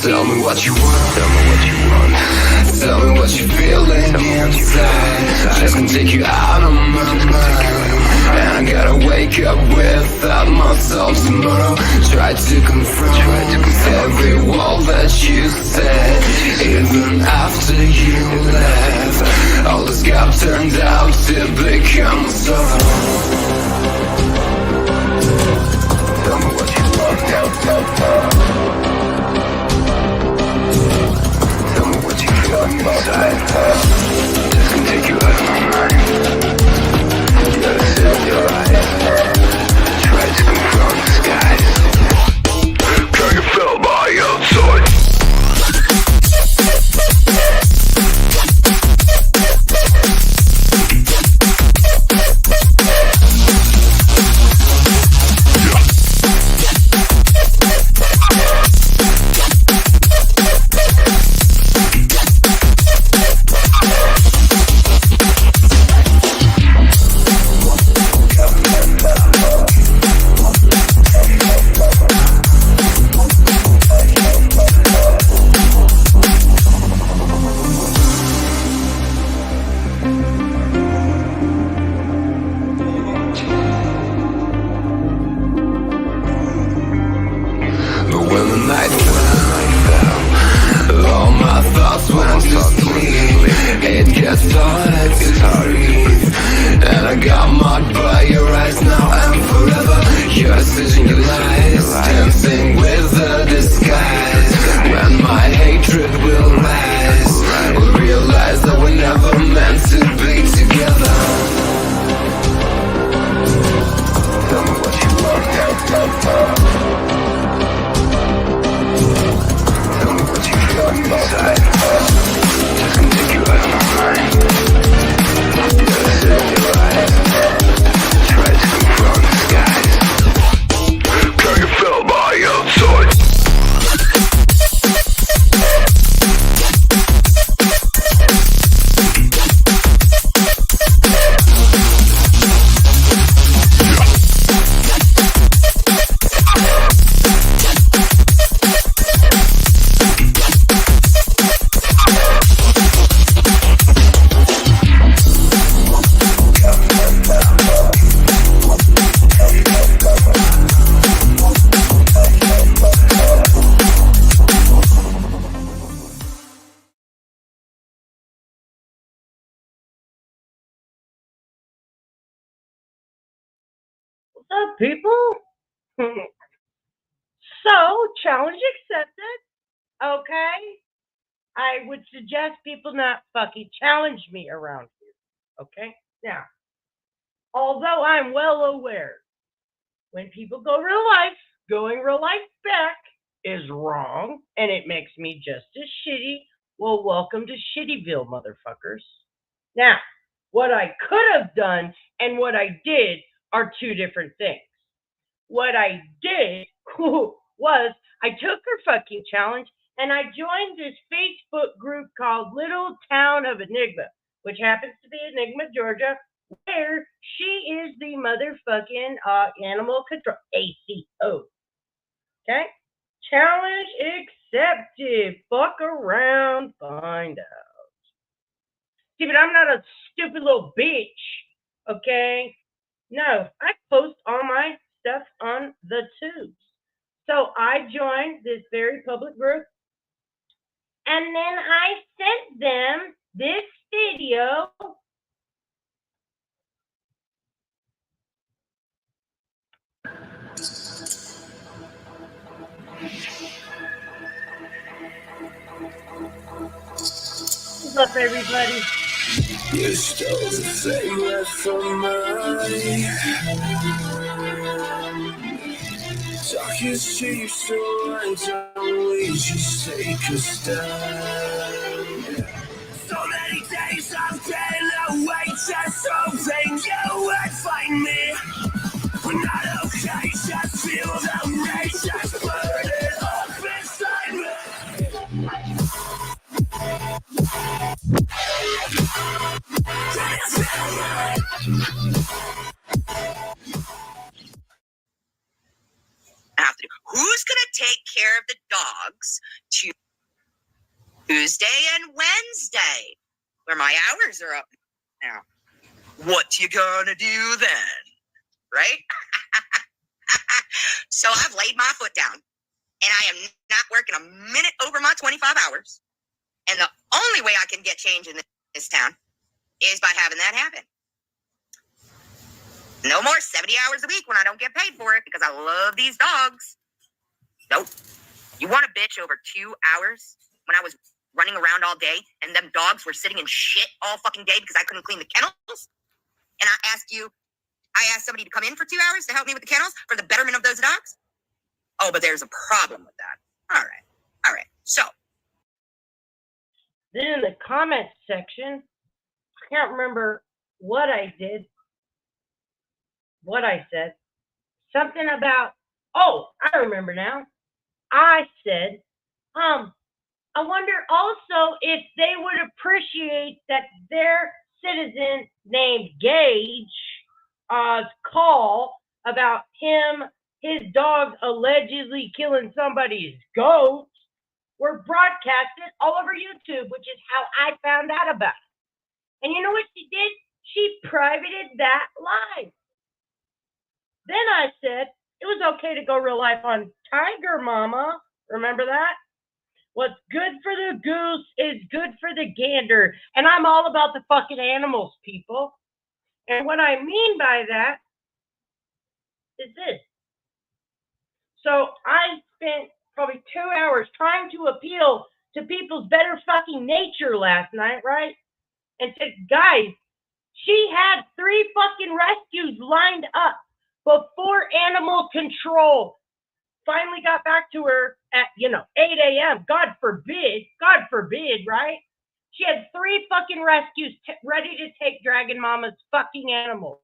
Tell me what you want. Tell me what you want. Tell me what you're feeling inside. Just can take you out of my mind. And I gotta wake up without myself tomorrow. Try to confront every wall that you said. Even after you left, all this gap turned out to become sorrow. Tell me what you want. Tell me what you feel inside. This can take you out of my mind. You gotta sit your eyes. Try to confront the skies. Can you feel my outside? What's up, people? So, challenge accepted. Okay? I would suggest people not fucking challenge me around here. Okay? Now, although I'm well aware when people go real life, going real life back is wrong and it makes me just as shitty. Well, welcome to Shittyville, motherfuckers. Now, what I could have done and what I did are two different things. What I did was I took her fucking challenge and I joined this Facebook group called Little Town of Enigma, which happens to be Enigma, Georgia, where she is the motherfucking animal control ACO. Okay? Challenge accepted. Fuck around, find out. See, but I'm not a stupid little bitch. Okay? No, I post all my stuff on the tubes. So I joined this very public group, and then I sent them this video. What's up, everybody? You stole the thing left from mine. Talk is cheap, so why don't we just take a stand? So many days I've been away, just hoping you would find me. We're not okay, just feel the rage, just burn it up inside me. Who's gonna take care care of the dogs Tuesday and Wednesday, where my hours are up now. What you gonna do then, right? So I've laid my foot down, and I am not working a minute over my 25 hours. And the only way I can get change in this town is by having that happen. No more 70 hours a week when I don't get paid for it because I love these dogs. Nope. You want to bitch over 2 hours when I was running around all day and them dogs were sitting in shit all fucking day because I couldn't clean the kennels? And I asked somebody to come in for 2 hours to help me with the kennels for the betterment of those dogs? Oh, but there's a problem with that. All right. So. Then in the comments section, I can't remember what I did, what I said. Something about, oh, I remember now. I said, I wonder also if they would appreciate that their citizen named Gage call about his dog allegedly killing somebody's goat were broadcasted all over YouTube, which is how I found out about it. And you know what she did? She privated that live. Then I said it was okay to go real life on Tiger Mama. Remember that? What's good for the goose is good for the gander. And I'm all about the fucking animals, people. And what I mean by that is this. So I spent probably 2 hours trying to appeal to people's better fucking nature last night, right? And said, guys, she had 3 fucking rescues lined up before animal control finally got back to her at, 8 a.m. God forbid, right? She had 3 fucking rescues ready to take Dragon Mama's fucking animals.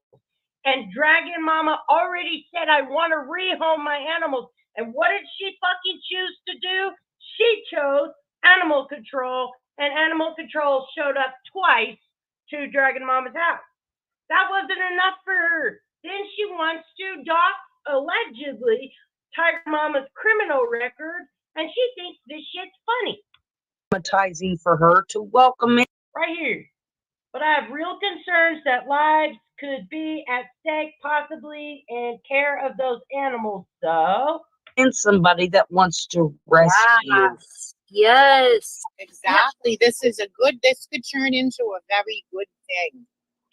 And Dragon Mama already said, I want to rehome my animals. And what did she fucking choose to do? She chose animal control, and animal control showed up twice to Dragon Mama's house. That wasn't enough for her. Then she wants to dox, allegedly, Tiger Mama's criminal record, and she thinks this shit's funny. Traumatizing for her to welcome it. Right here. But I have real concerns that lives could be at stake, possibly in care of those animals, though. And somebody that wants to rescue. Yes. Exactly. This could turn into a very good thing.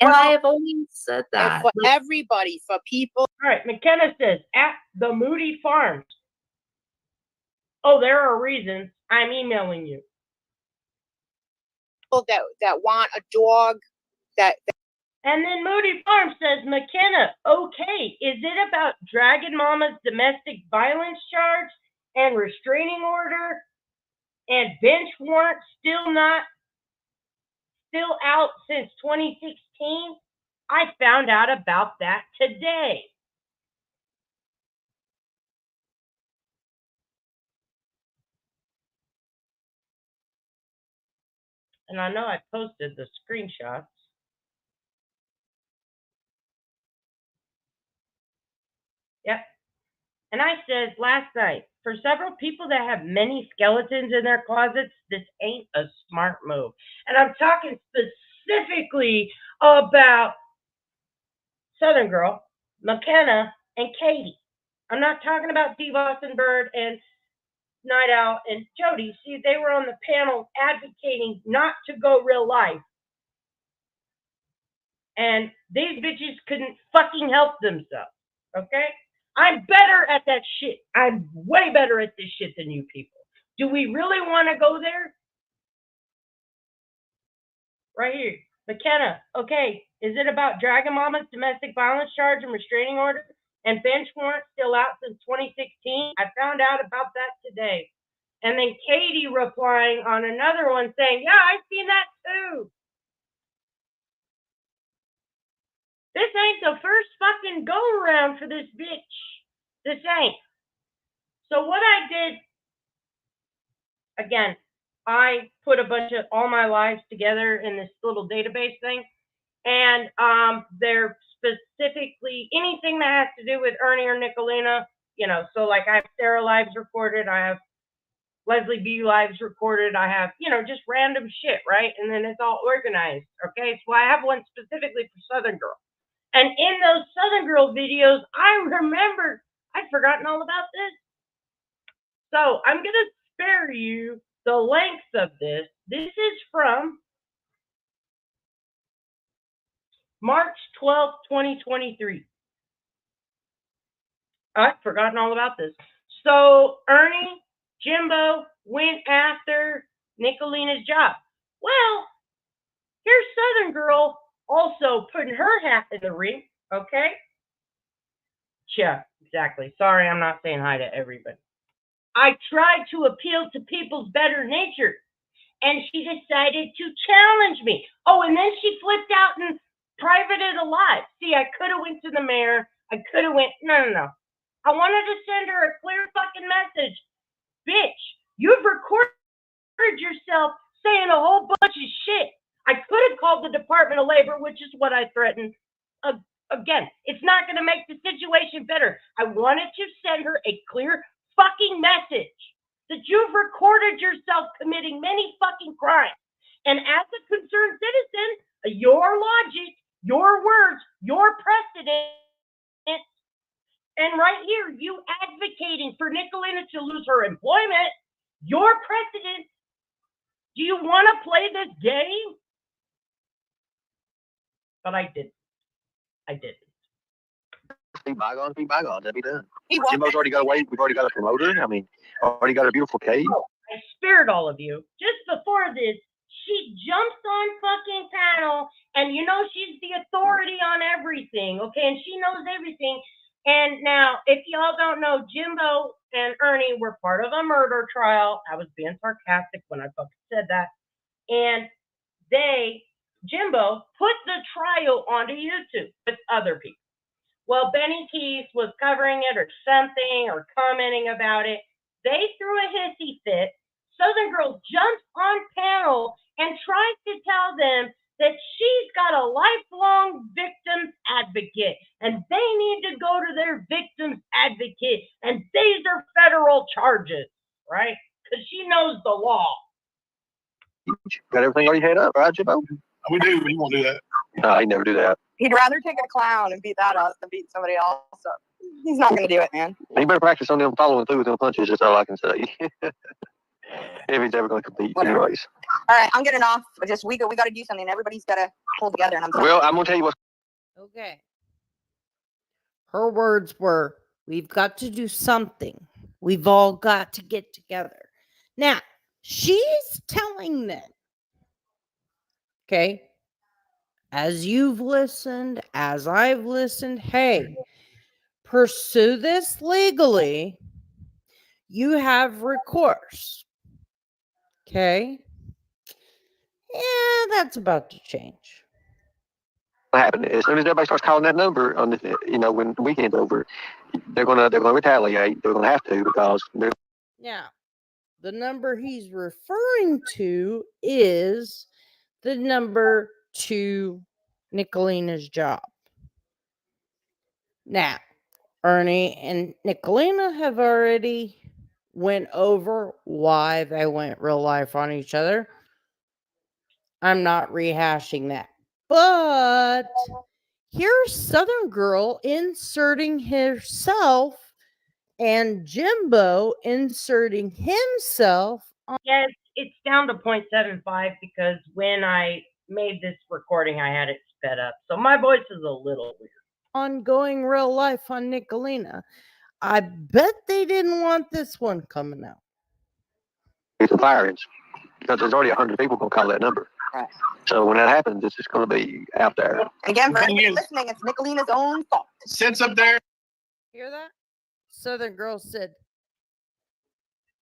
And I have always said that. For everybody, for people. All right, McKenna says, at the Moody Farms. Oh, there are reasons. I'm emailing you. That want a dog. And then Moody Farms says, McKenna, okay, is it about Dragon Mama's domestic violence charge and restraining order and bench warrant still out since 2016? I found out about that today. And I know I posted the screenshots. Yep. And I said last night, for several people that have many skeletons in their closets, this ain't a smart move. And I'm talking specifically about Southern Girl, McKenna, and Katie. I'm not talking about Devos and Bird and Night Owl and Jody. See, they were on the panel advocating not to go real life. And these bitches couldn't fucking help themselves, okay? I'm better at that shit. I'm way better at this shit than you people. Do we really want to go there? Right here. McKenna, okay, is it about Dragon Mama's domestic violence charge and restraining order and bench warrant still out since 2016? I found out about that today. And then Katie replying on another one saying, yeah, I've seen that too. This ain't the first fucking go around for this bitch. This ain't. So what I did, again, I put a bunch of all my lives together in this little database thing. And they're specifically anything that has to do with Ernie or Nicolina So like I have Sarah lives recorded, I have Leslie B lives recorded, I have, just random shit, right? And then it's all organized, okay? So I have one specifically for Southern Girl. And in those Southern Girl videos, I remembered, I'd forgotten all about this. So I'm going to spare you the length of this. This is from March 12th, 2023. I've forgotten all about this. So Ernie, Jimbo went after Nicolina's job. Well, here's Southern Girl also putting her hat in the ring, okay? Yeah, exactly. Sorry, I'm not saying hi to everybody. I tried to appeal to people's better nature, and she decided to challenge me. Oh, and then she flipped out and privated a live. See, I could have went to the mayor. I could have went, no. I wanted to send her a clear fucking message. Bitch, you've recorded yourself saying a whole bunch of shit. I could have called the Department of Labor, which is what I threatened. Again, it's not going to make the situation better. I wanted to send her a clear fucking message that you've recorded yourself committing many fucking crimes. And as a concerned citizen, your logic, your words, your precedent, and right here, you advocating for Nicolina to lose her employment, your precedent. Do you want to play this game? But I didn't. Be bygones, that'd be done. He won't. Jimbo's already got away. We've already got a promoter. I mean, already got a beautiful cake. Oh, I spared all of you. Just before this, she jumps on fucking panel, and she's the authority on everything, okay? And she knows everything. And now, if y'all don't know, Jimbo and Ernie were part of a murder trial. I was being sarcastic when I fucking said that. And Jimbo put the trial onto YouTube with other people. Well, Benny Keith was covering it or something or commenting about it. They threw a hissy fit. Southern Girl jumps on panel and tries to tell them that she's got a lifelong victims advocate and they need to go to their victims advocate and these are federal charges, right? Because she knows the law. Got everything already head up, right, Jimbo? We do. We won't do that. No, I never do that. He'd rather take a clown and beat that up than beat somebody else up. He's not going to do it, man. He better practice on them following through with them punches. That's all I can say. If he's ever going to compete, Whatever. anyways. All right, I'm getting off. We got to do something. Everybody's got to pull together. And I'm sorry. Well, I'm going to tell you what. Okay. Her words were, we've got to do something. We've all got to get together. Now, she's telling them, okay, as you've listened, as I've listened, hey, pursue this legally. You have recourse. Okay. Yeah, that's about to change. What happened as soon as everybody starts calling that number on the, when the weekend's over, they're gonna retaliate. They're gonna have to because they're. Now, the number he's referring to is the number to Nicolina's job. Now, Ernie and Nicolina have already went over why they went real life on each other. I'm not rehashing that. But here's Southern Girl inserting herself and Jimbo inserting himself on. Yes, it's down to 0.75 because when I made this recording, I had it sped up. So my voice is a little weird. Ongoing real life on Nicolina. I bet they didn't want this one coming out. It's a firings because there's already 100 people gonna call that number. Right. So when that happens, it's just gonna be out there. Again, for The thing anybody is- listening, it's Nicolina's own fault. Sits up there. Hear that? Southern Girl said,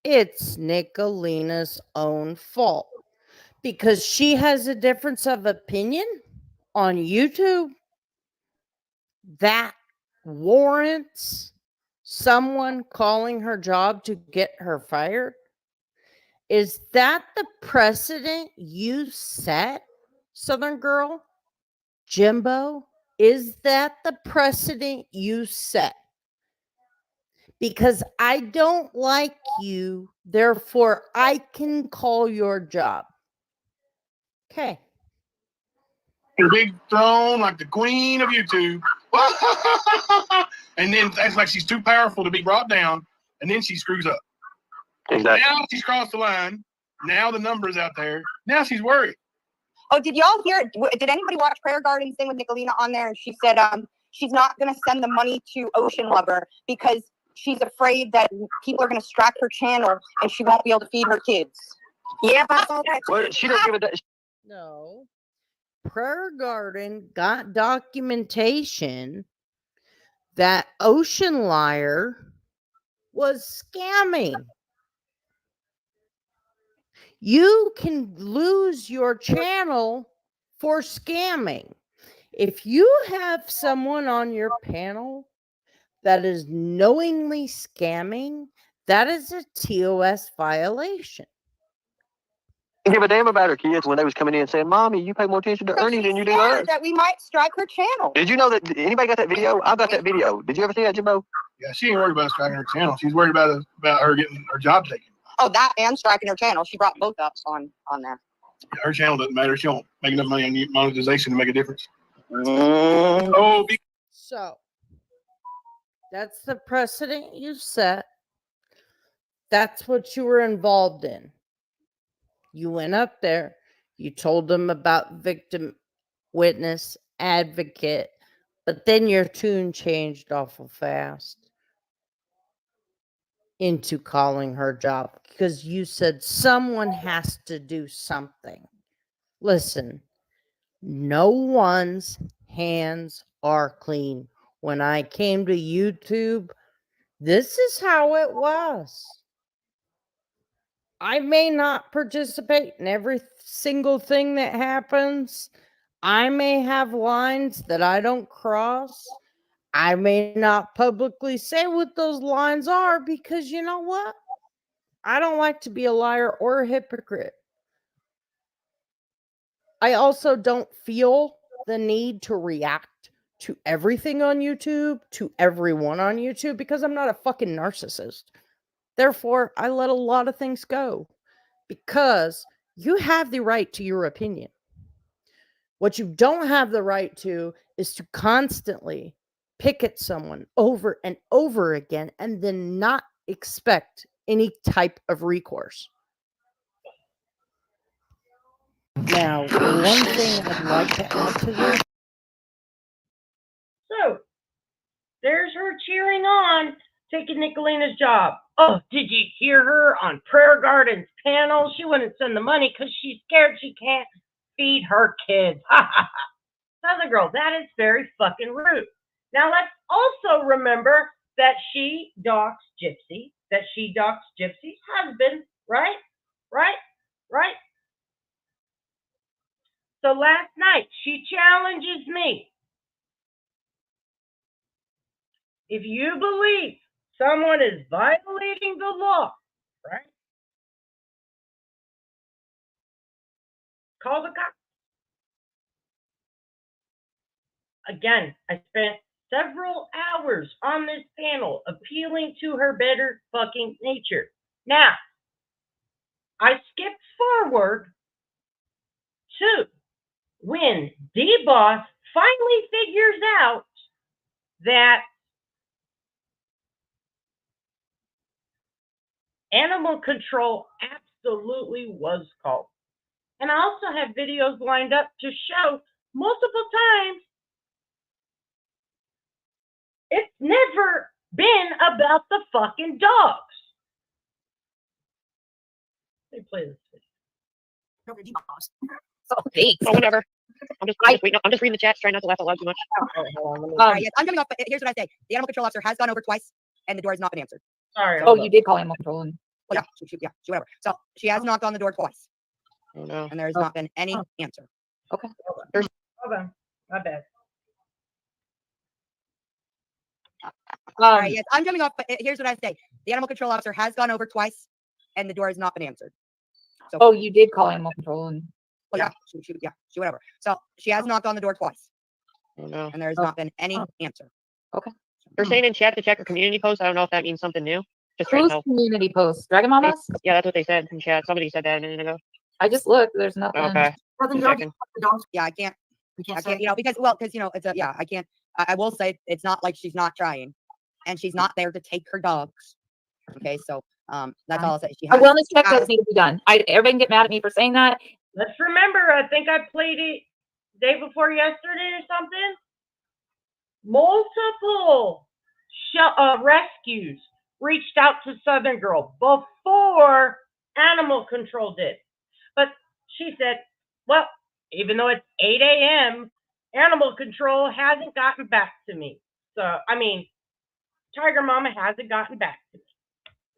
it's Nicolina's own fault because she has a difference of opinion on YouTube that warrants someone calling her job to get her fired. Is that the precedent you set, Southern Girl? Jimbo, is that the precedent you set? because I don't like you, therefore I can call your job. Okay. Her big throne like the queen of YouTube. And then that's like she's too powerful to be brought down, and then she screws up. Exactly. Now she's crossed the line. Now the number's out there. Now she's worried. Oh, did y'all hear? Did anybody watch Prayer Garden's thing with Nicolina on there? And she said she's not going to send the money to Ocean Lover because she's afraid that people are going to strike her channel and she won't be able to feed her kids. Yeah, Well, she doesn't give a. No. Prayer Garden got documentation that Ocean Liar was scamming. You can lose your channel for scamming. If you have someone on your panel that is knowingly scamming, that is a TOS violation. Didn't give a damn about her kids when they was coming in saying, "Mommy, you pay more attention to Ernie than you do us." That we might strike her channel. Did you know that? Anybody got that video? I got that video. Did you ever see that, Jimbo? Yeah, she ain't worried about striking her channel. She's worried about her getting her job taken. Oh, that and striking her channel. She brought both up on there. Yeah, her channel doesn't matter. She don't make enough money on monetization to make a difference. Oh, So that's the precedent you set. That's what you were involved in. You went up there, you told them about victim, witness, advocate, but then your tune changed awful fast into calling her job because you said someone has to do something. Listen, no one's hands are clean. When I came to YouTube, this is how it was. I may not participate in every single thing that happens. I may have lines that I don't cross. I may not publicly say what those lines are because you know what? I don't like to be a liar or a hypocrite. I also don't feel the need to react to everything on YouTube, to everyone on YouTube, because I'm not a fucking narcissist. Therefore, I let a lot of things go because you have the right to your opinion. What you don't have the right to is to constantly pick at someone over and over again and then not expect any type of recourse. Now, one thing I'd like to add to this. So there's her cheering on, taking Nicolina's job. Oh, did you hear her on Prayer Garden's panel? She wouldn't send the money because she's scared she can't feed her kids. Ha ha ha. Southern girl, that is very fucking rude. Now let's also remember that she doxed Gypsy, that she doxed Gypsy's husband, right? Right? Right? So last night, she challenges me. If you believe someone is violating the law, right? Call the cops. Again, I spent several hours on this panel appealing to her better fucking nature. Now, I skipped forward to when D-Boss finally figures out that animal control absolutely was called. And I also have videos lined up to show multiple times it's never been about the fucking dogs. Let me play this video. So thanks. Oh, whatever. I'm just reading the chat, trying not to laugh out loud too much. Yes, I'm coming up, but here's what I say. The animal control officer has gone over twice, and the door has not been answered. Sorry. Oh, you did call animal control. And Oh, yeah, whatever. So she has knocked on the door twice, Oh no. and there has not been any answer. okay. Hold on. My bad. All right, yes, I'm jumping off, but here's what I say. The animal control officer has gone over twice, and the door has not been answered. So, Oh, you did call animal control. And yeah, whatever. So she has knocked on the door twice, Oh no. and there has not been any answer. Okay. They're saying in chat to check her community post. I don't know if that means something new. Just right Whose now. community post? Dragon Mama's? Yeah, that's what they said in chat. Somebody said that a minute ago. I just looked. There's nothing. Okay. Nothing Just goes checking. with the dogs. Yeah, I can't, We can't I say. can't, because it's a, yeah, I can't, I will say it's not like she's not trying, and she's not there to take her dogs. Okay, so, that's all I'll say. She A has, wellness check has- does need to be done. Everybody can get mad at me for saying that. Let's remember, I think I played it day before yesterday or something. Multiple rescues reached out to Southern Girl before Animal Control did. But she said, well, even though it's 8 a.m., Animal Control hasn't gotten back to me. So, I mean, Tiger Mama hasn't gotten back to me.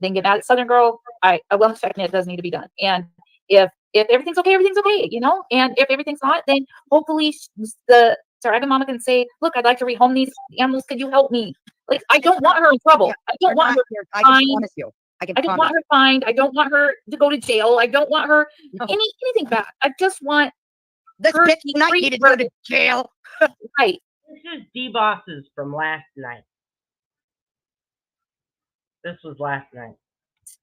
Then get mad at Southern Girl. A wellness check does need to be done. And if everything's okay, everything's okay, you know? And if everything's not, then hopefully the Dragon Mama can say, look, I'd like to rehome these animals. Could you help me? Like, I don't want her in trouble. Yeah, I don't want her I can fined. promise you. I can I don't promise. want her fined. I don't want her to go to jail. I don't want her No. anything bad. I just want This her bitch to tonight treat needed to her go to jail. right. This is D-Bosses from last night. This was last night.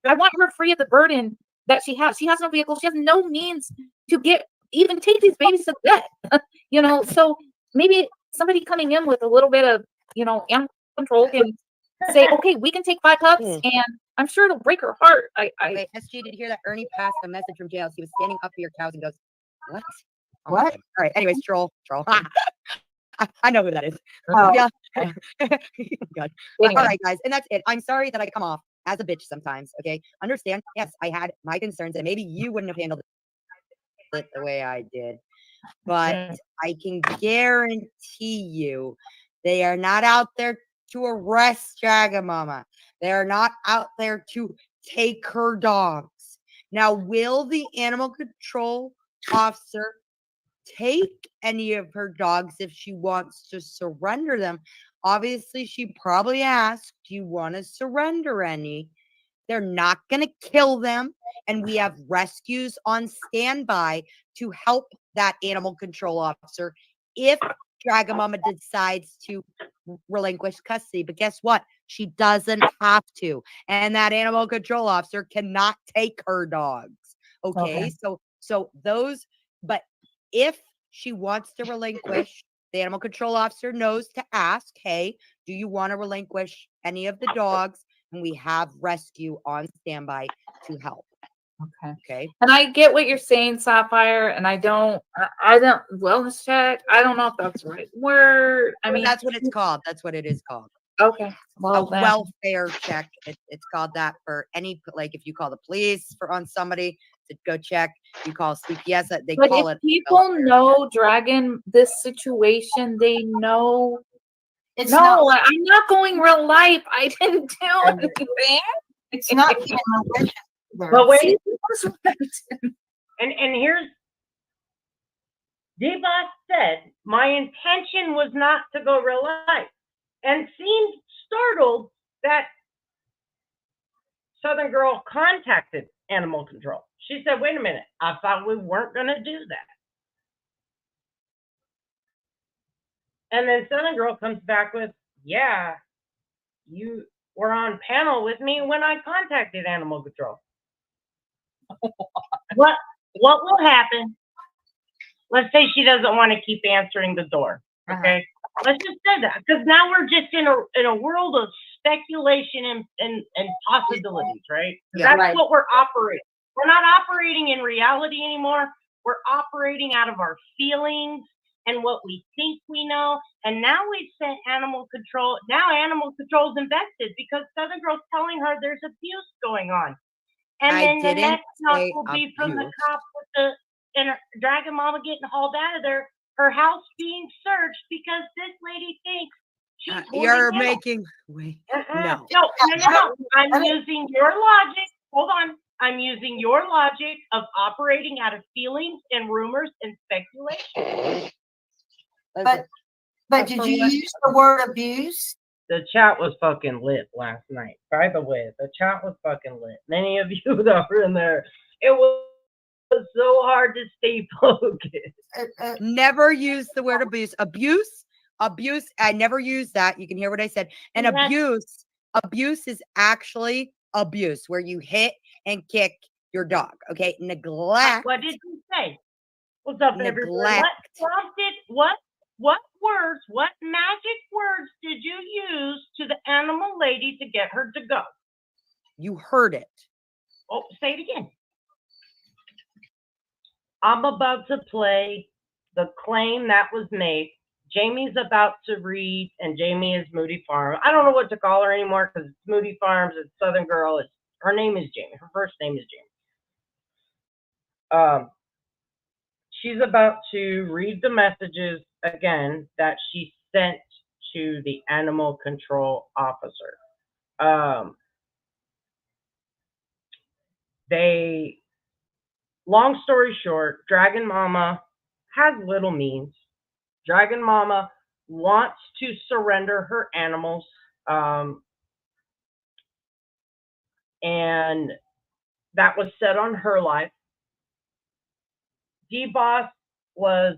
I want her free of the burden that she has. She has no vehicle. She has no means to even take these babies to the vet. You know, so maybe somebody coming in with a little bit of, animal control can say, okay, we can take 5 pups, and I'm sure it'll break her heart. Wait, SG, did you hear that? Ernie passed a message from jail. He was standing up for your cows and goes, what? Oh, What? all right. Anyways, troll. I know who that is. Oh. Yeah. God. Anyway. All right, guys. And that's it. I'm sorry that I come off as a bitch sometimes. Okay. Understand? Yes, I had my concerns, and maybe you wouldn't have handled it the way I did. But I can guarantee you they are not out there to arrest Dragon Mama. They are not out there to take her dogs. Now, will the animal control officer take any of her dogs if she wants to surrender them? Obviously, she probably asked, do you want to surrender any? They're not going to kill them. And we have rescues on standby to help that animal control officer if Dragon Mama decides to relinquish custody. But guess what? She doesn't have to. And that animal control officer cannot take her dogs. Okay. So those, but if she wants to relinquish, the animal control officer knows to ask, hey, do you want to relinquish any of the dogs? And we have rescue on standby to help. Okay. And I get what you're saying, Sapphire, and I don't wellness check. I don't know if that's the right word. I mean, that's what it's called. That's what it is called. Okay. Well, A welfare check. It's called that for any, like if you call the police on somebody to go check, you call CPS, they but call if it. people know Dragon, this situation, they know. It's No, not. I'm not going real life. I didn't do anything. It's not human malicious. But wait, See, and here's D-Boss said, my intention was not to go real life, and seemed startled that Southern Girl contacted Animal Control. She said, wait a minute, I thought we weren't going to do that. And then Southern Girl comes back with, yeah, you were on panel with me when I contacted Animal Control. What will happen? Let's say she doesn't want to keep answering the door. Okay, let's just say that, because now we're just in a world of speculation and possibilities, right? Yeah, That's what we're operating. We're not operating in reality anymore. We're operating out of our feelings and what we think we know. And now we've sent Animal Control. Now Animal Control's invested because Southern Girl's telling her there's abuse going on. And then the next knock will be from the cop with and Dragon Mama getting hauled out of there, her house being searched because this lady thinks she's You're making wait. No. No. I'm using your logic. Hold on. I'm using your logic of operating out of feelings and rumors and speculation. But did you use the word abuse? The chat was fucking lit last night. By the way, the chat was fucking lit. Many of you that were in there, it was so hard to stay focused. Never use the word abuse. Abuse Abuse, I never use that. You can hear what I said. And Yes. abuse is actually abuse, where you hit and kick your dog. Okay. Neglect. What did you say? What's up, everybody? What Neglect. prompted, what words, what magic words did you use to the animal lady to get her to go? You heard it. Oh, say it again. I'm about to play the claim that was made. Jamie's about to read, and Jamie is Moody Farms. I don't know what to call her anymore because it's Moody Farms. It's Southern Girl. Her name is Jamie. Her first name is Jamie. She's about to read the messages again that she sent to the animal control officer. Long story short, Dragon Mama has little means. Dragon Mama wants to surrender her animals, and that was set on her life. D-Boss was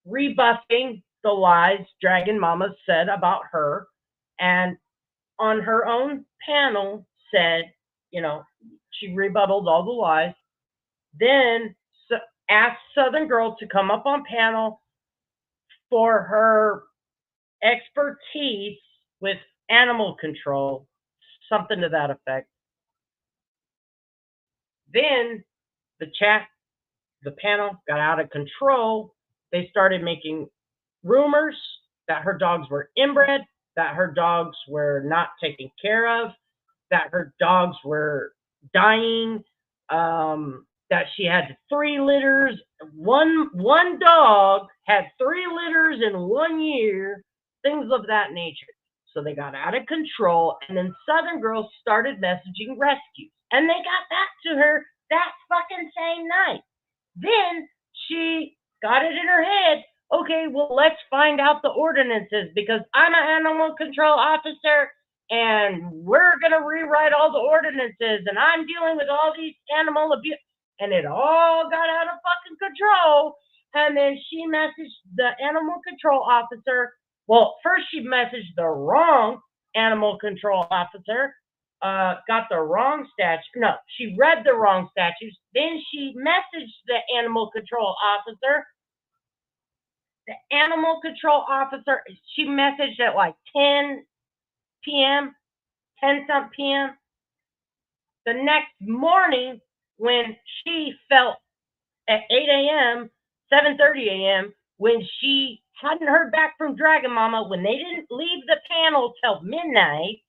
rebuffing the lies Dragon Mama said about her, and on her own panel said, she rebutted all the lies, then asked Southern Girl to come up on panel for her expertise with animal control, something to that effect. Then the panel got out of control. They started making rumors that her dogs were inbred, that her dogs were not taken care of, that her dogs were dying, that she had 3 litters. One dog had 3 litters in 1 year, things of that nature. So they got out of control, and then Southern Girl started messaging rescues, and they got back to her that fucking same night. Then she got it in her head, okay, well, let's find out the ordinances because I'm an animal control officer and we're going to rewrite all the ordinances and I'm dealing with all these animal abuse. And it all got out of fucking control. And then she messaged the animal control officer. Well, first she messaged the wrong animal control officer. Got the wrong statute. No, she read the wrong statutes. Then she messaged the animal control officer. The animal control officer, she messaged at like 10 p.m., 10-something p.m. The next morning, when she felt at 8 a.m., 7:30 a.m., when she hadn't heard back from Dragon Mama, when they didn't leave the panel till midnight,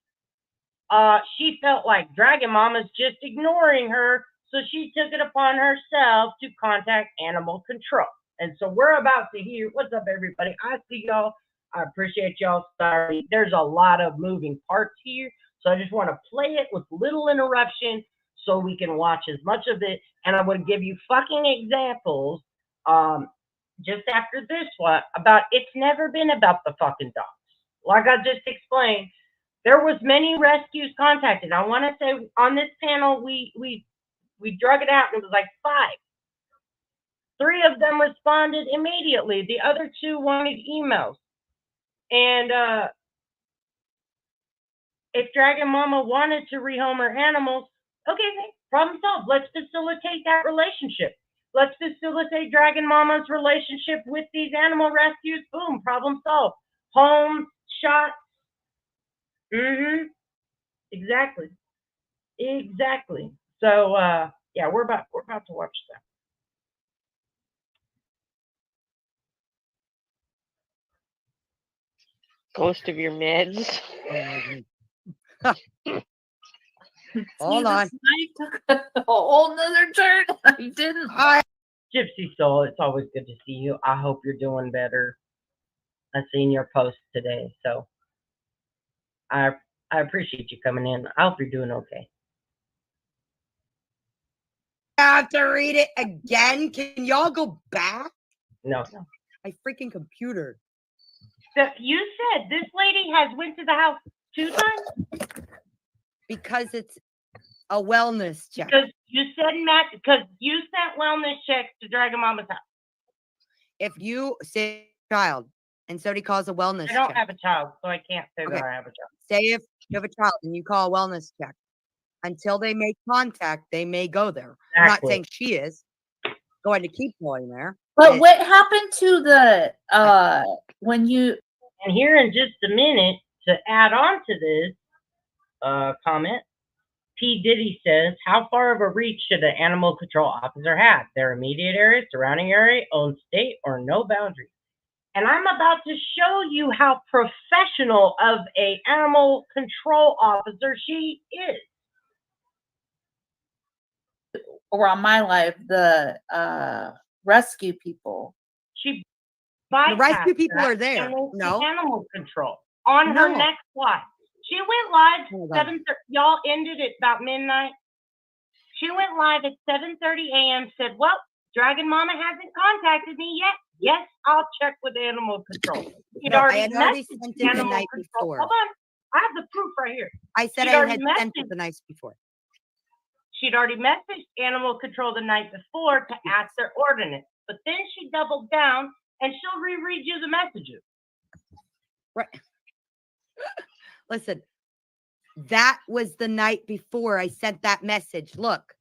she felt like Dragon Mama's just ignoring her, so she took it upon herself to contact animal control. And so we're about to hear, what's up, everybody? I see y'all. I appreciate y'all. Sorry, there's a lot of moving parts here, so I just want to play it with little interruption so we can watch as much of it. And I'm going to give you fucking examples just after this one about it's never been about the fucking dogs. Like I just explained, there was many rescues contacted. I want to say on this panel, we drug it out and it was like 5. 3 of them responded immediately. The other 2 wanted emails. And if Dragon Mama wanted to rehome her animals, okay, problem solved. Let's facilitate that relationship. Let's facilitate Dragon Mama's relationship with these animal rescues. Boom, problem solved. Home, shots. Exactly. So yeah, we're about to watch that. Ghost of your meds. Hold on. I took a whole nother turn. I didn't. Gypsy Soul, it's always good to see you. I hope you're doing better. I've seen your post today, so I appreciate you coming in. I hope you're doing okay. I have to read it again. Can y'all go back? No. My freaking computer. So you said this lady has went to the house 2 times? Because it's a wellness check. Because you sent wellness checks to Dragon Mama's house. If you say child, And somebody calls a wellness I don't check. have a child, so I can't say Okay. that I have a child. Say if you have a child and you call a wellness check. Until they make contact, they may go there. I'm not Exactly. saying she is going to keep going there. But what happened to the when you And here in just a minute, to add on to this comment, P. Diddy says, how far of a reach should an animal control officer have? Their immediate area, surrounding area, own state, or no boundaries? And I'm about to show you how professional of a animal control officer she is. or on my life, the rescue people. She The rescue bypassed people that are there. and went to No. animal control on her No. next live. She went live Hold on. 7:30. Y'all ended at about midnight. She went live at 7:30 a.m. Said, "Well, Dragon Mama hasn't contacted me yet. Yes, I'll check with animal control." She'd No, I already had already messaged sent it the animal night control. before. Hold on, I have the proof right here. I said She'd I already had sent it messaged- the night before. She'd already messaged animal control the night before to ask their ordinance, but then she doubled down and she'll reread you the messages. Right. Listen, that was the night before I sent that message. Look.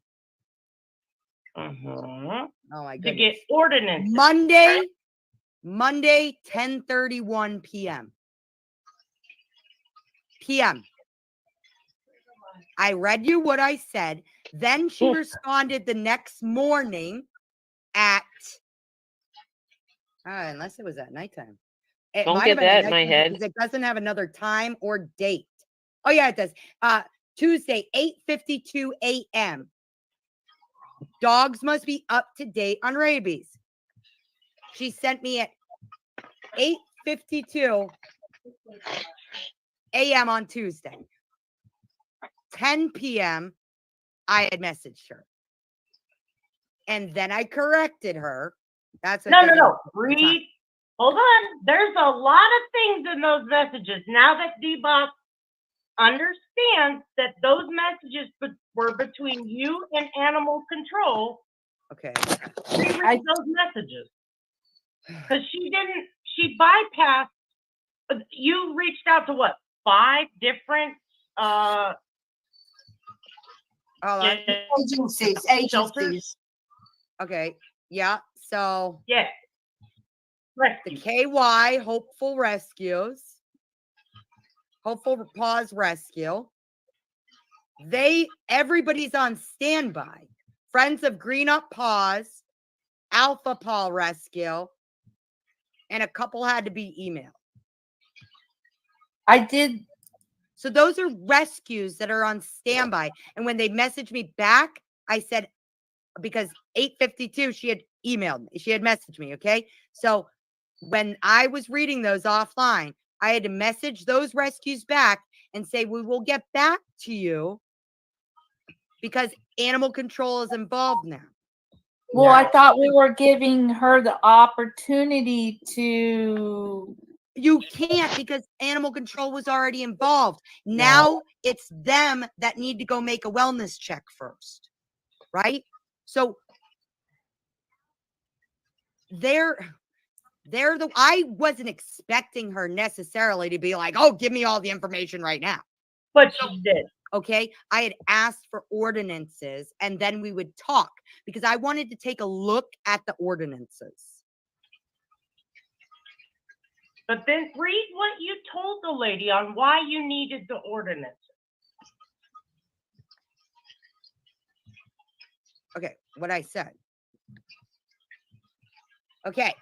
Uh-huh. Oh my To goodness. get ordinances. Monday, 10:31 p.m. I read you what I said. Then she responded the next morning at unless it was at nighttime. It Don't might get have been at that in my nighttime head. because it doesn't have another time or date. Oh yeah, it does. Tuesday, 8:52 a.m. Dogs must be up to date on rabies. She sent me at 8:52 a.m. on Tuesday. 10 p.m. I had messaged her. And then I corrected her. That's what No. Read. Hold on. There's a lot of things in those messages. Now that Debunk understands that those messages were between you and animal control, Okay. reread those messages. Because she bypassed, you reached out to what, 5 different Agencies. Okay. Yeah. So yeah. the KY Hopeful Rescues, Hopeful Paws Rescue. Everybody's on standby. Friends of Green Up Paws, Alpha Paw Rescue, and a couple had to be emailed. I did. So those are rescues that are on standby. And when they messaged me back, I said, because 8:52, she had emailed me. She had messaged me. Okay. So when I was reading those offline, I had to message those rescues back and say, we will get back to you because animal control is involved now. Well, I thought we were giving her the opportunity to. You can't because animal control was already involved. Now it's them that need to go make a wellness check first. Right? So I wasn't expecting her necessarily to be like, oh, give me all the information right now. But she did. Okay. I had asked for ordinances and then we would talk because I wanted to take a look at the ordinances. But then read what you told the lady on why you needed the ordinance. Okay, what I said. Okay,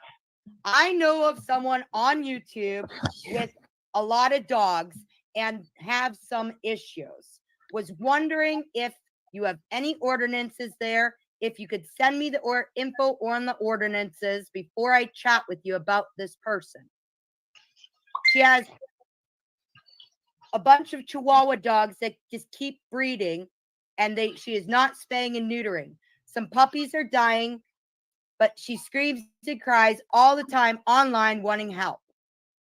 I know of someone on YouTube with a lot of dogs and have some issues. Was wondering if you have any ordinances there, if you could send me the info on the ordinances before I chat with you about this person. She has a bunch of Chihuahua dogs that just keep breeding, and she is not spaying and neutering. Some puppies are dying, but she screams and cries all the time online wanting help.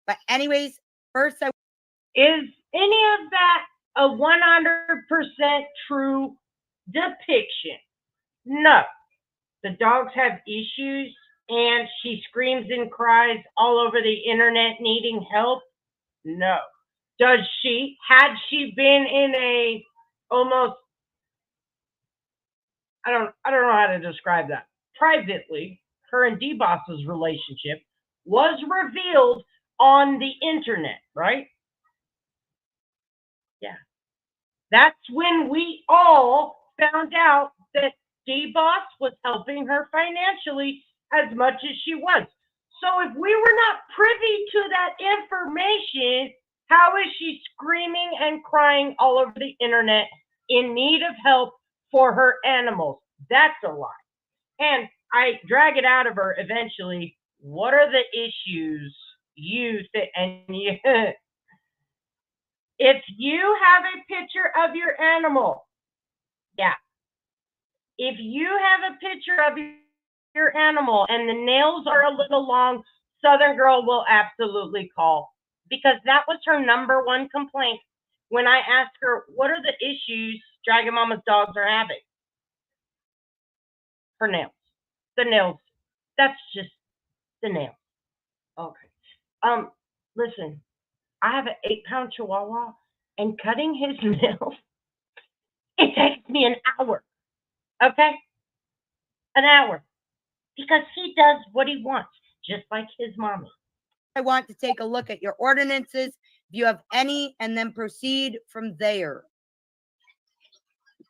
But anyways, first is any of that a 100% true depiction? No. The dogs have issues. and she screams and cries all over the internet needing help? No. Had she been in a almost, I don't know how to describe that. Privately, her and D-Boss's relationship was revealed on the internet, right? Yeah. That's when we all found out that D-Boss was helping her financially as much as she was. So if we were not privy to that information, how is she screaming and crying all over the internet in need of help for her animals? That's a lie. And I drag it out of her eventually. What are the issues you think? And you, if you have a picture of your animal, yeah. If you have a picture of your animal and the nails are a little long, Southern Girl will absolutely call, because that was her number one complaint when I asked her, what are the issues Dragon Mama's dogs are having? Her nails. The nails. That's just the nails. Okay. Listen, I have an 8-pound Chihuahua, and cutting his nails, it takes me an hour. Okay? An hour. Because he does what he wants, just like his mommy. I want to take a look at your ordinances, if you have any, and then proceed from there.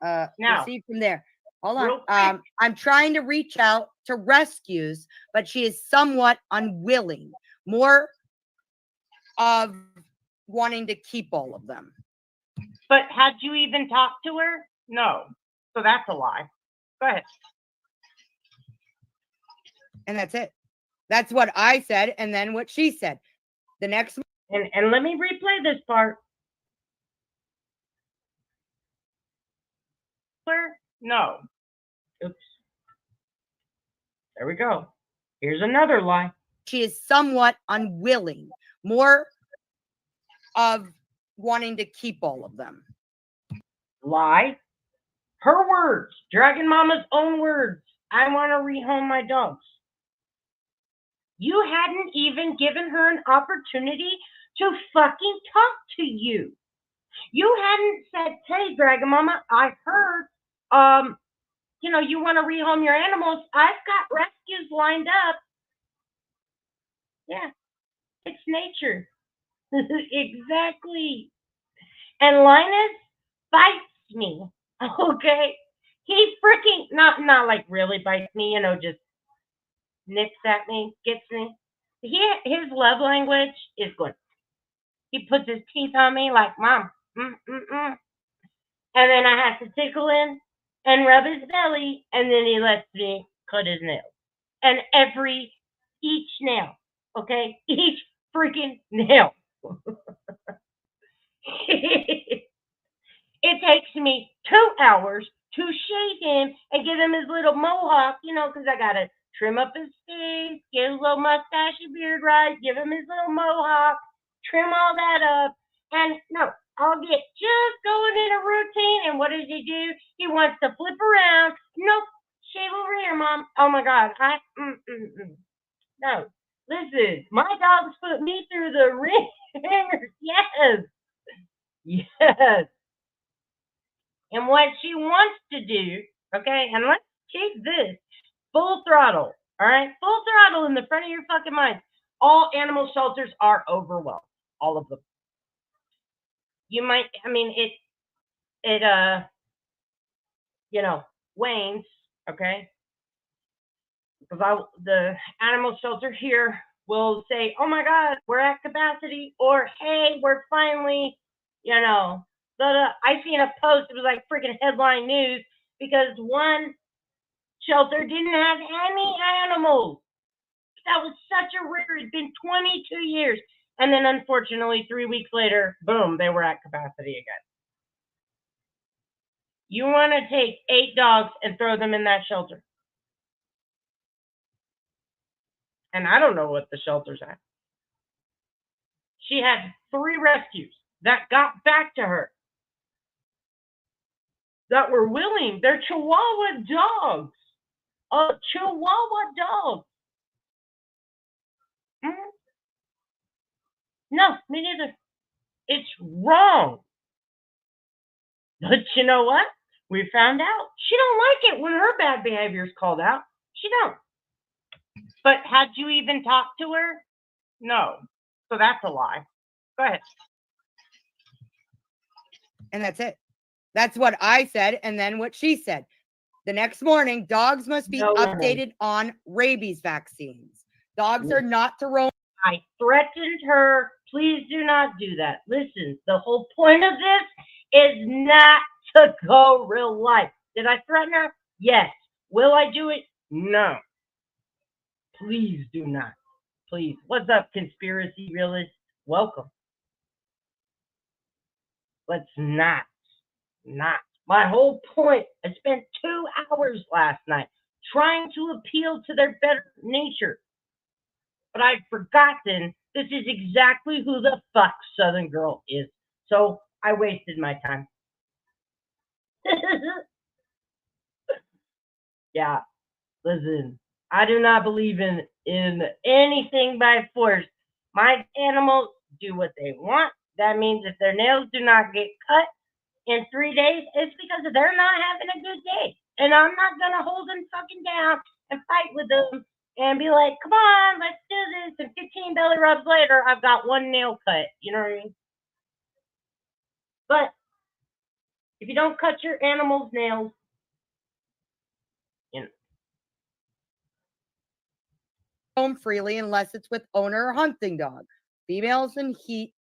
Now, Proceed from there. Hold real on. quick. I'm trying to reach out to rescues, but she is somewhat unwilling. More of wanting to keep all of them. But had you even talked to her? No. So that's a lie. Go ahead. And that's it. That's what I said, and then what she said. The next one. And let me replay this part. No. Oops. There we go. Here's another lie. She is somewhat unwilling. More of wanting to keep all of them. Lie. Her words. Dragon Mama's own words. I want to rehome my dogs. You hadn't even given her an opportunity to fucking talk to you. You hadn't said, hey, Dragon Mama, I heard, you want to rehome your animals. I've got rescues lined up. Yeah, it's nature. Exactly. And Linus bites me, okay? He freaking, not like really bites me, just nips at me, gets me. His love language is good. He puts his teeth on me like, Mom, and then I have to tickle him and rub his belly, and then he lets me cut his nails. And each nail, okay? Each freaking nail. It takes me 2 hours to shave him and give him his little mohawk, because I got to trim up his face, get his little mustache and beard right, give him his little mohawk, trim all that up. And no, I'll get just going in a routine. And what does he do? He wants to flip around. Nope, shave over here, Mom. Oh my God. No, listen, my dogs put me through the ringer. Yes. Yes. And what she wants to do, okay, and let's take this full throttle, all right? Full throttle in the front of your fucking mind. All animal shelters are overwhelmed, all of them. You might, wanes, okay? Because the animal shelter here will say, oh my God, we're at capacity, or hey, we're finally, I seen a post, it was like freaking headline news, because one shelter didn't have any animals. That was such a rare, it'd been 22 years. And then unfortunately, 3 weeks later, boom, they were at capacity again. You want to take 8 dogs and throw them in that shelter. And I don't know what the shelter's at. She had 3 rescues that got back to her, that were willing. They're Chihuahua dogs. Chihuahua dogs. No, me neither. It's wrong. But you know what? We found out she don't like it when her bad behavior is called out. She don't. But had you even talked to her? No. So that's a lie. Go ahead. And that's it. That's what I said, and then what she said. The next morning, dogs must be No, updated on rabies vaccines. Dogs are not to roam. I threatened her. Please do not do that. Listen, the whole point of this is not to go real life. Did I threaten her? Yes. Will I do it? No. Please do not. Please. What's up, conspiracy realists? Welcome. Let's not. My whole point, I spent 2 hours last night trying to appeal to their better nature. But I'd forgotten this is exactly who the fuck Southern Girl is. So I wasted my time. Yeah, listen, I do not believe in anything by force. My animals do what they want. That means if their nails do not get cut in 3 days, it's because they're not having a good day. And I'm not going to hold them fucking down and fight with them and be like, come on, let's do this. And 15 belly rubs later, I've got one nail cut. You know what I mean? But if you don't cut your animal's nails, you know. Roam freely unless it's with owner or hunting dog. Females in heat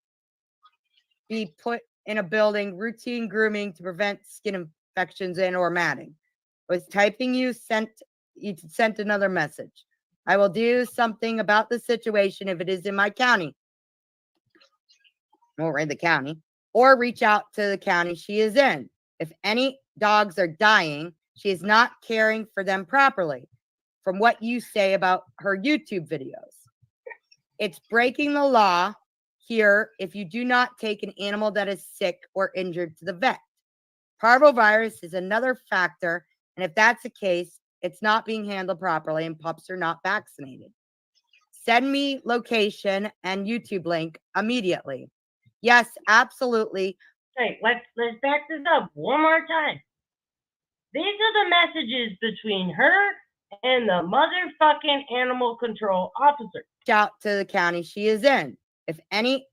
be put in a building, routine grooming to prevent skin infections and or matting. Was typing you sent another message. I will do something about the situation if it is in my county or in the county, or reach out to the county she is in. If any dogs are dying, she is not caring for them properly. From what you say about her YouTube videos, it's breaking the law here if you do not take an animal that is sick or injured to the vet. Parvovirus is another factor, and if that's the case, it's not being handled properly and pups are not vaccinated. Send me location and YouTube link immediately. Yes, absolutely. Hey, let's back this up one more time. These are the messages between her and the motherfucking animal control officer. Reach out to the county she is in. If any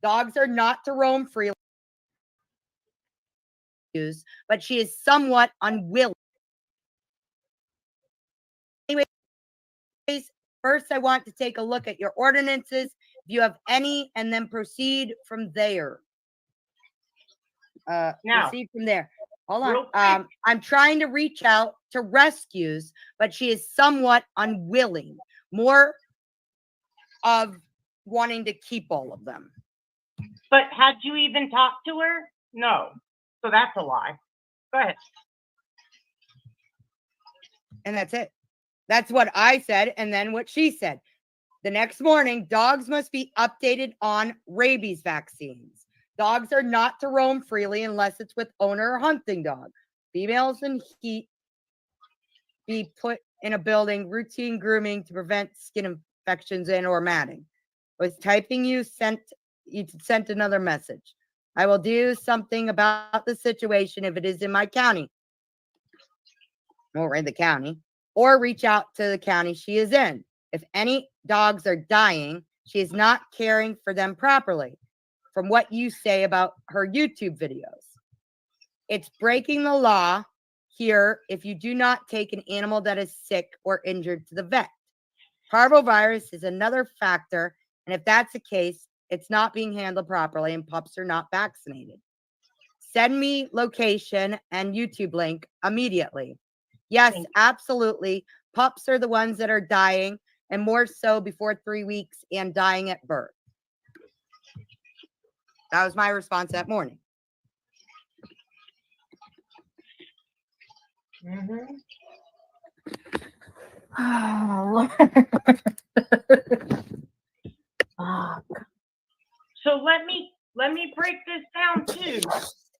dogs are not to roam freely, but she is somewhat unwilling. Anyways, first I want to take a look at your ordinances, if you have any, and then proceed from there. Proceed from there. Hold on. I'm trying to reach out to rescues, but she is somewhat unwilling. More of wanting to keep all of them. But had you even talked to her? No. So that's a lie. Go ahead. And that's it. That's what I said, and then what she said. The next morning, dogs must be updated on rabies vaccines. Dogs are not to roam freely unless it's with owner or hunting dog. Females in heat be put in a building, routine grooming to prevent skin infections and or matting. Was typing you sent another message. I will do something about the situation if it is in my county or in the county, or reach out to the county she is in. If any dogs are dying, she is not caring for them properly. From what you say about her YouTube videos, it's breaking the law here if you do not take an animal that is sick or injured to the vet. Parvovirus is another factor, and if that's the case, it's not being handled properly and pups are not vaccinated. Send me location and YouTube link immediately. Yes, absolutely. Pups are the ones that are dying, and more so before 3 weeks and dying at birth. That was my response that morning. Oh, Lord. So let me break this down too.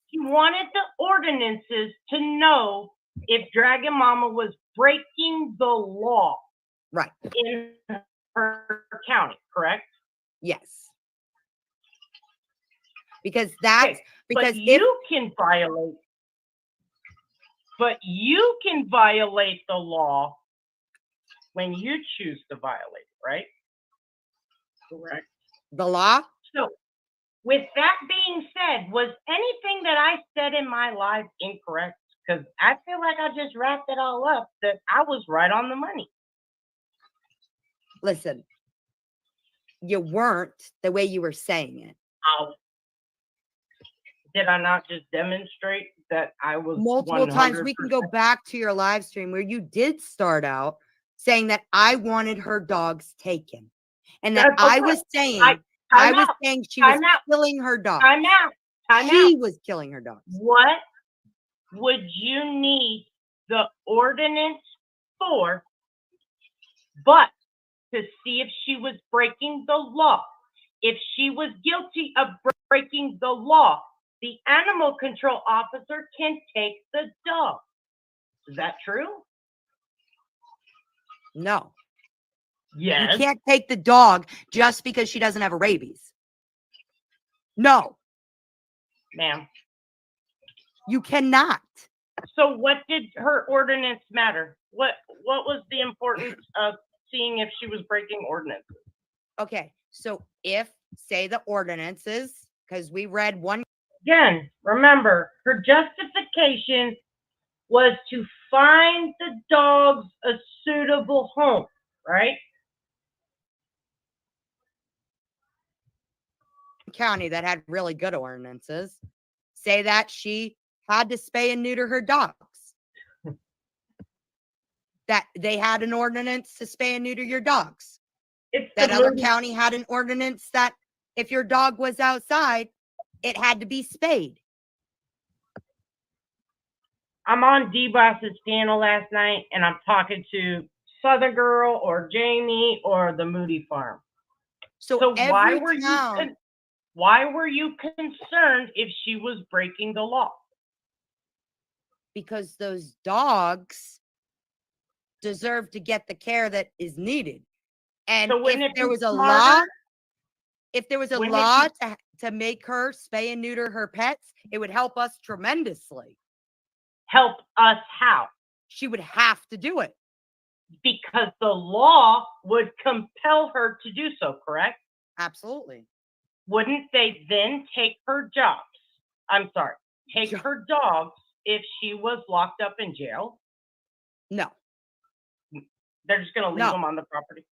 She wanted the ordinances to know if Dragon Mama was breaking the law. Right. In per county, correct? Yes. Because that's Okay, because but if you can violate. But you can violate the law when you choose to violate it, right? Correct. the law, So, with that being said, was anything that I said in my life incorrect? Because I feel like I just wrapped it all up that I was right on the money. listen, you weren't the way you were saying it. Oh, did I not just demonstrate that I was Multiple times. We can go 100%? back to your live stream where you did start out saying that I wanted her dogs taken. And that That's I okay. was saying Time was out. saying she was Time out. killing her dogs. Time out. Time She out. was killing her dogs. What would you need the ordinance for, but to see if she was breaking the law? If she was guilty of breaking the law, the animal control officer can take the dog. Is that true? No. Yes. You can't take the dog just because she doesn't have a rabies. No, Ma'am. you cannot. So what did her ordinance matter? What was the importance of seeing if she was breaking ordinances? Okay, so if, say, the ordinances, because we read one. Again, remember, her justification was to find the dogs a suitable home, right? County that had really good ordinances say that she had to spay and neuter her dogs. That they had an ordinance to spay and neuter your dogs. That other county had an ordinance that if your dog was outside, it had to be spayed. I'm on D-Boss's channel last night, and I'm talking to Southern Girl or Jamie or the Moody Farm. So why every were town, why were you concerned if she was breaking the law? because those dogs deserve to get the care that is needed. And So if there was a law, to make her spay and neuter her pets, it would help us tremendously. Help us how? She would have to do it. Because the law would compel her to do so, correct? Absolutely. Wouldn't they then take her jobs? I'm sorry, take her dogs if she was locked up in jail? No. They're just going to leave them on the property?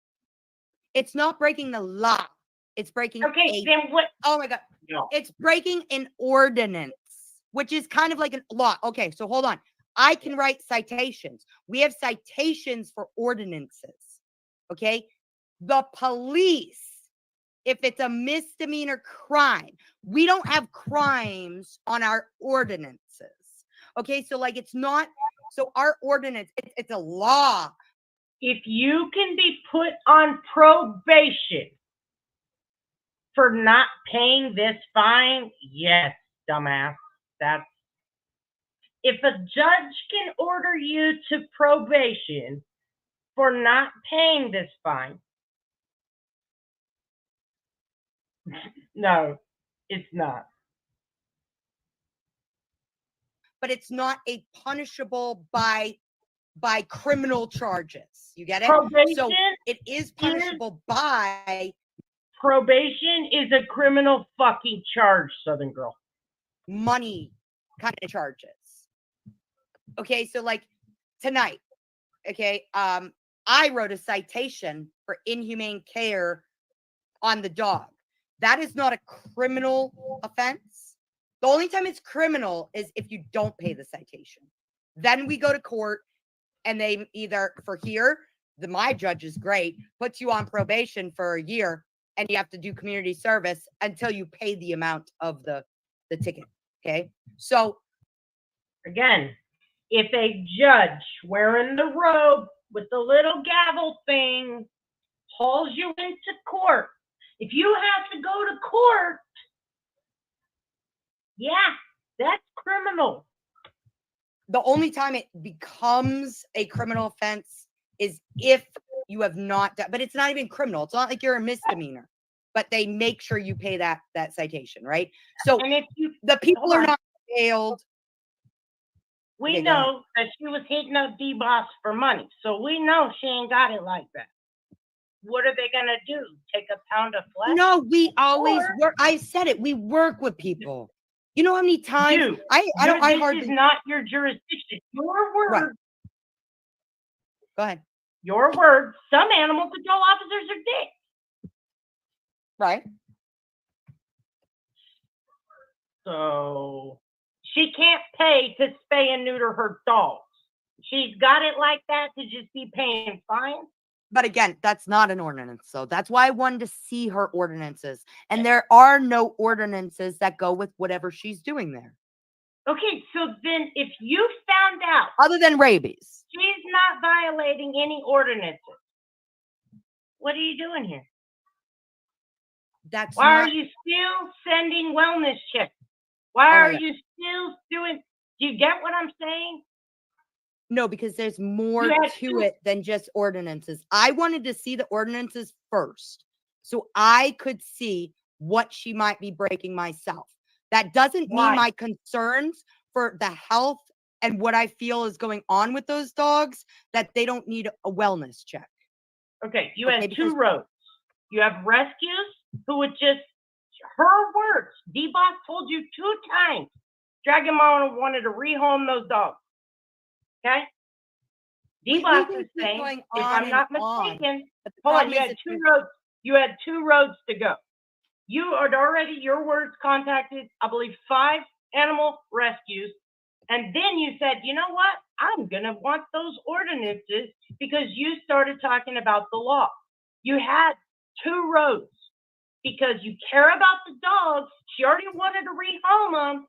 It's not breaking the law. It's breaking then what? Oh my God. No. It's breaking an ordinance, which is kind of like a law. Okay, so hold on. I can write citations. We have citations for ordinances. Okay. The police, if it's a misdemeanor crime, we don't have crimes on our ordinances. Okay. So like, it's not, so our ordinance, it's a law. If you can be put on probation for not paying this fine, yes, dumbass. That's if a judge can order you to probation for not paying this fine, no, it's not. But it's not a punishable by criminal charges. You get it? Probation so it is punishable by probation is a criminal fucking charge, Southern Girl. Money kind of charges. Okay, so like tonight, okay, I wrote a citation for inhumane care on the dog. That is not a criminal offense. The only time it's criminal is if you don't pay the citation. Then we go to court and they either, for here, my judge is great, puts you on probation for a year and you have to do community service until you pay the amount of the ticket. Okay, so again, if a judge wearing the robe with the little gavel thing hauls you into court, if you have to go to court, yeah, that's criminal. The only time it becomes a criminal offense is if you have not done, but it's not even criminal. It's not like you're a misdemeanor, but they make sure you pay that citation, right? So And if you, the people hold are on. not jailed. We Okay, go ahead. know that she was hitting up D-Boss for money. So we know she ain't got it like that. What are they going to do? Take a pound of flesh? No, we always Or- work. I said it. We work with people. You know how many times You. I This hardly is not your jurisdiction. Your word. Right. Go ahead. Your word. Some animal control officers are dicks. Right. So she can't pay to spay and neuter her dogs. She's got it like that to just be paying fines. But again, that's not an ordinance. So that's why I wanted to see her ordinances. And there are no ordinances that go with whatever she's doing there. Okay, so then if you found out Other than rabies. she's not violating any ordinances, what are you doing here? That's Why not, are you still sending wellness checks? Why Oh my are God. you still doing? Do you get what I'm saying? No, because there's more You had to two- it than just ordinances. I wanted to see the ordinances first so I could see what she might be breaking myself. That doesn't mean Why? my concerns for the health and what I feel is going on with those dogs, that they don't need a wellness check. Okay, you had because- two roads. You have rescues who would just, her words, D-Boss told you 2 times, Dragon Mama wanted to rehome those dogs. Okay? D-Boss can is keep saying, going if on I'm and not on, mistaken, But the hold on, problem you is had it's two just- roads. You had 2 roads to go. You had already, your words contacted, I believe, 5 animal rescues. And then you said, you know what? I'm going to want those ordinances because you started talking about the law. You had 2 roads because you care about the dogs. She already wanted to rehome them.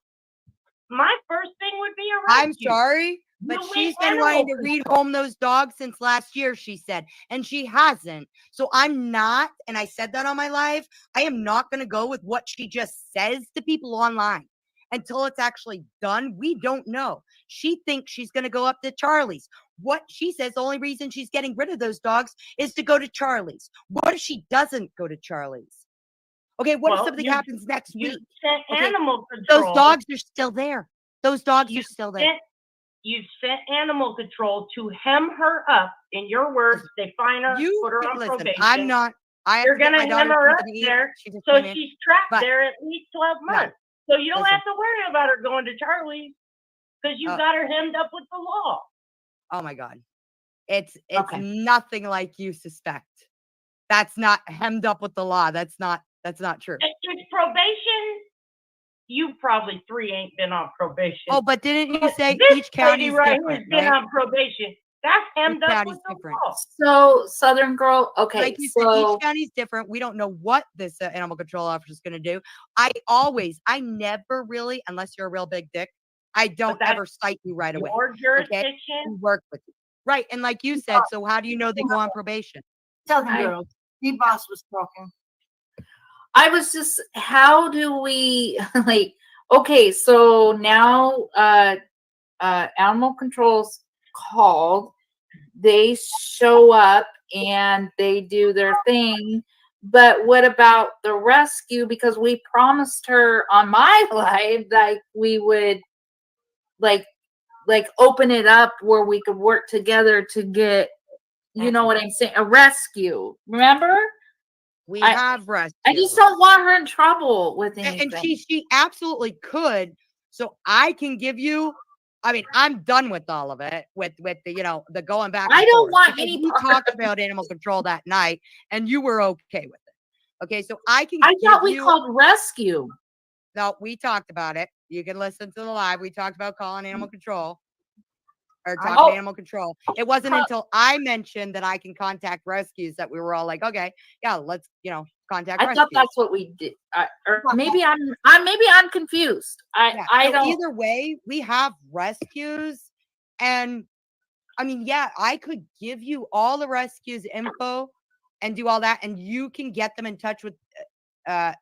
My first thing would be a I'm rescue. sorry, but You she's went been wanting to animal read control. home those dogs since last year, she said, and she hasn't. So I'm not, and I said that on my live, I am not going to go with what she just says to people online until it's actually done. We don't know. She thinks she's going to go up to Charlie's. What she says, the only reason she's getting rid of those dogs is to go to Charlie's. What if she doesn't go to Charlie's? Okay, what if Well, something you- happens next You week? sent Okay, animal control. Those dogs are still there. Those dogs You are still there. You sent animal control to hem her up. In your words, they fine her, You put her on listen, probation. I'm not. I have You're to get gonna my daughter hem her up something to eat. there, She just so came in. she's trapped But- there at least 12 No, months. So you don't listen. have to worry about her going to Charlie's because you Oh. got her hemmed up with the law. Oh my God. It's Okay. nothing like you suspect. That's not hemmed up with the law. That's not true. It's probation. You probably 3 ain't been on probation. Oh, but didn't you But say this each county lady is right here different, has been right? on probation. That's hemmed Each up county's with the different. law. So Southern Girl, okay, Like you said, so each county's different. We don't know what this animal control officer is going to do. I never really, unless you're a real big dick, I don't that's ever cite you right away. Your jurisdiction. And work with you. Right. And like you said, so how do you know they go on probation? Southern I- girl. D-Boss was talking. I was just, how do we like? Okay, so now animal control's called. They show up and they do their thing. But what about the rescue? Because we promised her on my live like we would like open it up where we could work together to get, you know what I'm saying, a rescue. Remember? We I- have rescue. I just don't want her in trouble with anything. And she absolutely could. So I can give you. I mean, I'm done with all of it. With the the going back. I and don't forth, want because any we part. talked about animal control that night, and you were okay with it. Okay, so I can. I thought give we you, called rescue. No, we talked about it. You can listen to the live. We talked about calling animal control. Or talking Oh. animal control. It wasn't until I mentioned that I can contact rescues that we were all like, okay, yeah, let's contact I rescues. thought that's what we did. Or maybe I'm confused. Yeah, I so don't. either way, we have rescues, and I mean, yeah, I could give you all the rescues info and do all that, and you can get them in touch with.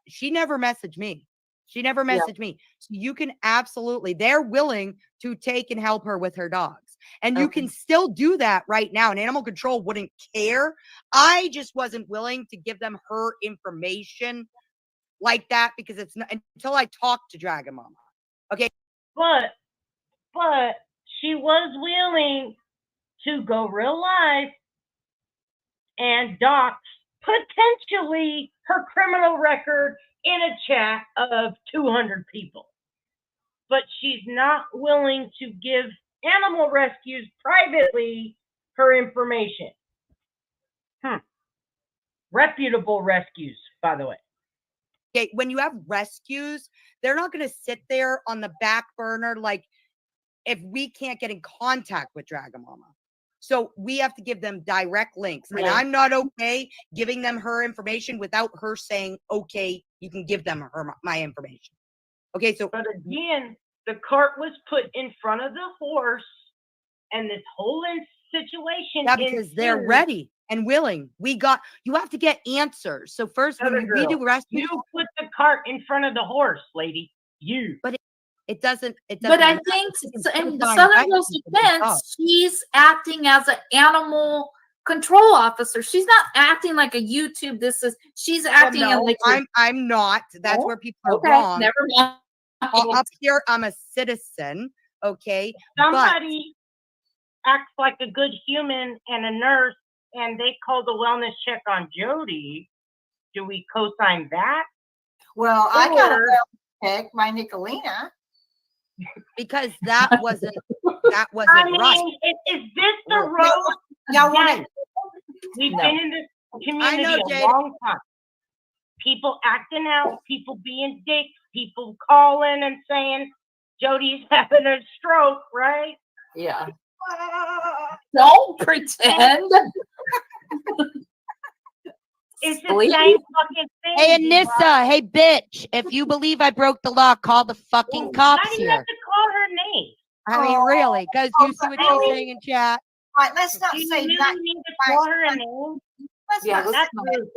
She never messaged me. She never messaged me. So you can absolutely, they're willing to take and help her with her dogs. And you can still do that right now. And animal control wouldn't care. I just wasn't willing to give them her information like that because it's not until I talked to Dragon Mama. Okay. But she was willing to go real life and dox potentially her criminal record in a chat of 200 people. But she's not willing to give animal rescues privately her information. Reputable rescues, by the way. Okay, when you have rescues, they're not going to sit there on the back burner like if we can't get in contact with Dragon Mama. So we have to give them direct links. And I'm not okay giving them her information without her saying, okay, you can give them my information. Okay, so. But again, the cart was put in front of the horse and this whole situation. Yeah, because they're ready and willing. You have to get answers. So first, when we do rescue. You put the cart in front of the horse, lady. You. But it doesn't. But I think in the Southern Girl's defense, she's acting as an animal control officer. She's not acting like a YouTube. She's acting like I'm not. That's where people are wrong. Never mind. Up here, I'm a citizen. Okay. Somebody acts like a good human and a nurse, and they call the wellness check on Jody. Do we co-sign that? Well, I got a wellness check by Nicolina. Because that wasn't right. Is this the road? Y'all We've been in this community a long time. People acting out, people being dicks, people calling and saying Jody's having a stroke, right? Yeah. Don't pretend. It's the same fucking thing. Hey, Anissa. Hey, bitch. If you believe I broke the law, call the fucking cops I didn't here. have to call her name. I mean, really? Because you see what she's saying in chat. All right, let's not Do you say really that. need to call her a name? That's really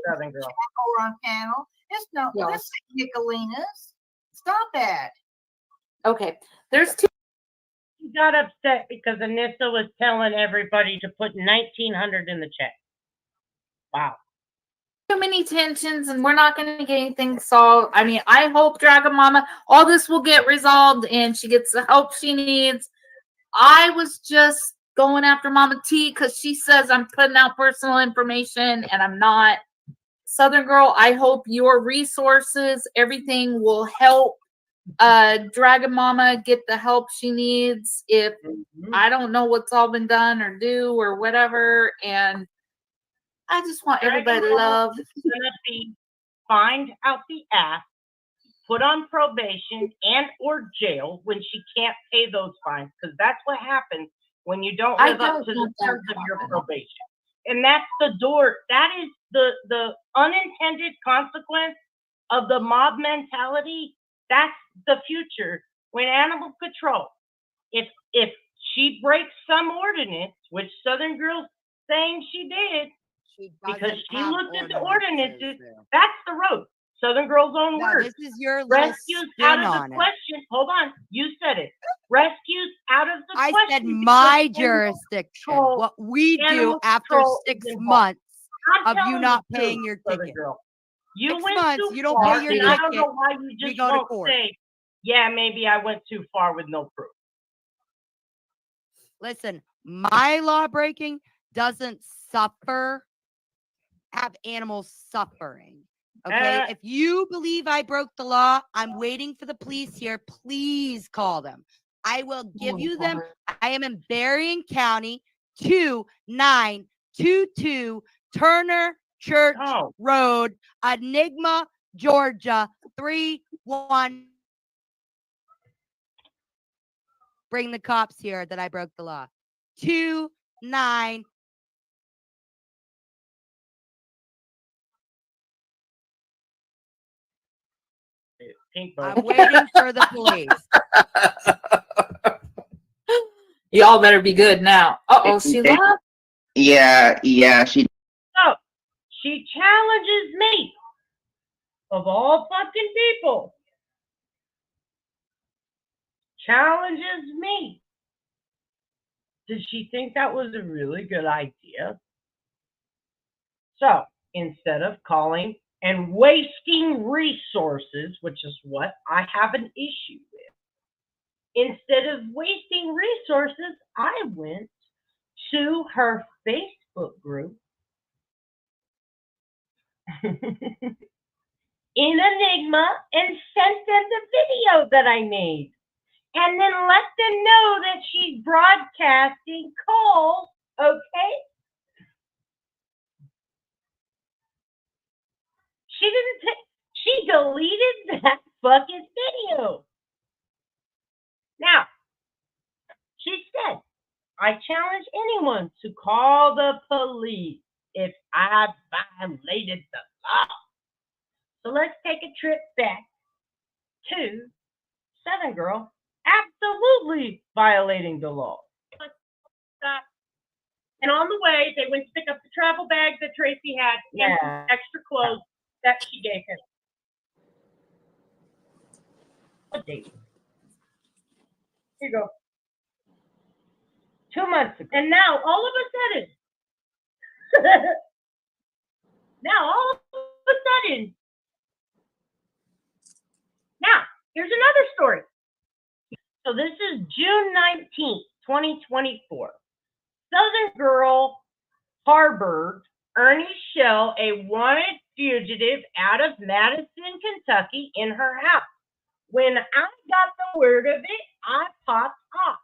Southern Girl. Over on panel. It's no, let's say Nicolina's. Stop that. Okay. There's two. She got upset because Anissa was telling everybody to put 1,900 in the check. Wow. Too many tensions, and we're not going to get anything solved. I mean, I hope Dragon Mama, all this will get resolved and she gets the help she needs. I was just going after Mama T because she says I'm putting out personal information and I'm not. Southern Girl, I hope your resources, everything will help Dragon Mama get the help she needs. If I don't know what's all been done or do or whatever, and I just want everybody to love. It's gonna be fined out the ass, put on probation and or jail when she can't pay those fines, because that's what happens when you don't live up to the terms of your probation. And that's the door. That is the unintended consequence of the mob mentality. That's the future. When animal control, if she breaks some ordinance, which Southern Girl's saying she did, because she looked at the ordinances, that's the road. Southern Girl's own words. This is your rescues out of the question. Hold on, you said it. Rescues out of the question. I said my jurisdiction. What we do after 6 months of you not paying your ticket. You 6 went months, too you don't far, pay your and ticket. I don't know why you just go to won't court. say, yeah, maybe I went too far with no proof. Listen, my law breaking doesn't have animals suffering. Okay, if you believe I broke the law, I'm waiting for the police here. Please call them. I will give you them. I am in Berrien County, 2922 Turner Church Road, Enigma, Georgia, 31. Bring the cops here that I broke the law. 29. I'm waiting for the police. Y'all better be good now. Uh-oh, she left? Yeah, she. So, she challenges me, of all fucking people, challenges me. Does she think that was a really good idea? So instead of calling and wasting resources, which is what I have an issue with, instead of wasting resources, I went to her Facebook group in Enigma and sent them the video that I made. And then let them know that she's broadcasting calls, okay? She deleted that fucking video. Now, she said, I challenge anyone to call the police if I violated the law. So let's take a trip back to Southern Girl absolutely violating the law. And on the way, they went to pick up the travel bag that Tracy had and some extra clothes that she gave him. What date? Here you go. 2 months ago. And now, all of a sudden, now, here's another story. So this is June 19th, 2024. Southern Girl harbored Ernie Shell, a wanted fugitive out of Madison, Kentucky, in her house. When I got the word of it, I popped off.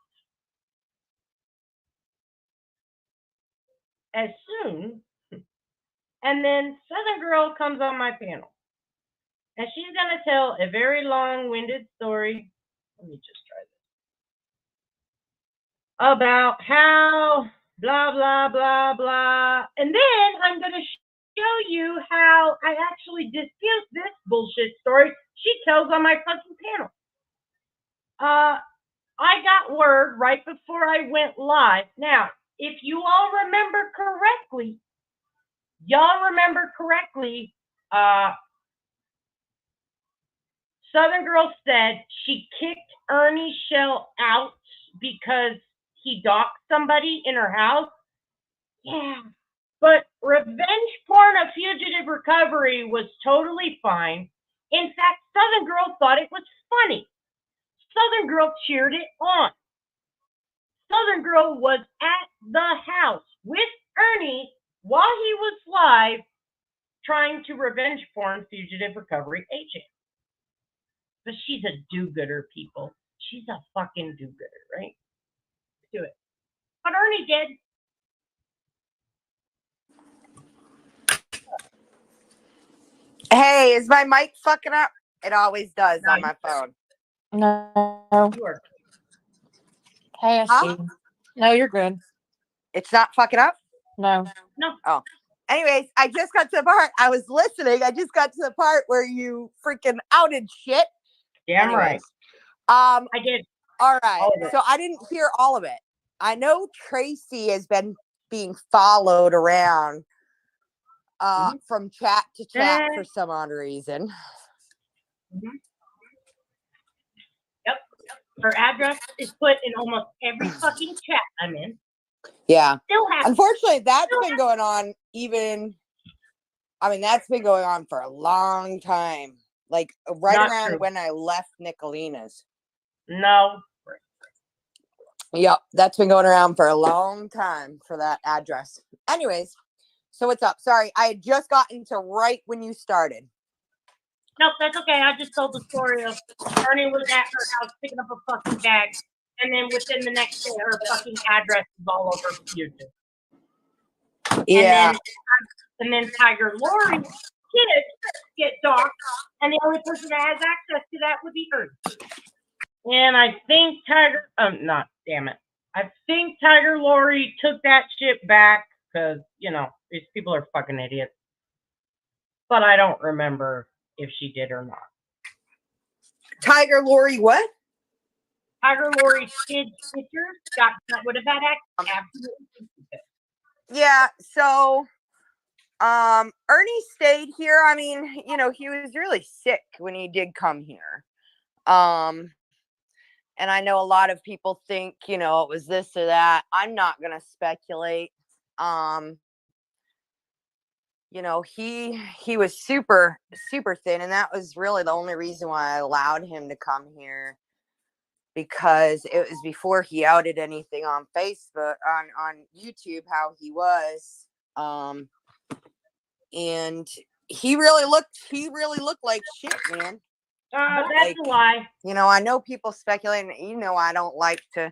As soon, and then Southern Girl comes on my panel. And she's going to tell a very long-winded story. Let me just try this. About how blah, blah, blah, blah. And then I'm going to show you how I actually dispute this bullshit story she tells on my fucking panel. I got word right before I went live. Now, if you all remember correctly, Southern Girl said she kicked Ernie Shell out because he doxed somebody in her house. Yeah. But revenge porn of fugitive recovery was totally fine. In fact, Southern Girl thought it was funny. Southern Girl cheered it on. Southern Girl was at the house with Ernie while he was live trying to revenge porn fugitive recovery agent. But she's a do-gooder, people. She's a fucking do-gooder, right? Do it. But Ernie did. Hey, is my mic fucking up? It always does on my phone. No. You are. Hey, Huh? No, you're good. It's not fucking up? No. No. Oh. Anyways, I just got to the part. I was listening. I just got to the part where you freaking outed shit. Damn right. I did. All right. So I didn't hear all of it. I know Tracy has been being followed around from chat to chat for some odd reason. Yep. Her address is put in almost every fucking chat I'm in. Yeah. Still has. Unfortunately, that's been going on that's been going on for a long time. Like right around when I left Nicolina's. No. Yep, that's been going around for a long time for that address. Anyways, so what's up? Sorry, I had just gotten to right when you started. Nope, that's okay. I just told the story of Ernie was at her house picking up a fucking bag, and then within the next day, her fucking address is all over YouTube. Yeah. And then Tiger Lori's kids get doxxed, and the only person that has access to that would be Ernie. And I think I think Tiger Lori took that shit back because, these people are fucking idiots. But I don't remember if she did or not. Tiger Lori what? Tiger Lori's kids' pictures that would have had access. Absolutely. Yeah, so Ernie stayed here. I mean, he was really sick when he did come here. And I know a lot of people think, you know, it was this or that. I'm not going to speculate. You know, he was super thin, and that was really the only reason why I allowed him to come here, because it was before he outed anything on Facebook, on YouTube, how he was. And he really looked like shit, man. That's Like, a lie. you know, I know people speculating, you know, I don't like to.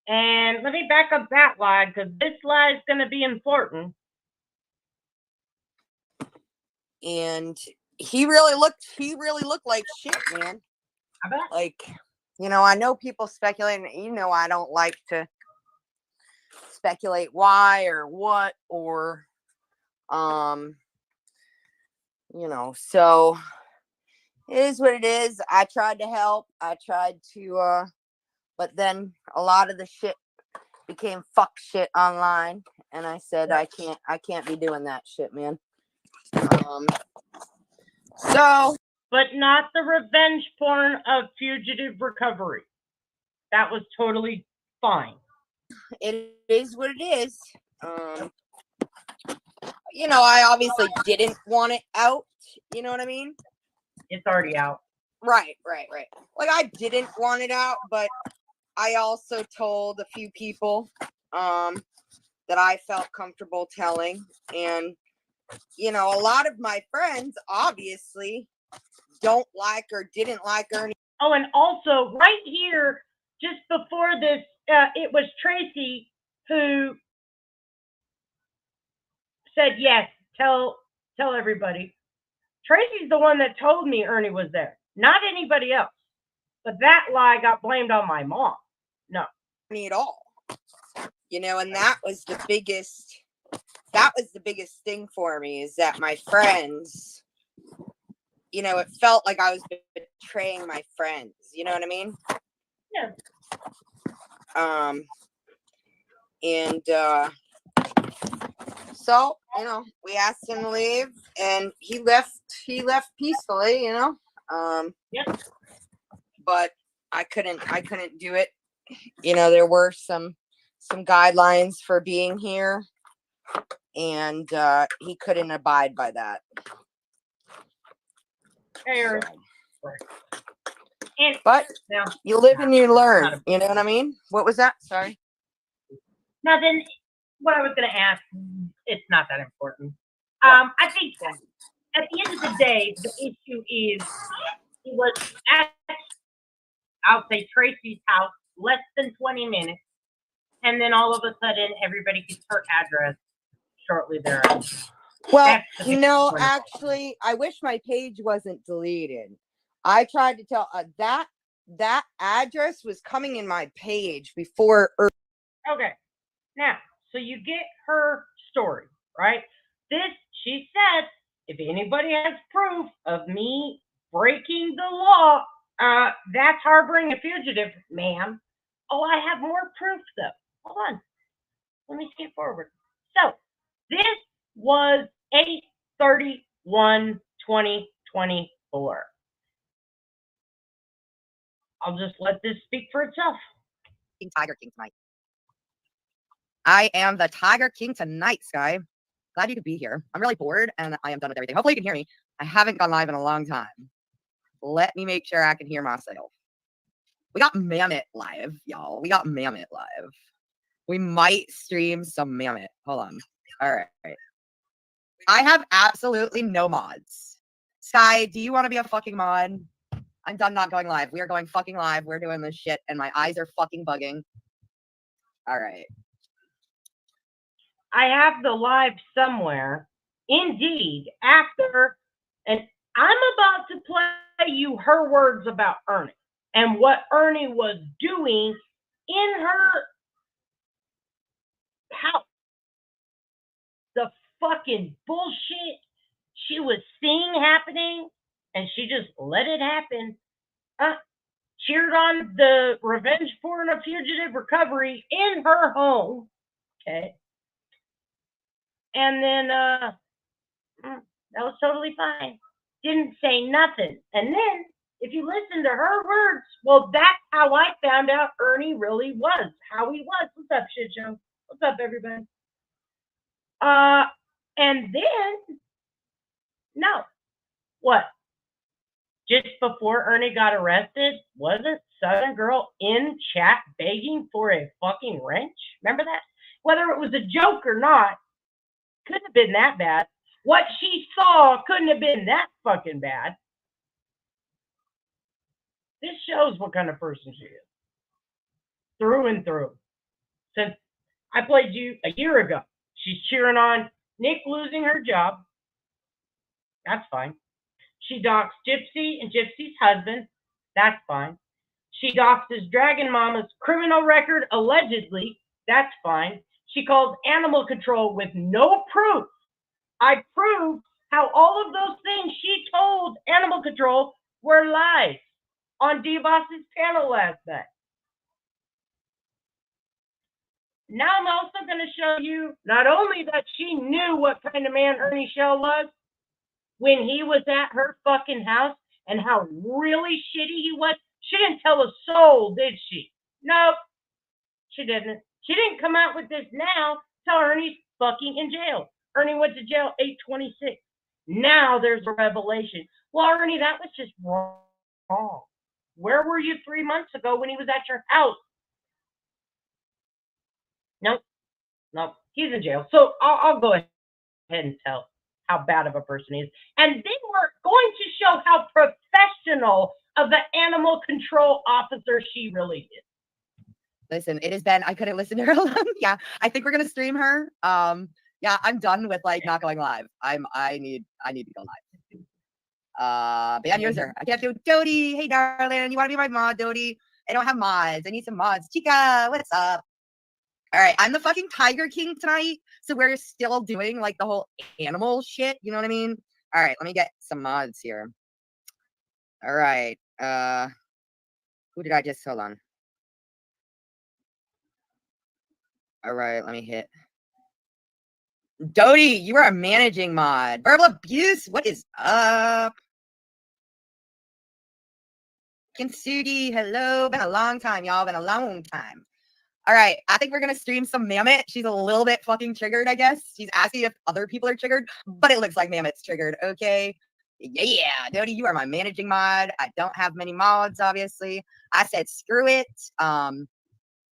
And let me back up that lie, because this lie is going to be important. And he really looked like shit, man. I bet. Like, you know, I know people speculating, you know, I don't like to speculate why or what, or you know, so it is what it is. I tried to help. I tried to but then a lot of the shit became fuck shit online, and I said I can't be doing that shit, man. So, but not the revenge porn of fugitive recovery. That was totally fine. It is what it is. You know, I obviously didn't want it out. You know what I mean? It's already out. Right. Like, I didn't want it out, but I also told a few people that I felt comfortable telling. And, you know, a lot of my friends obviously don't like or didn't like Ernie. Oh, and also right here, just before this, it was Tracy who said, yes, tell everybody. Tracy's the one that told me Ernie was there, not anybody else. But that lie got blamed on my mom. No. Ernie at all. You know, and that was the biggest thing for me, is that my friends, you know, it felt like I was betraying my friends. You know what I mean? Yeah. And so, you know, we asked him to leave, and he left peacefully, you know. Yep. But I couldn't do it. You know, there were some guidelines for being here, and he couldn't abide by that. Fair. And but now, you live and you learn. You know what I mean? What was that? Sorry. Now then, what I was going to ask, it's not that important. I think at the end of the day, the issue is he was at, I'll say, Tracy's house less than 20 minutes, and then all of a sudden everybody gets her address shortly thereafter. Well, no, actually, I wish my page wasn't deleted. I tried to tell that address was coming in my page before. Okay. Now, so you get her story, right? She said, if anybody has proof of me breaking the law, that's harboring a fugitive, ma'am. Oh, I have more proof, though. Hold on. Let me skip forward. So, this was 8/31/2024. I'll just let this speak for itself. Tiger King tonight. I am the Tiger King tonight, Sky. Glad you could be here. I'm really bored and I am done with everything. Hopefully you can hear me. I haven't gone live in a long time. Let me make sure I can hear myself. We got Mammoth live, y'all. We got Mammoth live. We might stream some Mammoth. Hold on. All right. I have absolutely no mods. Sky, do you want to be a fucking mod? I'm done not going live. We are going fucking live. We're doing this shit and my eyes are fucking bugging. All right. I have the live somewhere. Indeed, after, and I'm about to play you her words about Ernie and what Ernie was doing in her house. The fucking bullshit she was seeing happening, and she just let it happen. Cheered on the revenge porn of fugitive recovery in her home. Okay. And then that was totally fine. Didn't say nothing. And then If you listen to her words, well, that's how I found out Ernie really was, how he was. What's up, shit show? What's up, everybody? And then, no, what? Just before Ernie got arrested, wasn't Southern Girl in chat begging for a fucking wrench? Remember that? Whether it was a joke or not, couldn't have been that bad. What she saw couldn't have been that fucking bad. This shows what kind of person she is. Through and through. Since I played you a year ago, she's cheering on Nick losing her job. That's fine. She doxed Gypsy and Gypsy's husband. That's fine. She doxed his Dragon Mama's criminal record, allegedly. That's fine. She calls animal control with no proof. I proved how all of those things she told animal control were lies on D-Boss's panel last night. Now I'm also going to show you not only that she knew what kind of man Ernie Shell was when he was at her fucking house and how really shitty he was. She didn't tell a soul, did she? Nope, she didn't. She didn't come out with this now till Ernie's fucking in jail. Ernie went to jail 8/26. Now there's a revelation. Well, Ernie, that was just wrong. Where were you 3 months ago when he was at your house? Nope, he's in jail. So I'll go ahead and tell how bad of a person he is. And then we're going to show how professional of an animal control officer she really is. Listen, it has been, I couldn't listen to her alone. Yeah, I think we're gonna stream her. Yeah, I'm done with like not going live. I need to go live. Ban user. I can't do Dodie. Hey darling, you wanna be my mod, Dodie? I don't have mods. I need some mods. Chica, what's up? All right, I'm the fucking Tiger King tonight, so we're still doing like the whole animal shit. You know what I mean? All right, let me get some mods here. All right, who did I just hold on? All right, let me hit. Dodie, you are a managing mod. Verbal abuse, what is up? Kintsugi, hello. Been a long time, y'all. Been a long time. All right, I think we're gonna stream some Mammoth. She's a little bit fucking triggered, I guess. She's asking if other people are triggered, but it looks like Mammoth's triggered. Okay. Yeah, Dodie, you are my managing mod. I don't have many mods, obviously. I said screw it.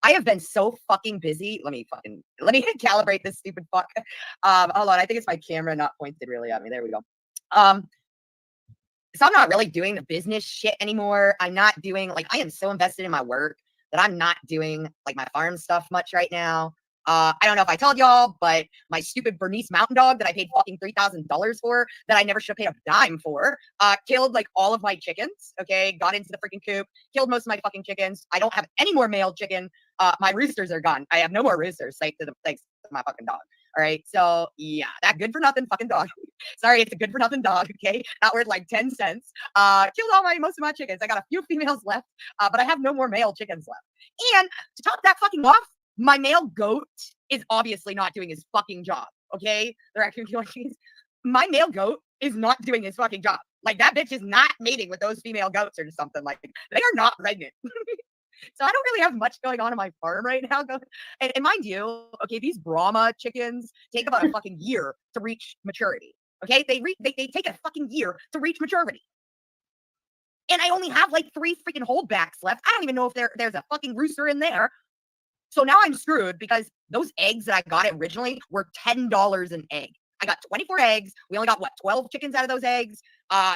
I have been so fucking busy. Let me calibrate this stupid fuck. Hold on, I think it's my camera not pointed really at me. There we go. So I'm not really doing the business shit anymore. I'm not doing like, I am so invested in my work that I'm not doing like my farm stuff much right now. I don't know if I told y'all, but my stupid Bernese mountain dog that I paid fucking $3,000 for, that I never should have paid a dime for, killed like all of my chickens. Okay, got into the freaking coop, killed most of my fucking chickens. I don't have any more male chicken. My roosters are gone. I have no more roosters, thanks to my fucking dog. All right, so yeah, that good for nothing fucking dog. Sorry, it's a good for nothing dog. Okay, not worth like 10 cents. Killed most of my chickens. I got a few females left, but I have no more male chickens left. And to top that fucking off, my male goat is obviously not doing his fucking job. Okay, they're actually my male goat is not doing his fucking job. Like that bitch is not mating with those female goats or something. Like they are not pregnant. So I don't really have much going on my farm right now. And mind you, okay, these Brahma chickens take about a fucking year to reach maturity. Okay, they take a fucking year to reach maturity. And I only have like 3 freaking holdbacks left. I don't even know if there's a fucking rooster in there. So now I'm screwed because those eggs that I got originally were $10 an egg. I got 24 eggs. We only got, what, 12 chickens out of those eggs?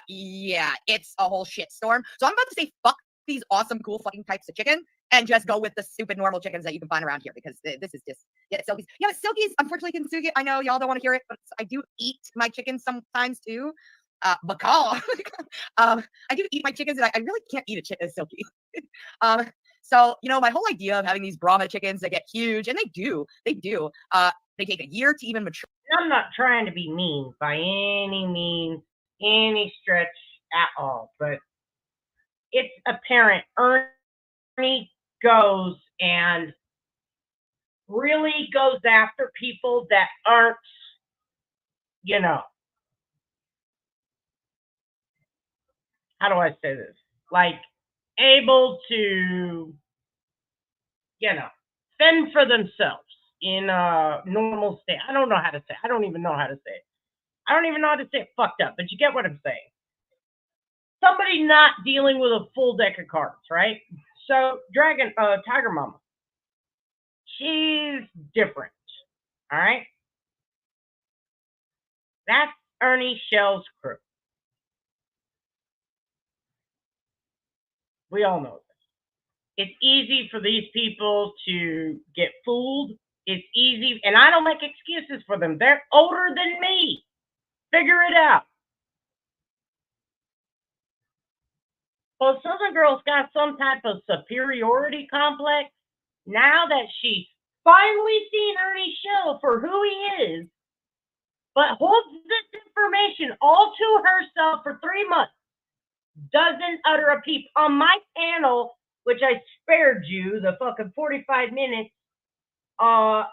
Yeah, it's a whole shit storm. So I'm about to say fuck these awesome, cool fucking types of chicken and just go with the stupid normal chickens that you can find around here because this is just, yeah, Silkies. Yeah, Silkies, unfortunately, Kintsugi, I know y'all don't want to hear it, but I do eat my chickens sometimes too. Bacall. I do eat my chickens and I really can't eat a chicken, Silky. So, you know, my whole idea of having these Brahma chickens that get huge, and they do, they take a year to even mature. I'm not trying to be mean by any means, any stretch at all, but it's apparent Ernie goes and really goes after people that aren't, how do I say this? like able to, you know, fend for themselves in a normal state. I don't know how to say it. I don't even know how to say it. I don't even know how to say it fucked up, but you get what I'm saying. Somebody not dealing with a full deck of cards, right? So Tiger Mama, she's different. All right. That's Ernie Shell's crew. We all know this. It's easy for these people to get fooled. It's easy, and I don't make excuses for them. They're older than me. Figure it out. Well, Southern Girl's got some type of superiority complex. Now that she's finally seen Ernie Shell for who he is, but holds this information all to herself for 3 months, doesn't utter a peep on my panel, which I spared you the fucking 45 minutes of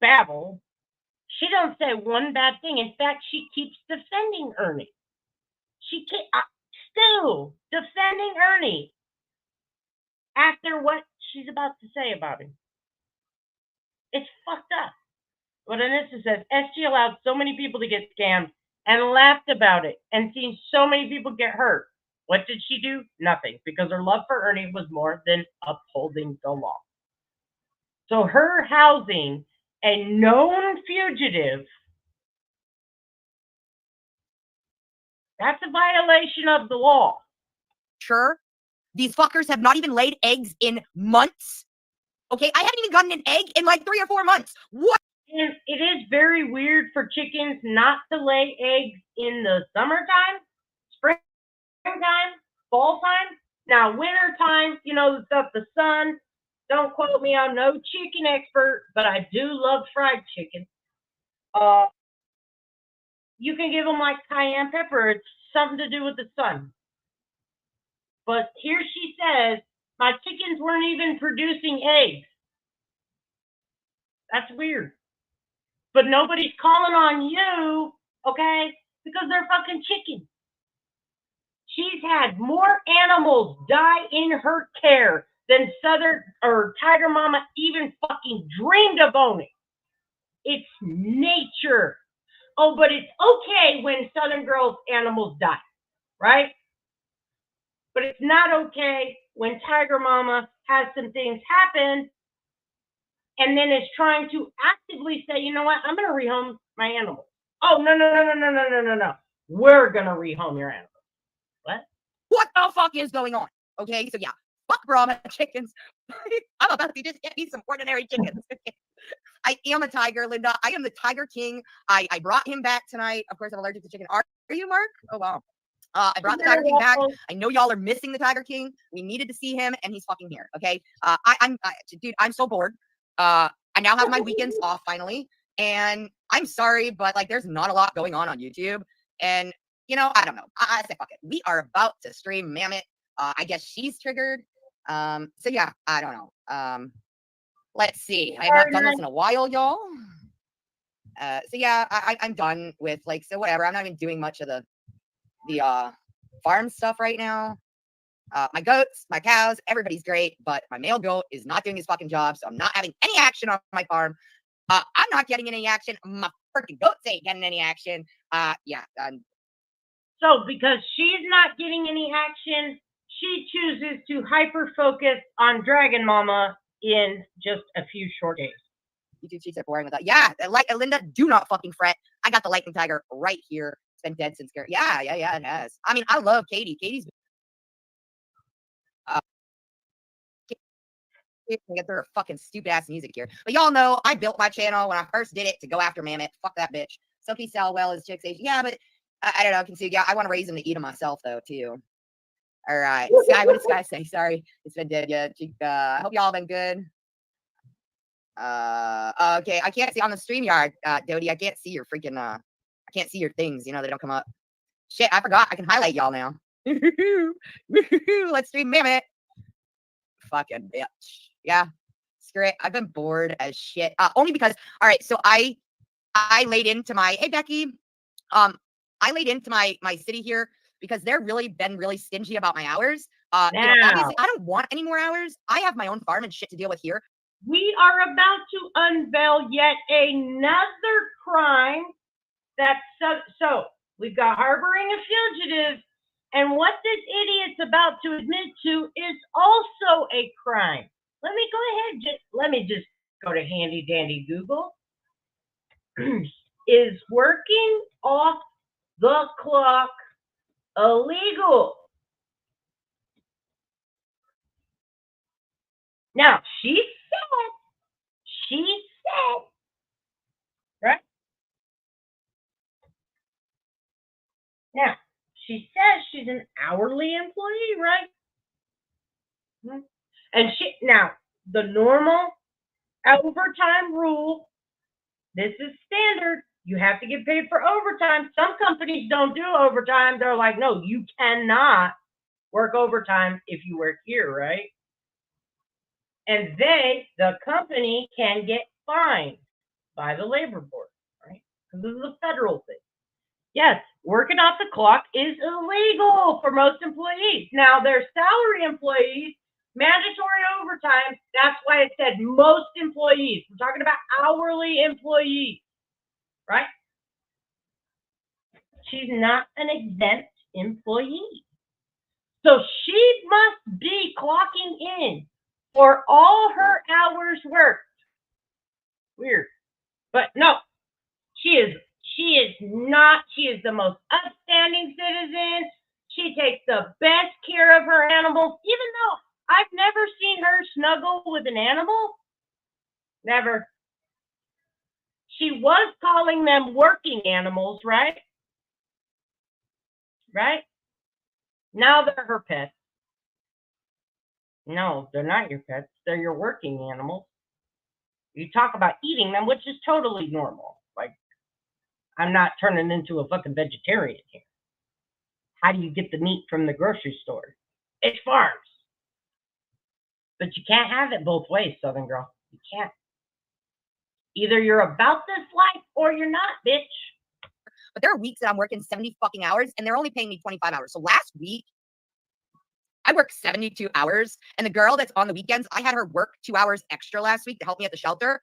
babble. She don't say one bad thing. In fact, she keeps defending Ernie. She still defending Ernie after what she's about to say about him. It's fucked up. What Anissa says, SG allowed so many people to get scammed and laughed about it and seen so many people get hurt. What did she do? Nothing, because her love for Ernie was more than upholding the law. So her housing a known fugitive, that's a violation of the law. Sure. These fuckers have not even laid eggs in months. Okay, I haven't even gotten an egg in like 3 or 4 months. What? And it is very weird for chickens not to lay eggs in the summertime, springtime, fall time. Now, wintertime, you know, the stuff, the sun. Don't quote me, I'm no chicken expert, but I do love fried chicken. You can give them like cayenne pepper. It's something to do with the sun. But here she says, my chickens weren't even producing eggs. That's weird. But nobody's calling on you, okay? Because they're fucking chickens. She's had more animals die in her care than Southern or Tiger Mama even fucking dreamed of owning. It's nature. Oh, but it's okay when Southern Girl's animals die, right? But it's not okay when Tiger Mama has some things happen and then is trying to actively say, you know what, I'm going to rehome my animals. Oh, no. We're going to rehome your animals. What? What the fuck is going on? Okay, so yeah, fuck Brahma chickens. I'm about to just get me some ordinary chickens. I am a tiger, Linda. I am the Tiger King. I brought him back tonight. Of course, I'm allergic to chicken. Are you, Mark? Oh, wow. I brought the Tiger King back. I know y'all are missing the Tiger King. We needed to see him, and he's fucking here. Okay. Dude, I'm so bored. I now have my weekends off finally, and I'm sorry, but like, there's not a lot going on YouTube, and you know, I don't know. I say fuck it. We are about to stream Mammoth. I guess she's triggered. So yeah, I don't know. Let's see. I have not done this in a while, y'all. So yeah, I'm done with like, so whatever. I'm not even doing much of the farm stuff right now. My goats, my cows, everybody's great, but my male goat is not doing his fucking job, so I'm not having any action on my farm. I'm not getting any action. My freaking goats ain't getting any action. Yeah. So because she's not getting any action, she chooses to hyper focus on Dragon Mama in just a few short days. YouTube sheets are boring with that. Yeah, like Linda, do not fucking fret. I got the lightning tiger right here. It's been dead since. Yeah, it has. I mean, I love Katie. Katie's. Get their fucking stupid ass music here. But y'all know I built my channel when I first did it to go after Mammoth. Fuck that bitch. Sophie Salwell is Chick's age. Yeah, but I don't know. I can see. Yeah, I want to raise them to eat them myself though too. All right, Sky. What did Sky say? Sorry, it's been dead. Yeah, I hope y'all been good. Okay, I can't see on the StreamYard, Dodie. I can't see your freaking. I can't see your things. You know they don't come up. Shit, I forgot. I can highlight y'all now. Let's stream Mammoth. Fucking bitch. Yeah, screw it. I've been bored as shit. Only because. All right, so I laid into my. Hey Becky. I laid into my city here because they're really been really stingy about my hours. You know, Now, obviously, I don't want any more hours. I have my own farm and shit to deal with here. we are about to unveil yet another crime that's so we've got harboring a fugitive, and what this idiot's about to admit to is also a crime. Let me go ahead, let me just go to handy dandy Google. Is working off the clock illegal? Now, she said, right? Now, she says she's an hourly employee, right? And now, the normal overtime rule, this is standard. You have to get paid for overtime. Some companies don't do overtime. They're like, no, you cannot work overtime if you work here, right? And the company, can get fined by the labor board, right? Because this is a federal thing. Yes, working off the clock is illegal for most employees. Now, their salary employees, mandatory overtime, that's why it said most employees. We're talking about hourly employees, right? She's not an exempt employee. So she must be clocking in for all her hours worked. Weird. But no, she is not. She is the most upstanding citizen. She takes the best care of her animals, even though I've never seen her snuggle with an animal. Never. She was calling them working animals, right? Right? Now they're her pets. No, they're not your pets. They're your working animals. You talk about eating them, which is totally normal. Like, I'm not turning into a fucking vegetarian here. How do you get the meat from the grocery store? It's farms. But you can't have it both ways, Southern girl. You can't. Either you're about this life or you're not, bitch. But there are weeks that I'm working 70 fucking hours and they're only paying me 25 hours. So last week, I worked 72 hours, and the girl that's on the weekends, I had her work 2 hours extra last week to help me at the shelter,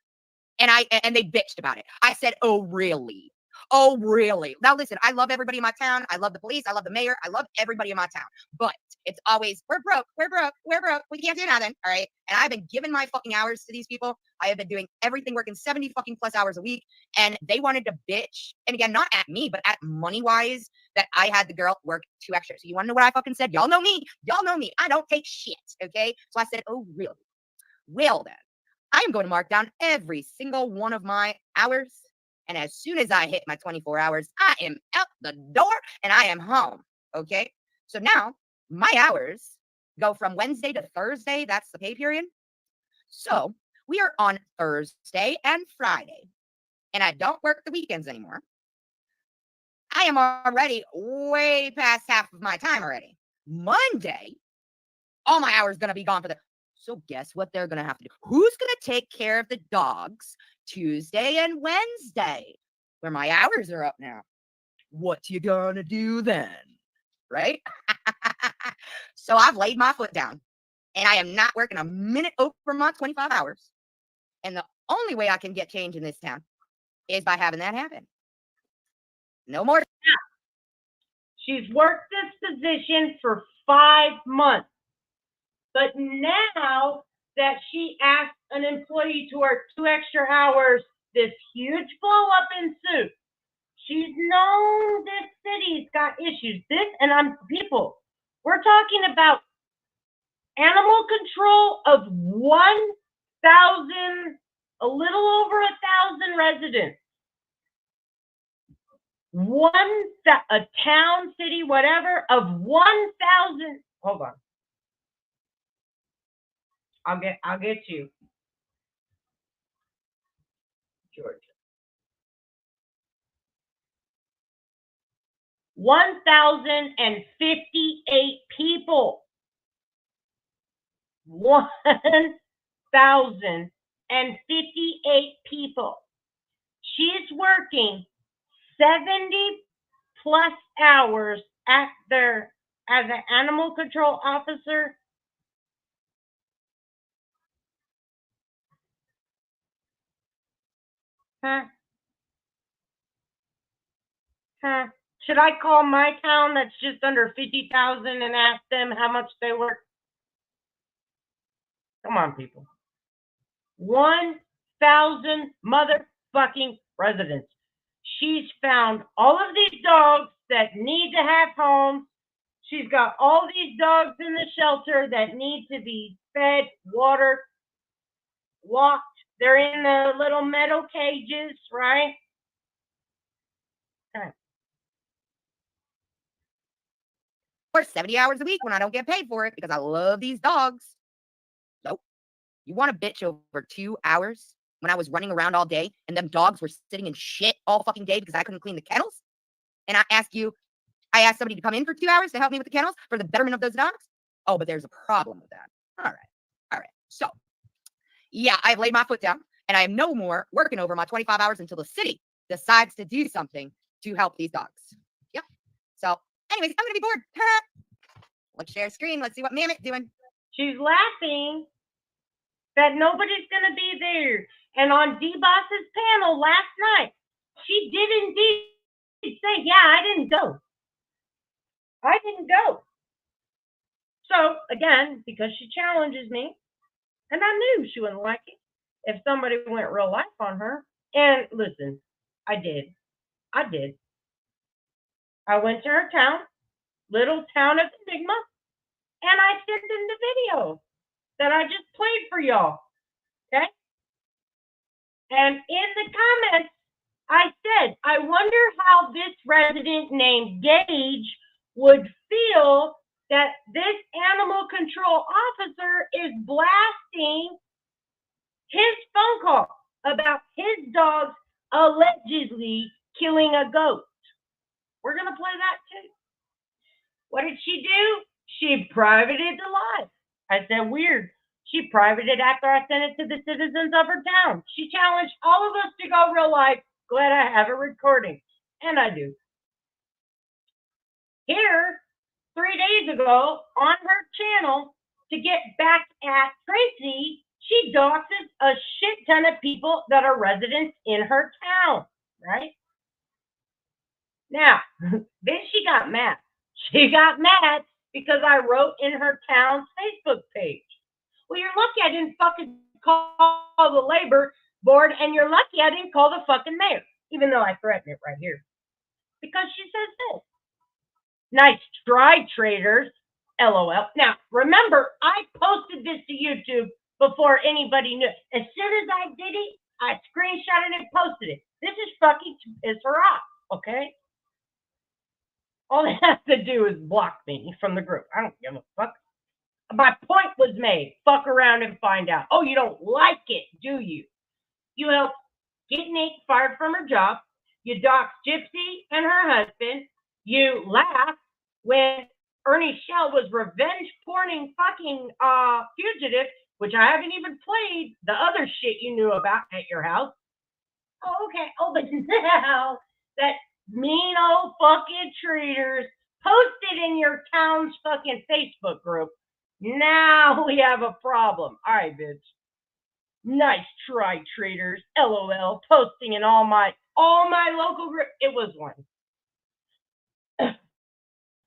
and they bitched about it. I said, "Oh, really? Oh, really?" Now, listen, I love everybody in my town. I love the police. I love the mayor. I love everybody in my town. But it's always, we're broke. We're broke. We're broke. We can't do nothing. All right. And I've been giving my fucking hours to these people. I have been doing everything, working 70 fucking plus hours a week. And they wanted to bitch. And again, not at me, but at money wise, that I had the girl work 2 extra. So you want to know what I fucking said? Y'all know me. Y'all know me. I don't take shit. Okay. So I said, "Oh, really? Well, then, I am going to mark down every single one of my hours. And as soon as I hit my 24 hours, I am out the door and I am home." Okay. So now my hours go from Wednesday to Thursday. That's the pay period. So we are on Thursday and Friday, and I don't work the weekends anymore. I am already way past half of my time already. Monday, all my hours going to be gone for the. So guess what they're going to have to do? Who's going to take care of the dogs Tuesday and Wednesday, where my hours are up now? What you going to do then? Right? So I've laid my foot down, and I am not working a minute over my 25 hours. And the only way I can get change in this town is by having that happen. No more. She's worked this position for 5 months. But now that she asked an employee to work 2 extra hours, this huge blow up ensued. She's known this city's got issues. People, we're talking about animal control of 1,000, a little over 1,000 residents. A town, city, whatever, of 1,000. Hold on. I'll get you. Georgia. 1,058 people. 1,058 people. She's working 70 plus hours as an animal control officer? Huh? Huh? Should I call my town that's just under 50,000 and ask them how much they work? Come on, people. 1,000 motherfucking residents. She's found all of these dogs that need to have homes. She's got all these dogs in the shelter that need to be fed, watered, walked. They're in the little metal cages, right? Okay. Or 70 hours a week when I don't get paid for it because I love these dogs. So, you want to bitch over 2 hours when I was running around all day and them dogs were sitting in shit all fucking day because I couldn't clean the kennels? And I asked somebody to come in for 2 hours to help me with the kennels for the betterment of those dogs? Oh, but there's a problem with that. All right. So, yeah, I've laid my foot down and I am no more working over my 25 hours until the city decides to do something to help these dogs. Yep. So, anyways, I'm going to be bored. Let's share screen. Let's see what Mammoth's doing. She's laughing that nobody's going to be there. And on D-Boss's panel last night, she did indeed say, yeah, I didn't go. So, again, because she challenges me, and I knew she wouldn't like it if somebody went real life on her. And listen, I did. I went to her town, little town of Enigma, and I sent in the video that I just played for y'all. Okay? And in the comments, I said, I wonder how this resident named Gage would feel that this animal control officer is blasting his phone call about his dogs allegedly killing a goat. We're going to play that too. What did she do? She privated the live. I said, weird. She privated after I sent it to the citizens of her town. She challenged all of us to go real life. Glad I have a recording. And I do. Here, 3 days ago, on her channel, to get back at Tracy, she doxes a shit ton of people that are residents in her town, right? Now, then she got mad. She got mad because I wrote in her town's Facebook page. Well, you're lucky I didn't fucking call the labor board, and you're lucky I didn't call the fucking mayor, even though I threatened it right here. Because she says this. Nice try, traders. LOL. Now, remember, I posted this to YouTube before anybody knew. As soon as I did it, I screenshotted and posted it. This is fucking to piss her off, okay? All they have to do is block me from the group. I don't give a fuck. My point was made. Fuck around and find out. Oh, you don't like it, do you? You help get Nick fired from her job. You dox Gypsy and her husband. You laugh when Ernie Shell was revenge porning fucking fugitive, which I haven't even played the other shit you knew about at your house. Oh, okay. Oh, but now that mean old fucking traders posted in your town's fucking Facebook group, now we have a problem. All right, bitch. Nice try, traders. LOL. Posting in all my local group. It was one.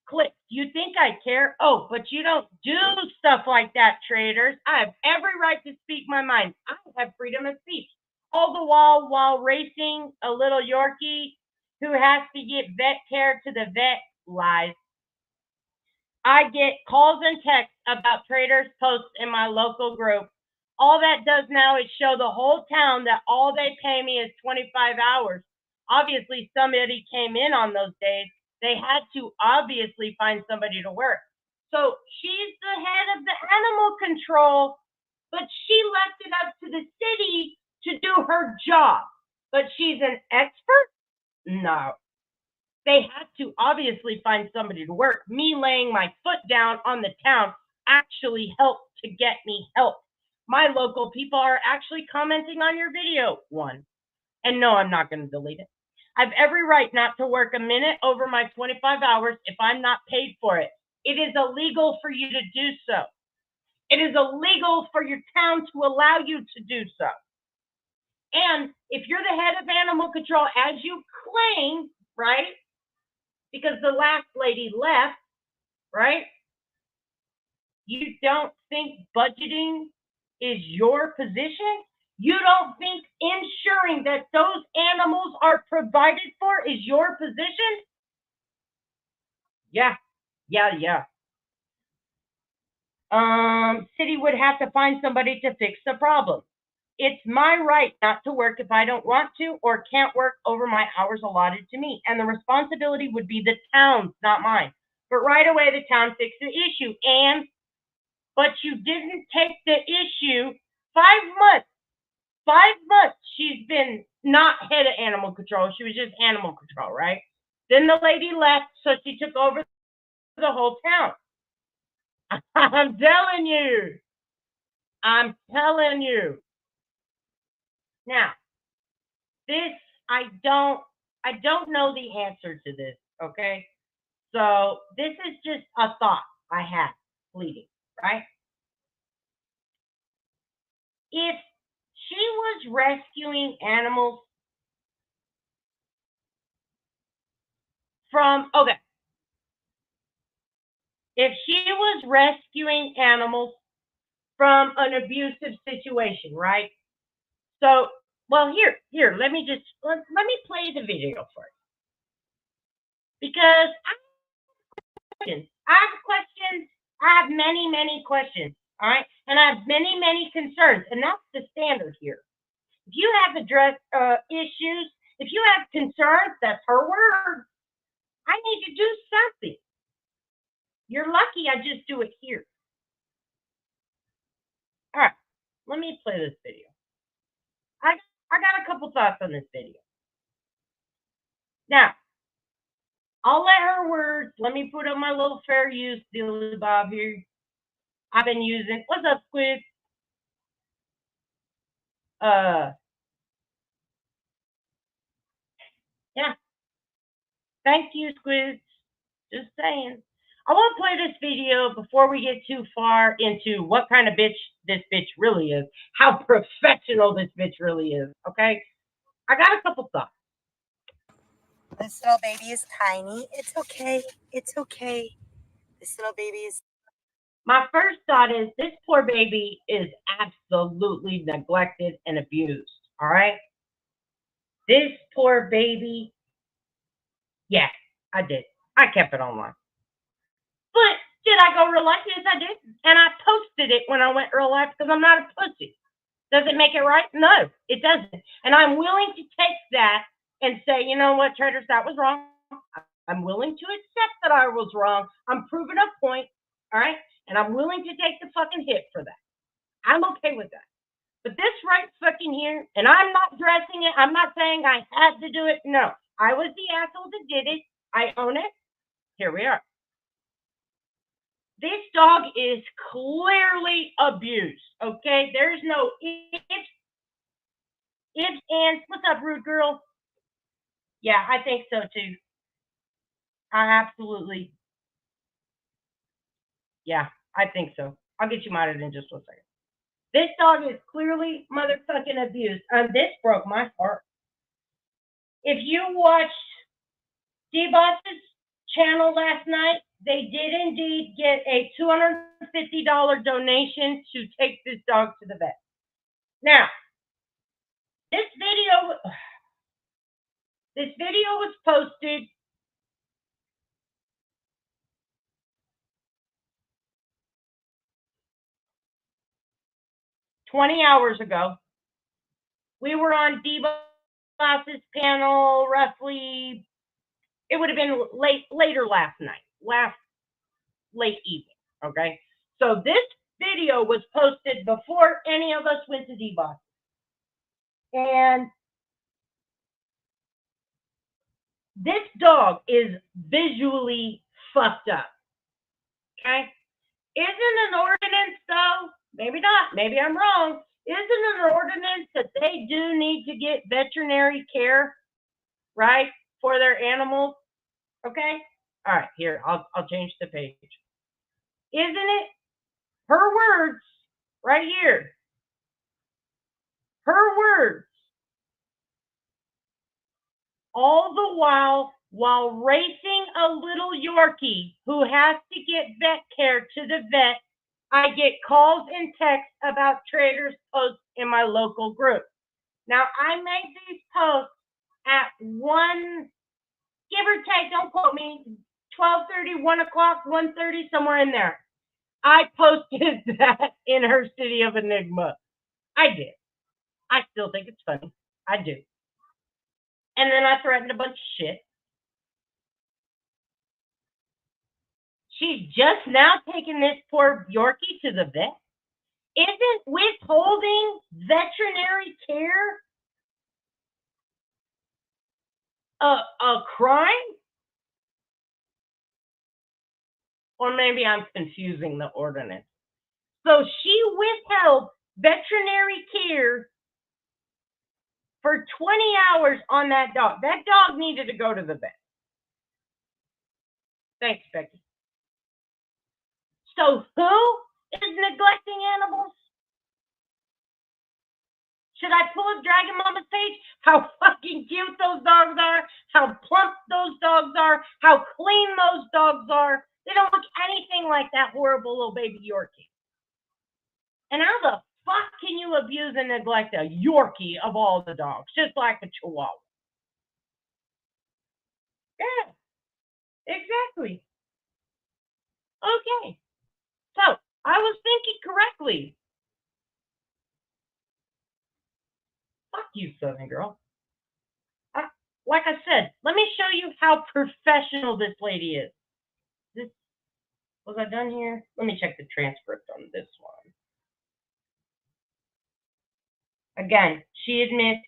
Click. You think I care? Oh, but you don't do stuff like that, traders. I have every right to speak my mind. I have freedom of speech. All the while racing a little Yorkie who has to get vet care to the vet lies. I get calls and texts about traders posts in my local group. All that does now is show the whole town that all they pay me is 25 hours. Obviously, somebody came in on those days. They had to obviously find somebody to work. So she's the head of the animal control, but she left it up to the city to do her job. But she's an expert? No. They had to obviously find somebody to work. Me laying my foot down on the town actually helped to get me help. My local people are actually commenting on your video. One. And no, I'm not going to delete it. I have every right not to work a minute over my 25 hours if I'm not paid for it. It is illegal for you to do so. It is illegal for your town to allow you to do so. And if you're the head of animal control, as you claim, right? Because the last lady left, right? You don't think budgeting is your position? You don't think ensuring that those animals are provided for is your position? Yeah. City would have to find somebody to fix the problem. It's my right not to work if I don't want to or can't work over my hours allotted to me. And the responsibility would be the town's, not mine. But right away, the town fixed the issue. But you didn't take the issue 5 months. 5 months she's been not head of animal control. She was just animal control, right? Then the lady left, so she took over the whole town. I'm telling you. Now, this, I don't know the answer to this, okay? So this is just a thought I had fleeting, right? If she was rescuing animals from, if she was rescuing animals from an abusive situation, right? So, well, here, let me play the video for you. Because I have questions. I have many, many questions, all right? And I have many, many concerns, and that's the standard here. If you have addressed issues, if you have concerns, that's her word. I need to do something. You're lucky I just do it here. All right, let me play this video. I got a couple thoughts on this video. Now, I'll let her words. Let me put up my little fair use deal Bob here. I've been using. What's up, Squid? Yeah. Thank you, Squid. Just saying. I want to play this video before we get too far into what kind of bitch this bitch really is, how professional this bitch really is, okay? I got a couple thoughts. This little baby is tiny. It's okay. It's okay. This little baby is... My first thought is this poor baby is absolutely neglected and abused, all right? This poor baby, yeah, I did. I kept it online. But did I go real life? Yes, I did. And I posted it when I went real life because I'm not a pussy. Does it make it right? No, it doesn't. And I'm willing to take that and say, you know what, traders, that was wrong. I'm willing to accept that I was wrong. I'm proving a point, all right? And I'm willing to take the fucking hit for that. I'm okay with that. But this right fucking here, and I'm not dressing it. I'm not saying I had to do it. No, I was the asshole that did it. I own it. Here we are. This dog is clearly abused, okay? There's no ifs, ands. What's up, rude girl? Yeah, I think so too. I absolutely. Yeah, I think so. I'll get you modded in just 1 second. This dog is clearly motherfucking abused, and this broke my heart. If you watched D-Boss's channel last night, they did indeed get a $250 donation to take this dog to the vet. Now, this video was posted $20 hours ago. We were on D-Boss's panel roughly, it would have been later last night, late evening, okay? So this video was posted before any of us went to D-Boss. And this dog is visually fucked up, okay? Isn't an ordinance, though, maybe not, maybe I'm wrong, isn't an ordinance that they do need to get veterinary care, right, for their animals. Okay? All right, here, I'll change the page. Isn't it her words right here? Her words. All the while racing a little Yorkie who has to get vet care to the vet, I get calls and texts about traders posts in my local group. Now, I made these posts at 1, give or take, don't quote me, 12:30, 1 o'clock, 1:30, somewhere in there. I posted that in her city of enigma. I did. I still think it's funny. I do. And then I threatened a bunch of shit. She's just now taking this poor Yorkie to the vet. Isn't withholding veterinary care a crime? Or maybe I'm confusing the ordinance. So she withheld veterinary care for 20 hours on that dog. That dog needed to go to the vet. Thanks, Becky. So who is neglecting animals? Should I pull up Dragon Mama's page? How fucking cute those dogs are, how plump those dogs are, how clean those dogs are. They don't look anything like that horrible little baby Yorkie. And how the fuck can you abuse and neglect a Yorkie of all the dogs, just like a Chihuahua? Yeah, exactly. Okay, so I was thinking correctly. Fuck you, Southern girl. Like I said, let me show you how professional this lady is. Was I done here? Let me check the transcript on this one. Again, she admits.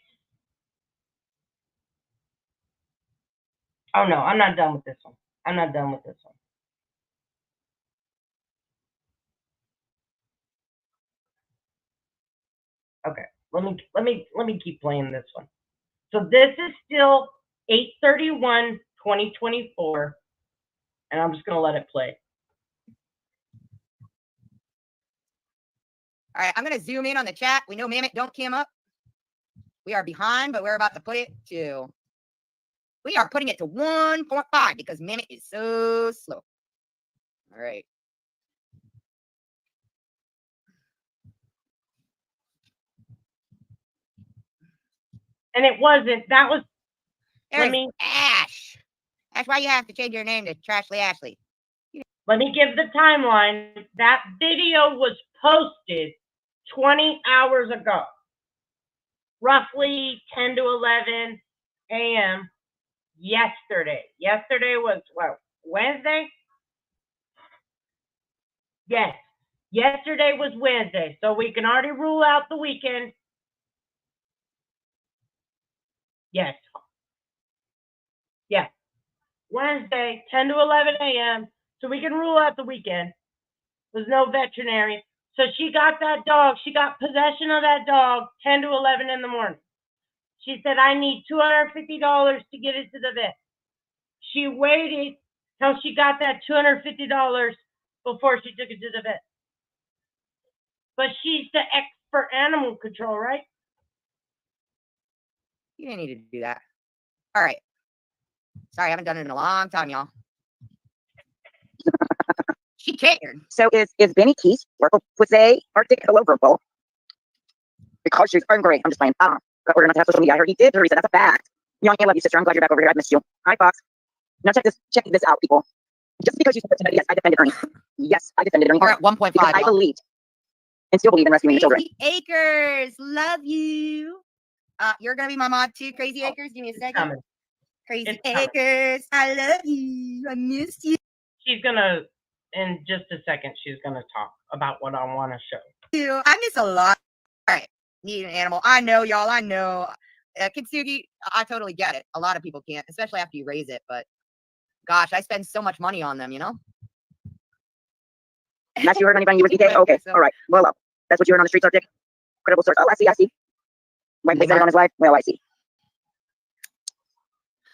Oh no, I'm not done with this one. I'm not done with this one. Okay, let me keep playing this one. So this is still 8/31/2024, and I'm just gonna let it play. All right, I'm going to zoom in on the chat. We know Mammoth don't cam up. We are behind, but we're about to put it to... We are putting it to 1.5 because Mammoth is so slow. All right. And it wasn't. That was... There's Ash. Ash, why you have to change your name to Trashly Ashley? Let me give the timeline. That video was posted 20 hours ago, roughly 10 to 11 a.m. yesterday. Yesterday was, what, Wednesday? Yes, yesterday was Wednesday, so we can already rule out the weekend. Yes. Yeah. Wednesday, 10 to 11 a.m., so we can rule out the weekend. There's no veterinary. So she got that dog. She got possession of that dog 10 to 11 in the morning. She said, I need $250 to get it to the vet. She waited till she got that $250 before she took it to the vet. But she's the expert animal control, right? You didn't need to do that. All right. Sorry, I haven't done it in a long time, y'all. She cared. So is Benny Keith working with a Arctic Hello Purple? Because she's angry. I'm just playing. But we're gonna have social media. I heard he did, Teresa. That's a fact. Young, I love you, sister. I'm glad you're back over here. I missed you. Hi, Fox. Now check this out, people. Just because you said that, yes, I defended Ernie. Yes, I defended Ernie. We're at 1.5. I believed and still believe in rescuing the children. Crazy Acres, love you. You're gonna be my mod too, Crazy Acres. Give me a second. Crazy Acres, I love you. I miss you. She's gonna, in just a second, she's gonna talk about what I want to show. I miss a lot. All right, need an animal. I know, y'all. I know. Kintsugi, I totally get it. A lot of people can't, especially after you raise it. But gosh, I spend so much money on them, you know. Unless you heard anything, you would DK. Okay, all right. Well, that's what you heard on the streets, Arctic. Credible source. Oh, I see. When they said it on his life, well, I see.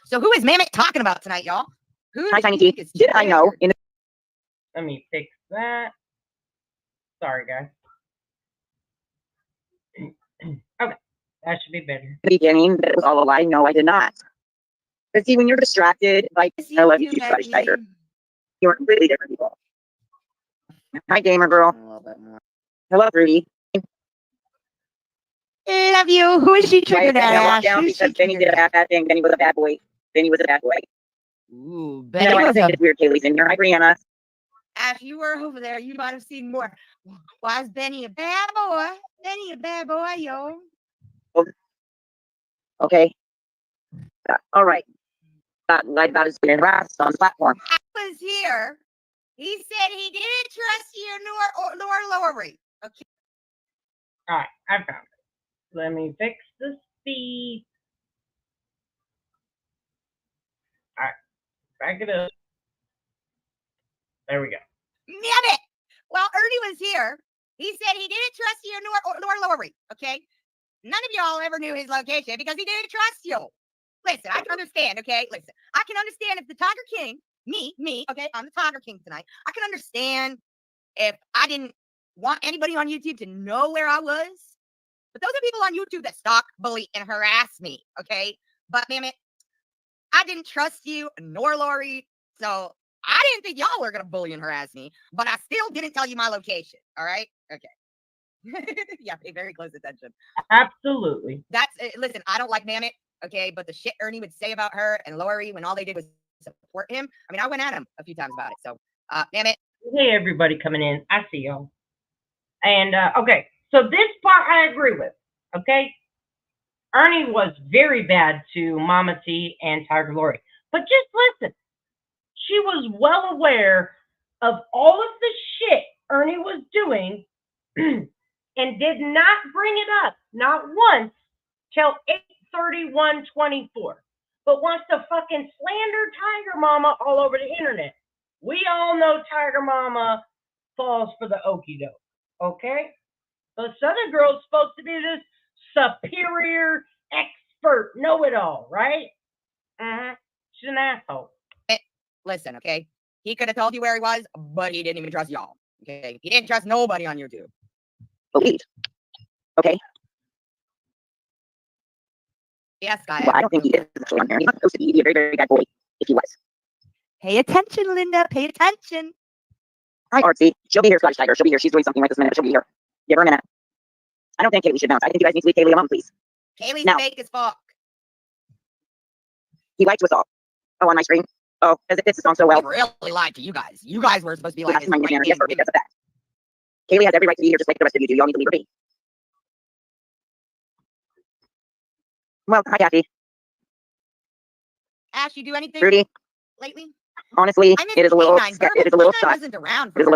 So who is Mammoth talking about tonight, y'all? Who Hi, do Tiny you think T. is Did I know in Let me fix that. Sorry, guys. Okay, that should be better. the beginning that it was all a lie? No, I did not. But see, when you're distracted, like, I love you too, Scottish Tiger. You're completely different people. Hi, gamer girl. Hello, Rudy. Love you. Who is she triggered Right, at, I walked Ash? down Who's she because Benny did triggered a at? bad thing. Benny was a bad boy. Benny was a bad boy. Ooh, You Benny know, I don't was think a... it's weird Kaylee's in here. Hi, Brianna. Ash, you were over there. You might have seen more. Why is Benny a bad boy? Benny a bad boy, yo. Okay. All right. Lied about his being harassed on the platform. I was here. He said he didn't trust you nor Lori. Okay. All right, I found it. Let me fix the speed. All right, back it up. There we go. Damn it! Well, Ernie was here. He said he didn't trust you nor Lori. Okay. None of y'all ever knew his location because he didn't trust you. Listen, I can understand, okay? Listen, I can understand if the Tiger King, me, okay, I'm the Tiger King tonight. I can understand if I didn't want anybody on YouTube to know where I was. But those are people on YouTube that stalk, bully, and harass me, okay? But, damn it, I didn't trust you nor Lori, so I didn't think y'all were going to bully and harass me, but I still didn't tell you my location, all right? Okay. Yeah, pay very close attention. Absolutely. That's listen, I don't like Mammoth, okay, but the shit Ernie would say about her and Lori when all they did was support him. I mean, I went at him a few times about it. So, Mammoth. Hey, everybody coming in. I see y'all. And okay, so this part I agree with. Okay, Ernie was very bad to Mama T and Tiger Lori, but just listen. She was well aware of all of the shit Ernie was doing and did not bring it up, not once, till 8/31/24. But wants to fucking slander Tiger Mama all over the internet. We all know Tiger Mama falls for the okie doke, okay? The Southern girl's supposed to be this superior expert know-it-all, right? She's an asshole. Listen, okay? He could have told you where he was, but he didn't even trust y'all. Okay? He didn't trust nobody on YouTube. Believe. Okay. Yes, guy. Well, I don't think he is actually on there. He's not supposed to be. He'd be a very, very bad boy if he was. Pay attention, Linda. Pay attention. Hi, Artsy. She'll be here, Scottish Tiger. She'll be here. She's doing something right this minute. She'll be here. Give her a minute. I don't think Kaylee should bounce. I think you guys need to leave Kaylee alone, please. Kaylee's now, fake as fuck. He lied to us all. Oh, on my screen. Oh, as if this has gone so well. He really lied to you guys. You guys were supposed to be like his right yes, perfect. That's a fact. Kaylee has every right to be here just like the rest of you do. Y'all need to leave her be. Well, hi, Kathy. Ash, you do anything Rudy. lately? Honestly, it is a little sus. It is a little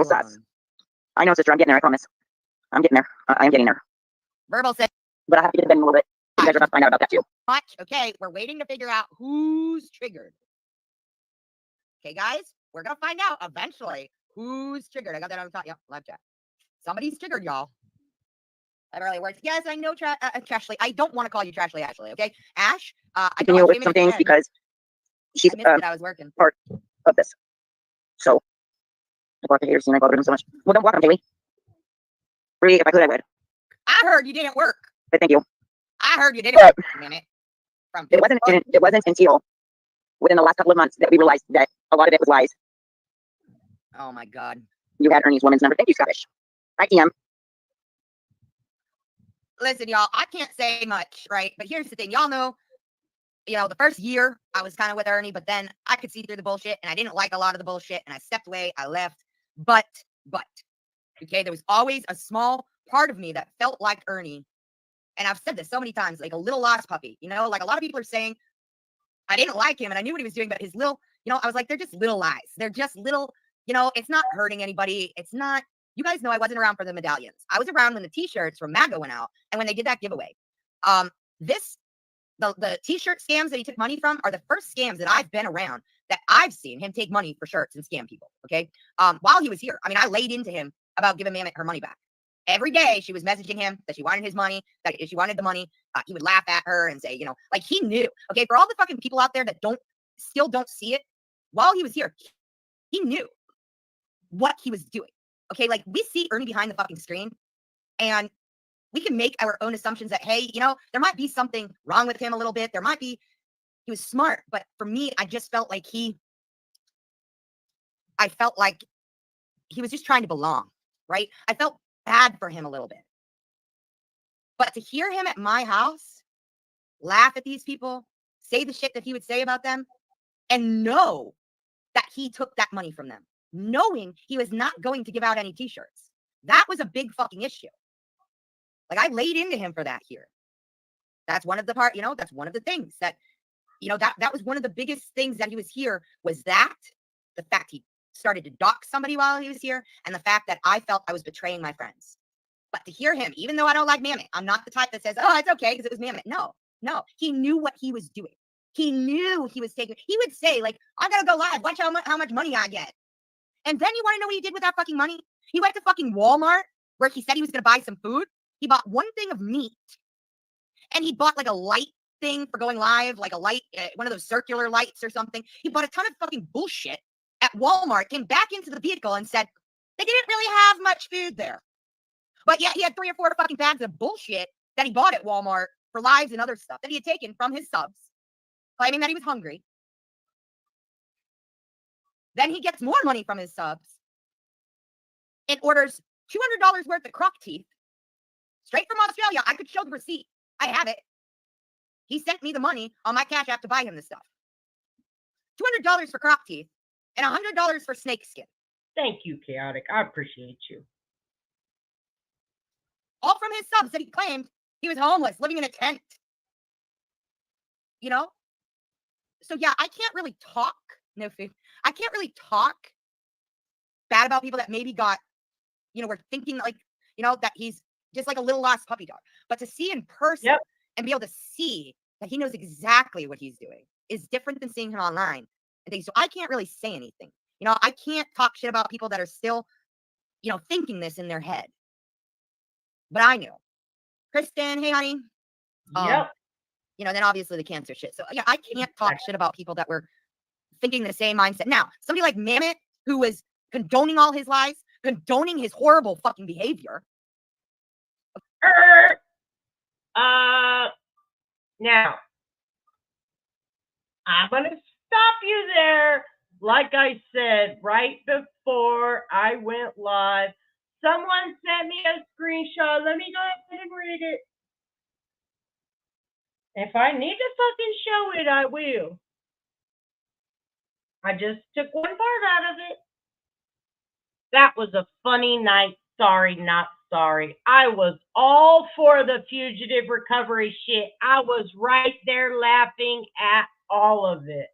sus. I know, sister. I'm getting there. I promise. I'm getting there. I am getting there. Verbal said. But I have to get to bed in a little bit. You guys are about to find out about that too. Watch. Okay, we're waiting to figure out who's triggered. Okay, guys, we're gonna find out eventually who's triggered. I got that on the top. Yep, live chat. Somebody's triggered, y'all. That really works. Yes, I know, Trashly. I don't want to call you Trashly, actually. Okay, Ash. I continue with some things because she's I was working part of this. So I brought the haters and I bothered him so much. Well, don't walk on, Kaylee. Rudy, if I could, I would. I heard you didn't work. But thank you. I heard you didn't work. Minute. It wasn't until within the last couple of months that we realized that a lot of it was lies. Oh my God. You had Ernie's woman's number. Thank you, Scottish. Hi, TM. Listen, y'all, I can't say much, right? But here's the thing. Y'all know, the first year I was kind of with Ernie, but then I could see through the bullshit and I didn't like a lot of the bullshit and I stepped away. I left. But, okay, there was always a small part of me that felt like Ernie. And I've said this so many times, like a little lost puppy, like a lot of people are saying I didn't like him and I knew what he was doing, but his little, I was like, they're just little lies. They're just little, it's not hurting anybody. It's not, you guys know I wasn't around for the medallions. I was around when the t-shirts from MAGA went out and when they did that giveaway. The t-shirt scams that he took money from are the first scams that I've been around that I've seen him take money for shirts and scam people. Okay. While he was here, I mean, I laid into him about giving Mammoth her money back. every day she was messaging him that she wanted his money, that if she wanted the money, he would laugh at her and say, you know, like he knew. Okay, for all the fucking people out there that still don't see it, while he was here, he knew what he was doing. Okay, like we see Ernie behind the fucking screen, and we can make our own assumptions that, hey, you know, there might be something wrong with him a little bit. There might be, he was smart, but for me, I just felt like I felt like he was just trying to belong, right? I felt bad for him a little bit. But to hear him at my house, laugh at these people, say the shit that he would say about them, and know that he took that money from them, knowing he was not going to give out any t-shirts, that was a big fucking issue. Like I laid into him for that here. That's one of the part, you know, that's one of the things that, you know, that was one of the biggest things that he was here, was that the fact he started to dox somebody while he was here, and the fact that I felt I was betraying my friends. But to hear him, even though I don't like Mammoth, I'm not the type that says, oh, it's okay because it was Mammoth. No, he knew what he was doing. He knew he was taking, he would say, like, I gotta go live, watch how much money I get. And then you want to know what he did with that fucking money? He went to fucking Walmart where he said he was gonna buy some food. He bought one thing of meat, and he bought like a light thing for going live, like a light, one of those circular lights or something. He bought a ton of fucking bullshit at Walmart, came back into the vehicle and said they didn't really have much food there. But yeah, he had 3 or 4 fucking bags of bullshit that he bought at Walmart for lives and other stuff that he had taken from his subs, claiming that he was hungry. Then he gets more money from his subs and orders $200 worth of crock teeth straight from Australia. I could show the receipt. I have it. He sent me the money on my Cash App to buy him this stuff. $200 for crock teeth and $100 for snake skin. Thank you, Chaotic. I appreciate you. All from his subs that he claimed he was homeless, living in a tent. You know? So yeah, I can't really talk, no food. I can't really talk bad about people that maybe got, you know, were thinking like, you know, that he's just like a little lost puppy dog. But to see in person and be able to see that he knows exactly what he's doing is different than seeing him online and things. So I can't really say anything. You know, I can't talk shit about people that are still, you know, thinking this in their head. But I knew. Kristen, hey, honey. You know, then obviously the cancer shit. So yeah, I can't talk shit about people that were thinking the same mindset. Now, somebody like Mammoth, who was condoning all his lies, condoning his horrible fucking behavior. Now, I'm going to stop you there. Like I said, right before I went live, someone sent me a screenshot. Let me go ahead and read it. If I need to fucking show it, I will. I just took one part out of it. That was a funny night. Sorry, not sorry. I was all for the fugitive recovery shit. I was right there laughing at all of it.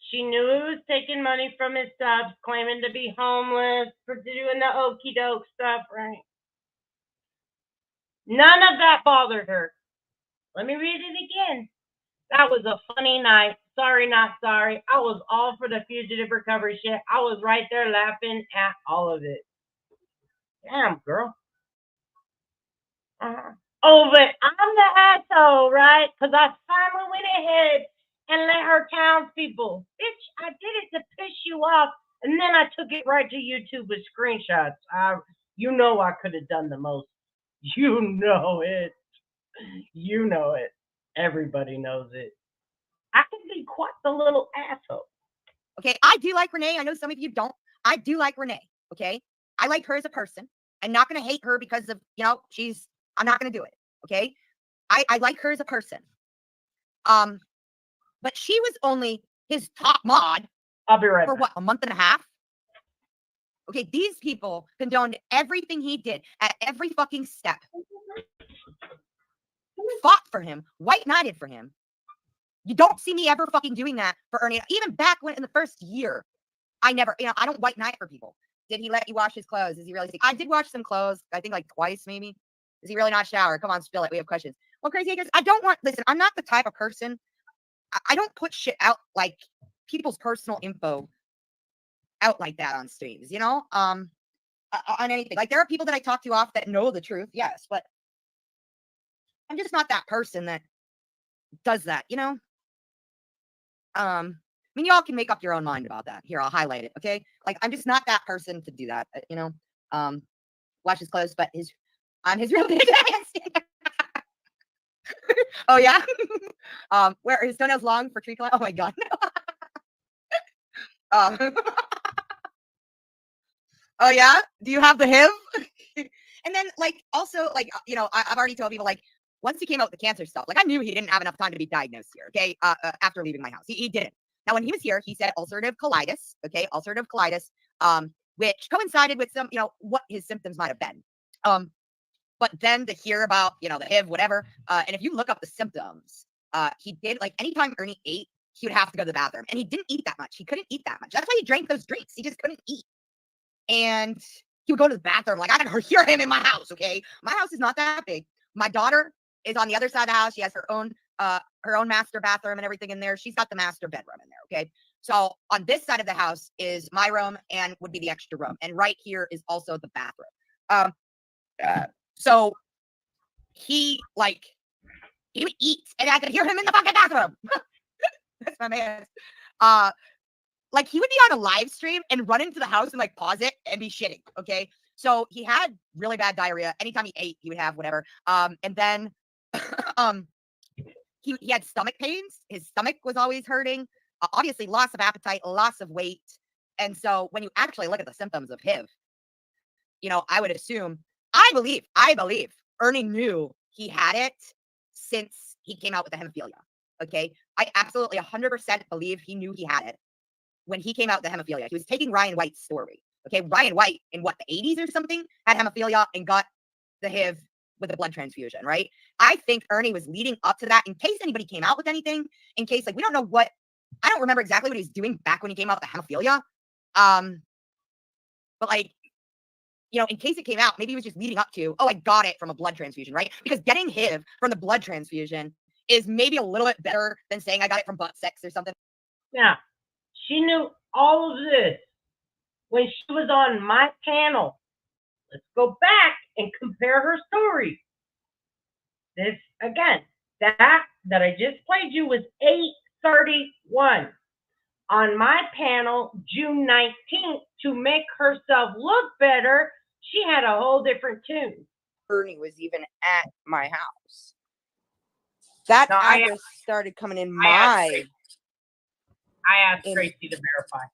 She knew he was taking money from his subs, claiming to be homeless, for doing the okey doke stuff, right? None of that bothered her. Let me read it again. That was a funny night. Sorry, not sorry. I was all for the fugitive recovery shit. I was right there laughing at all of it. Damn, girl. Oh, but I'm the asshole, right? Because I finally went ahead and let her townspeople. Bitch, I did it to piss you off. And then I took it right to YouTube with screenshots. You know I could have done the most. You know it. You know it. Everybody knows it. I can be quite the little asshole. Okay, I do like Renee. I know some of you don't. I do like Renee. Okay, I like her as a person. I'm not going to hate her because of, you know, I'm not going to do it. Okay, I like her as a person. But she was only his top mod. I'll be right for back. What, a month and a half? Okay, these people condoned everything he did at every fucking step. Fought for him, white knighted for him. You don't see me ever fucking doing that for Ernie. Even back when in the first year, I never, you know, I don't white knight for people. Did he let you wash his clothes? Is he really sick? I did wash some clothes, I think like twice maybe. Is he really not shower? Come on, spill it. We have questions. Well, Crazy Acres, I don't want, listen, I'm not the type of person, I don't put shit out like people's personal info out like that on streams, you know, on anything. Like there are people that I talk to off that know the truth, yes, but I'm just not that person that does that, you know. I mean, y'all can make up your own mind about that. Here, I'll highlight it, okay? Like I'm just not that person to do that, you know. Watch his clothes, but I'm his real big ass. Oh yeah. Where his toenails long for tree climb? Oh my god. Oh yeah. Do you have the HIV? And then like also like you know I've already told people like once he came out with the cancer stuff, like I knew he didn't have enough time to be diagnosed here. Okay. After leaving my house, he didn't. Now when he was here, he said ulcerative colitis. Okay, ulcerative colitis. Which coincided with some, you know, what his symptoms might have been. But then to hear about, you know, the HIV, whatever, and if you look up the symptoms, he did, like, anytime Ernie ate, he would have to go to the bathroom. And he didn't eat that much. He couldn't eat that much. That's why he drank those drinks. He just couldn't eat. And he would go to the bathroom. Like, I can hear him in my house, okay? My house is not that big. My daughter is on the other side of the house. She has her own master bathroom and everything in there. She's got the master bedroom in there, okay? So on this side of the house is my room and would be the extra room. And right here is also the bathroom. So he would eat and I could hear him in the fucking bathroom. That's my man. Like he would be on a live stream and run into the house and like pause it and be shitting. Okay. So he had really bad diarrhea. Anytime he ate, he would have whatever. And then he had stomach pains. His stomach was always hurting. Obviously loss of appetite, loss of weight. And so when you actually look at the symptoms of HIV, you know, I would assume, I believe Ernie knew he had it since he came out with the hemophilia. Okay. I absolutely 100% believe he knew he had it when he came out with the hemophilia. He was taking Ryan White's story. Okay. Ryan White in what, the 80s or something had hemophilia and got the HIV with a blood transfusion, right? I think Ernie was leading up to that in case anybody came out with anything, in case like, we don't know what, I don't remember exactly what he was doing back when he came out with the hemophilia. But like, you know, in case it came out, maybe he was just leading up to, oh, I got it from a blood transfusion, right? Because getting HIV from the blood transfusion is maybe a little bit better than saying I got it from butt sex or something. Now, she knew all of this when she was on my panel. Let's go back and compare her story. This, again, that I just played you was 8:31. On my panel, June 19th, to make herself look better, she had a whole different tune. Ernie was even at my house. That address started coming in I asked Tracy to verify.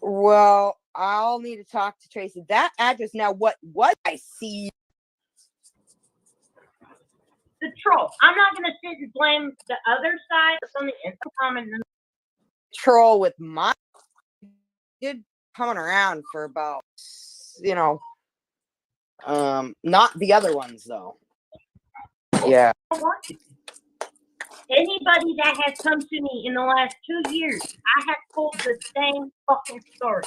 Well, I'll need to talk to Tracy. That address now, what I see? The troll. I'm not going to sit and blame the other side on the intercom and troll with my did coming around for about, you know, not the other ones though. Yeah. Anybody that has come to me in the last 2 years, I have told the same fucking story.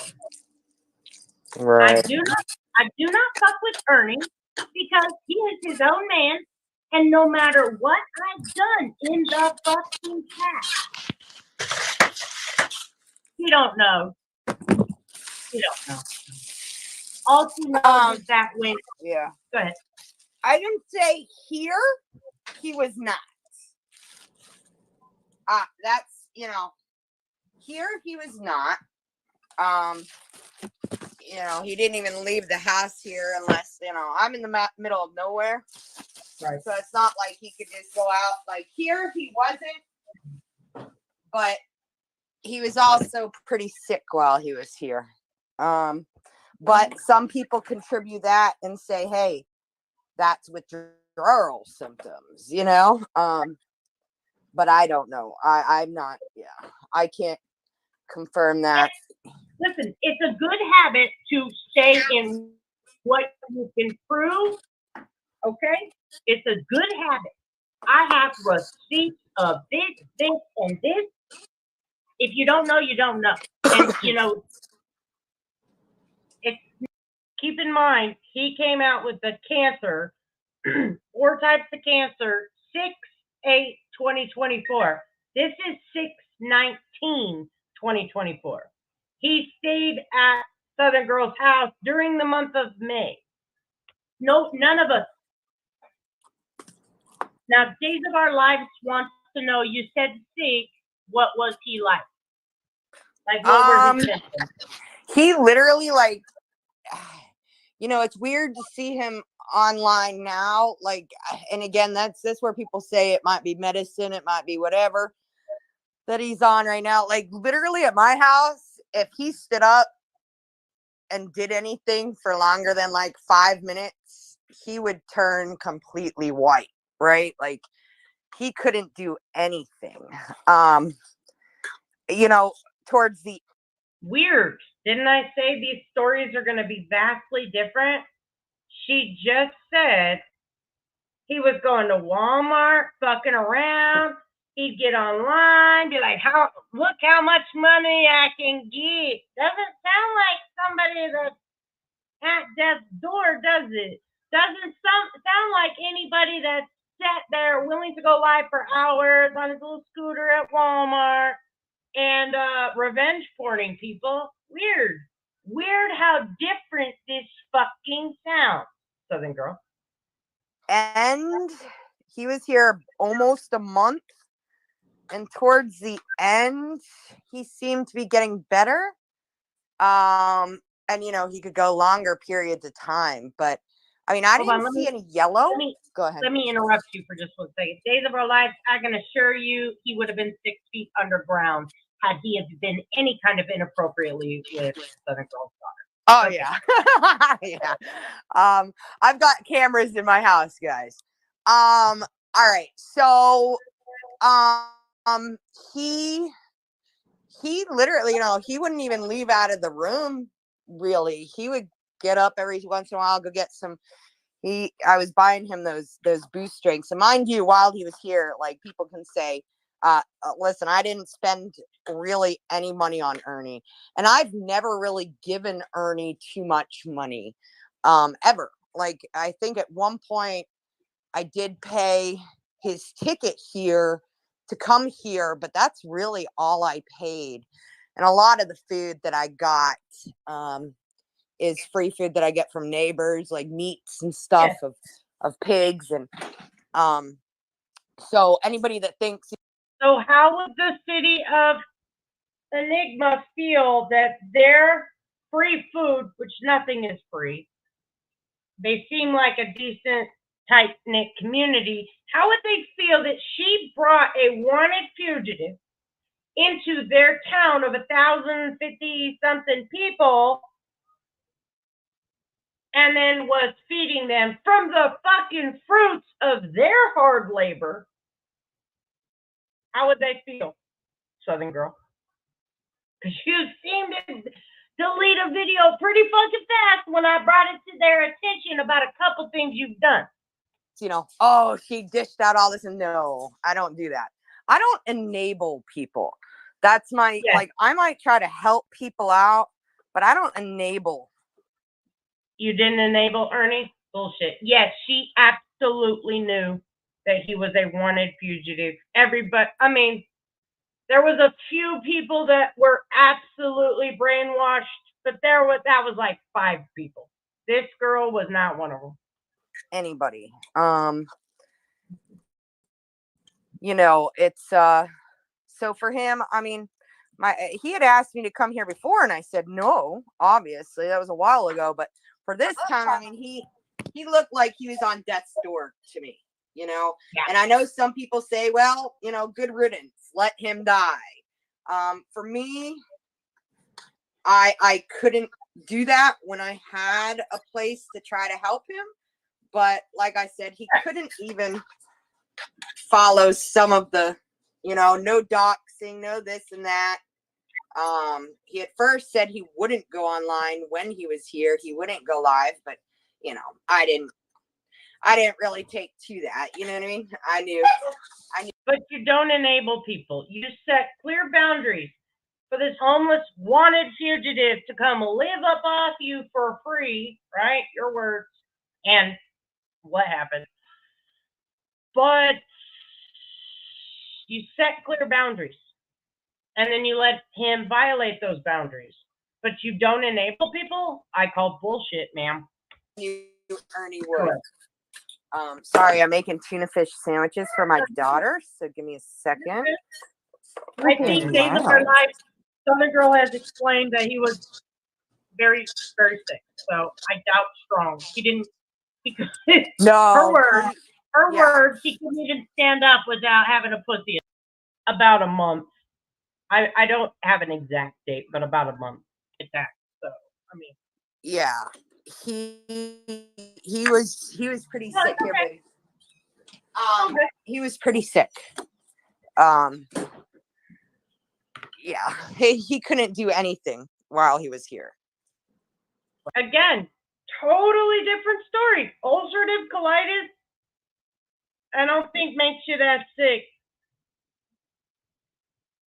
Right. I do not fuck with Ernie because he is his own man, and no matter what I've done in the fucking past, he don't know. He don't know. All he knows is that when yeah. Go ahead. I didn't say here he was not. That's, you know, here he was not. You know, he didn't even leave the house here unless, you know, I'm in the middle of nowhere. Right. So it's not like he could just go out. Like here he wasn't, but he was also pretty sick while he was here. But some people contribute that and say, hey, that's withdrawal symptoms, you know? But I don't know. I'm not, yeah, I can't confirm that. Listen, it's a good habit to stay in what you can prove, okay? It's a good habit. I have receipts of this, and this. If you don't know, you don't know. And, you know, keep in mind, he came out with the cancer, 4 types of cancer, 6/8/2024. This is 6/19/2024. He stayed at Southern Girl's house during the month of May. No, none of us. Now, Days of Our Lives wants to know, you said sick, what was he like? Like, what were his symptoms? He literally, like, you know, it's weird to see him online now. Like, and again, that's where people say it might be medicine, it might be whatever that he's on right now. Like, literally at my house, if he stood up and did anything for longer than like 5 minutes, he would turn completely white, right? Like, he couldn't do anything. You know, towards the weird. Didn't I say these stories are going to be vastly different? She just said he was going to Walmart, fucking around. He'd get online, be like, look how much money I can get. Doesn't sound like somebody that's at death's door, does it? Doesn't sound like anybody that's sat there willing to go live for hours on his little scooter at Walmart and revenge porning people. Weird. Weird how different this fucking sounds, Southern Girl. And he was here almost a month. And towards the end, he seemed to be getting better. And, you know, he could go longer periods of time. But, I mean, I didn't see any yellow. Go ahead. Let me interrupt you for just 1 second. Days of Our Lives, I can assure you he would have been 6 feet underground had he have been any kind of inappropriately with Southern Girl's daughter. Oh, okay. Yeah. Yeah. I've got cameras in my house, guys. All right. So, he literally, you know, he wouldn't even leave out of the room, really. He would get up every once in a while, go get some. I was buying him those boost drinks. And mind you, while he was here, like, people can say, listen, I didn't spend really any money on Ernie. And I've never really given Ernie too much money, ever. Like, I think at one point I did pay his ticket here to come here, but that's really all I paid. And a lot of the food that I got is free food that I get from neighbors, like meats and stuff of pigs. And so anybody that thinks. So how would the city of Enigma feel that their free food, which nothing is free, they seem like a decent, tight-knit community, how would they feel that she brought a wanted fugitive into their town of 1,050-something people and then was feeding them from the fucking fruits of their hard labor? How would they feel, Southern Girl? Because you seem to delete a video pretty fucking fast when I brought it to their attention about a couple things you've done. You know, oh, she dished out all this. And no, I don't do that. I don't enable people. That's my, like, I might try to help people out, but I don't enable. You didn't enable Ernie? Bullshit. Yes, she absolutely knew that he was a wanted fugitive. Everybody, I mean, there was a few people that were absolutely brainwashed, but that was like 5 people. This girl was not one of them. Anybody. You know, it's so for him, I mean, he had asked me to come here before and I said no, obviously. That was a while ago, but for this time, I mean, he looked like he was on death's door to me, you know. And I know some people say, well, you know, good riddance, let him die. For me, I couldn't do that when I had a place to try to help him. But like I said, he couldn't even follow some of the, you know, no doxing, no this and that. He at first said he wouldn't go online when he was here. He wouldn't go live, but you know, I didn't really take to that. You know what I mean? I knew. But you don't enable people. You set clear boundaries for this homeless wanted fugitive to come live up off you for free, right? Your words. And what happened? But you set clear boundaries. And then you let him violate those boundaries. but you don't enable people, I call bullshit, ma'am. You, Ernie would. Sorry, I'm making tuna fish sandwiches for my daughter, so give me a second. I think days of her life, Southern Girl has explained that he was very, very sick. So I doubt strong. He didn't, because No, her words, he couldn't even stand up without having a pussy. About a month. I don't have an exact date, but about a month. Exact. So I mean. Yeah, he was pretty sick here, baby. He was pretty sick. Yeah, he couldn't do anything while he was here. Again, totally different story. Ulcerative colitis, I don't think makes you that sick.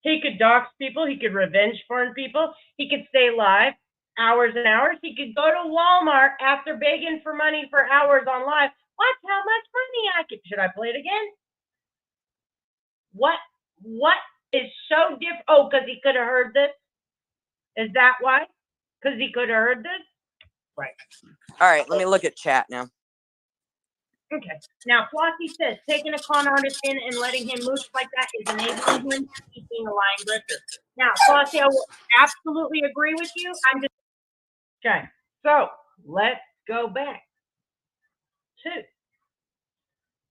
He could dox people. He could revenge porn people. He could stay live hours and hours. He could go to Walmart after begging for money for hours on live. Watch how much money I could. Should I play it again? What is so different? Oh, because he could have heard this? Is that why? Because he could have heard this? Right. All right, let me look at chat now. Okay. Now, Flossie says, taking a con artist in and letting him mooch like that is enabling him to keep being a lying grifter. Now, Flossie, I will absolutely agree with you. I'm just okay. So let's go back to.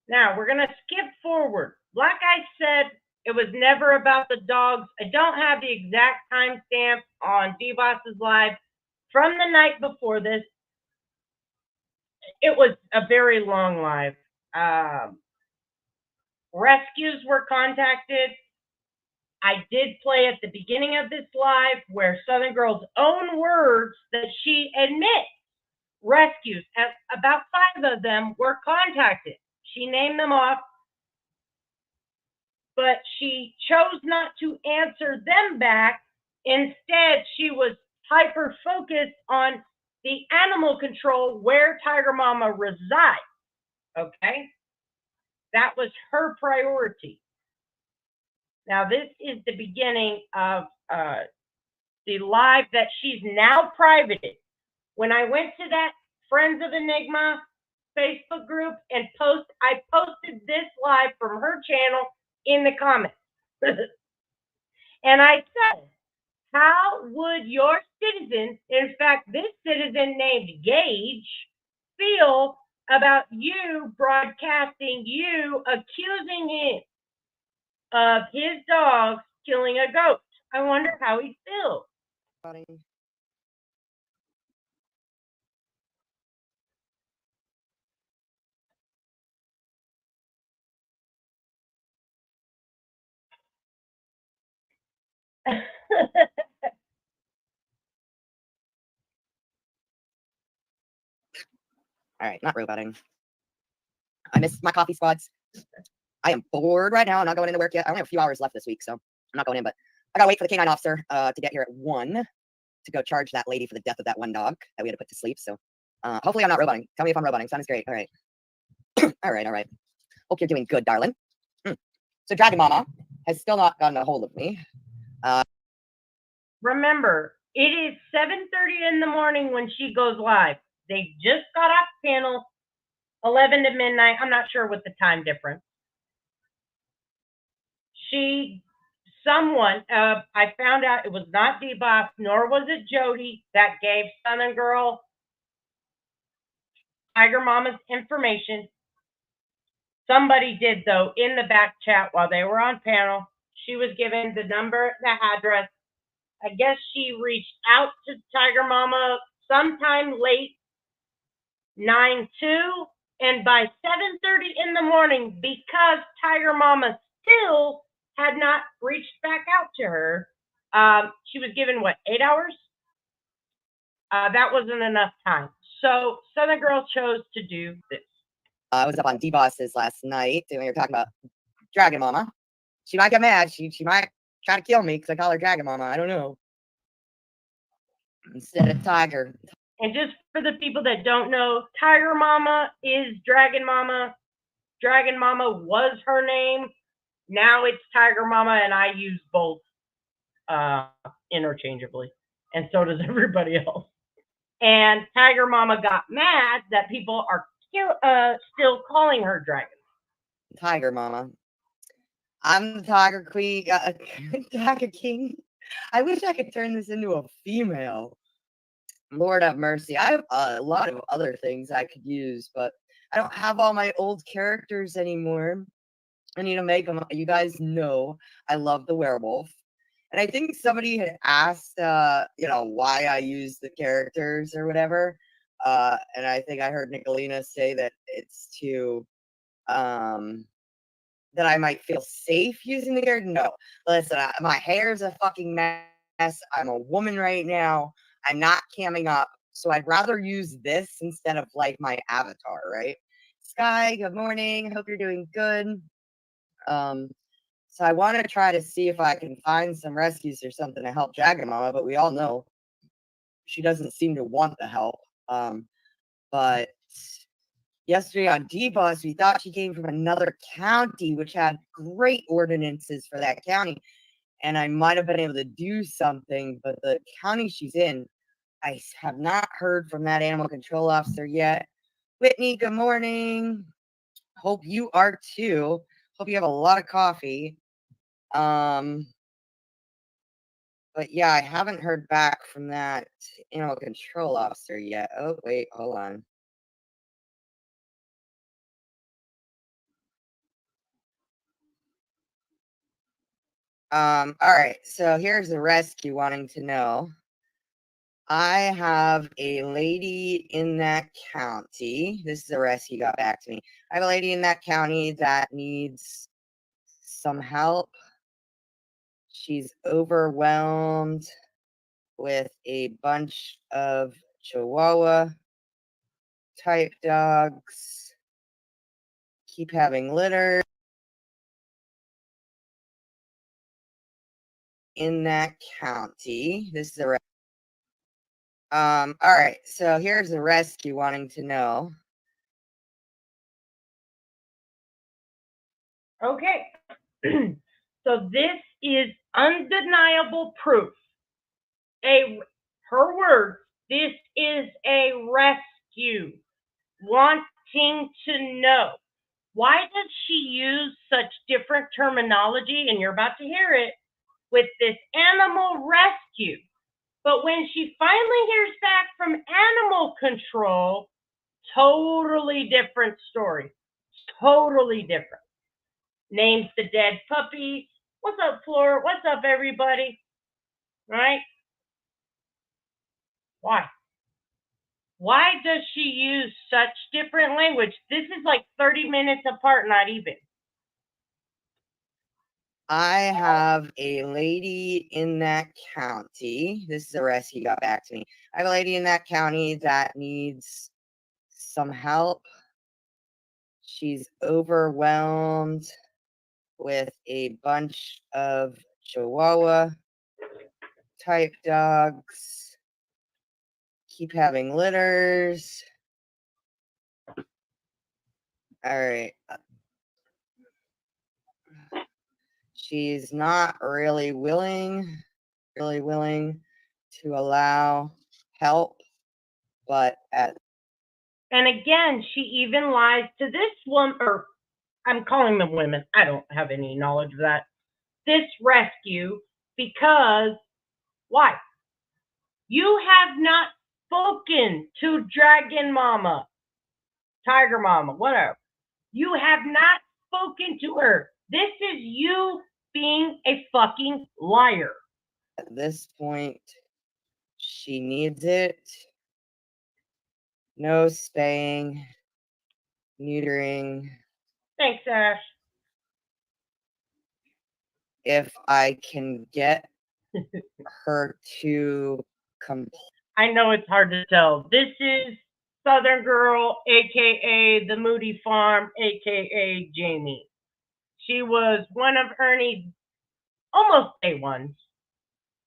Now we're gonna skip forward. Like I said, it was never about the dogs. I don't have the exact timestamp on D-Boss's live from the night before this. It was a very long live. Rescues were contacted. I did play at the beginning of this live where Southern Girl's own words that she admits rescues, about 5 of them were contacted. She named them off, but she chose not to answer them back. Instead, she was hyper focused on the animal control where Tiger Mama resides. Okay? That was her priority. Now, this is the beginning of the live that she's now privated. When I went to that Friends of Enigma Facebook group and I posted this live from her channel in the comments. And I said, how would your citizens, in fact, this citizen named Gage, feel about you broadcasting, you accusing him of his dogs killing a goat? I wonder how he feels. All right, not roboting. I miss my coffee squads. I am bored right now. I'm not going into work yet. I only have a few hours left this week, so I'm not going in, but I gotta wait for the canine officer to get here at 1 to go charge that lady for the death of that one dog that we had to put to sleep. So hopefully I'm not roboting. Tell me if I'm roboting. Sounds great. All right. All right. Hope you're doing good, darling. So Dragon Mama has still not gotten a hold of me. Remember, it is 7:30 in the morning when she goes live. They just got off panel, 11 to midnight. I'm not sure what the time difference. I found out it was not D-Boss, nor was it Jody that gave Southern Girl Tiger Mama's information. Somebody did, though, in the back chat while they were on panel. She was given the number, the address. I guess she reached out to Tiger Mama sometime late 9/2, and by 7:30 in the morning, because Tiger Mama still had not reached back out to her, she was given, 8 hours? That wasn't enough time. So Southern Girl chose to do this. I was up on D-Boss's last night, and we were talking about Dragon Mama. She might get mad. She might try to kill me because I call her Dragon Mama. I don't know. Instead of Tiger. And just for the people that don't know, Tiger Mama is Dragon Mama. Dragon Mama was her name. Now it's Tiger Mama, and I use both interchangeably. and so does everybody else. And Tiger Mama got mad that people are still calling her dragon. Tiger Mama. I'm the Tiger Queen, Tiger King. I wish I could turn this into a female. Lord have mercy. I have a lot of other things I could use, but I don't have all my old characters anymore. I need to make them. You guys know I love the werewolf. And I think somebody had asked, why I use the characters or whatever. And I think I heard Nicolina say that it's to, that I might feel safe using the character. No, listen, my hair's a fucking mess. I'm a woman right now. I'm not camming up. So I'd rather use this instead of like my avatar, right? Sky, good morning. Hope you're doing good. So I want to try to see if I can find some rescues or something to help Dragon Mama, but we all know she doesn't seem to want the help. But yesterday on D-Bus, we thought she came from another county, which had great ordinances for that county. And I might have been able to do something, but the county she's in, I have not heard from that animal control officer yet. Whitney, good morning. Hope you are too. Hope you have a lot of coffee. But yeah, I haven't heard back from that animal control officer yet. Oh, wait, hold on. All right, so here's the rescue wanting to know. I have a lady in that county. This is a rescue got back to me. I have a lady in that county that needs some help. She's overwhelmed with a bunch of Chihuahua type dogs. Keep having litter in that county. This is a all right, so here's the rescue wanting to know. Okay. So this is undeniable proof. Her words, this is a rescue. Wanting to know. Why does she use such different terminology? And you're about to hear it with this animal rescue. But when she finally hears back from animal control, totally different story. Totally different. Names the dead puppies. What's up, Flora? What's up, everybody? Right? Why? Why does she use such different language? This is like 30 minutes apart, not even. I have a lady in that county. This is a rescue got back to me. I have a lady in that county that needs some help. She's overwhelmed with a bunch of Chihuahua type dogs. Keep having litters. All right. She's not really willing to allow help, but and again, she even lies to this woman, or I'm calling them women. I don't have any knowledge of that. This rescue, because why? You have not spoken to Dragon Mama, Tiger Mama, whatever. You have not spoken to her. This is you being a fucking liar. At this point, she needs it. No spaying, neutering. Thanks, Ash. If I can get her to I know it's hard to tell. This is Southern Girl, aka the Moody Farm, aka Jamie. She was one of Ernie's almost day ones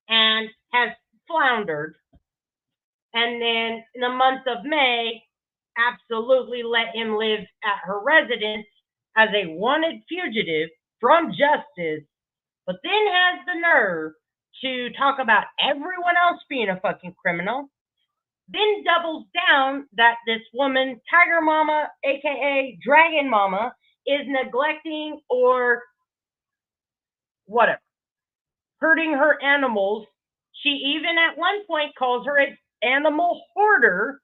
and has floundered. And then in the month of May, absolutely let him live at her residence as a wanted fugitive from justice, but then has the nerve to talk about everyone else being a fucking criminal, then doubles down that this woman, Tiger Mama, aka Dragon Mama, is neglecting or whatever, hurting her animals. She even at one point calls her an animal hoarder.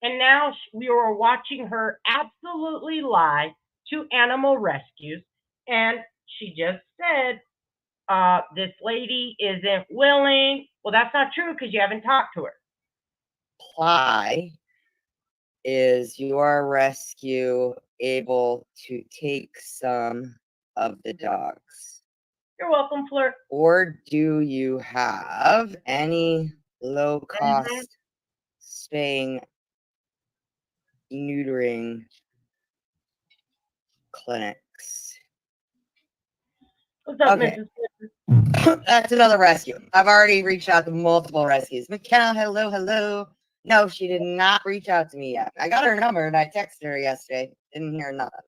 And now we are watching her absolutely lie to animal rescues. And she just said, this lady isn't willing. Well, that's not true because you haven't talked to her. Why is your rescue able to take some of the dogs? You're welcome, Flirt. Or do you have any low cost spaying, neutering clinics? What's up, Okay. Mrs. That's another rescue. I've already reached out to multiple rescues. McKenna, hello, hello. No, she did not reach out to me yet. I got her number and I texted her yesterday. Didn't hear nothing.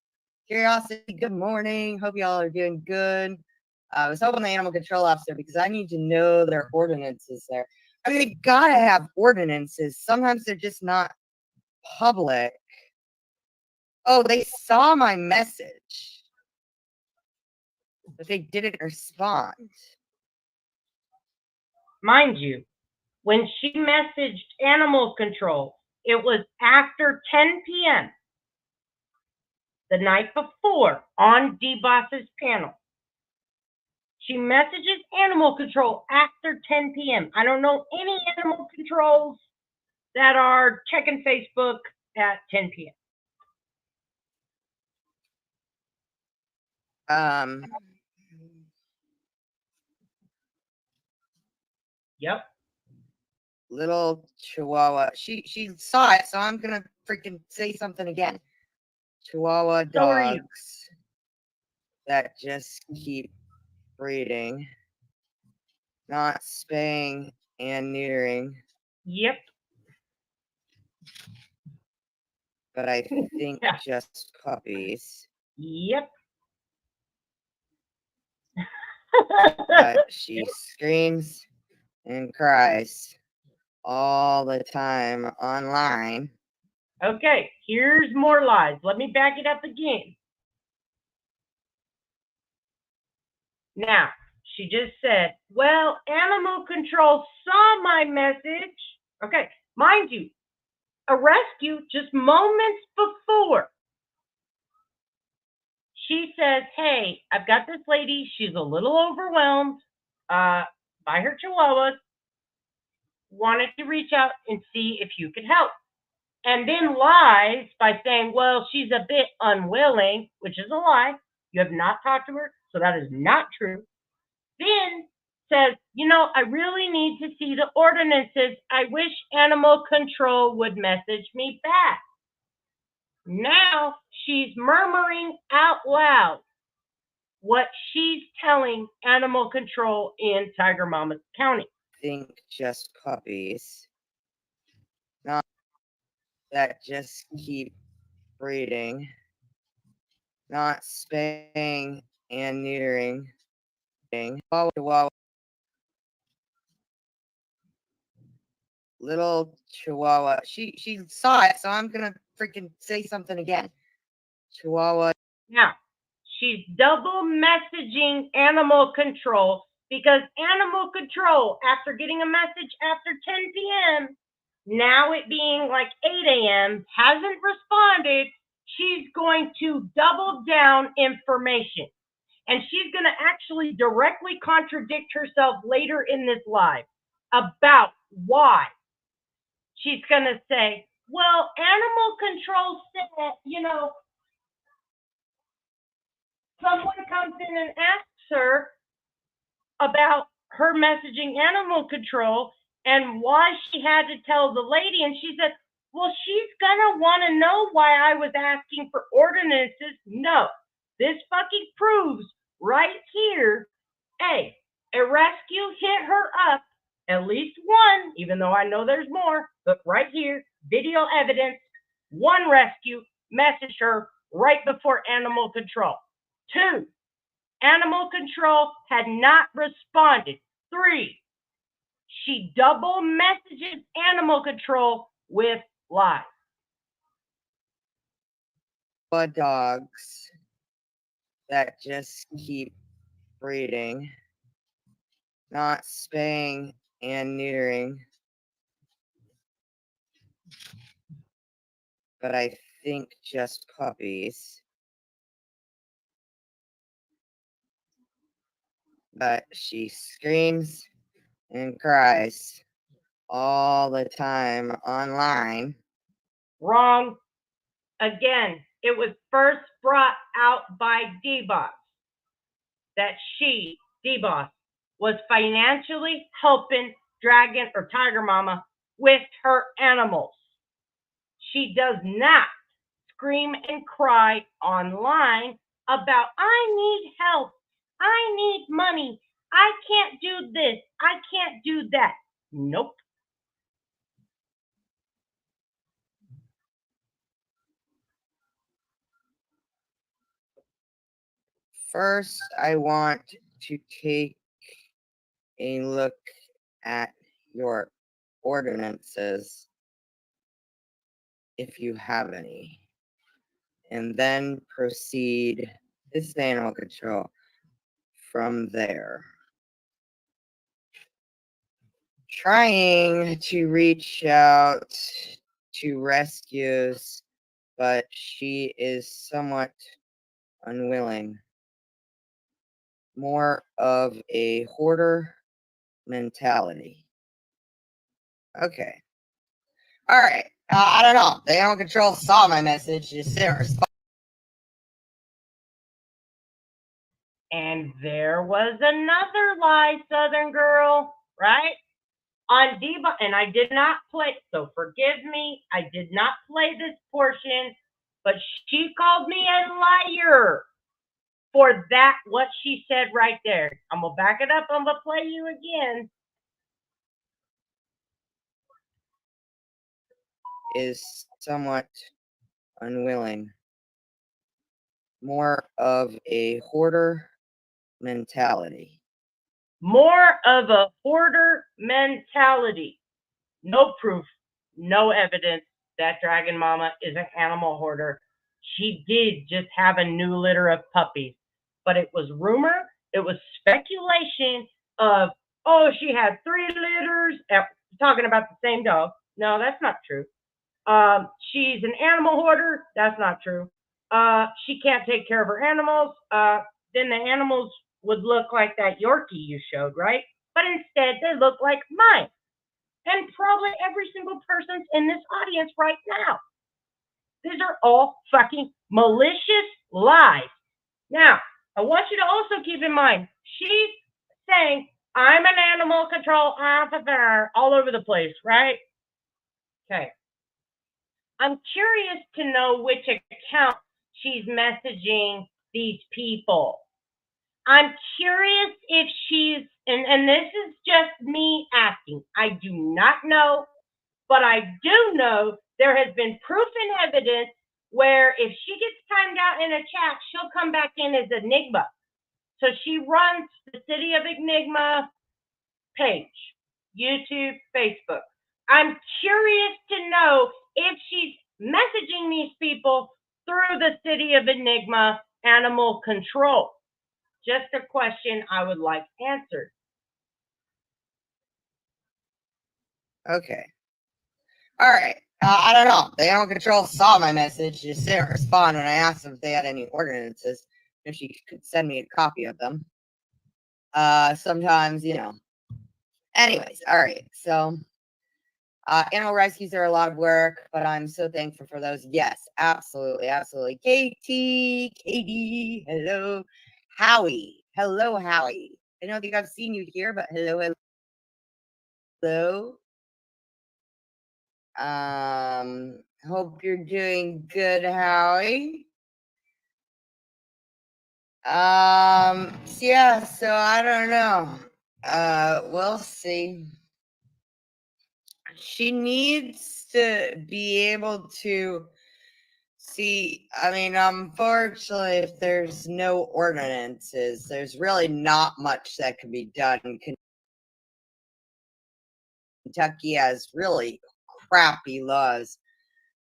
Curiosity, good morning. Hope y'all are doing good. I was hoping the animal control officer because I need to know their ordinances there. I mean, they gotta have ordinances. Sometimes they're just not public. Oh, they saw my message, but they didn't respond. Mind you, when she messaged animal control, it was after 10 p.m. the night before on D-Boss's panel. She messages animal control after 10 p.m. I don't know any animal controls that are checking Facebook at 10 p.m. Yep. Little Chihuahua. She saw it, so I'm gonna freaking say something again. Chihuahua dogs that just keep breeding, not spaying and neutering. Yep. But I think just puppies. Yep. But she screams and cries all the time online. Okay, here's more lies. Let me back it up again. Now, she just said, well, animal control saw my message. Okay, mind you, a rescue just moments before. She says, hey, I've got this lady. She's a little overwhelmed by her chihuahuas. Wanted to reach out and see if you could help. And then lies by saying, well, she's a bit unwilling, which is a lie. You have not talked to her, so that is not true. Then says, you know, I really need to see the ordinances. I wish animal control would message me back. Now she's murmuring out loud what she's telling animal control in Tiger Mama County. Think just puppies. Not that just keep breeding. Not spaying and neutering. Chihuahua. Little Chihuahua. She saw it, so I'm gonna freaking say something again. Chihuahua. Now, she's double messaging animal control because animal control, after getting a message after 10 p.m., now it being like 8 a.m., hasn't responded. She's going to double down information. And she's going to actually directly contradict herself later in this live about why. She's going to say, well, animal control said, you know, someone comes in and asks her about her messaging animal control and why she had to tell the lady. And she said, well, she's going to want to know why I was asking for ordinances. No, this fucking proves right here, hey, a rescue hit her up, at least one, even though I know there's more, but right here, video evidence, one rescue messaged her right before animal control. Two, Animal control had not responded. 3, she double messages animal control with lies. But dogs that just keep breeding, not spaying and neutering, but I think just puppies. But she screams and cries all the time online. Wrong. Again, it was first brought out by D-Boss that she, D-Boss, was financially helping Dragon or Tiger Mama with her animals. She does not scream and cry online about, I need help, I need money, I can't do this, I can't do that. Nope. First, I want to take a look at your ordinances, if you have any, and then proceed. This is animal control from there. Trying to reach out to rescues, but she is somewhat unwilling. More of a hoarder mentality. Okay. All right. I don't know. The animal control saw my message. Just didn't respond. And there was another lie, Southern girl, right? On Debunk, and I did not play, so forgive me, I did not play this portion, but she called me a liar for that, what she said right there. I'm going to back it up, I'm going to play you again. Is somewhat unwilling. More of a hoarder mentality. More of a hoarder mentality. No proof, no evidence that Dragon Mama is an animal hoarder. She did just have a new litter of puppies, but it was rumor, it was speculation of, oh, she had 3 litters, talking about the same dog. No, that's not true. She's an animal hoarder. That's not true. She can't take care of her animals. Then the animals would look like that Yorkie you showed, right? But instead, they look like mine. And probably every single person in this audience right now. These are all fucking malicious lies. Now, I want you to also keep in mind, she's saying, I'm an animal control officer all over the place, right? Okay. I'm curious to know which account she's messaging these people. I'm curious if she's, and this is just me asking. I do not know, but I do know there has been proof and evidence where if she gets timed out in a chat, she'll come back in as Enigma. So she runs the City of Enigma page, YouTube, Facebook. I'm curious to know if she's messaging these people through the City of Enigma animal control. Just a question I would like answered. Okay. All right. I don't know. The animal control saw my message, just didn't respond when I asked them if they had any ordinances, if she could send me a copy of them. Sometimes, you know. Anyways, all right. So, animal rescues are a lot of work, but I'm so thankful for those. Yes, absolutely, absolutely. Katie, hello. Howie, hello, Howie. I don't think I've seen you here, but hello, hello. Hope you're doing good, Howie. Yeah, so I don't know. We'll see. She needs to be able to See, I mean, unfortunately, if there's no ordinances, there's really not much that can be done. Kentucky has really crappy laws.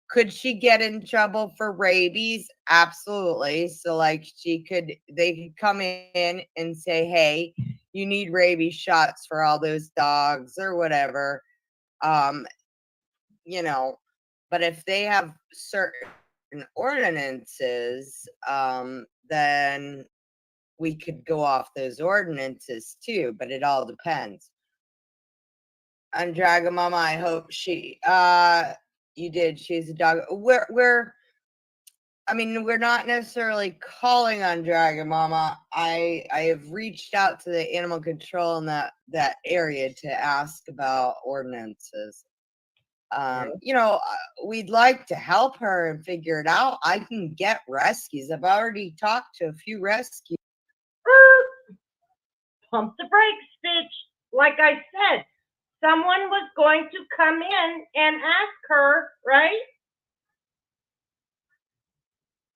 Could she get in trouble for rabies? Absolutely. So, like, they could come in and say, hey, you need rabies shots for all those dogs or whatever. You know, but if they have certain ordinances, then we could go off those ordinances too, but it all depends. And Dragon Mama, I hope you did. She's a dog. I mean, we're not necessarily calling on Dragon Mama. I have reached out to the animal control in that area to ask about ordinances. You know, we'd like to help her and figure it out. I can get rescues. I've already talked to a few rescues. Pump the brakes, bitch. Like I said, someone was going to come in and ask her, right?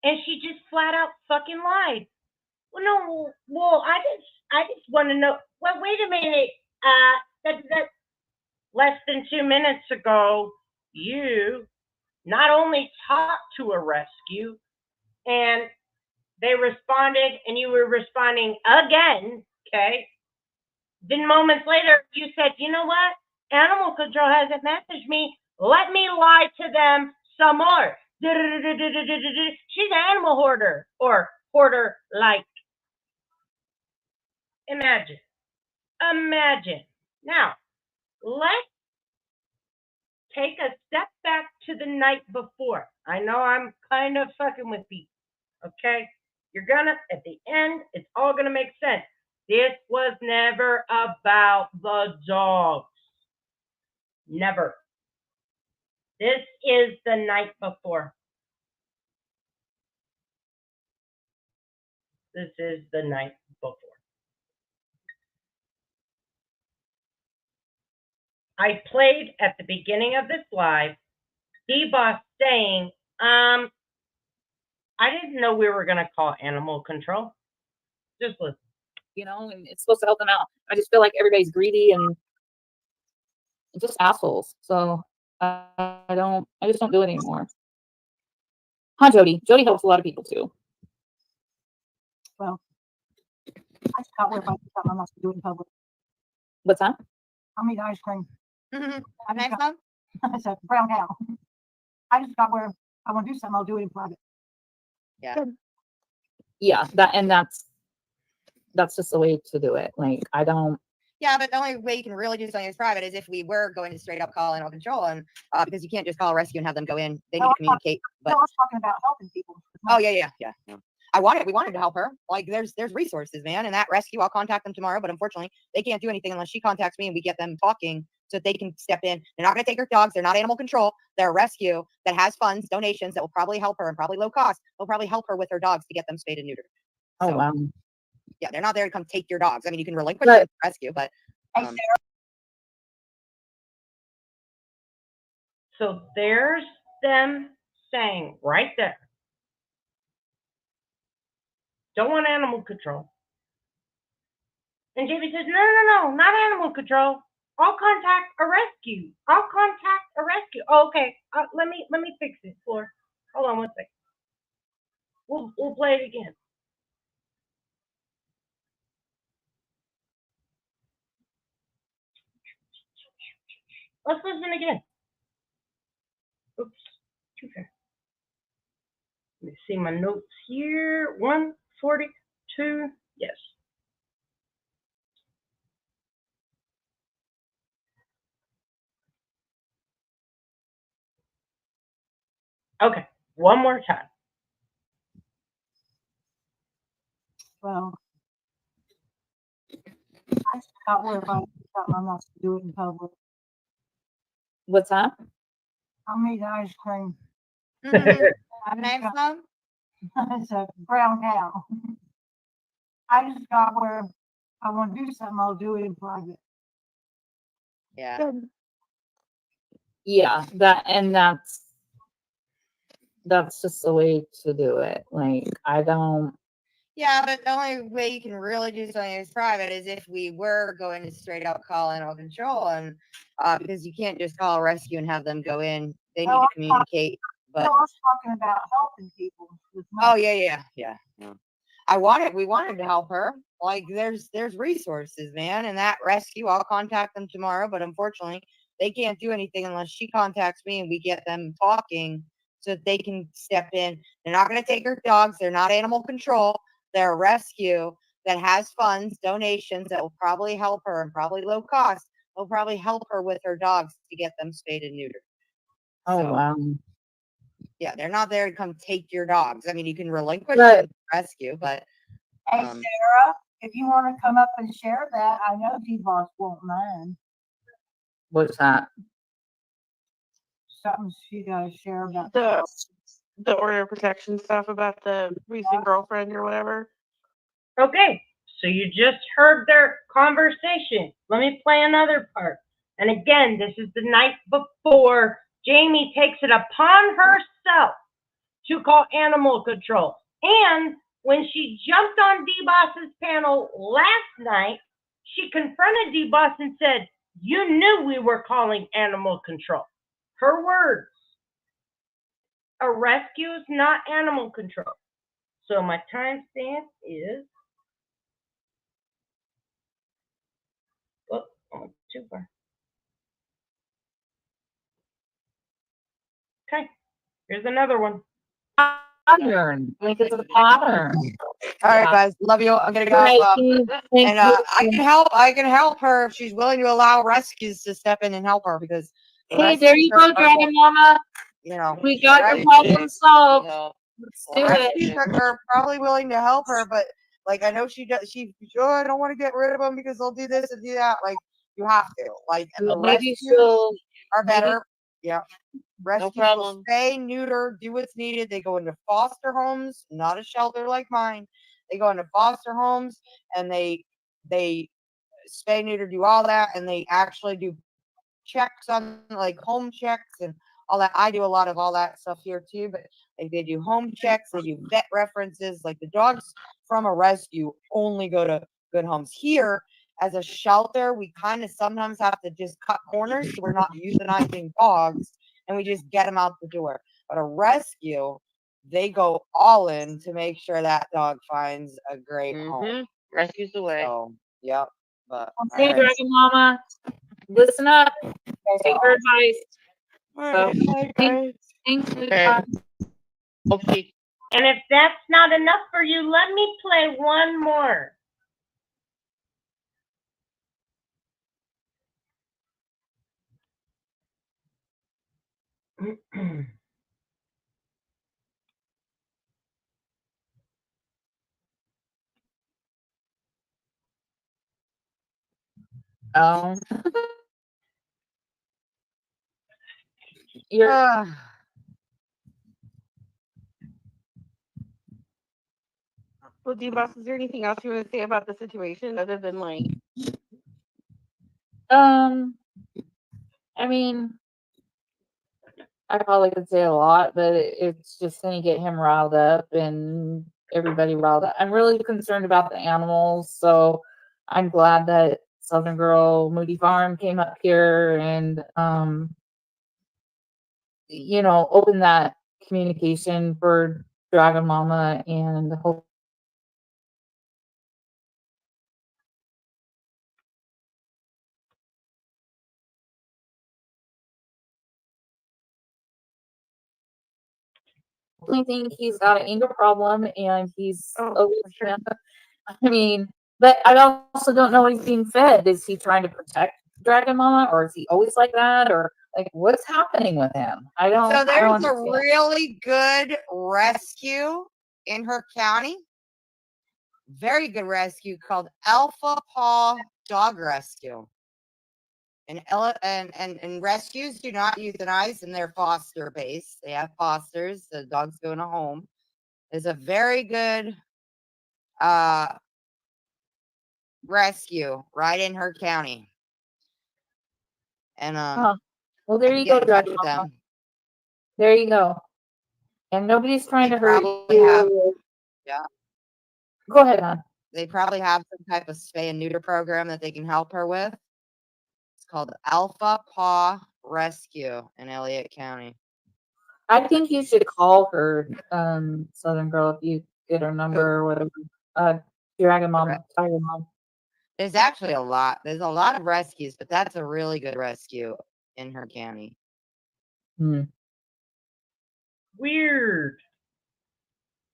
And she just flat out fucking lied. Well, no, well, I just want to know. Well, wait a minute. That less than 2 minutes ago, you not only talked to a rescue, and they responded, and you were responding again. Okay. Then moments later, you said, you know what? Animal control hasn't messaged me. Let me lie to them some more. She's an animal hoarder or hoarder-like. Imagine. Now, let's take a step back to the night before. I know I'm kind of fucking with people, okay? You're gonna, at the end, it's all gonna make sense. This was never about the dogs. Never. This is the night before. This is the night before. I played at the beginning of this live, D-Boss saying, I didn't know we were going to call animal control. Just listen. You know, and it's supposed to help them out. I just feel like everybody's greedy and just assholes. So I just don't do it anymore. Huh, Jody? Jody helps a lot of people too. Well, I forgot where I'm not doing public. What's that? I'll eat ice cream. Next time? It's a brown cow. I just got where I want to do something, I'll do it in private. Yeah. Yeah, that's just the way to do it. Like, I don't. Yeah, but the only way you can really do something as private is if we were going to straight up call animal control, and because you can't just call a rescue and have them go in. They need to communicate. But I was talking about helping people. oh yeah. We wanted to help her. Like there's resources, man, and that rescue, I'll contact them tomorrow, but unfortunately they can't do anything unless she contacts me and we get them talking so that they can step in. They're not going to take her dogs. They're not animal control. They're a rescue that has funds, donations that will probably help her and probably low cost. They'll probably help her with her dogs to get them spayed and neutered. Oh, so, wow. Yeah, they're not there to come take your dogs. I mean, you can relinquish the rescue, but So there's them saying right there, don't want animal control. And JB says, no, not animal control. I'll contact a rescue. Oh, okay, let me fix it, Floor. Hold on one second. We'll play it again. Let's listen again. Oops. Okay. Let me see my notes here. 142. Yes. Okay. One more time. Well, I forgot where I'm not do it in public. What's that? I'll eat ice cream. next time? It's a brown cow. I just got where I want to do something, I'll do it in private. Yeah. Yeah, that's that's just the way to do it. Like, I don't. Yeah, but the only way you can really do something that's private is if we were going to straight up call animal control, and because you can't just call a rescue and have them go in. They need to communicate. But I was talking about helping people with oh money. yeah. We wanted to help her. Like, there's resources, man, and that rescue, I'll contact them tomorrow, but unfortunately they can't do anything unless she contacts me and we get them talking so that they can step in. They're not going to take her dogs. They're not animal control. They're a rescue that has funds, donations that will probably help her, and probably low cost. Will probably help her with her dogs to get them spayed and neutered. Oh, So, wow. yeah, they're not there to come take your dogs. I mean, you can relinquish But- them to rescue, but Hey, Sarah, if you want to come up and share that, I know D-Boss won't mind. What's that? Something she got to share about The order of protection stuff about the recent girlfriend or whatever. Okay, so you just heard their conversation. Let me play another part. And again, this is the night before Jamie takes it upon herself to call animal control. And when she jumped on D-Boss's panel last night, she confronted D-Boss and said, "You knew we were calling animal control." Her words. A rescue is not animal control. So my timestamp is, too far. Okay, here's another one. Pattern. Like, it's a pattern. all right, guys, love you. I'm gonna go. And I can help her if she's willing to allow rescues to step in and help her, because Hey, there you go, Dragon Mama. You know, We got your problem solved. Let's do it. rescues are probably willing to help her, but like, I know she does. I don't want to get rid of them because they'll do this and do that. Like, you have to. Like, and the Maybe rescues she'll. are better. Yeah. Rescues will problem. spay, neuter, do what's needed. They go into foster homes, not a shelter like mine. They go into foster homes and they spay, neuter, do all that, and they actually do checks on, like, home checks and all that. I do a lot of all that stuff here too, but like, they do home checks, they do vet references. Like, the dogs from a rescue only go to good homes. Here, as a shelter, we kind of sometimes have to just cut corners, so we're not euthanizing dogs, and we just get them out the door. But a rescue, they go all in to make sure that dog finds a great home. Rescues the way. So, yep. But Hey, all right. Dragon Mama, listen up. Take her advice. All right, Thanks for the Okay. time. Okay. And if that's not enough for you, let me play one more. You're Well, D-Boss, is there anything else you want to say about the situation other than, like, I mean, I probably could say a lot, but it's just going to get him riled up and everybody riled up. I'm really concerned about the animals, so I'm glad that Southern Girl Moody Farm came up here and, open that communication for Dragon Mama, and hope I think he's got an anger problem and he's always I mean, but I also don't know he's being fed. Is he trying to protect Dragon Mama, or is he always like that, or like what's happening with him? I don't. So I don't there's a understand. really good rescue in her county. Very good rescue called Alpha Paw Dog Rescue. And rescues do not euthanize in their foster base. They have fosters. The dogs go in a home. There's a very good rescue right in her county. And Well, there you go, get in touch Dragon with Mama. them. There you go. And nobody's trying to hurt Probably have, you. yeah. Go ahead, hon. They probably have some type of spay and neuter program that they can help her with. It's called Alpha Paw Rescue in Elliott County. I think you should call her, Southern Girl, if you get her number or whatever. Dragon Mom, Tiger Mom. There's actually a lot. There's a lot of rescues, but that's a really good rescue in her county. Weird.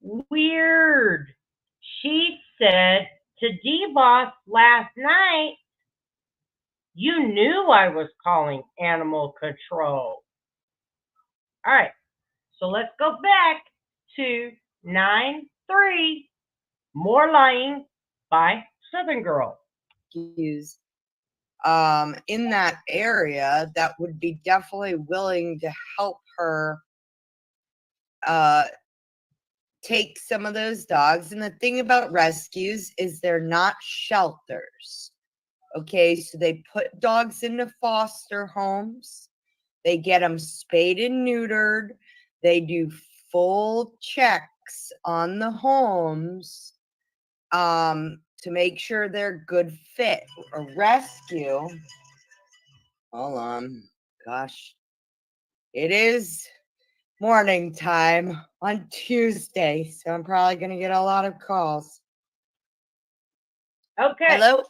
Weird. She said to D-Boss last night, you knew I was calling animal control. All right. So let's go back to 9-3. More lying by Southern Girl. In that area that would be definitely willing to help her take some of those dogs. And the thing about rescues is they're not shelters. Okay, so they put dogs into foster homes. They get them spayed and neutered. They do full checks on the homes to make sure they're good fit. A rescue. Hold on. Gosh. It is morning time on Tuesday, so I'm probably going to get a lot of calls. Okay. Hello?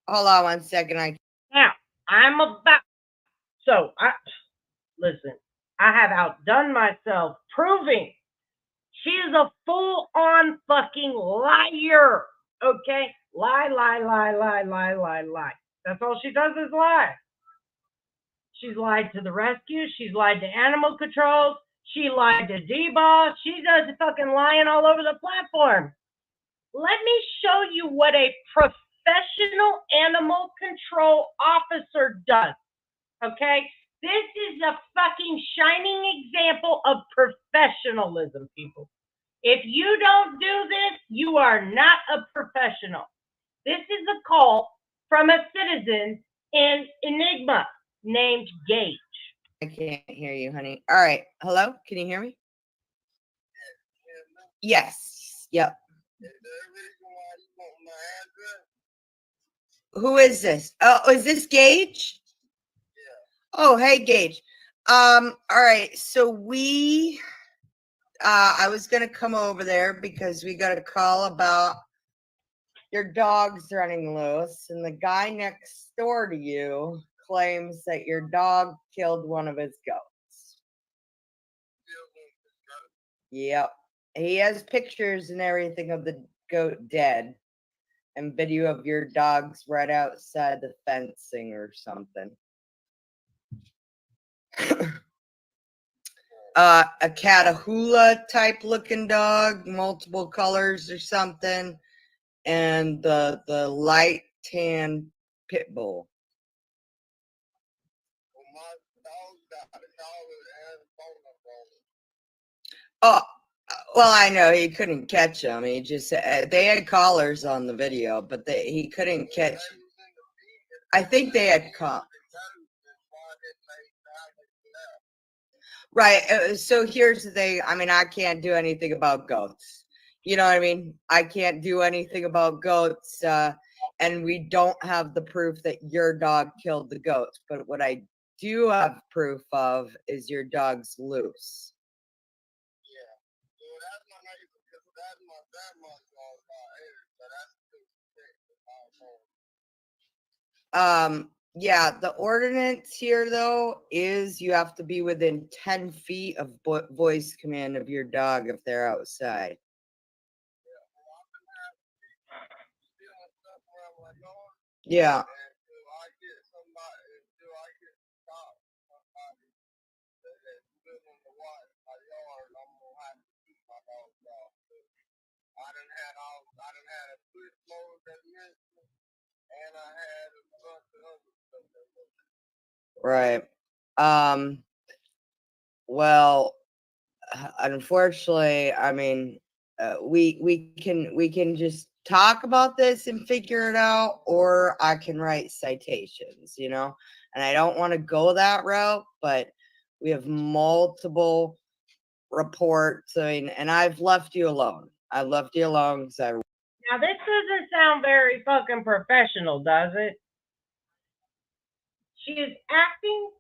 Hold on 1 second. Now, listen, I have outdone myself proving she is a full-on fucking liar. Okay? Lie. That's all she does is lie. She's lied to the rescue. She's lied to animal control. She lied to D-Boss. She does fucking lying all over the platform. Let me show you what a professional animal control officer does. Okay? This is a fucking shining example of professionalism, people. If you don't do this, you are not a professional. This is a call from a citizen in Enigma named Gage. I can't hear you, honey. All right. Hello? Can you hear me? Yes. Yep. Who is this? Oh, is this Gage? Oh, hey, Gage. All right. So I was going to come over there because we got a call about your dog's running loose, and the guy next door to you claims that your dog killed one of his goats. Yep. He has pictures and everything of the goat dead and video of your dogs right outside the fencing or something. A Catahoula type looking dog, multiple colors or something, and the light tan pit bull. Oh, well, I know he couldn't catch them. He just they had collars on the video, but he couldn't catch. I think they had caught. Right. So here's the thing. I mean, I can't do anything about goats. You know what I mean? I can't do anything about goats. And we don't have the proof that your dog killed the goats. But what I do have proof of is your dog's loose. Yeah, the ordinance here, though, is you have to be within 10 feet of voice command of your dog if they're outside. Yeah. Right. Well, unfortunately, I mean, we can just talk about this and figure it out, or I can write citations, you know. And I don't want to go that route, but We have multiple reports. I mean, and I've left you alone. I left you alone because Now, this doesn't sound very fucking professional, does it? She is acting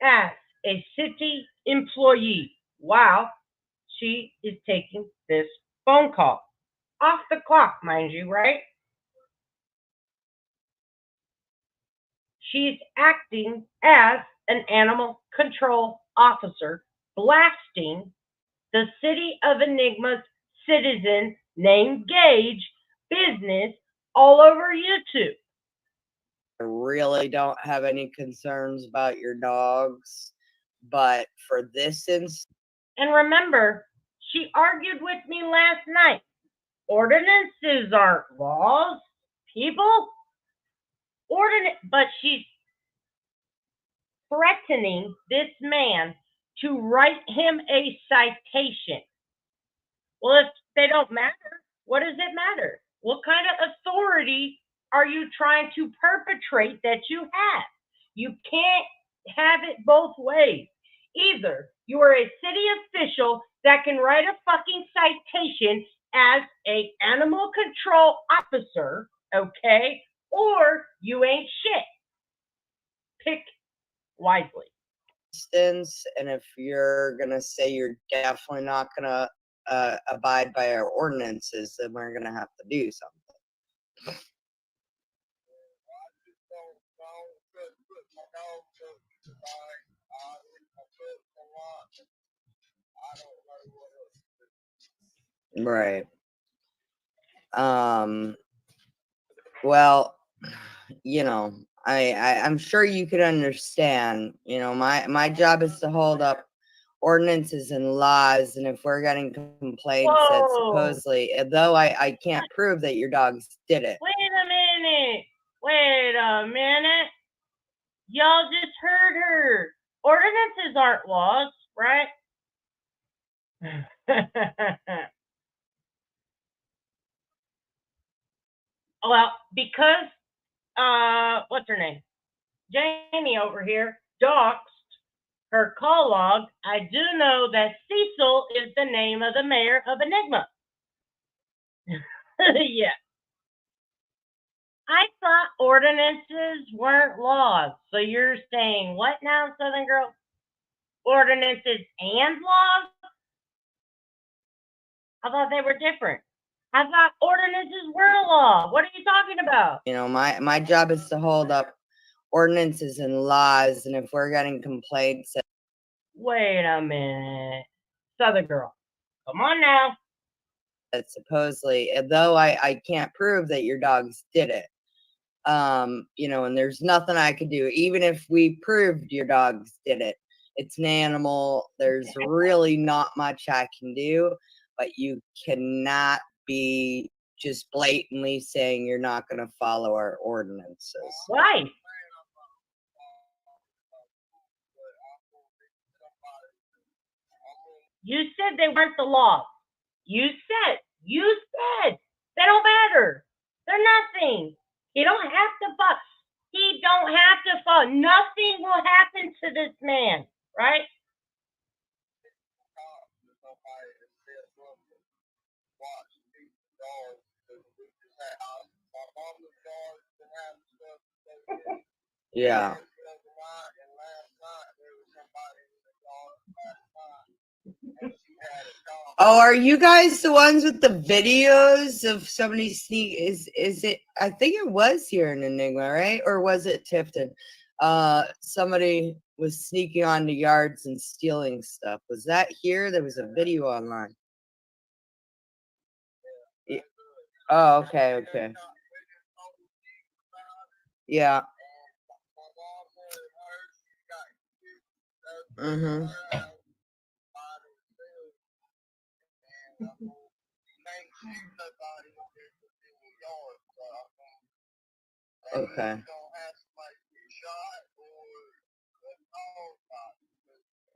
as a city employee while she is taking this phone call. Off the clock, mind you, right? She's acting as an animal control officer, blasting the City of Enigma's citizen named Gage business all over YouTube. I really don't have any concerns about your dogs, but for this instance, And remember, she argued with me last night. Ordinances aren't laws, people. But she's threatening this man to write him a citation. Well, if they don't matter, what does it matter? What kind of authority are you trying to perpetrate that you have? You can't have it both ways. Either you are a city official that can write a fucking citation as a animal control officer, okay, or you ain't shit. Pick wisely. And if you're gonna say you're definitely not gonna abide by our ordinances, then we're gonna have to do something. Right. Well, you know, I'm sure you could understand, you know, my job is to hold up ordinances and laws, and if we're getting complaints that supposedly, though I can't prove that your dogs did it. Wait a minute. Y'all just heard her. Ordinances aren't laws, right? Well, because what's her name? Jamie over here doxed her call log, I do know that Cecil is the name of the mayor of Enigma. Yeah. I thought ordinances weren't laws. So you're saying what now, Southern Girl? Ordinances and laws? I thought they were different. I thought ordinances were a law. What are you talking about? You know, my job is to hold up ordinances and laws, and if we're getting complaints. Wait a minute. Southern Girl, come on now. That supposedly, though I can't prove that your dogs did it. You know, and there's nothing I could do, even if we proved your dogs did it. It's an animal. There's really not much I can do, but you cannot be just blatantly saying you're not going to follow our ordinances. Why? You said they weren't the law. You said they don't matter. They're nothing. He don't have to fuck. He don't have to fuck. Nothing will happen to this man, right? Yeah. Oh, are you guys the ones with the videos of somebody sneak? Is it? I think it was here in Enigma, right? Or was it Tifton? Somebody was sneaking onto yards and stealing stuff. Was that here? There was a video online. Yeah. Oh, okay, okay. Yeah. Mm-hmm. Okay.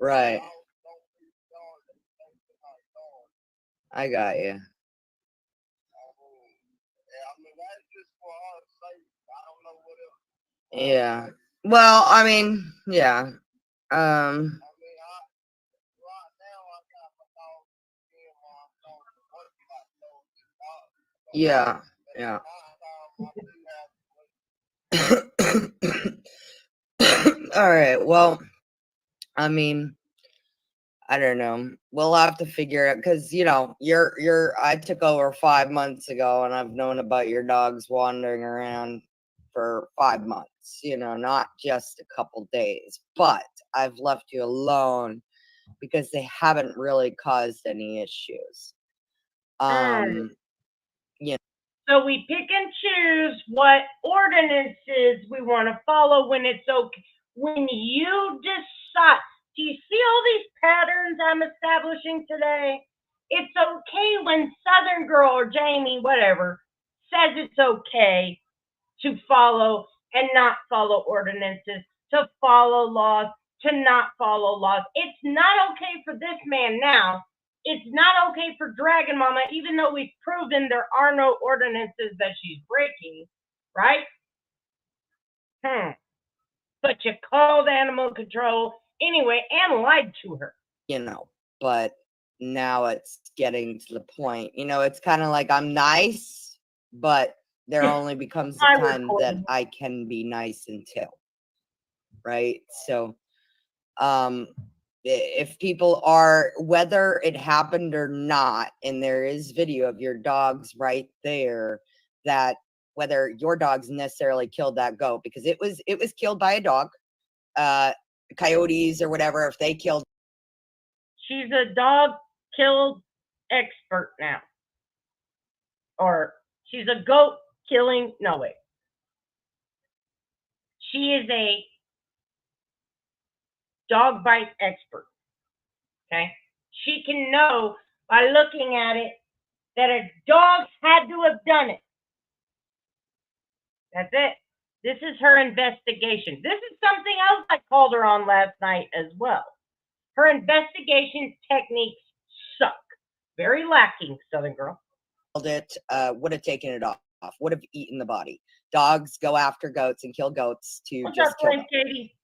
Right. I got you. Yeah. Well, I mean, yeah. Yeah, yeah. All right. Well, I mean, I don't know. We'll have to figure it because I took over 5 months ago, and I've known about your dogs wandering around for 5 months. Not just a couple days, but I've left you alone because they haven't really caused any issues. Yeah. So we pick and choose what ordinances we want to follow when it's okay. When you decide, do you see all these patterns I'm establishing today? It's okay when Southern Girl or Jamie, whatever, says it's okay to follow and not follow ordinances, to follow laws, to not follow laws. It's not okay for this man now. It's not okay for Dragon Mama, even though we've proven there are no ordinances that she's breaking, right? But you called animal control anyway and lied to her. But now it's getting to the point. It's kind of like I'm nice, but there only becomes a time that I can be nice until. Right? So, if people are, whether it happened or not, and there is video of your dogs right there, that whether your dogs necessarily killed that goat, because it was killed by a dog, coyotes or whatever, if they killed. She's a dog killed expert now. Or she's a goat killing, no wait. She is a dog bite expert. Okay? She can know by looking at it that a dog had to have done it. That's it. This is her investigation. This is something else I called her on last night as well. Her investigation techniques suck. Very lacking, Southern Girl. It would have taken it off, would have eaten the body. Dogs go after goats and kill goats to just kill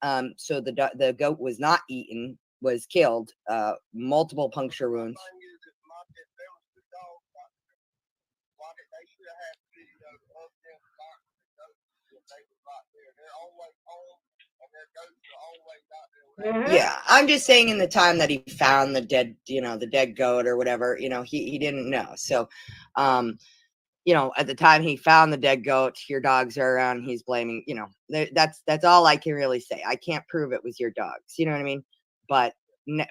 them. So the goat was not eaten, was killed, multiple puncture wounds. Yeah, I'm just saying in the time that he found the dead, the dead goat or whatever, he didn't know. So, at the time he found the dead goat, your dogs are around, he's blaming, that's all I can really say. I can't prove it was your dogs, you know what I mean? But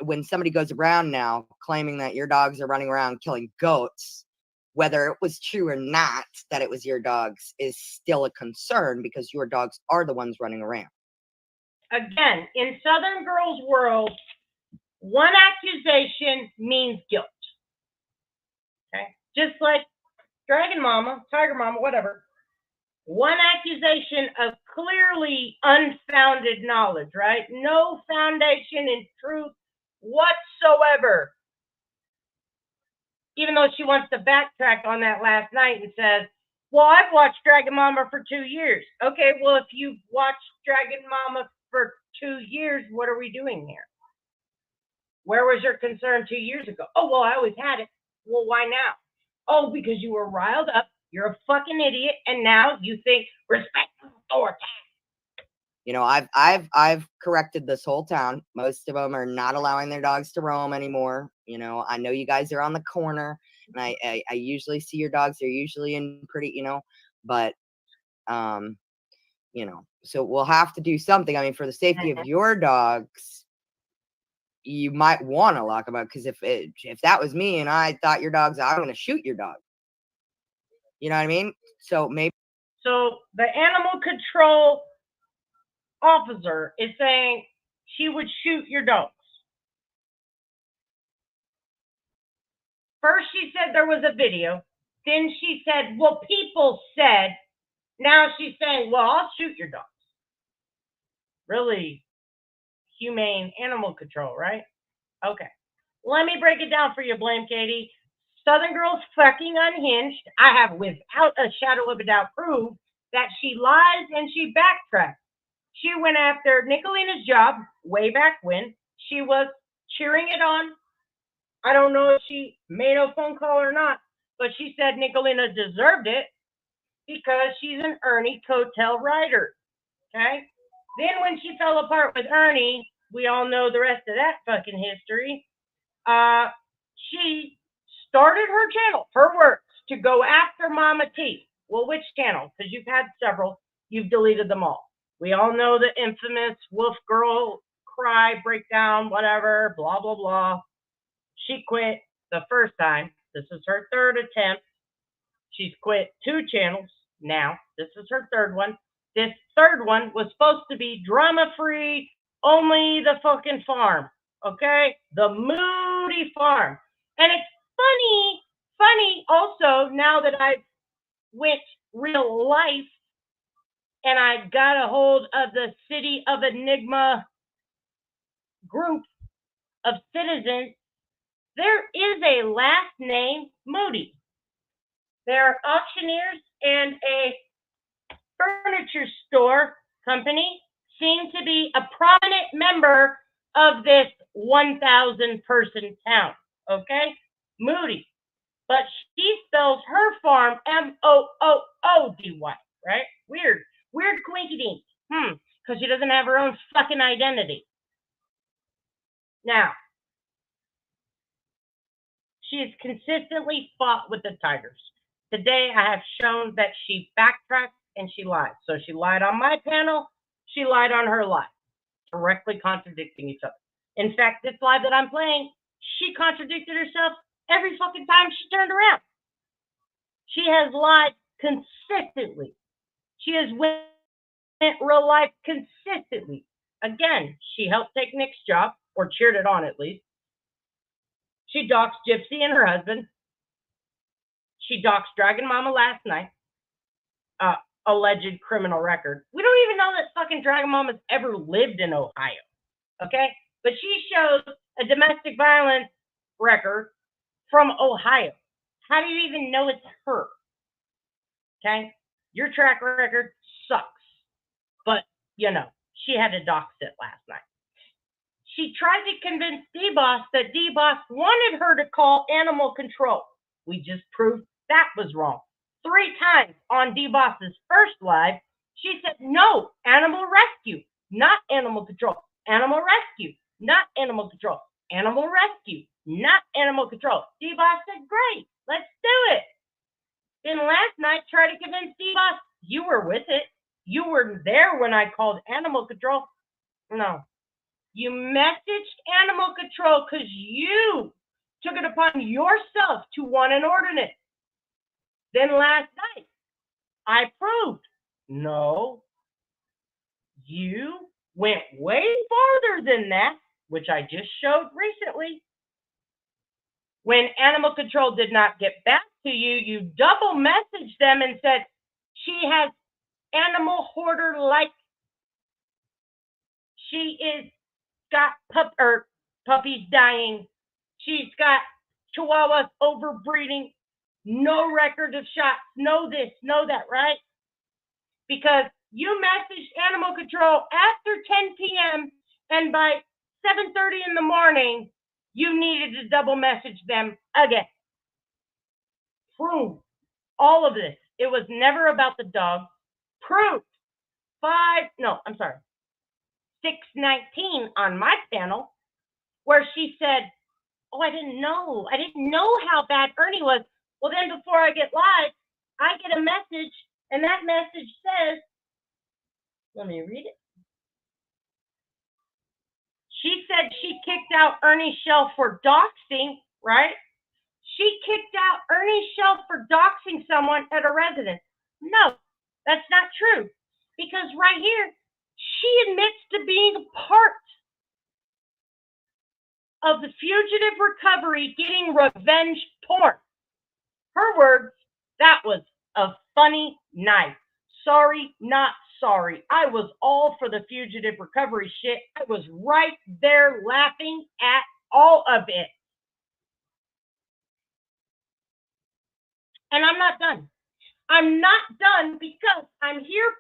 when somebody goes around now claiming that your dogs are running around killing goats, whether it was true or not that it was your dogs is still a concern because your dogs are the ones running around. Again, in Southern Girl's world, one accusation means guilt. Okay? Just like Dragon Mama, Tiger Mama, whatever. One accusation of clearly unfounded knowledge, right? No foundation in truth whatsoever. Even though she wants to backtrack on that last night and says, well, I've watched Dragon Mama for 2 years. Okay, well, if you've watched Dragon Mama for 2 years, what are we doing here? Where was your concern 2 years ago? Oh, well, I always had it. Well, why now? Oh, because you were riled up. You're a fucking idiot, and now you think respect authority. I've corrected this whole town. Most of them are not allowing their dogs to roam anymore. I know you guys are on the corner, and I usually see your dogs. They're usually in pretty, but so we'll have to do something. I mean, for the safety of your dogs, you might want to lock them up, because if that was me and I thought your dogs, I'm going to shoot your dog. You know what I mean? So maybe. So the animal control officer is saying she would shoot your dogs. First she said there was a video. Then she said, well, people said. Now she's saying, well, I'll shoot your dogs. Really humane animal control, right? Okay. Let me break it down for you, Blame Katie. Southern Girl's fucking unhinged. I have, without a shadow of a doubt, proved that she lies and she backtracks. She went after Nicolina's job way back when. She was cheering it on. I don't know if she made a phone call or not, but she said Nicolina deserved it because she's an Ernie coattail rider. Okay? Then when she fell apart with Ernie, we all know the rest of that fucking history. She started her channel, her works, to go after Mama T. Well, which channel? Because you've had several. You've deleted them all. We all know the infamous wolf girl cry, breakdown, whatever, blah, blah, blah. She quit the first time. This is her third attempt. She's quit 2 channels now. This is her third one. This third one was supposed to be drama-free, only the fucking farm, okay? The moody farm. And it's funny also, now that I've went real life and I got a hold of the City of Enigma group of citizens, there is a last name Moody. There are auctioneers and a furniture store company seem to be a prominent member of this 1,000 person town, okay? Moody. But she spells her farm M-O-O-O-D-Y, right? Weird coinky-dink. Because she doesn't have her own fucking identity. Now, she has consistently fought with the tigers. Today, I have shown that she backtracked and she lied. So she lied on my panel, she lied on her live, directly contradicting each other. In fact, this live that I'm playing, she contradicted herself every fucking time she turned around. She has lied consistently. She has went real life consistently. Again, she helped take Nick's job, or cheered it on at least. She doxed Gypsy and her husband. She doxed Dragon Mama last night. Alleged criminal record. We don't even know that fucking Dragon Mama's ever lived in Ohio. Okay? But she shows a domestic violence record from Ohio. How do you even know it's her? Okay? Your track record sucks. But, you know, she had to dox it last night. She tried to convince D-Boss that D-Boss wanted her to call animal control. We just proved that was wrong. 3 times on D-Boss's first live, she said, no, animal rescue, not animal control. Animal rescue, not animal control. Animal rescue, not animal control. D-Boss said, great, let's do it. Then last night, tried to convince D-Boss, you were with it. You were there when I called animal control. No. You messaged animal control because you took it upon yourself to want an ordinance. Then last night, I proved, no, you went way farther than that, which I just showed recently. When animal control did not get back to you, you double messaged them and said, she has animal hoarder-like. She is got puppies dying. She's got chihuahuas overbreeding. No record of shots. No this, no that, right? Because you messaged animal control after 10 p.m. and by 7:30 in the morning, you needed to double message them again. Proof all of this. It was never about the dog. Proof 619 on my panel, where she said, oh, I didn't know how bad Ernie was. Well, then before I get live, I get a message, and that message says, let me read it. She said she kicked out Ernie's Shell for doxing, right? She kicked out Ernie's Shell for doxing someone at a residence. No, that's not true. Because right here, she admits to being a part of the fugitive recovery getting revenge porn. Her words, that was a funny night. Sorry, not sorry. I was all for the fugitive recovery shit. I was right there laughing at all of it. And I'm not done. I'm not done because I'm here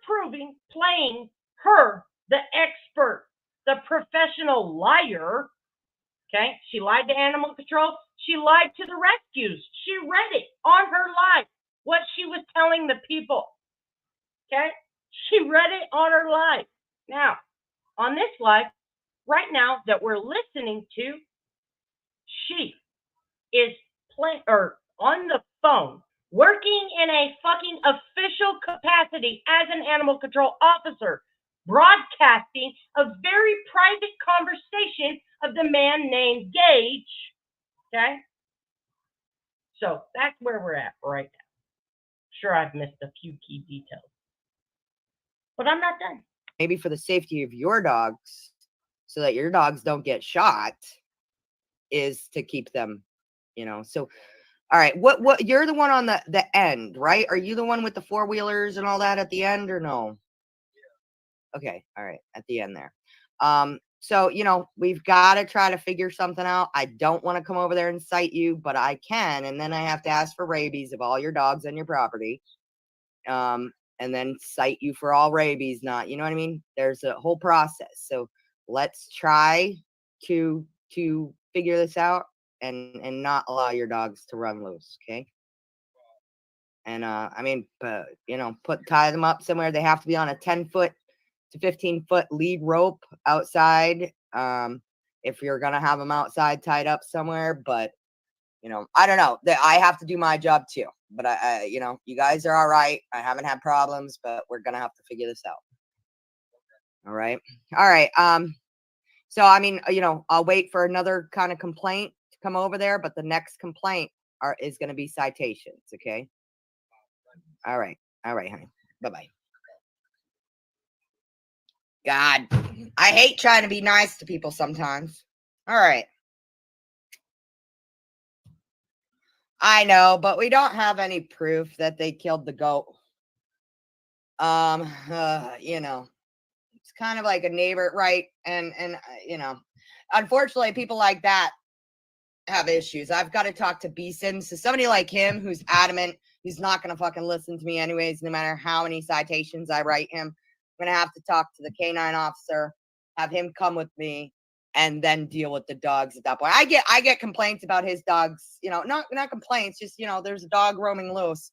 playing her, the expert, the professional liar, Okay? She lied to animal control. She lied to the rescues. She read it on her live, what she was telling the people. Okay? She read it on her live. Now, on this live, right now that we're listening to, she is on the phone, working in a fucking official capacity as an animal control officer, broadcasting a very private conversation of the man named Gage. Okay? So that's where we're at right now. Sure, I've missed a few key details, but I'm not done. Maybe for the safety of your dogs, so that your dogs don't get shot, is to keep them, you know. So, all right, what you're the one on the end, right? Are you the one with the four-wheelers and all that at the end, or no? Okay, all right, at the end there. So, you know, we've got to try to figure something out. I don't want to come over there and cite you, but I can, and then I have to ask for rabies of all your dogs on your property. And then cite you for all rabies, not, you know what I mean? There's a whole process. So let's try to figure this out and not allow your dogs to run loose, okay? And I mean, you know, tie them up somewhere. They have to be on a 10-foot to 15-foot lead rope outside. If you're gonna have them outside tied up somewhere, but you know, I don't know. I have to do my job too. But I you know, you guys are all right. I haven't had problems, but we're gonna have to figure this out. All right. So I mean, you know, I'll wait for another kind of complaint to come over there, but the next complaint is gonna be citations. Okay. All right, honey. Bye-bye. God, I hate trying to be nice to people sometimes. All right. I know, but we don't have any proof that they killed the goat. You know, it's kind of like a neighbor, right? And you know, unfortunately, people like that have issues. I've got to talk to Beeson. So somebody like him who's adamant, he's not going to fucking listen to me anyways, no matter how many citations I write him. I'm going to have to talk to the canine officer, have him come with me, and then deal with the dogs at that point. I get complaints about his dogs, you know, not complaints, just, you know, there's a dog roaming loose.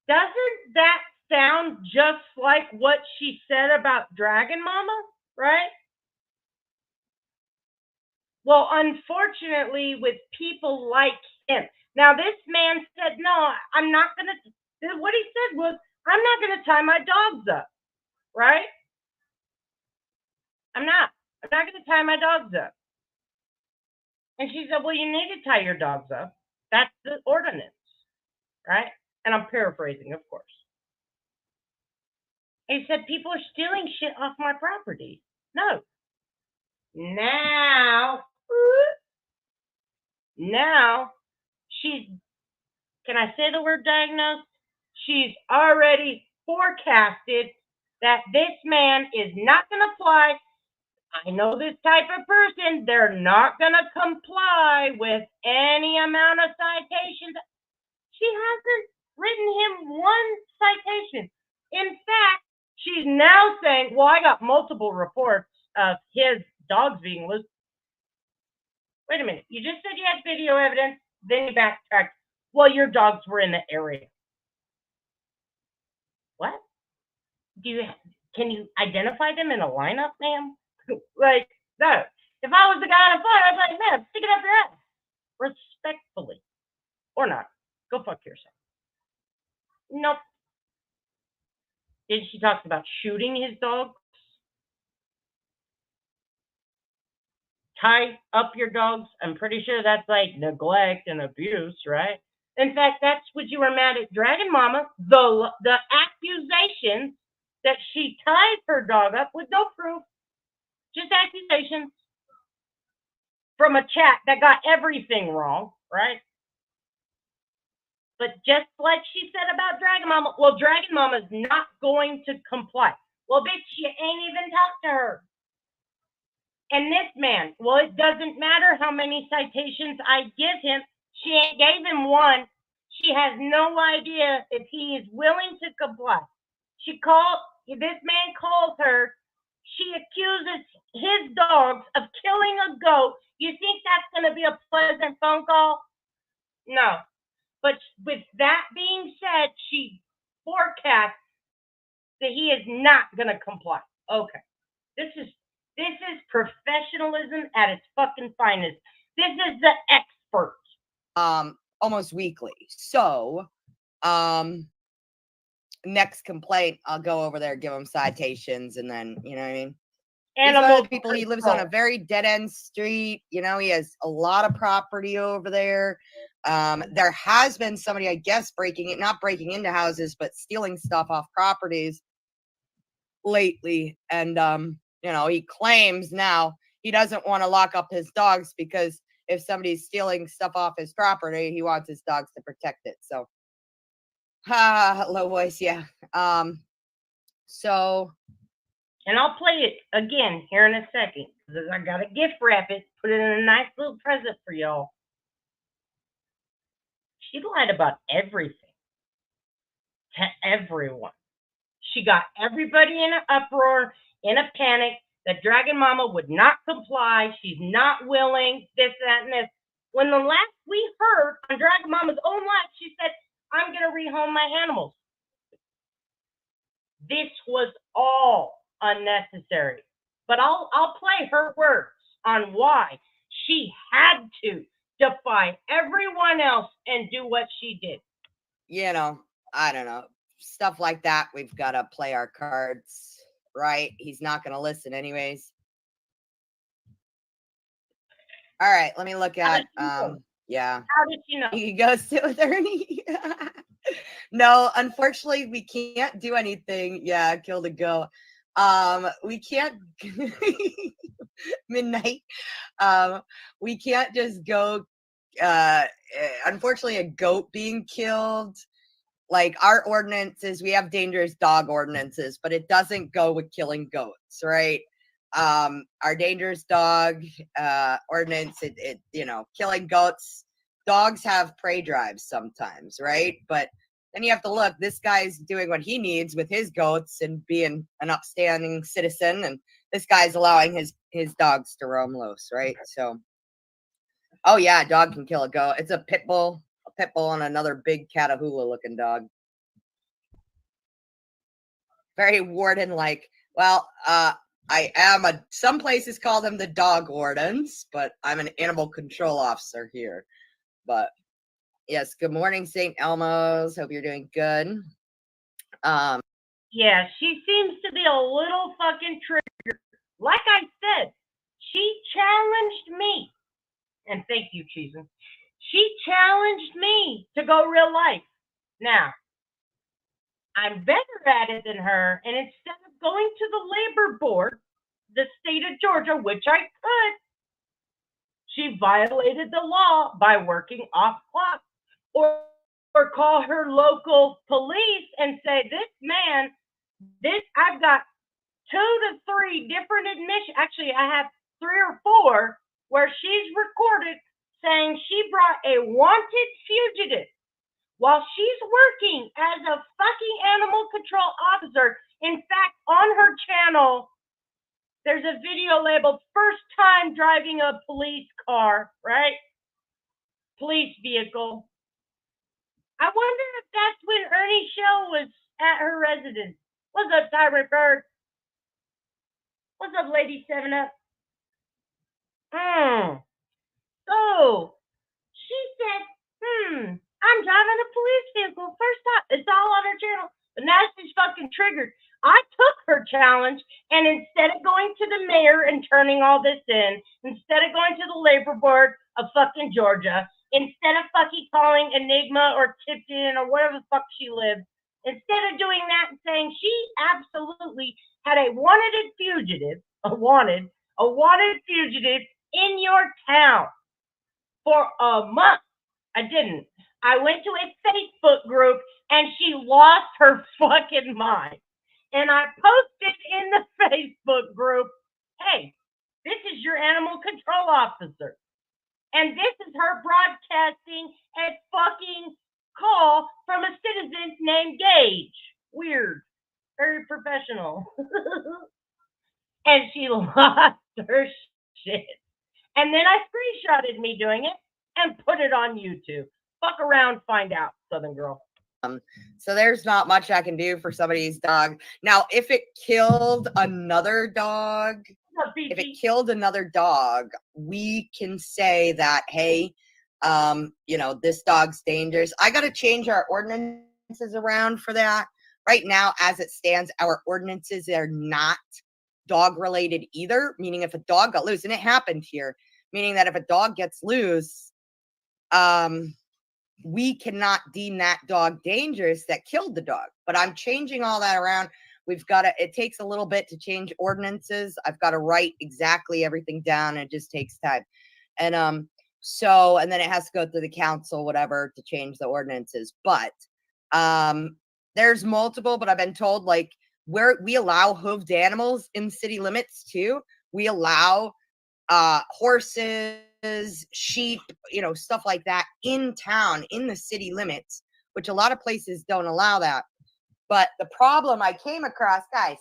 Doesn't that sound just like what she said about Dragon Mama, right? Well, unfortunately, with people like him. Now, this man said, no, I'm not going to, what he said was, I'm not going to tie my dogs up, right? I'm not going to tie my dogs up. And she said, well, you need to tie your dogs up. That's the ordinance, right? And I'm paraphrasing, of course. He said, people are stealing shit off my property. No. Now, she's, can I say the word diagnosed? She's already forecasted that this man is not going to fly. I know this type of person. They're not going to comply with any amount of citations. She hasn't written him one citation. In fact, she's now saying, well, I got multiple reports of his dogs being loose. Wait a minute. You just said you had video evidence, then you backtracked. Well, your dogs were in the area. What? Can you identify them in a lineup, ma'am? Like, no. If I was the guy on the phone, I'd be like, man, stick it up your ass. Respectfully. Or not. Go fuck yourself. Nope. Then she talks about shooting his dogs. Tie up your dogs. I'm pretty sure that's like neglect and abuse, right? In fact, that's what you were mad at Dragon Mama. The accusations that she tied her dog up with no proof. Just accusations from a chat that got everything wrong, right? But just like she said about Dragon Mama, well, Dragon Mama's not going to comply. Well, bitch, you ain't even talked to her. And this man, well, it doesn't matter how many citations I give him. She ain't gave him one. She has no idea if he is willing to comply. She called, this man calls her. She accuses his dogs of killing a goat. You think that's going to be a pleasant phone call? No. But with that being said, she forecasts that he is not going to comply. Okay. This is professionalism at its fucking finest. This is the expert. Almost weekly. So, next complaint, I'll go over there, give him citations, and then, you know what I mean? Animal people, he lives on a very dead-end street. You know, he has a lot of property over there. There has been somebody, I guess, not breaking into houses, but stealing stuff off properties lately. And, you know, he claims now he doesn't want to lock up his dogs because if somebody's stealing stuff off his property, he wants his dogs to protect it. So, low voice, yeah. So, and I'll play it again here in a second because I got to gift wrap it, put it in a nice little present for y'all. She lied about everything to everyone. She got everybody in an uproar, in a panic, that Dragon Mama would not comply. She's not willing, this, that, and this. When the last we heard on Dragon Mama's own live, she said, I'm going to rehome my animals. This was all unnecessary. But I'll play her words on why she had to defy everyone else and do what she did. You know, I don't know. Stuff like that, we've got to play our cards, right? He's not going to listen anyways. All right, let me look at, yeah. How did you know? He goes sit with Ernie. No, unfortunately, we can't do anything. Yeah, kill the goat. We can't, midnight. We can't just go, unfortunately, a goat being killed. Like our ordinances, we have dangerous dog ordinances, but it doesn't go with killing goats, right? Our dangerous dog ordinance, it you know, killing goats. Dogs have prey drives sometimes, right? But then you have to look, this guy's doing what he needs with his goats and being an upstanding citizen, and this guy's allowing his dogs to roam loose, right? So, oh yeah, a dog can kill a goat. It's a pit bull and another big Catahoula looking dog. Very warden-like. Well, I am some places call them the dog wardens, but I'm an animal control officer here. But yes, good morning, St. Elmo's. Hope you're doing good. Yeah, she seems to be a little fucking triggered. Like I said, she challenged me. And thank you, Cheesin. She challenged me to go real life. Now, I'm better at it than her, and instead of going to the labor board, the state of Georgia, which I could, she violated the law by working off clock, or call her local police and say, this man, I've got 2 to 3 different admissions. Actually, I have 3 or 4 where she's recorded saying she brought a wanted fugitive while she's working as a fucking animal control officer. In fact, on her channel, there's a video labeled first time driving a police car, right? Police vehicle. I wonder if that's when Ernie Shell was at her residence. What's up, Tyrant Bird? What's up, Lady 7-Up? So, she said, I'm driving a police vehicle. First time. It's all on her channel. But now she's fucking triggered. I took her challenge, and instead of going to the mayor and turning all this in, instead of going to the labor board of fucking Georgia, instead of fucking calling Enigma or Tipton or wherever the fuck she lives, instead of doing that and saying she absolutely had a wanted fugitive in your town for a month. I didn't. I went to a Facebook group and she lost her fucking mind. And I posted in the Facebook group, hey, this is your animal control officer. And this is her broadcasting a fucking call from a citizen named Gage. Weird. very professional. And she lost her shit. And then I screenshotted me doing it and put it on YouTube. Fuck around, find out, Southern girl. So there's not much I can do for somebody's dog. Now, if it killed another dog, we can say that, hey, this dog's dangerous. I got to change our ordinances around for that. Right now, as it stands, our ordinances are not dog related either, meaning if a dog got loose, and it happened here, meaning that if a dog gets loose, we cannot deem that dog dangerous that killed the dog. But I'm changing all that around. It takes a little bit to change ordinances. I've got to write exactly everything down. It just takes time. And and then it has to go through the council, whatever, to change the ordinances. But there's multiple, but I've been told like where we allow hooved animals in city limits too. We allow horses, sheep, stuff like that in town, in the city limits, which a lot of places don't allow that. But the problem I came across, guys,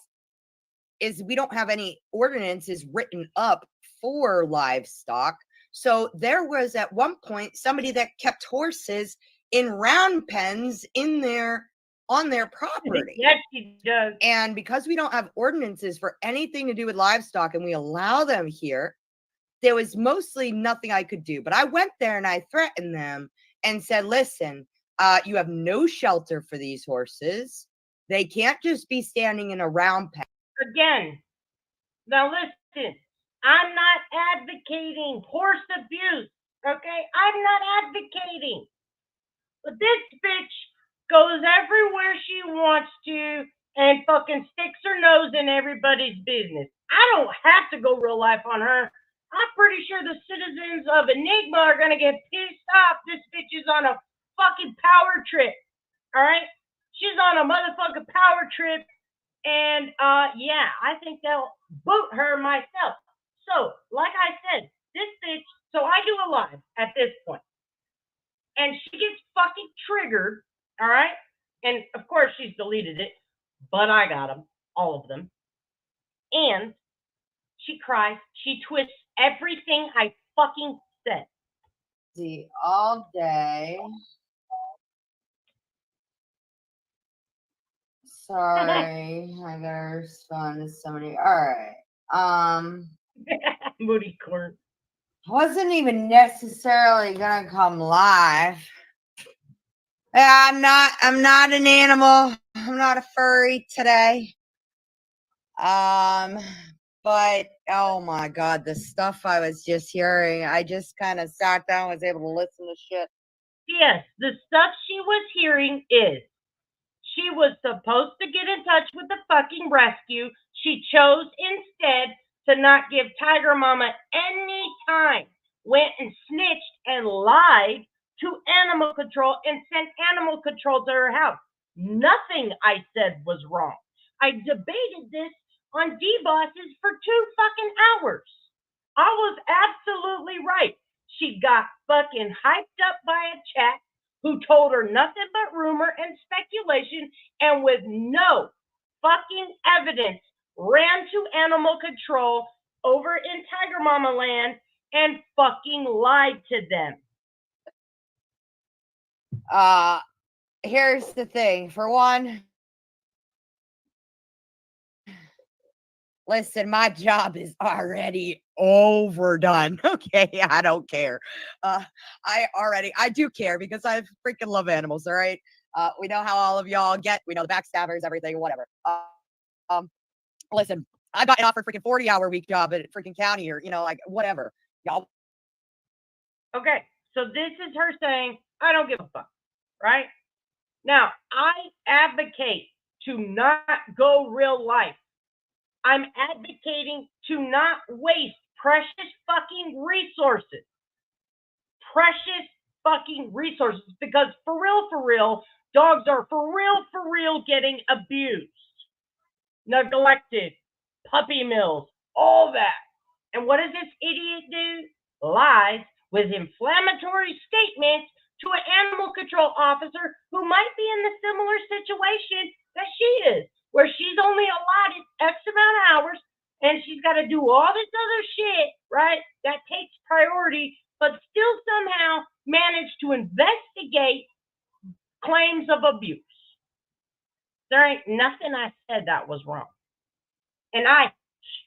is we don't have any ordinances written up for livestock. So there was at one point somebody that kept horses in round pens on their property. Yes, she does. And because we don't have ordinances for anything to do with livestock and we allow them here, there was mostly nothing I could do. But I went there and I threatened them and said, listen, you have no shelter for these horses. They can't just be standing in a round pen. Again, now listen, I'm not advocating horse abuse, okay? I'm not advocating. But this bitch goes everywhere she wants to and fucking sticks her nose in everybody's business. I don't have to go real life on her. I'm pretty sure the citizens of Enigma are going to get pissed off. This bitch is on a fucking power trip, all right? She's on a motherfucking power trip, and yeah, I think they'll boot her myself. So, like I said, this bitch, so I do a live at this point, and she gets fucking triggered, all right? And of course, she's deleted it, but I got them, all of them. And she cries, she twists everything I fucking said. See, all day. Sorry, I gotta respond to somebody. All right. Moody corn. Wasn't even necessarily gonna come live. Yeah, I'm not an animal. I'm not a furry today. But oh my god, the stuff I was just hearing, I just kind of sat down, was able to listen to shit. Yes, the stuff she was hearing is she was supposed to get in touch with the fucking rescue. She chose instead to not give Tiger Mama any time. Went and snitched and lied to animal control and sent animal control to her house. Nothing I said was wrong. I debated this on D-Bosses for 2 fucking hours. I was absolutely right. She got fucking hyped up by a chat who told her nothing but rumor and speculation, and with no fucking evidence ran to animal control over in Tiger Mama land and fucking lied to them. Here's the thing. For one, listen, my job is already overdone. Okay, I don't care. I do care because I freaking love animals. All right. We know how all of y'all get. We know the backstabbers, everything, whatever. Listen, I got an offered freaking 40-hour week job at freaking county or like whatever, y'all. Okay, so this is her saying, I don't give a fuck, right? Now, I advocate to not go real life. I'm advocating to not waste precious fucking resources. Precious fucking resources, because for real, dogs are for real getting abused, neglected, puppy mills, all that. And what does this idiot do? Lies with inflammatory statements to an animal control officer who might be in the similar situation that she is, where she's only allotted X amount of hours and she's got to do all this other shit, right? That takes priority, but still somehow manage to investigate claims of abuse. There ain't nothing I said that was wrong. And I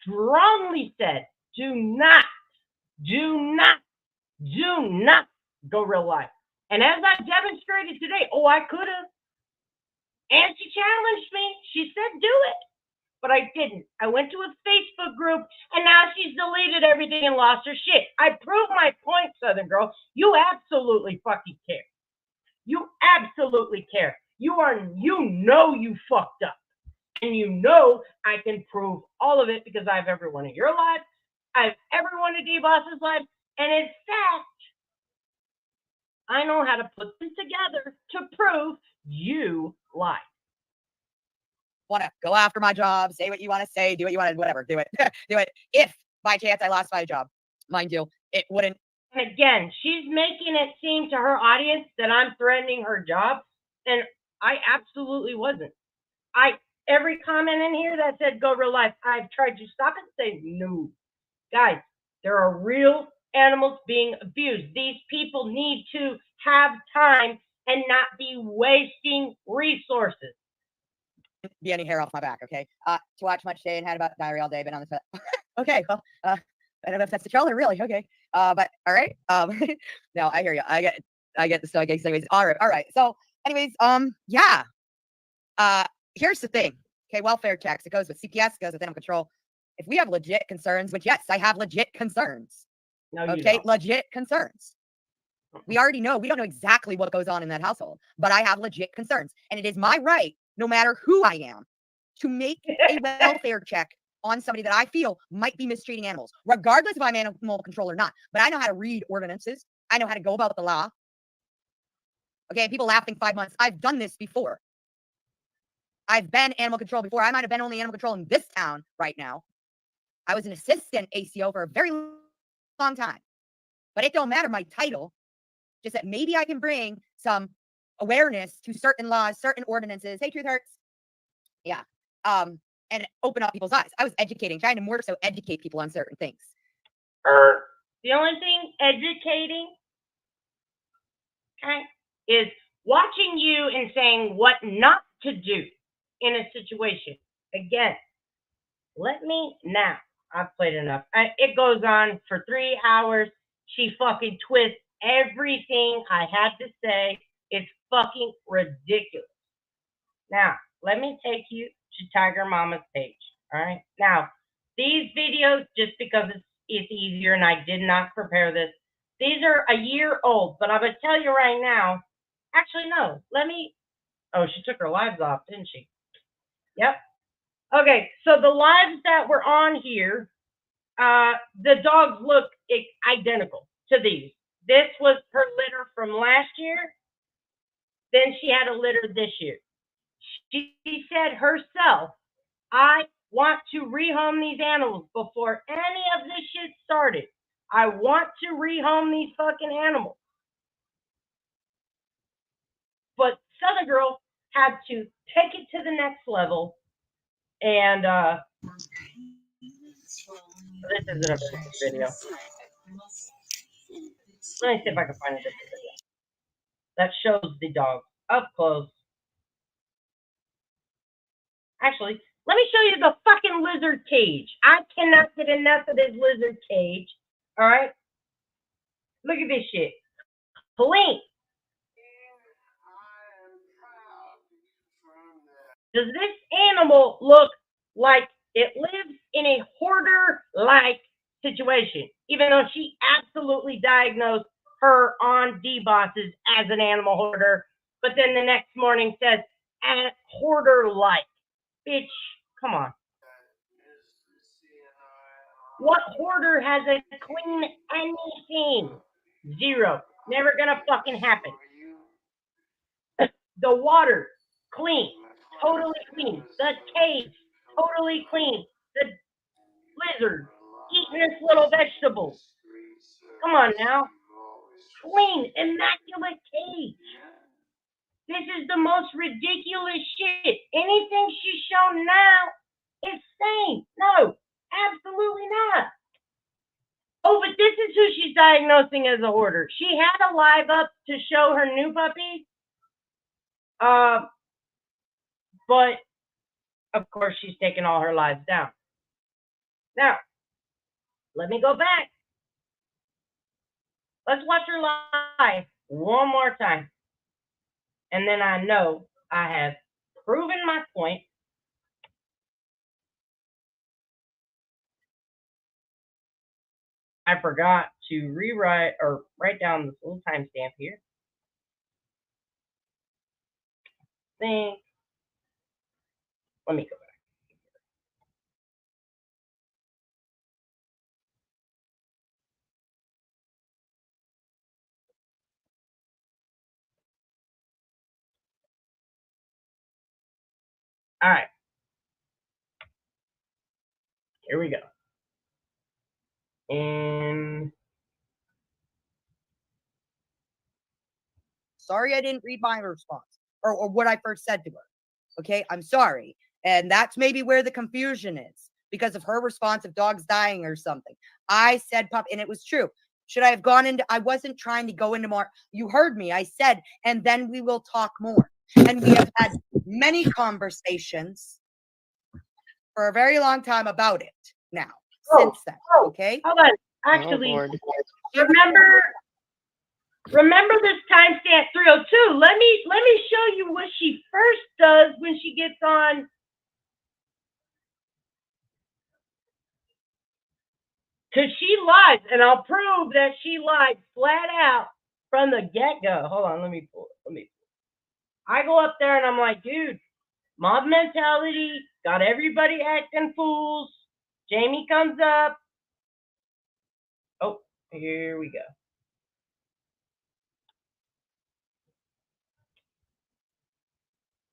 strongly said, do not go real life. And as I demonstrated today, I could have. And she challenged me. She said, do it. But I didn't. I went to a Facebook group, and now she's deleted everything and lost her shit. I proved my point, Southern Girl. You absolutely fucking care. You absolutely care. You know you fucked up. And you know I can prove all of it because I have every one of your lives. I have every one of D-Boss's lives. And in fact, I know how to put them together to prove you lied. Want to go after my job, say what you want to say, do what you want to, whatever, do it. Do it. If by chance I lost my job, mind you, it wouldn't. And again, she's making it seem to her audience that I'm threatening her job, and I absolutely wasn't. Every comment in here that said go real life, I've tried to stop it and say no. Guys, there are real animals being abused. These people need to have time and not be wasting resources. Be any hair off my back, okay? To watch much day and had about diarrhea all day, been on the okay, well, I don't know if that's the trailer, really, okay. But all right. No, I hear you. I get the stoic. Anyways, all right. So, anyways, yeah. Here's the thing. Okay, welfare checks. It goes with CPS, it goes with animal control. If we have legit concerns, which yes, I have legit concerns. No, you okay, don't. legit concerns. We already know. We don't know exactly what goes on in that household, but I have legit concerns. And it is my right, no matter who I am, to make a welfare check on somebody that I feel might be mistreating animals, regardless if I'm animal control or not. But I know how to read ordinances. I know how to go about the law. Okay, people laughing 5 months. I've done this before. I've been animal control before. I might have been only animal control in this town right now. I was an assistant ACO for a very long time. But it don't matter my title. Just that maybe I can bring some awareness to certain laws, certain ordinances. Hey, Truth Hurts. Yeah. And open up people's eyes. I was educating, trying to more so educate people on certain things. The only thing educating, okay, is watching you and saying what not to do in a situation. Again, let me now. I've played enough. It goes on for 3 hours. She fucking twists everything I had to say. It's fucking ridiculous. Now, let me take you to Tiger Mama's page. All right. Now, these videos, just because it's easier and I did not prepare this, these are a year old, but I'm going to tell you right now. Actually, no. Oh, she took her lives off, didn't she? Yep. Okay. So the lives that were on here, the dogs look identical to these. This was her litter from last year. Then she had a litter this year. She said herself, I want to rehome these animals before any of this shit started. I want to rehome these fucking animals. But Southern Girl had to take it to the next level. And this isn't a very good video. Let me see if I can find a different video that shows the dog up close. Actually, let me show you the fucking lizard cage. I cannot get enough of this lizard cage. All right? Look at this shit. Clean. Does this animal look like it lives in a hoarder-like situation, even though she absolutely diagnosed her on D-Bosses as an animal hoarder, but then the next morning says, hoarder-like. Bitch, come on. What hoarder has a clean anything? Zero. Never gonna fucking happen. The water, clean. Totally clean. The cage, totally clean. The lizard, eating this little vegetable. Come on now. Clean, immaculate cage. This is the most ridiculous shit. Anything she's shown now is sane. No, absolutely not. Oh, but this is who she's diagnosing as a hoarder. She had a live up to show her new puppy. But of course she's taken all her lives down. Now, let me go back. Let's watch her live one more time. And then I know I have proven my point. I forgot to rewrite or write down this little timestamp here. Think. Let me go back. All right. Here we go. And Sorry I didn't read my response or what I first said to her. Okay, I'm sorry. And that's maybe where the confusion is because of her response of dogs dying or something. I said pup, and it was true. Should I have gone into, I wasn't trying to go into more. You heard me. I said, and then we will talk more. And we have had many conversations for a very long time about it now, since then. Okay? Hold on. Actually, remember this timestamp 302. Let me show you what she first does when she gets on. Because she lies, and I'll prove that she lied flat out from the get-go. Hold on, let me pull it. I go up there and I'm like, dude, mob mentality, got everybody acting fools. Jamie comes up. Oh, here we go.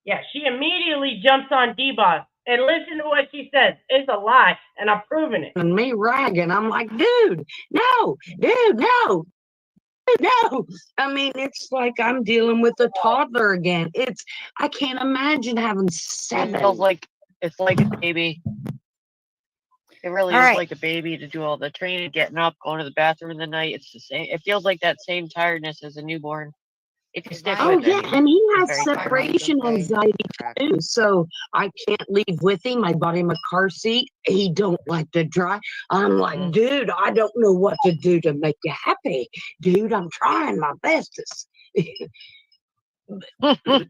Yeah, she immediately jumps on D-Boss. And listen to what she says. It's a lie, and I'm proving it. And me ragging, I'm like, dude, no. I mean, it's like I'm dealing with a toddler again. I can't imagine having 7. It feels like it's like a baby. It really is like a baby to do all the training, getting up, going to the bathroom in the night. It's the same. It feels like that same tiredness as a newborn. If you stick with it, and he it's has very separation tiring. anxiety too. So I can't leave with him. I bought him a car seat. He don't like to drive. I'm like, dude, I don't know what to do to make you happy. Dude, I'm trying my best. I'm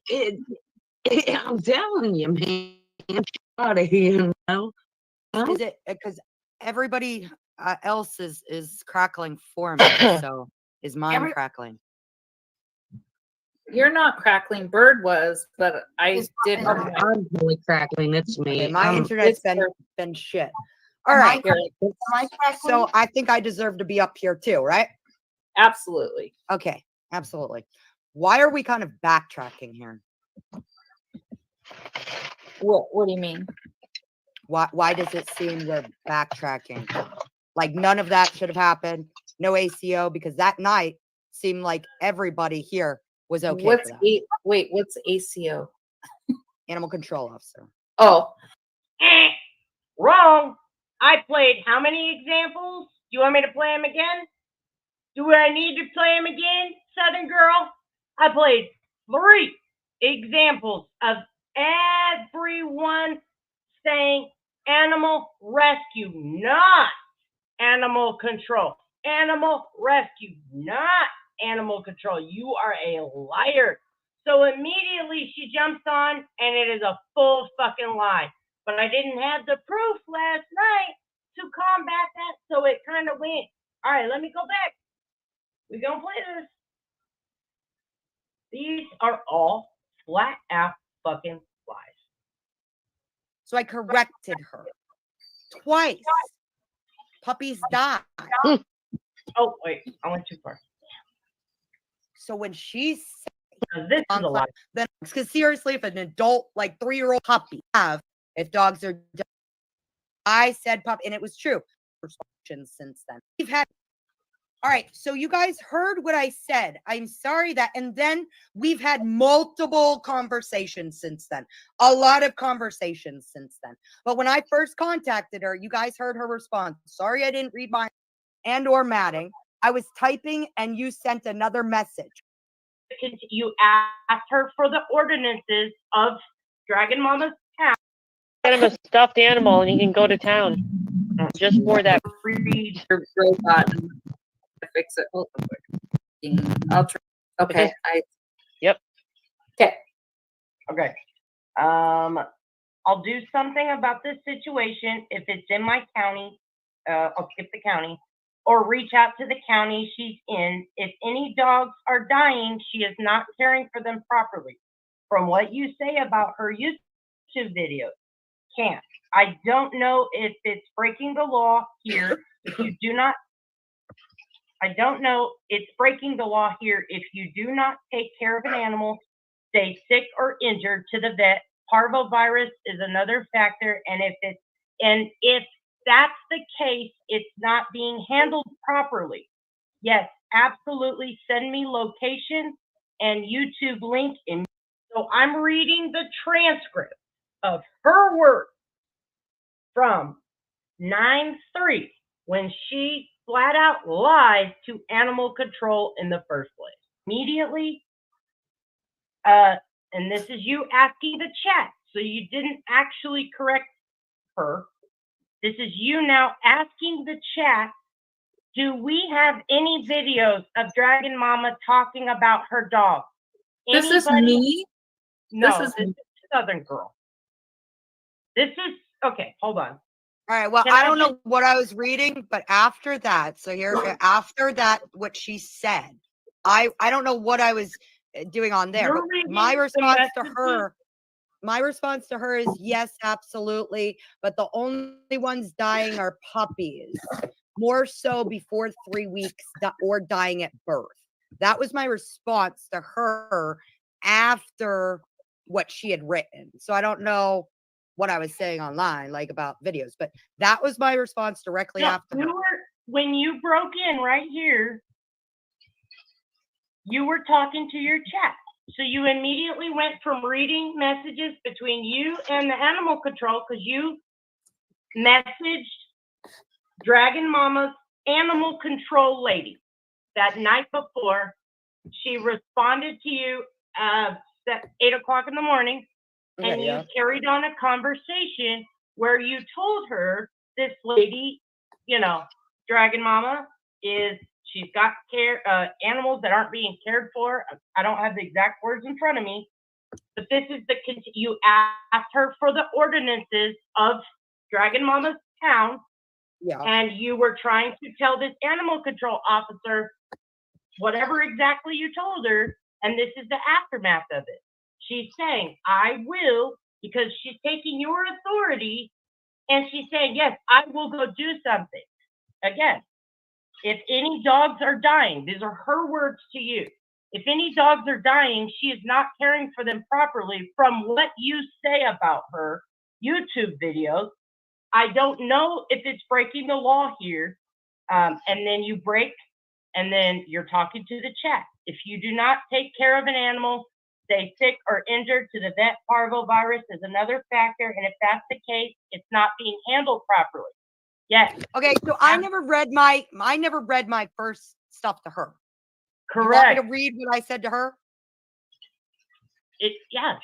telling you, man. Out of here, you know. Huh? Is it because everybody else is crackling for me? So is mine crackling? You're not crackling. Bird was, but I didn't. I'm really crackling. It's me. Okay, my internet's been shit. All right. So I think I deserve to be up here too, right? Absolutely. Okay, absolutely. Why are we kind of backtracking here? What do you mean? Why does it seem we're backtracking? Like none of that should have happened. No ACO, because that night seemed like everybody here was okay. What's what's ACO? Animal control officer. Oh. Wrong. I played how many examples? Do you want me to play them again? Do I need to play them again, Southern Girl? I played 3 examples of everyone saying animal rescue, not animal control. Animal rescue, not animal control. You are a liar. So immediately she jumps on, and it is a full fucking lie. But I didn't have the proof last night to combat that, so it kind of went. All right, let me go back. We're going to play this. These are all flat out fucking lies. So I corrected her twice. Puppies die. Oh, wait, I went too far. So when she said, this is a lie. Then, because seriously, if an adult, like 3-year-old puppy, if dogs are dead, I said pup, and it was true. Since then, we've had. All right, so you guys heard what I said. I'm sorry that, and then we've had multiple conversations since then. A lot of conversations since then. But when I first contacted her, you guys heard her response. Sorry I didn't read my and or matting. I was typing and you sent another message. You asked her for the ordinances of Dragon Mama's town. Get him a stuffed animal and he can go to town. Just for that. Read your robot and fix it. Hold on quick. I'll try. Okay. Yep. Okay. I'll do something about this situation. If it's in my county, I'll skip the county or reach out to the county she's in. If any dogs are dying, she is not caring for them properly. From what you say about her YouTube videos, can't. I don't know if it's breaking the law here. If you do not, I don't know. It's breaking the law here if you do not take care of an animal, stay sick or injured to the vet. Parvovirus is another factor, and if that's the case, it's not being handled properly. Yes, absolutely. Send me location and YouTube link. So I'm reading the transcript of her words from 9/3 when she flat out lies to animal control in the first place. Immediately, and this is you asking the chat, so you didn't actually correct her. This is you now asking the chat, do we have any videos of Dragon Mama talking about her dog? This is me? No, This is Southern Girl. This is, okay, hold on. All right. Well, Can I I don't know just- what I was reading, but after that, so here, after that, what she said, I don't know what I was doing on there. You're But reading my the response to messages. her, is yes, absolutely. But the only ones dying are puppies, more so before 3 weeks or dying at birth. That was my response to her after what she had written. So I don't know what I was saying online, like about videos, but that was my response directly No, after. when you broke in right here, you were talking to your chat. So you immediately went from reading messages between you and the animal control because you messaged Dragon Mama's animal control lady that night before. She responded to you at 8 o'clock in the morning, and you carried on a conversation where you told her this lady, Dragon Mama she's got animals that aren't being cared for. I don't have the exact words in front of me, but this is you asked her for the ordinances of Dragon Mama's town, and you were trying to tell this animal control officer whatever exactly you told her, and this is the aftermath of it. She's saying, I will, because she's taking your authority, and she's saying, yes, I will go do something. Again, if any dogs are dying, these are her words to you. If any dogs are dying, she is not caring for them properly from what you say about her YouTube videos. I don't know if it's breaking the law here. And then you break, and then you're talking to the chat. If you do not take care of an animal, stay sick or injured to the vet, parvovirus is another factor. And if that's the case, it's not being handled properly. Yes. Okay, so I never read my first stuff to her. Correct. You want me to read what I said to her? If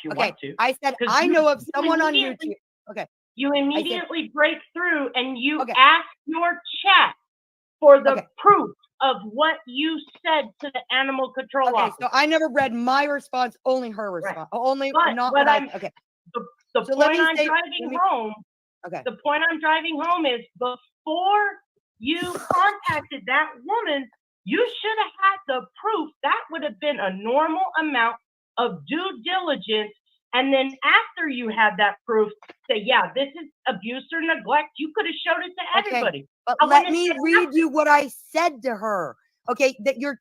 you want to. I said, I know of someone on YouTube. Okay. You immediately break through and you ask your chat for the proof of what you said to the animal control officer. So I never read my response, only her response. Only But not what what I'm, okay. The So point I'm driving home. Okay. The point I'm driving home is before you contacted that woman, you should have had the proof. That would have been a normal amount of due diligence. And then after you had that proof, say, yeah, this is abuse or neglect. You could have showed it to everybody. But let me read you what I said to her. Okay, that you're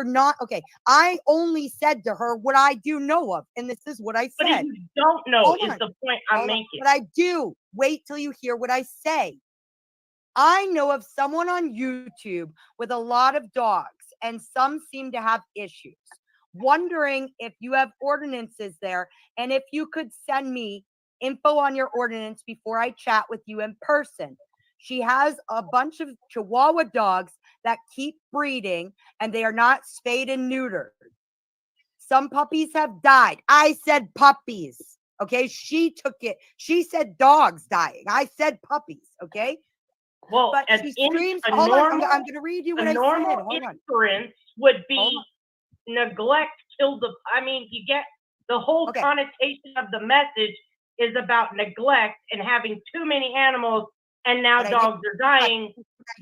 not, okay. I only said to her what I do know of, and this is what I said. But if you don't know is the point I'm making. But I do. Wait till you hear what I say. I know of someone on YouTube with a lot of dogs, and some seem to have issues. Wondering if you have ordinances there, and if you could send me info on your ordinance before I chat with you in person. She has a bunch of Chihuahua dogs that keep breeding, and they are not spayed and neutered. Some puppies have died. I said puppies. Okay. She took it. She said dogs dying. I said puppies. Okay. Well, But an she in- screams. a Hold on. normal, I'm going to read you what a I said. normal Hold on. inference would be Hold neglect killed the. I mean, you get the whole Okay. connotation of the message is about neglect and having too many animals, and now Can I dogs are dying.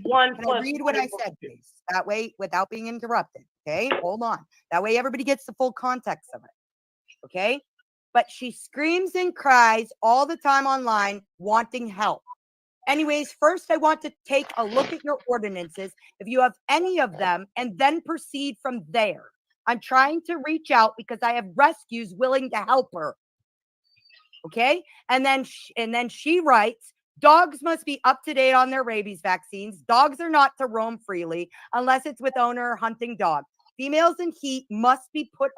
One Can I plus read what one I equals said, two. please? That way, without being interrupted. Okay. Hold on. That way, everybody gets the full context of it. Okay. But she screams and cries all the time online, wanting help. Anyways, first, I want to take a look at your ordinances, if you have any of them, and then proceed from there. I'm trying to reach out because I have rescues willing to help her. Okay. And then she writes, dogs must be up to date on their rabies vaccines. Dogs are not to roam freely unless it's with owner or hunting dog. Females in heat must be put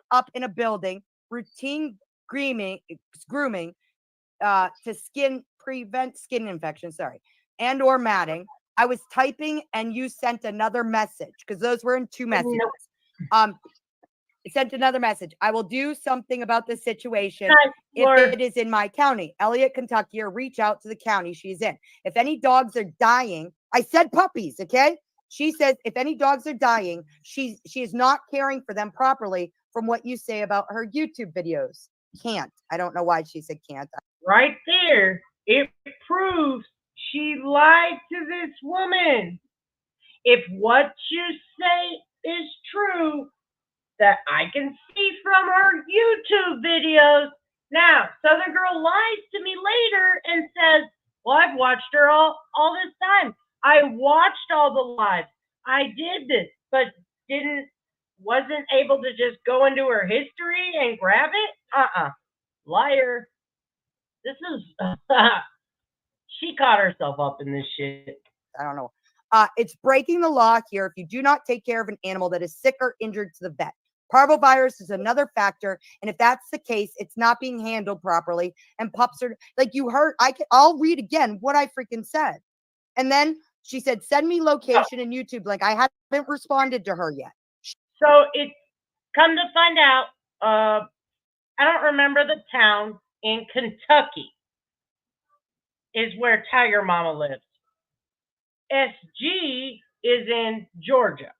up in a building. Routine grooming to prevent skin infection, and or matting. I was typing and you sent another message because those were in two messages. It sent another message. I will do something about this situation if it is in my county, Elliott, Kentucky, or reach out to the county she's in. If any dogs are dying, I said puppies, okay? She says if any dogs are dying, she is not caring for them properly from what you say about her YouTube videos. Can't. I don't know why she said can't. Right there, it proves she lied to this woman. If what you say is true, that I can see from her YouTube videos. Now, Southern Girl lies to me later and says, well, I've watched her all this time. I watched all the lives. I did this, but wasn't able to just go into her history and grab it? Liar. This is, she caught herself up in this shit. I don't know. It's breaking the law here if you do not take care of an animal that is sick or injured to the vet. Parvovirus is another factor, and if that's the case, it's not being handled properly. And pups are like you heard. I'll read again what I freaking said, and then she said, "Send me location and YouTube link." I haven't responded to her yet. So it's come to find out. I don't remember the town in Kentucky is where Tiger Mama lives. SG is in Georgia.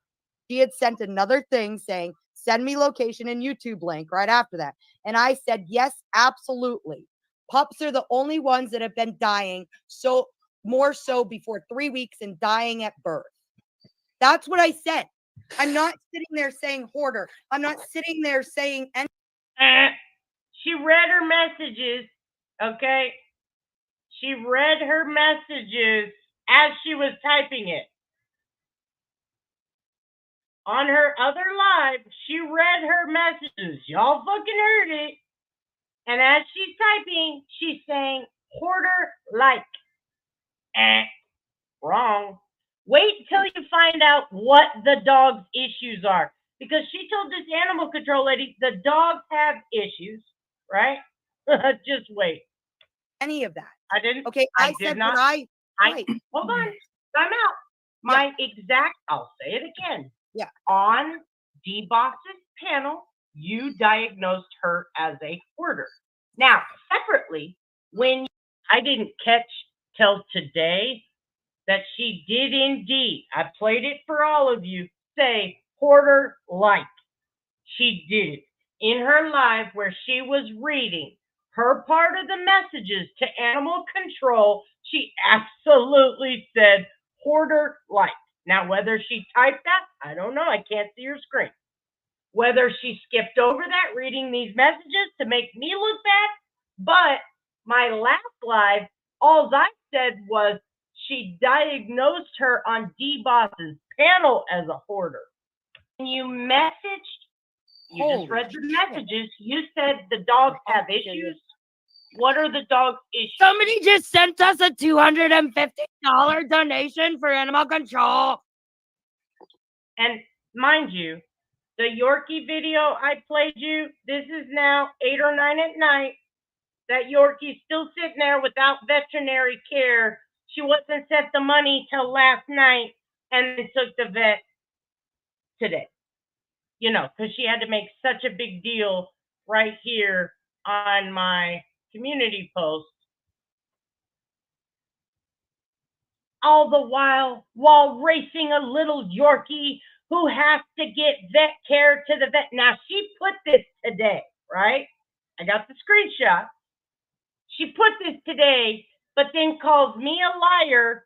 She had sent another thing saying, send me location and YouTube link right after that. And I said, yes, absolutely. Pups are the only ones that have been dying, so more so before 3 weeks and dying at birth. That's what I said. I'm not sitting there saying hoarder. I'm not sitting there saying anything. She read her messages, okay? She read her messages as she was typing it. On her other live, she read her messages. Y'all fucking heard it. And as she's typing, she's saying, hoarder like. Wrong. Wait till you find out what the dog's issues are. Because she told this animal control lady, the dogs have issues, right? Just wait. Any of that. I didn't. Okay, I did said not. what I. Hold on. Time out. My exact, I'll say it again. Yeah. On D-Boss's panel, you diagnosed her as a hoarder. Now, separately, I didn't catch till today that she did indeed, I played it for all of you, say hoarder like. She did it in her live where she was reading her part of the messages to animal control. She absolutely said hoarder like. Now, whether she typed that, I don't know. I can't see her screen. Whether she skipped over that reading these messages to make me look bad, but my last live, all I said was she diagnosed her on D-Boss's panel as a hoarder. When you messaged, you just read the messages, you said the dogs have issues. What are the dog's issues? Somebody just sent us a $250 donation for animal control. And mind you, the Yorkie video I played you, this is now 8 or 9 at night. That Yorkie's still sitting there without veterinary care. She wasn't sent the money till last night and they took the vet today. You know, because she had to make such a big deal right here on my community post. All the while racing a little Yorkie who has to get vet care to the vet. Now, she put this today, right? I got the screenshot. She put this today, but then calls me a liar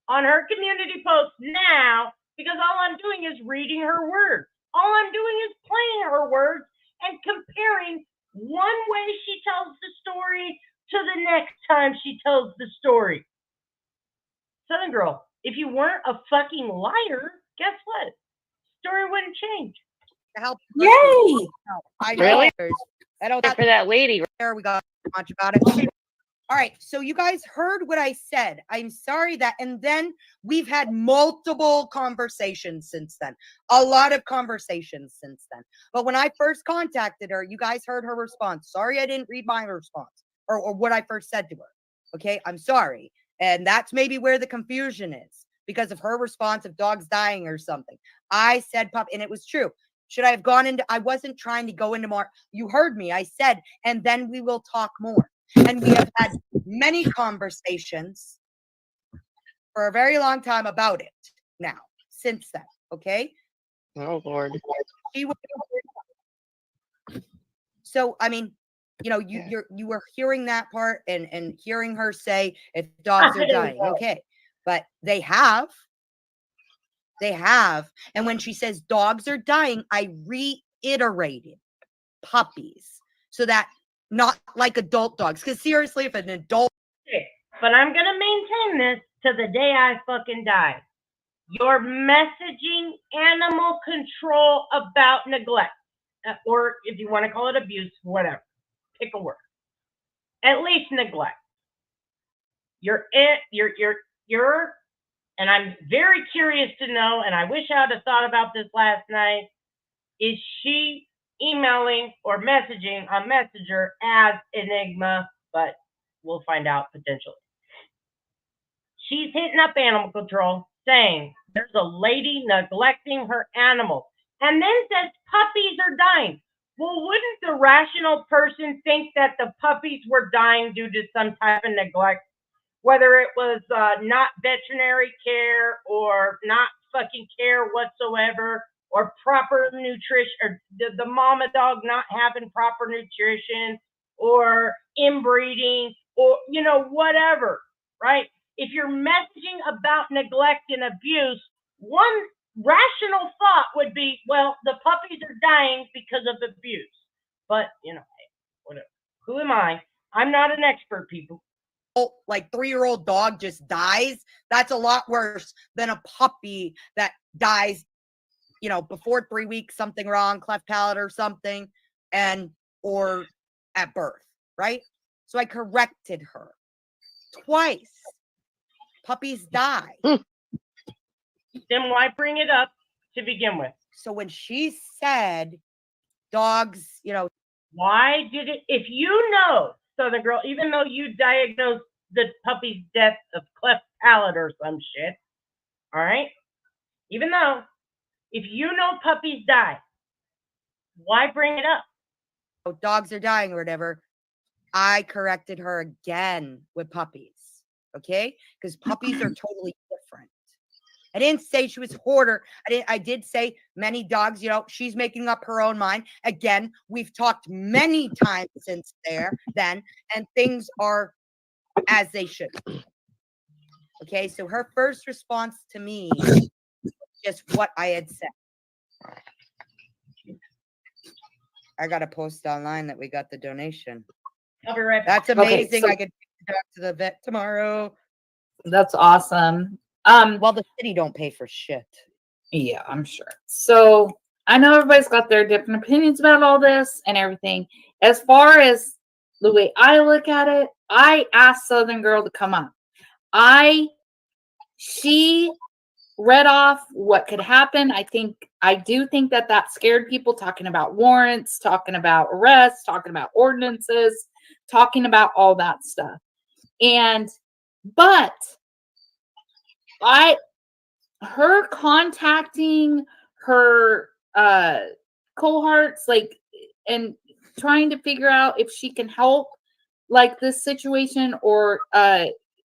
on her community post now because all I'm doing is reading her words. All I'm doing is playing her words and comparing one way she tells the story to the next time she tells the story. Southern Girl, if you weren't a fucking liar, guess what? Story wouldn't change. To help. Yay! I know. Really? I don't Good for that lady. There we got much about it. All right, so you guys heard what I said. I'm sorry that, and then we've had multiple conversations since then. A lot of conversations since then. But when I first contacted her, you guys heard her response. Sorry, I didn't read my response or what I first said to her. Okay, I'm sorry. And that's maybe where the confusion is because of her response of dogs dying or something. I said pup, and it was true. Should I have gone into, I wasn't trying to go into more. You heard me. I said, and then we will talk more. And we have had many conversations for a very long time about it now, since then. Okay. Oh, Lord. So, I mean, you know, you were hearing that part and hearing her say if dogs are dying. Okay. But they have. And when she says dogs are dying, I reiterated puppies so that not like adult dogs. Because seriously, if an adult. Okay, but I'm going to maintain this to the day I fucking die. You're messaging animal control about neglect, or if you want to call it abuse, whatever. Pick a word. At least neglect. You're, and I'm very curious to know, and I wish I would have thought about this last night, is she emailing or messaging on Messenger as Enigma, but we'll find out potentially. She's hitting up animal control saying there's a lady neglecting her animals and then says puppies are dying. Well, wouldn't the rational person think that the puppies were dying due to some type of neglect? Whether it was not veterinary care or not fucking care whatsoever, or proper nutrition, or the mama dog not having proper nutrition, or inbreeding, or, you know, whatever, right? If you're messaging about neglect and abuse, one rational thought would be, well, the puppies are dying because of abuse. But, you know, whatever. Who am I? I'm not an expert, people. Like 3-year-old dog just dies, that's a lot worse than a puppy that dies, you know, before 3 weeks, something wrong, cleft palate or something, or at birth, right? So I corrected her twice. Puppies die. Then why bring it up to begin with? So when she said dogs, you know, why did it, if you know, Southern Girl, even though you diagnosed the puppy's death of cleft palate or some shit, all right? Even though, if you know puppies die, why bring it up? Oh, dogs are dying or whatever. I corrected her again with puppies, okay? Because puppies are totally different. I didn't say she was a hoarder. I did say many dogs, you know, she's making up her own mind. Again, we've talked many times since then, and things are as they should be. Okay, so her first response to me was just what I had said. I got to post online that we got the donation. I'll be right back. That's amazing. Okay, so I could take the dog to the vet tomorrow. That's awesome. Well, the city don't pay for shit. Yeah, I'm sure. So I know everybody's got their different opinions about all this and everything. As far as the way I look at it, I asked Southern Girl to come up. She read off what could happen. I do think that scared people, talking about warrants, talking about arrests, talking about ordinances, talking about all that stuff. But her contacting her cohorts, like, and trying to figure out if she can help, like, this situation, or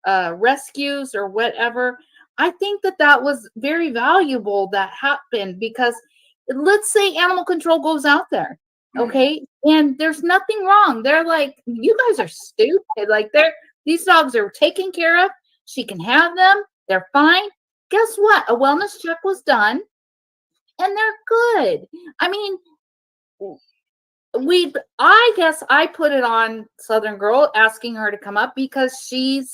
rescues or whatever. I think that was very valuable that happened, because let's say animal control goes out there, okay, and there's nothing wrong. They're like, you guys are stupid. Like, these dogs are taken care of. She can have them. They're fine. Guess what? A wellness check was done, and they're good. I mean, I guess I put it on Southern Girl, asking her to come up, because she's,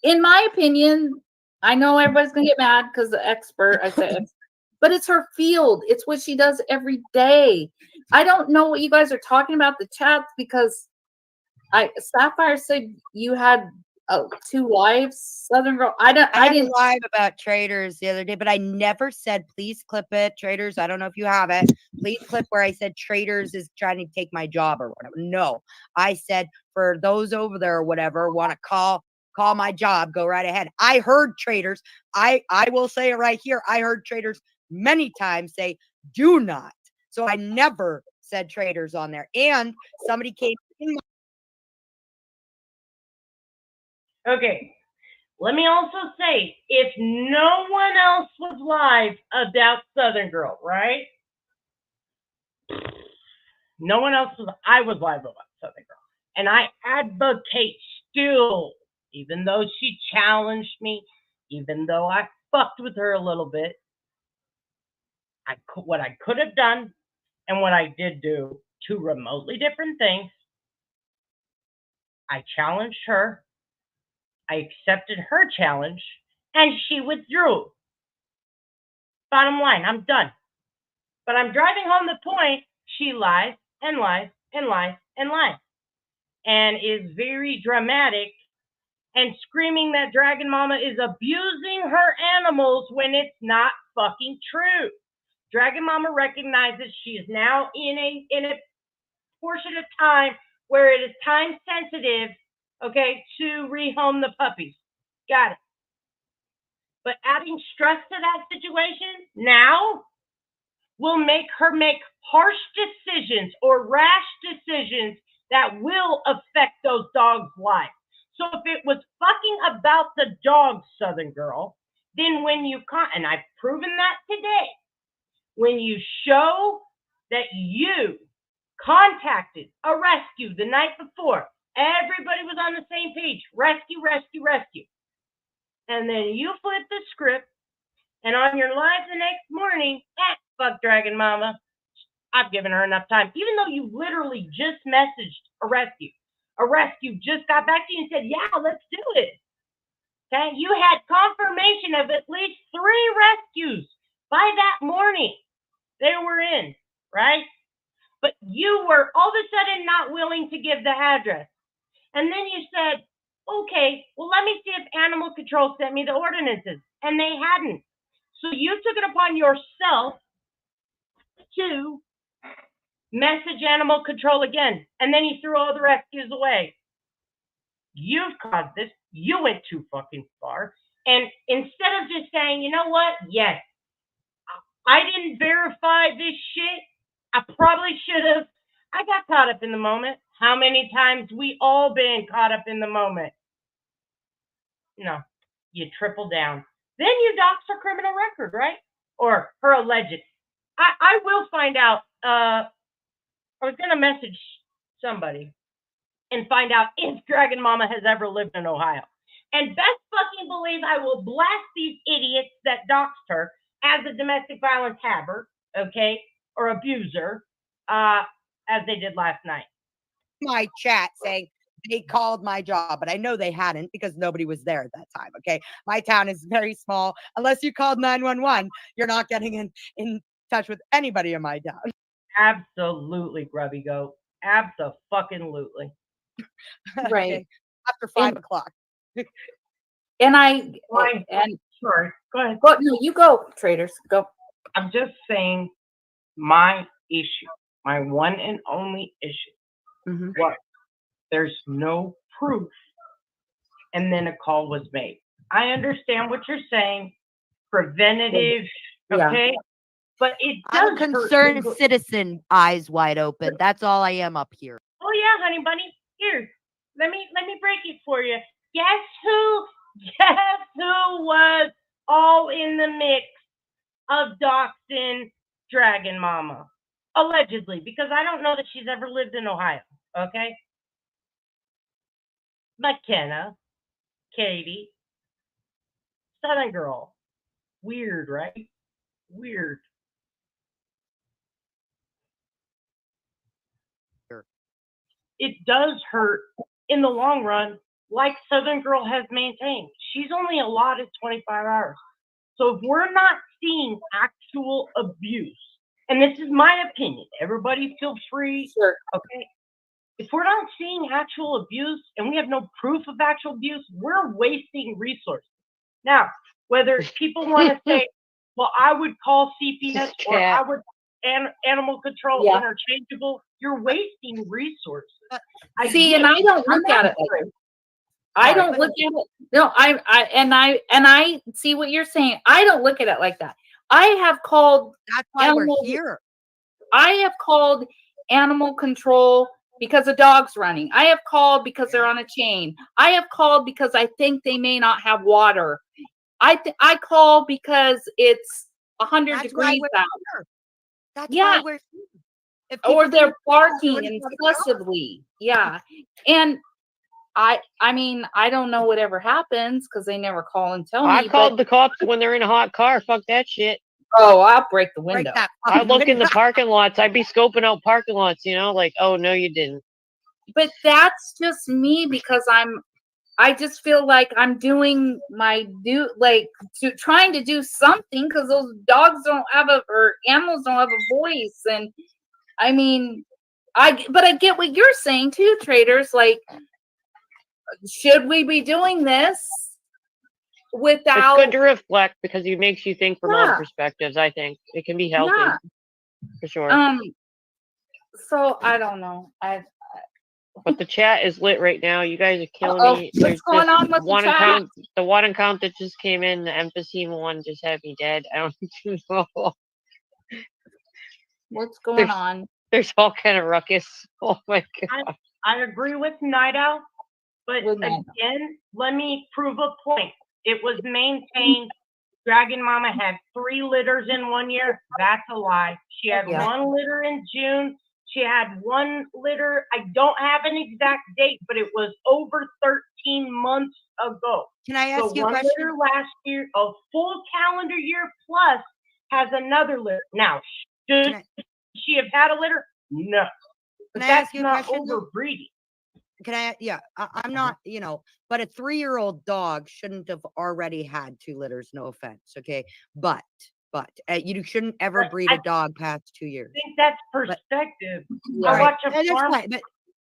in my opinion, I know everybody's gonna get mad because the expert, I said, but it's her field. It's what she does every day. I don't know what you guys are talking about the chats, because Sapphire said you had 2 wives, Southern Girl. I didn't live about traders the other day, but I never said, please clip it, traders. I don't know if you have it. Please clip where I said traders is trying to take my job or whatever. No, I said, for those over there or whatever want to call my job, go right ahead. I heard traders. I will say it right here. I heard traders many times say, do not. So I never said traders on there. And somebody came in. Okay. Let me also say, if no one else was live about Southern Girl, right? No one else was. I was live about Southern Girl, and I advocate still, even though she challenged me, even though I fucked with her a little bit. What I could have done, and what I did do, 2 remotely different things. I challenged her. I accepted her challenge, and she withdrew. Bottom line, I'm done. But I'm driving home the point. She lies and lies and lies and lies, and is very dramatic and screaming that Dragon Mama is abusing her animals when it's not fucking true. Dragon Mama recognizes she is now in a portion of time where it is time sensitive, okay, to rehome the puppies. Got it. But adding stress to that situation now will make her make harsh decisions or rash decisions that will affect those dogs' lives. So if it was fucking about the dog, Southern Girl, then when you and I've proven that today, when you show that you contacted a rescue the night before, everybody was on the same page, rescue, rescue, rescue. And then you flip the script, and on your live the next morning, fuck Dragon Mama, I've given her enough time. Even though you literally just messaged a rescue just got back to you and said, yeah, let's do it. Okay, you had confirmation of at least 3 rescues by that morning. They were in, right? But you were all of a sudden not willing to give the address. And then you said, okay, well, let me see if animal control sent me the ordinances. And they hadn't. So you took it upon yourself to message animal control again. And then you threw all the rescues away. You've caused this. You went too fucking far. And instead of just saying, you know what? Yes, I didn't verify this shit. I probably should have. I got caught up in the moment. How many times we all been caught up in the moment? No, you triple down. Then you dox her criminal record, right? Or her alleged. I will find out. I was going to message somebody and find out if Dragon Mama has ever lived in Ohio. And best fucking believe I will blast these idiots that doxed her as a domestic violence habber, okay, or abuser, as they did last night. My chat saying they called my job, but I know they hadn't because nobody was there at that time. Okay. My town is very small. Unless you called 911, you're not getting in touch with anybody in my town. Absolutely, Grubby Goat. Abso-fucking-lutely. Right. Okay, after 5 And- o'clock. And I Why? and Sorry, go ahead. go no, you go, traders. Go. I'm just saying my issue, my one and only issue. Mhm. What? There's no proof, and then a call was made. I understand what you're saying, preventative, Yeah. okay? But it I'm a does hurt concerned people. citizen, eyes wide open. That's all I am up here. Oh yeah, honey bunny. Here, let me break it for you. Guess who? Guess who was all in the mix of doxing Dragon Mama? Allegedly, because I don't know that she's ever lived in Ohio. Okay. McKenna, Katie, Southern Girl. Weird, right? Weird. It does hurt in the long run, like Southern Girl has maintained. She's only allotted 25 hours. So if we're not seeing actual abuse, and this is my opinion, everybody feel free, Sure. okay? If we're not seeing actual abuse and we have no proof of actual abuse, we're wasting resources. Now, whether people want to say, well, I would call CPS or I would animal control Yeah. interchangeable, you're wasting resources. See, and I don't look at it like that. I don't look at it. No, I see what you're saying. I don't look at it like that. I have called. That's why we're here. I have called animal control because a dog's running. I have called because they're on a chain. I have called because I think they may not have water. I call because it's 100 degrees out. That's Yeah. why we're here. If Or people they're didn't know, barking they wouldn't have a job. excessively. Yeah. And I mean, I don't know whatever happens because they never call and tell me. I called the cops when they're in a hot car. Fuck that shit. Oh, I'll break the window. I look in the parking lots. I'd be scoping out parking lots, you know, like, oh no, you didn't. But that's just me because I just feel like I'm doing my trying to do something because those dogs don't have or animals don't have a voice. And I mean, but I get what you're saying too, traders. Like, should we be doing this without? It's good to reflect because it makes you think from all perspectives. I think it can be healthy for sure. So I don't know. But the chat is lit right now. You guys are killing me. What's going on with one the chat? account, the one account that just came in, the emphyseme one just had me dead. I don't know. What's going on? There's all kind of ruckus. Oh my god. I agree with Night Owl, but again, let me prove a point. It was maintained. Dragon Mama had 3 litters in 1 year. That's a lie. She had 1 litter in June. She had 1 litter. I don't have an exact date, but it was over 13 months ago. Can I ask you a 1 question? litter last year, a full calendar year plus has another litter. Now, should she have had a litter? No. But Can I that's ask you a not question, though? overbreeding. Can I? Yeah, I'm not, but a 3-year-old dog shouldn't have already had 2 litters. No offense, okay? But you shouldn't ever breed a dog past 2 years. I think that's perspective. All I right, watch a that's farm. fine,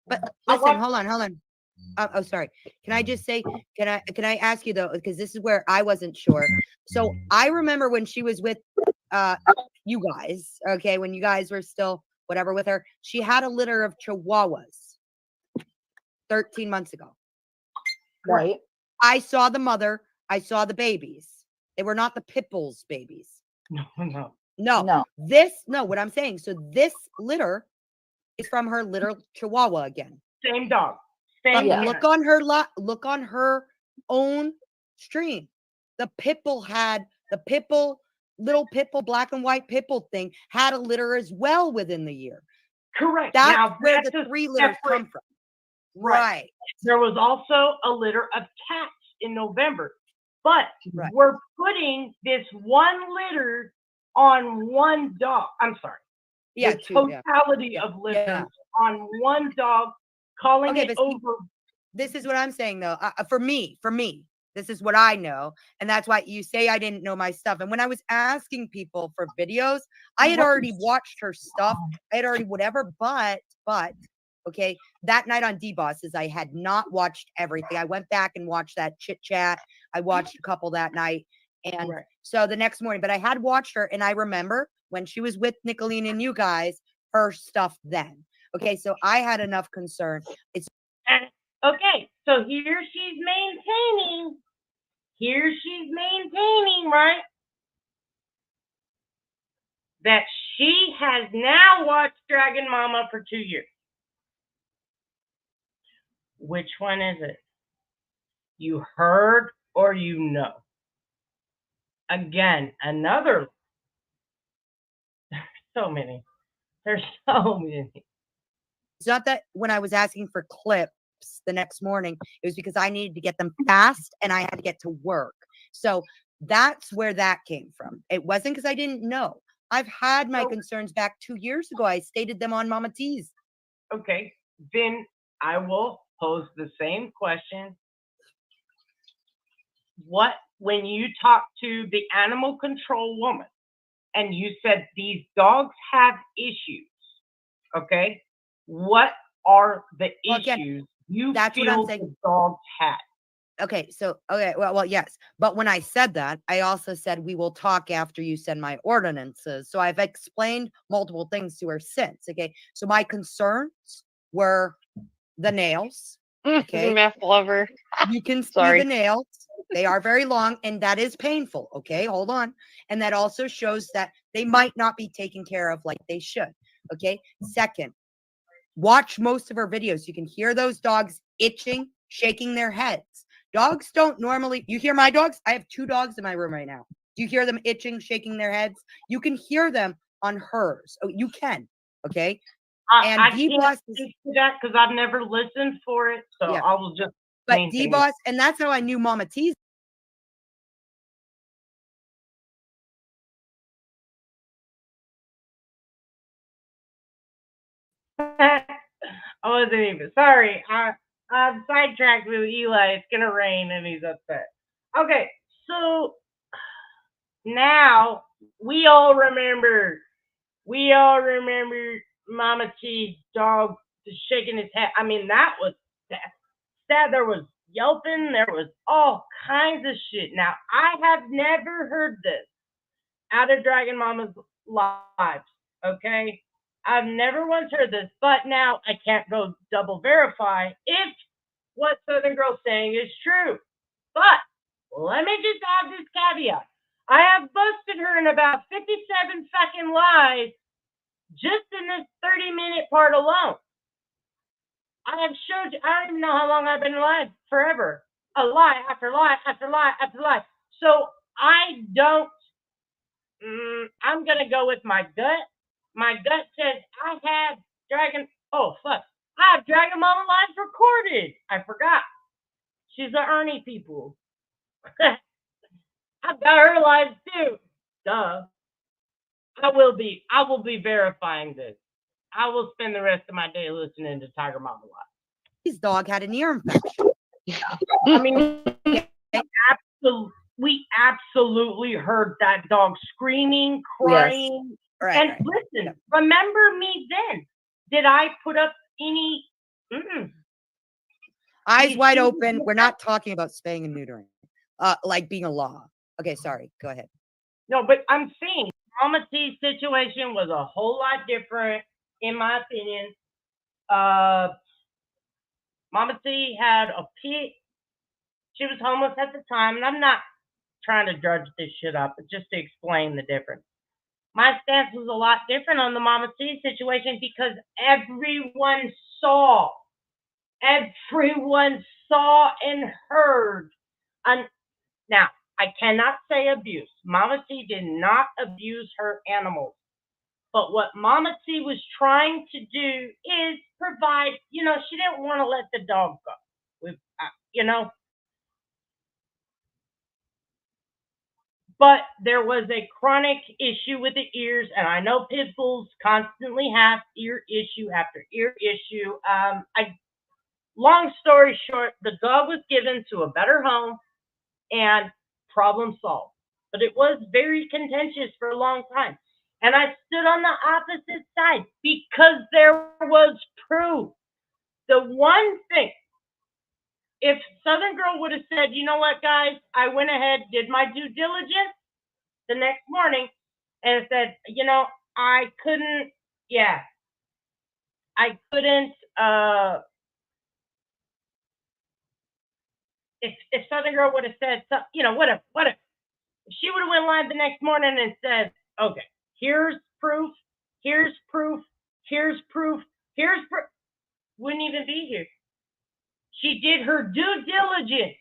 but listen, hold on. Oh, sorry. Can I just say? Can I ask you though? Because this is where I wasn't sure. So I remember when she was with you guys. Okay, when you guys were still whatever with her, she had a litter of Chihuahuas 13 months ago. Right. I saw the mother. I saw the babies. They were not the pit bulls babies. No. What I'm saying. So this litter is from her little Chihuahua again. Same dog. But Same. look on her look on her own stream. The little pit bull, black and white pit bull thing had a litter as well within the year. Correct. That's Now, where that's the a 3 litters separate- come from. Right. There was also a litter of cats in November, but we're putting this 1 litter on 1 dog. I'm sorry. Yeah, the totality of litters on 1 dog, calling it over. This is what I'm saying, though. For me, this is what I know, and that's why you say I didn't know my stuff. And when I was asking people for videos, I had already watched her stuff. I had already whatever, but Okay. That night on D-Bosses, I had not watched everything. I went back and watched that chit chat. I watched a couple that night. And so the next morning, but I had watched her, and I remember when she was with Nicolene and you guys, her stuff then. Okay. So I had enough concern. It's okay. So here she's maintaining. Here she's maintaining, right? That she has now watched Dragon Mama for 2 years. Which one is it? You heard or you know? Again, another. There's so many. There's so many. It's not that when I was asking for clips the next morning, it was because I needed to get them fast and I had to get to work. So that's where that came from. It wasn't because I didn't know. I've had my concerns back 2 years ago. I stated them on Mama T's. Okay, then I will pose the same question. What, when you talked to the animal control woman and you said these dogs have issues, okay, what are the issues you feel the dogs had? Okay, so well, yes, but when I said that, I also said we will talk after you send my ordinances. So I've explained multiple things to her since. Okay, so my concerns were the nails. Okay, Meth lover. You can see Sorry. the nails; they are very long, and that is painful. Okay, hold on, and that also shows that they might not be taken care of like they should. Okay, second, watch most of her videos. You can hear those dogs itching, shaking their heads. Dogs don't normally, you hear my dogs? I have 2 dogs in my room right now. Do you hear them itching, shaking their heads? You can hear them on hers. Oh, you can. Okay. And I can't speak to that because I've never listened for it. So I will just. But D-Boss, and that's how I knew Mama T's. I wasn't even sorry. I'm sidetracked with Eli. It's gonna rain and he's upset. Okay, so now we all remember Mama T's dog shaking his head. I mean, that was sad. There was yelping, there was all kinds of shit. Now I have never heard this out of Dragon Mama's lives. Okay. I've never once heard this, but now I can't go double verify if what Southern Girl's saying is true. But let me just add this caveat. I have busted her in about 57 fucking lies just in this 30-minute part alone. I have showed you, I don't even know how long I've been alive, forever. A lie after lie after lie after lie. So I don't, I'm going to go with my gut. My gut says I have Dragon. Oh, fuck. I have Dragon Mama lives recorded. I forgot. She's the Ernie people. I've got her lives too. Duh. I will be verifying this. I will spend the rest of my day listening to Tiger Mama live. His dog had an ear infection. I mean, we absolutely heard that dog screaming, crying. Yes. Right, and right. listen, remember me then. Did I put up any eyes wide open? We're not talking about spaying and neutering, like being a law. Okay, sorry. Go ahead. No, but I'm saying Mama T's situation was a whole lot different, in my opinion. Mama T had a pit. She was homeless at the time, and I'm not trying to judge this shit up, but just to explain the difference. My stance was a lot different on the Mama T situation because everyone saw and heard. Now, I cannot say abuse. Mama T did not abuse her animals. But what Mama T was trying to do is provide, she didn't want to let the dog go. But there was a chronic issue with the ears, and I know pit bulls constantly have ear issue after ear issue. Long story short, the dog was given to a better home and problem solved. But it was very contentious for a long time. And I stood on the opposite side because there was proof. The one thing, if Southern Girl would have said, you know what, guys, I went ahead, did my due diligence the next morning, and said, you know, I couldn't, if Southern Girl would have said, you know, what if she would have went live the next morning and said, okay, here's proof, here's proof, here's proof, here's proof, wouldn't even be here. She did her due diligence,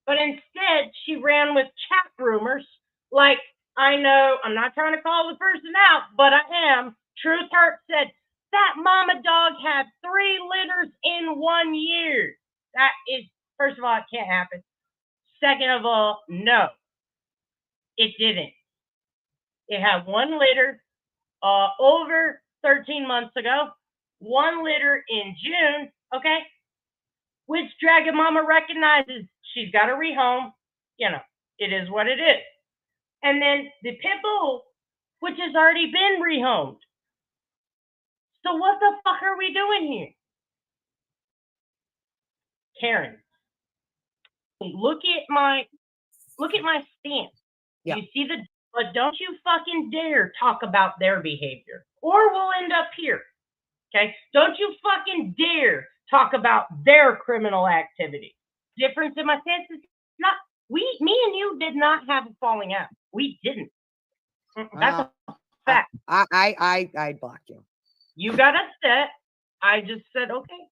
but instead she ran with chat rumors like, I know, I'm not trying to call the person out, but I am. Truth Hurt said, that mama dog had 3 litters in 1 year. That is, first of all, it can't happen. Second of all, no, it didn't. It had 1 litter over 13 months ago, 1 litter in June, okay? Which Dragon Mama recognizes she's got to rehome. You know, it is what it is. And then the pit bull, which has already been rehomed. So what the fuck are we doing here? Karen, look at my stance. Yeah. You see but don't you fucking dare talk about their behavior, or we'll end up here. Okay? Don't you fucking dare talk about their criminal activity. Difference in my stance is not me and you did not have a falling out. We didn't. That's a fact. I blocked you. You got upset. I just said okay,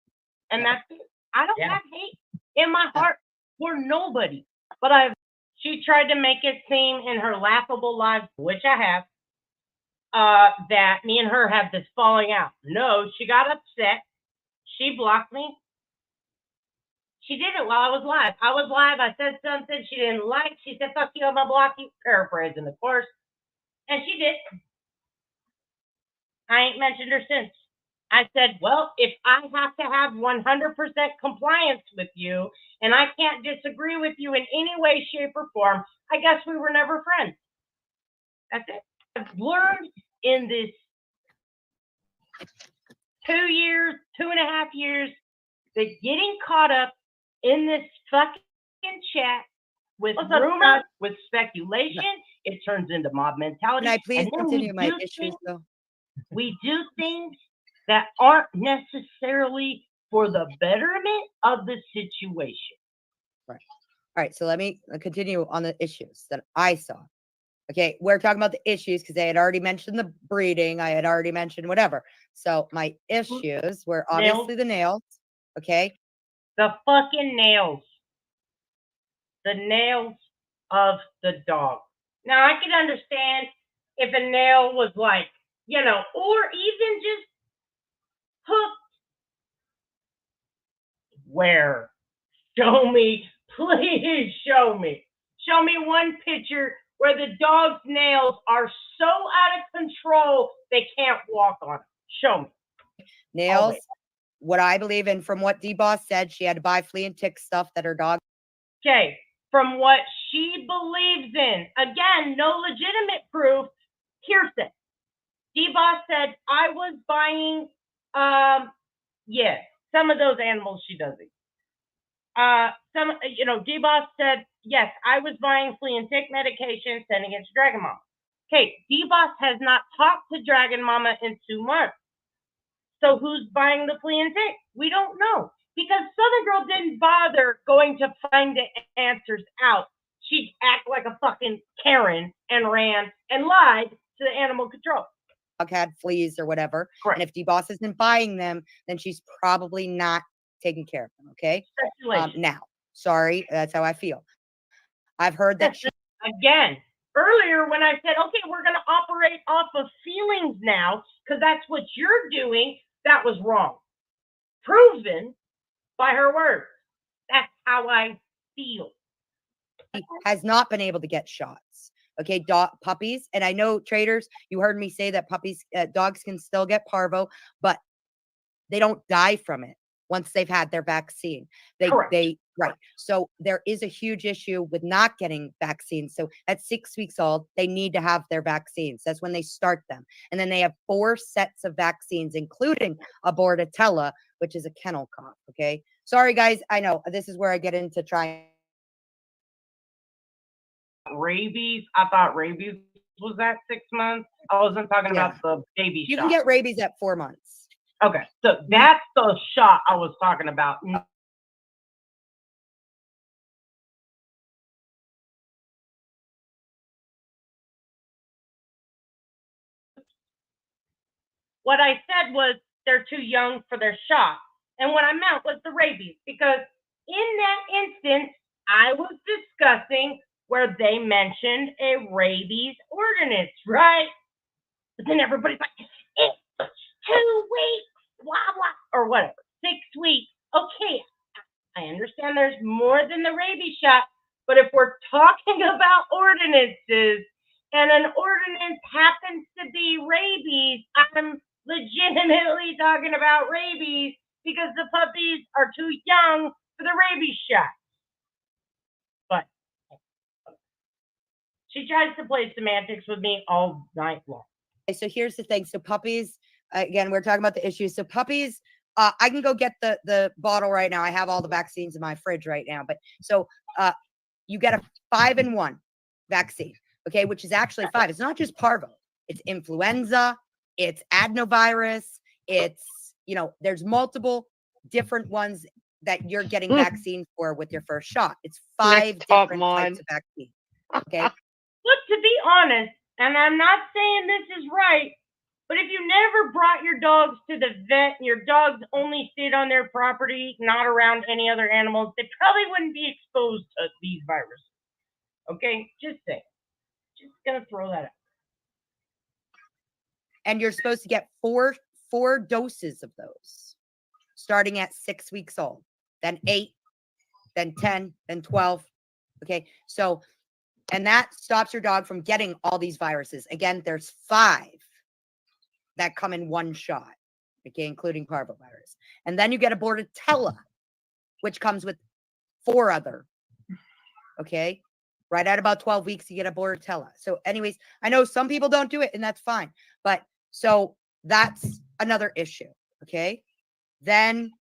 and that's it. I don't have hate in my heart for nobody, but she tried to make it seem in her laughable live, which I have, that me and her have this falling out. No, she got upset. She blocked me. She did it while I was live. I was live. I said something she didn't like. She said, fuck you, I'm gonna block you. Paraphrasing, of course. And she did. I ain't mentioned her since. I said, well, if I have to have 100% compliance with you and I can't disagree with you in any way, shape, or form, I guess we were never friends. That's it. I've learned in this 2.5 years, that getting caught up in this fucking chat with rumors, with speculation, it turns into mob mentality. Can I please and then continue my issues, though? We do things that aren't necessarily for the betterment of the situation. Right. All right. So let me continue on the issues that I saw. Okay. We're talking about the issues because I had already mentioned the breeding. I had already mentioned whatever. So my issues were obviously the nails. Okay. The fucking nails. The nails of the dog. Now, I could understand if a nail was like, you know, or even just hooked. Where? Show me. Please show me. Show me one picture where the dog's nails are so out of control they can't walk on them. Show me. Nails. What I believe in, from what D-Boss said, she had to buy flea and tick stuff that her dog. Okay. From what she believes in. Again, no legitimate proof. Hearsay. D-Boss said, I was buying, some of those animals she does eat. D-Boss said, yes, I was buying flea and tick medication, sending it to Dragon Mama. Okay, D-Boss has not talked to Dragon Mama in 2 months. So who's buying the flea and tick? We don't know. Because Southern Girl didn't bother going to find the answers out. She'd act like a fucking Karen and ran and lied to the animal control. Dog had fleas or whatever. Correct. And if D-Boss isn't buying them, then she's probably not taking care of them. Okay. Now, sorry, that's how I feel. I've heard that she. Again, earlier when I said, okay, we're going to operate off of feelings now, because that's what you're doing, that was wrong. Proven by her words. That's how I feel. Has not been able to get shots. Okay, puppies. And I know traders, you heard me say that dogs can still get parvo, but they don't die from it. once they've had their vaccine. Correct. Right. So there is a huge issue with not getting vaccines. So at 6 weeks old, they need to have their vaccines. That's when they start them. And then they have 4 sets of vaccines, including a bordetella, which is a kennel cough. Okay. Sorry, guys. I know this is where I get into trying. Rabies. I thought rabies was at 6 months. I wasn't talking about the baby You shot. can get rabies at 4 months. Okay. So that's the shot I was talking about. What I said was they're too young for their shot. And what I meant was the rabies, because in that instance, I was discussing where they mentioned a rabies ordinance, right? But then everybody's like, it's 2 weeks, blah, blah, or whatever, 6 weeks. Okay, I understand there's more than the rabies shot, but if we're talking about ordinances and an ordinance happens to be rabies, I'm legitimately talking about rabies because the puppies are too young for the rabies shot. But she tries to play semantics with me all night long. Okay, so here's the thing. So puppies, again, we're talking about the issues. So puppies, I can go get the bottle right now. I have all the vaccines in my fridge right now. But so you get a 5-in-1 vaccine, okay, which is actually 5. It's not just parvo. It's influenza. It's adenovirus. It's, there's multiple different ones that you're getting vaccine for with your first shot. It's 5 different types of vaccine. Okay. Look, to be honest, and I'm not saying this is right, but if you never brought your dogs to the vet and your dogs only stayed on their property, not around any other animals, they probably wouldn't be exposed to these viruses. Okay? Just saying. Just gonna throw that out. And you're supposed to get four doses of those, starting at 6 weeks old, then 8, then 10, then 12. Okay. So, and that stops your dog from getting all these viruses. Again, there's 5 that come in one shot, okay, including parvovirus. And then you get a bordetella, which comes with 4 other, okay? Right at about 12 weeks, you get a bordetella. So anyways, I know some people don't do it, and that's fine. But so that's another issue, okay? Then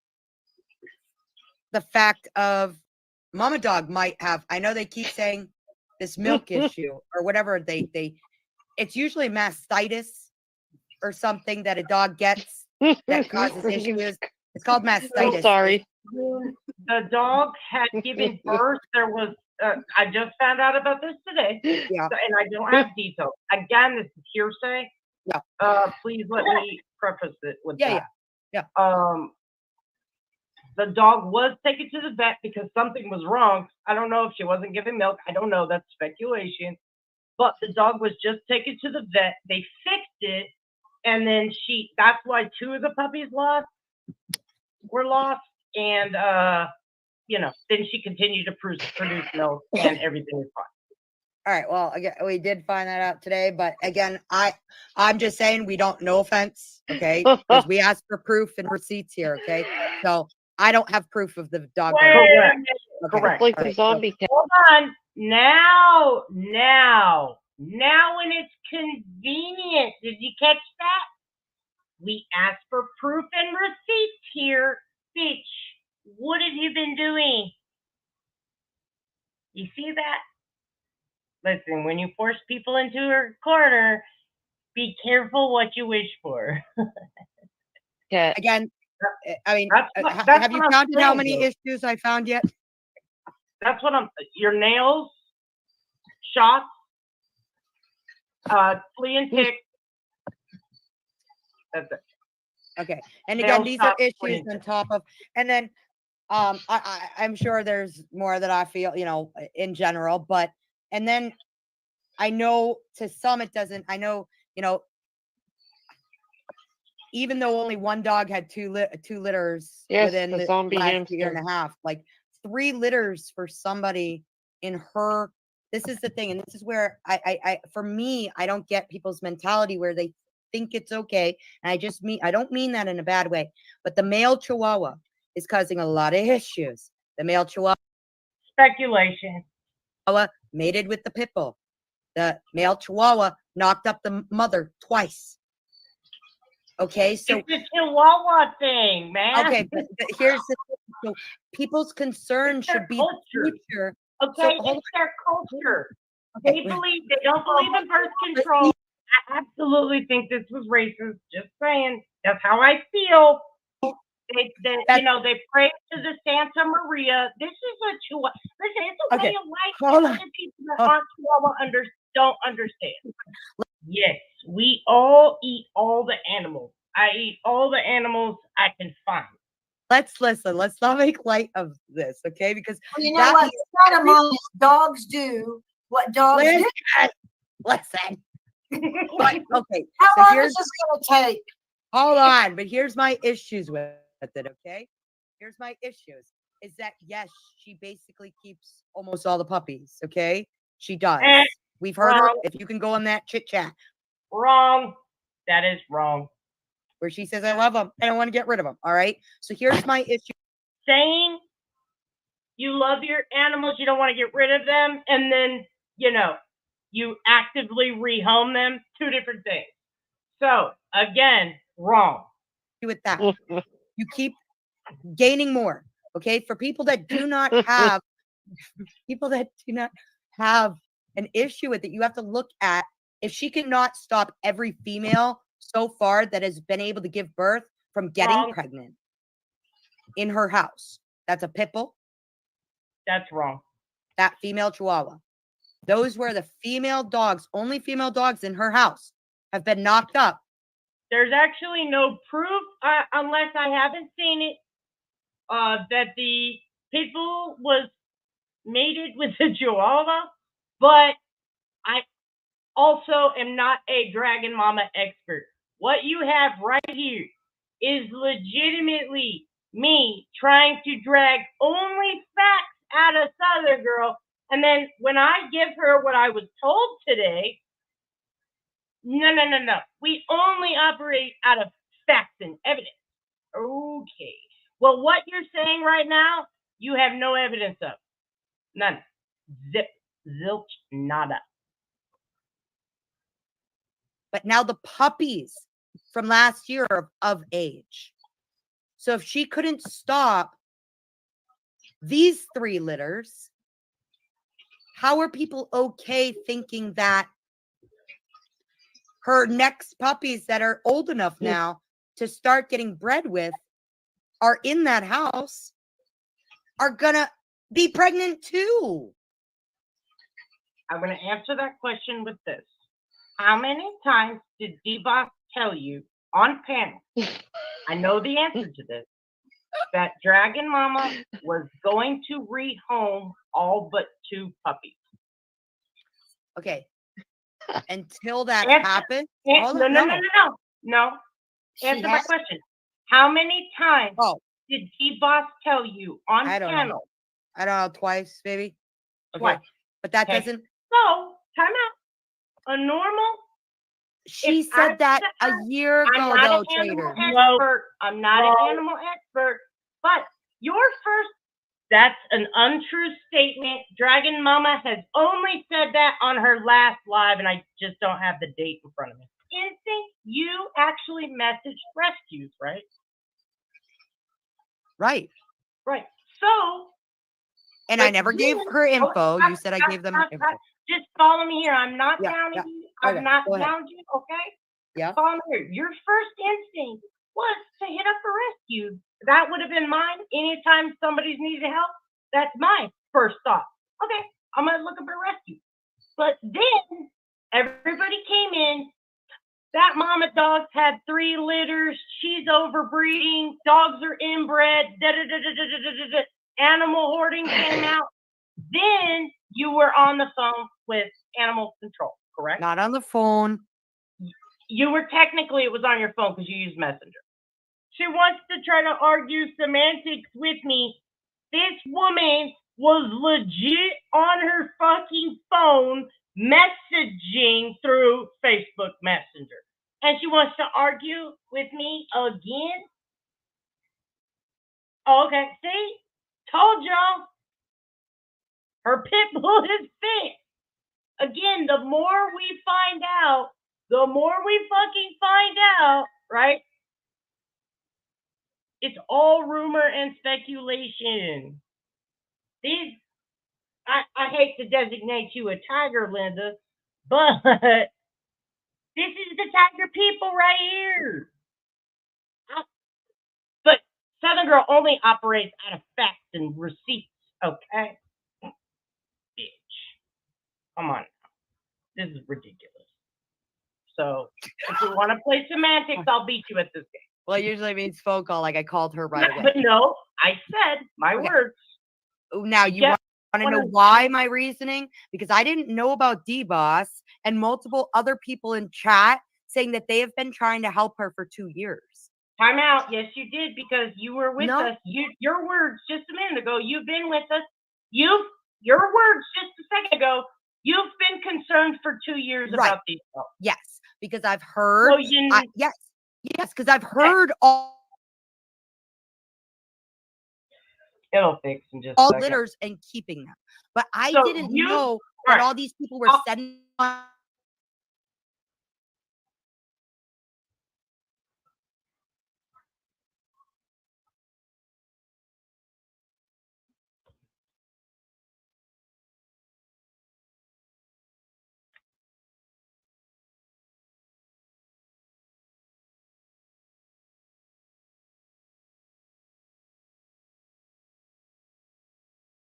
the fact of mama dog might have, I know they keep saying this milk issue or whatever it's usually mastitis or something that a dog gets that causes issues. It's called mastitis. I'm sorry. The dog had given birth. There was, I just found out about this today. Yeah. So, and I don't have details. Again, this is hearsay. Yeah. Please let me preface it with Yeah. that. The dog was taken to the vet because something was wrong. I don't know if she wasn't giving milk. I don't know. That's speculation. But the dog was just taken to the vet. They fixed it. And then that's why 2 of the puppies were lost. And, then she continued to produce milk and everything is fine. All right. Well, again, we did find that out today, but again, I'm just saying we don't. No offense, okay? Because we asked for proof and receipts here, okay? So I don't have proof of the dog. Correct. Like the zombie cat. Hold on. Now, when it's convenient, did you catch that? We asked for proof and receipts here, bitch. What have you been doing? You see that? Listen, when you force people into a corner, be careful what you wish for. Yeah. Again, I mean, that's have you what I'm counted how saying, many though. issues I found yet? That's what your nails, shots, flea and tick. That's it. Okay. And again, Nails, these are shots, flea issues and on tick. top of, and then I'm sure there's more that I feel, in general, but, and then I know to some it doesn't, I know, even though only one dog had two litters within the zombie last hamster. year and a half, like 3 litters for somebody in her, this is the thing. And this is where for me, I don't get people's mentality where they think it's okay. And I don't mean that in a bad way, but the male Chihuahua is causing a lot of issues. The male Chihuahua Speculation. mated with the pit bull. The male Chihuahua knocked up the mother twice. Okay, so it's a Chihuahua thing, man. okay, but here's the thing. So people's concern should be the future. Okay, So, it's their culture. Okay. They don't believe in birth control. I absolutely think this was racist. Just saying. That's how I feel. They pray to the Santa Maria. This is a Chihuahua. Listen, it's a way of life that other people that aren't Chihuahua don't understand. Yes, we all eat all the animals. I eat all the animals I can find. Let's listen. Let's not make light of this, okay? Because Well, you know what? It's not among us. Dogs do what dogs do. Listen. But, okay. How so long here's is this going to take? Hold on, but here's my issues with it, okay? Here's my issues. Is that yes, she basically keeps almost all the puppies, okay? She does. We've heard her. If you can go on that chit chat. Wrong. That is wrong. Where she says, I love them. I don't want to get rid of them. All right. So here's my issue. Saying you love your animals, you don't want to get rid of them, and then, you actively rehome them, two different things. So, again, wrong. With that, you keep gaining more. Okay. For people that do not have, an issue with it, you have to look at if she cannot stop every female so far that has been able to give birth from getting pregnant in her house. That's a pit bull. That's wrong. That female Chihuahua. Those were the female dogs, only female dogs in her house have been knocked up. There's actually no proof, unless I haven't seen it, that the pit bull was mated with a Chihuahua, but I also am not a dragon mama expert. What you have right here is legitimately me trying to drag only facts out of Southern Girl, and then when I give her what I was told today, no. We only operate out of facts and evidence. Okay. Well, what you're saying right now, you have no evidence of. None. Zip. Zilch. Nada. But now the puppies from last year are of age. So if she couldn't stop these 3 litters, how are people okay thinking that her next puppies that are old enough now to start getting bred with are in that house are gonna be pregnant too? I'm going to answer that question with this. How many times did D-Boss tell you on panel, I know the answer to this, that Dragon Mama was going to rehome all but 2 puppies? Okay. Until that happens. No. Answer my question. How many times did D-Boss tell you on panel? I don't know, twice, maybe. Twice. But that doesn't. So, time out. A normal. She said that a year ago, though, Trader. I'm not an animal expert, but your first. That's an untrue statement. Dragon Mama has only said that on her last live, and I just don't have the date in front of me. Instinct, you actually messaged rescues, right? Right. So. And I never gave her info. You said I gave them info. Just follow me here. I'm not downing you. I'm not down you, okay? Yeah. Follow me here. Your first instinct was to hit up a rescue. That would have been mine. Anytime somebody's needed help, that's my first thought. Okay, I'm going to look up a rescue. But then everybody came in. That mama dog's had 3 litters. She's overbreeding. Dogs are inbred. Animal hoarding came out. Then you were on the phone with animal control, correct? Not on the phone. You were technically, it was on your phone because you used Messenger. She wants to try to argue semantics with me. This woman was legit on her fucking phone messaging through Facebook Messenger. And she wants to argue with me again? Oh, okay. See? Told y'all. Her pit bull is fit. Again, the more we find out, the more we fucking find out, right? It's all rumor and speculation. These, I hate to designate you a tiger, Linda, but this is the tiger people right here. But Southern Girl only operates out of facts and receipts, okay? Bitch. Come on. This is ridiculous. So, if we want to play semantics, I'll beat you at this game. Well, it usually means phone call, like I called her right away. But no, I said my words. Now, you want to know why my reasoning? Because I didn't know about D-Boss and multiple other people in chat saying that they have been trying to help her for 2 years. Time out. Yes, you did, because you were with us. Your words just a minute ago. You've been with us. Your words just a second ago. You've been concerned for 2 years about these folks. Yes, because I've heard. So yes, because I've heard all. It'll fix in just a second. Litters and keeping them, but I So didn't know that all these people were sending.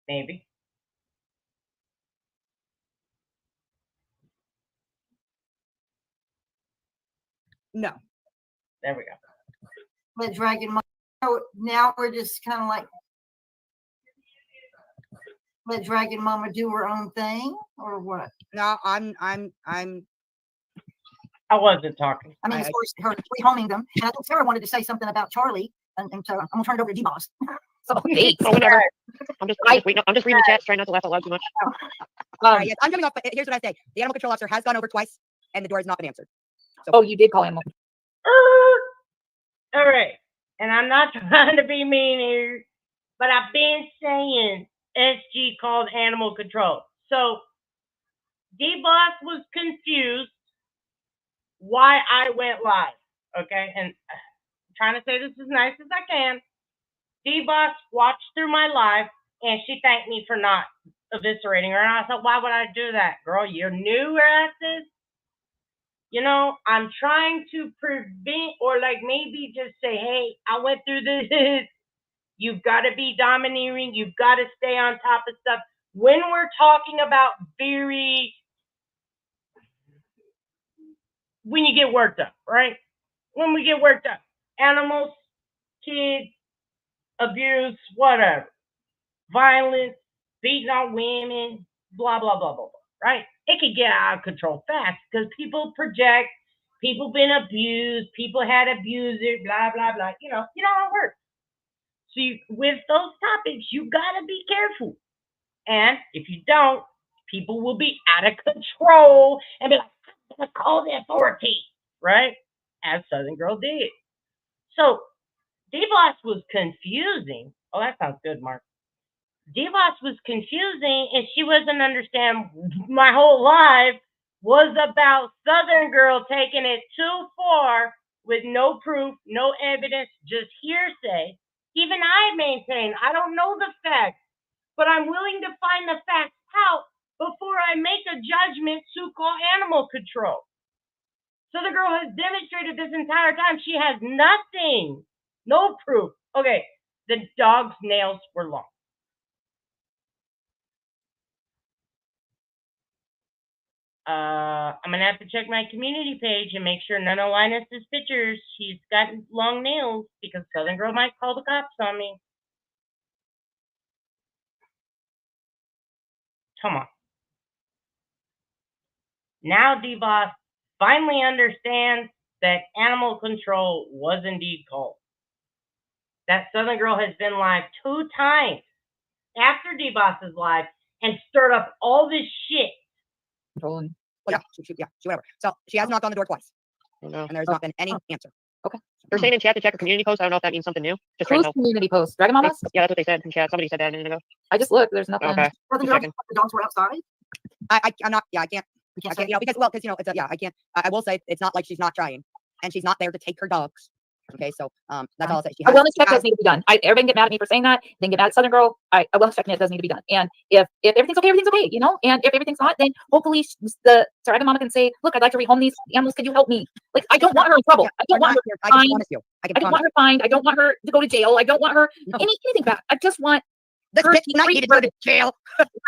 Maybe. No. There we go. Let Dragon Mama. So now we're just kind of like let Dragon Mama do her own thing, or what? No, I'm. I wasn't talking. I mean, as far as her rehoming them, and I think Sarah wanted to say something about Charlie, and so I'm gonna turn it over to D-Boss. So whatever. I'm just reading the chat, trying not to laugh out loud too much. Yes, I'm coming off, but here's what I say: the animal control officer has gone over twice, and the door has not been answered. So, you did call him. All right, and I'm not trying to be mean here, but I've been saying SG called animal control. So D-Boss was confused why I went live, okay? And I'm trying to say this as nice as I can. D-Boss watched through my live, and she thanked me for not eviscerating her. And I thought, why would I do that, girl? You're new at this. You know, I'm trying to prevent, or like maybe just say, hey, I went through this. You've got to be domineering. You've got to stay on top of stuff. When we're talking about when you get worked up, right? When we get worked up, animals, kids, abuse, whatever, violence, beating on women, blah, blah, blah, blah, blah, right? It could get out of control fast because people project, people been abused, people had abusers, blah, blah, blah. You know how it works. So with those topics, you got to be careful. And if you don't, people will be out of control and be like, I'm going to call the authority, right? As Southern Girl did. So D-Boss was confusing. Oh, that sounds good, Mark. D-Boss was confusing, and she wasn't understand my whole life was about Southern Girl taking it too far with no proof, no evidence, just hearsay. Even I maintain I don't know the facts, but I'm willing to find the facts out before I make a judgment to call animal control. So the girl has demonstrated this entire time she has nothing, no proof. Okay, the dog's nails were long. I'm gonna have to check my community page and make sure none of Linus's pictures. She's got long nails because Southern Girl might call the cops on me. Come on. Now D-Boss finally understands that animal control was indeed called. That Southern Girl has been live 2 times after D-Boss's live and stirred up all this shit. Yeah, whatever. So she has knocked on the door twice, and there's not been any answer. Okay. They're saying in chat to check a community post. I don't know if that means something new. Just trying Whose to help. community post? Dragon Mamas? Yeah, that's what they said in chat. Somebody said that a minute ago. I just looked. There's nothing. Okay. Well, then Just checking. the dogs were outside. I'm not. Yeah, I can't. I can't. You know, because you know, it's a, yeah. I can't. I will say it's not like she's not trying, and she's not there to take her dogs. Okay, so that's all I'll say. She A has, wellness check does need to be done. Everybody can get mad at me for saying that. Then get mad at Southern Girl. A wellness check does need to be done. And if everything's okay, everything's okay. You know. And if everything's not, then hopefully the Dragon Mama can say, "Look, I'd like to rehome these animals. Could you help me?" Like I don't want her in trouble. I don't want her fined. I don't want her fined. I don't want her to go to jail. I don't want her anything bad. I just want this bitch not need to go to jail.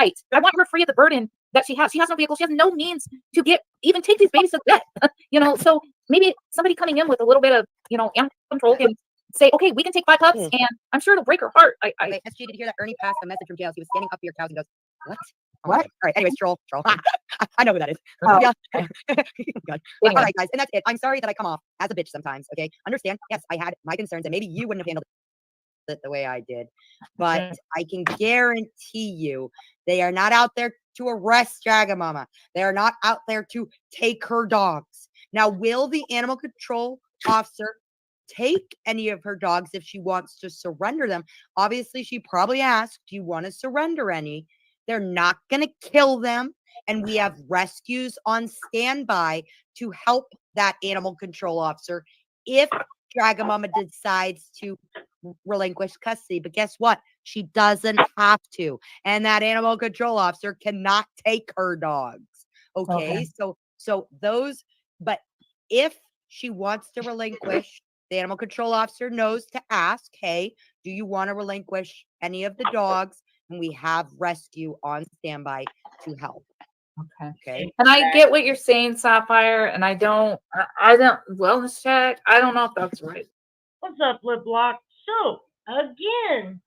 Right. I want her free of the burden that she has. She has no vehicle. She has no means to even take these babies to the vet. You know, so maybe somebody coming in with a little bit of, you know, animal control can say, okay, we can take 5 pups, and I'm sure it'll break her heart. Wait, SG, did you hear that? Ernie passed a message from jail. He was standing up for your cows and goes, what? What? All right. Anyways, troll. I know who that is. Oh. Yeah. God. All right, guys, and that's it. I'm sorry that I come off as a bitch sometimes. Okay, understand? Yes, I had my concerns, and maybe you wouldn't have handled it the way I did, but I can guarantee you they are not out there to arrest Dragon Mama. They are not out there to take her dogs. Now, will the animal control officer take any of her dogs if she wants to surrender them? Obviously, she probably asked, do you want to surrender any? They're not going to kill them. And we have rescues on standby to help that animal control officer if Dragon Mama decides to relinquish custody. But guess what? She doesn't have to. And that animal control officer cannot take her dogs. Okay. So those, but if she wants to relinquish, the animal control officer knows to ask, hey, do you want to relinquish any of the dogs? And we have rescue on standby to help. Okay. And I get what you're saying, Sapphire, and I don't wellness check. I don't know if that's right. What's up, Lip Block? So again,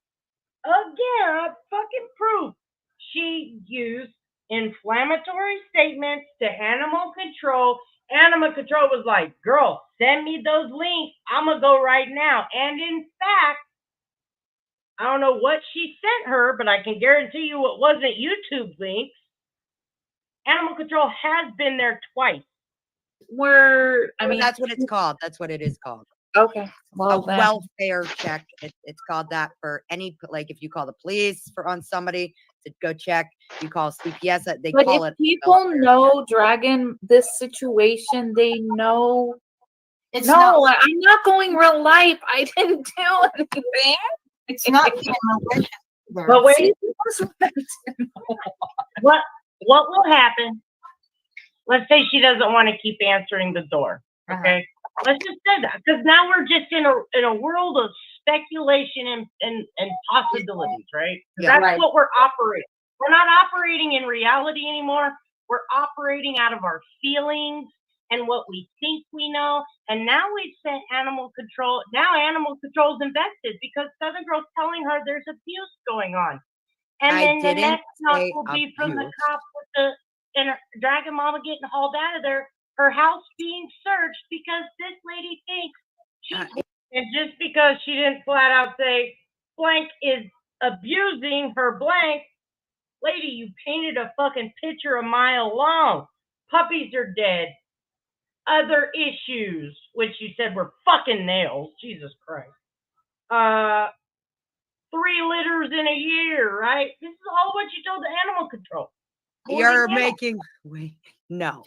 I fucking proof. She used inflammatory statements to animal control. Animal control was like, girl, send me those links. I'm going to go right now. And in fact, I don't know what she sent her, but I can guarantee you it wasn't YouTube links. Animal control has been there twice. That's what it's called. That's what it is called. Okay. Well, a welfare check. It's called that for any, like if you call the police on somebody to go check, you call CPS, they call it. But if people know Dragon, this situation, they know. I'm not going real life. I didn't do anything. It's not even malicious. But wait, what will happen? Let's say she doesn't want to keep answering the door. Okay, let's just say that, because now we're just in a world of speculation and possibilities, right? Yeah, That's what we're operating. We're not operating in reality anymore. We're operating out of our feelings and what we think we know. And now we've sent animal control. Now animal control is invested because Southern Girl's telling her there's abuse going on. And then the next knock will be from the cop with the Dragon Mama getting hauled out of there, her house being searched because this lady thinks and just because she didn't flat out say blank is abusing her blank, lady, you painted a fucking picture a mile long. Puppies are dead. Other issues, which you said were fucking nails. Jesus Christ. 3 litters in a year, right? This is all what you told the animal control. You're making no.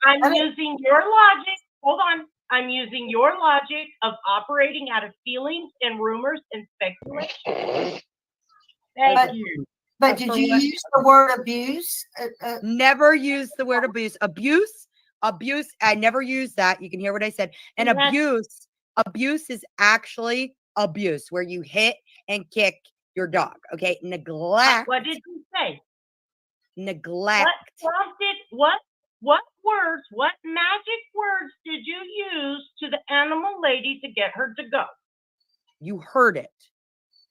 I'm using your logic. Hold on. I'm using your logic of operating out of feelings and rumors and speculation. Thank you. But did you use the word abuse? Never use the word abuse. Abuse. I never use that. You can hear what I said. And abuse is actually abuse, where you hit and kick your dog. Okay. Neglect. What did you say? Neglect. What words, what magic words did you use to the animal lady to get her to go? You heard it.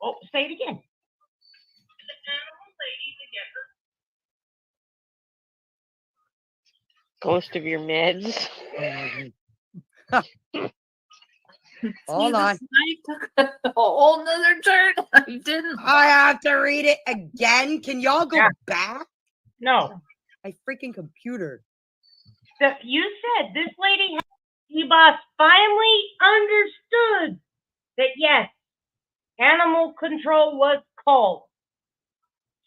Oh, say it again. The animal lady to get her. Ghost of your meds. Hold on. I took a whole nother turn. I didn't. I have to read it again. Can y'all go back? No. My freaking computer. You said this lady D-Boss finally understood that yes, animal control was called.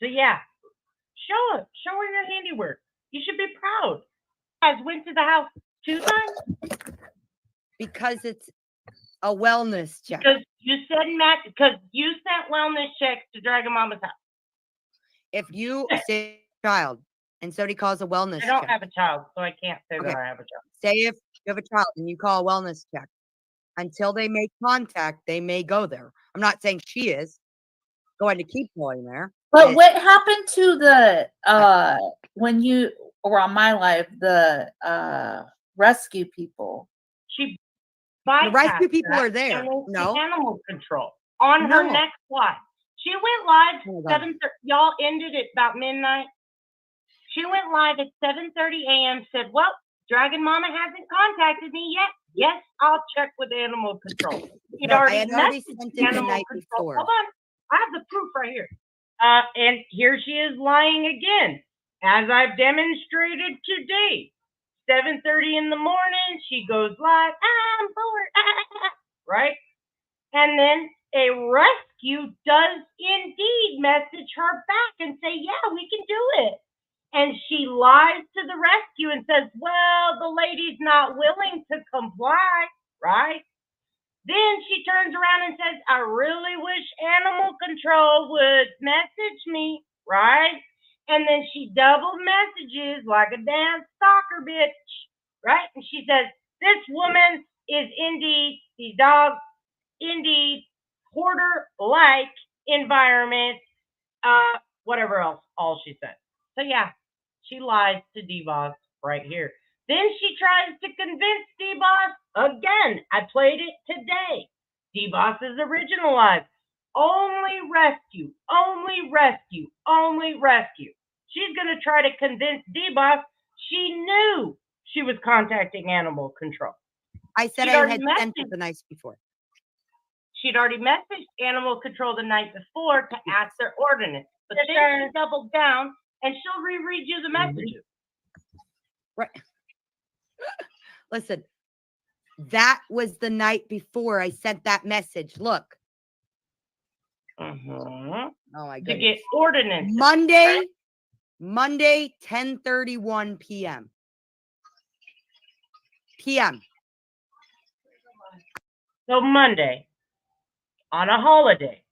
So yeah, show her your handiwork. You should be proud. You guys went to the house 2 times? Because it's a wellness check. Because you sent wellness checks to Dragon Mama's house. If you say child and somebody calls a wellness I don't check. have a child, so I can't say Okay. that I have a child. Say if you have a child and you call a wellness check, until they make contact, they may go there. I'm not saying she is going to keep going there. But what happened to the when you were on my live, the rescue people? She The rescue bypassed people that are there. and went to No. animal control on her No. next live. She went live Oh my God. 7:30. Y'all ended at about midnight. She went live at 7:30 a.m. Said, "Well, Dragon Mama hasn't contacted me yet. Yes, I'll check with animal control." She'd No, I already had already messaged sent it the animal night control. before. Hold on, I have the proof right here. And here she is lying again, as I've demonstrated today. 7:30 in the morning, she goes live. I'm bored. Right? And then a rescue does indeed message her back and say, "Yeah, we can do it." And she lies to the rescue and says, "Well, the lady's not willing to comply," right? Then she turns around and says, "I really wish animal control would message me," right? And then she double messages like a damn stalker bitch, right? And she says, "This woman is indeed, these dogs, indeed, hoarder-like environment," whatever else, all she said. So yeah, she lies to D-Boss right here. Then she tries to convince D-Boss again. I played it today. D-Boss's original live. Only rescue, only rescue, only rescue. She's going to try to convince D-Boss she knew she was contacting animal control. I said She'd I already had sent it the night before. She'd already messaged animal control the night before to ask their ordinance. But then she doubled down and she'll reread you the messages. Right. Listen, that was the night before I sent that message. Look. Oh my To goodness. get ordinance. Monday, 10:31 p.m. So Monday, on a holiday,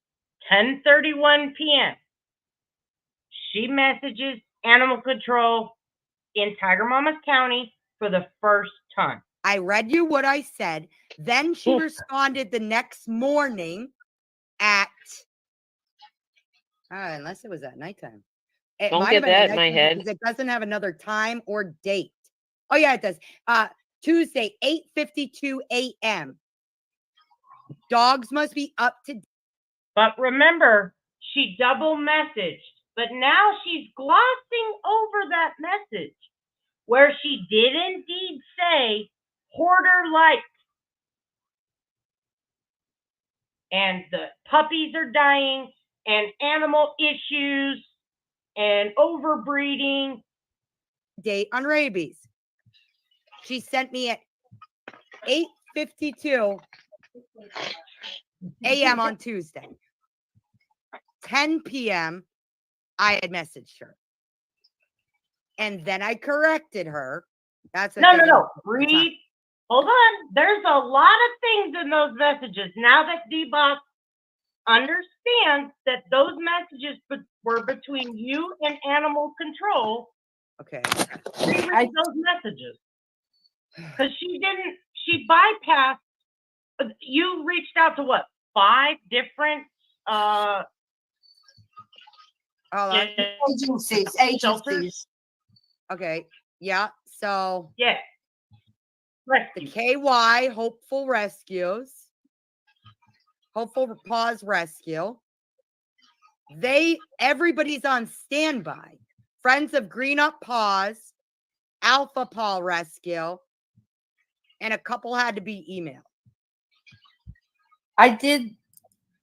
10:31 p.m., she messages animal control in Tiger Mamas County for the first time. I read you what I said. Then she responded the next morning at, unless it was at nighttime. It Don't might get have been at that in my nighttime head. because it doesn't have another time or date. Oh yeah, it does. Tuesday, 8:52 a.m. Dogs must be up to. But remember, she double messaged. But now she's glossing over that message where she did indeed say hoarder-like. And the puppies are dying and animal issues and overbreeding. Date on rabies. She sent me at 8:52 a.m. on Tuesday. 10 p.m. I had messaged her. And then I corrected her. That's No. Read. Hold on. There's a lot of things in those messages. Now that D-Boss understands that those messages were between you and animal control. Okay. Reread those messages. Because she bypassed. You reached out to what? 5 different agencies. Okay. Yeah. So yeah. The KY Hopeful Rescues. Hopeful Paws Rescue. Everybody's on standby. Friends of Green Up Paws, Alpha Paw Rescue, and a couple had to be emailed. I did.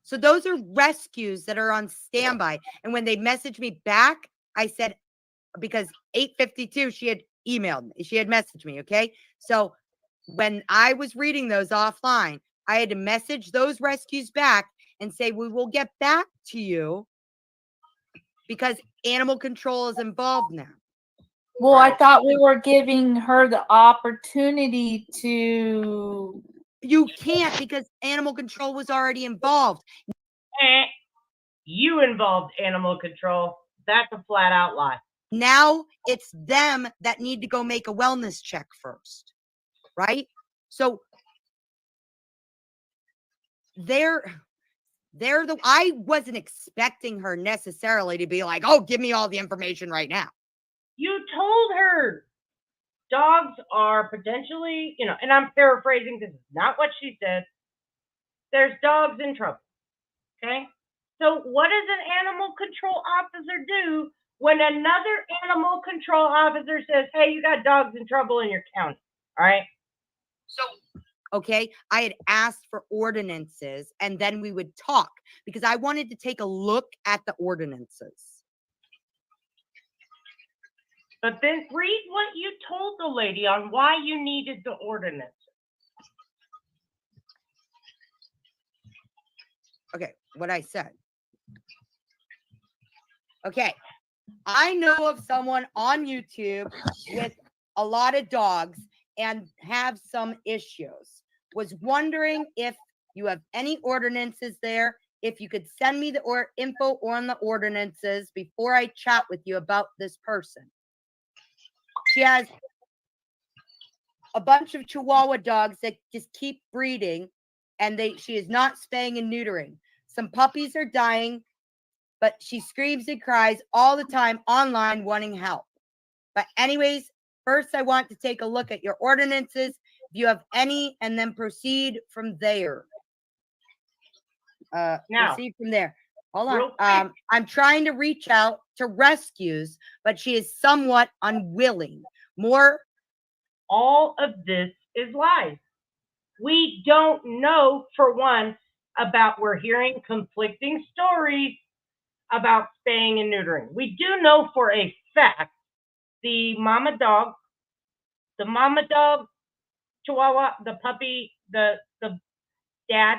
So those are rescues that are on standby. And when they messaged me back, I said, because 8:52, she had emailed me. She had messaged me. Okay. So when I was reading those offline, I had to message those rescues back and say, we will get back to you because animal control is involved now. Well, I thought we were giving her the opportunity to. You can't because animal control was already involved. You involved animal control. That's a flat out lie. Now it's them that need to go make a wellness check first, right? So I wasn't expecting her necessarily to be like, oh, give me all the information right now. You told her dogs are potentially, and I'm paraphrasing, this is not what she said. There's dogs in trouble. Okay? So what does an animal control officer do when another animal control officer says, hey, you got dogs in trouble in your county? All right? So, okay, I had asked for ordinances and then we would talk because I wanted to take a look at the ordinances. But then read what you told the lady on why you needed the ordinance. Okay, what I said. Okay, I know of someone on YouTube with a lot of dogs and have some issues. Was wondering if you have any ordinances there, if you could send me the info on the ordinances before I chat with you about this person. She has a bunch of Chihuahua dogs that just keep breeding, and she is not spaying and neutering. Some puppies are dying, but she screams and cries all the time online wanting help. But anyways, first I want to take a look at your ordinances, if you have any, and then proceed from there. Proceed from there. Hold on. I'm trying to reach out to rescues, but she is somewhat unwilling. All of this is lies. We don't know, for one, we're hearing conflicting stories about spaying and neutering. We do know for a fact the mama dog, Chihuahua, the puppy, the dad,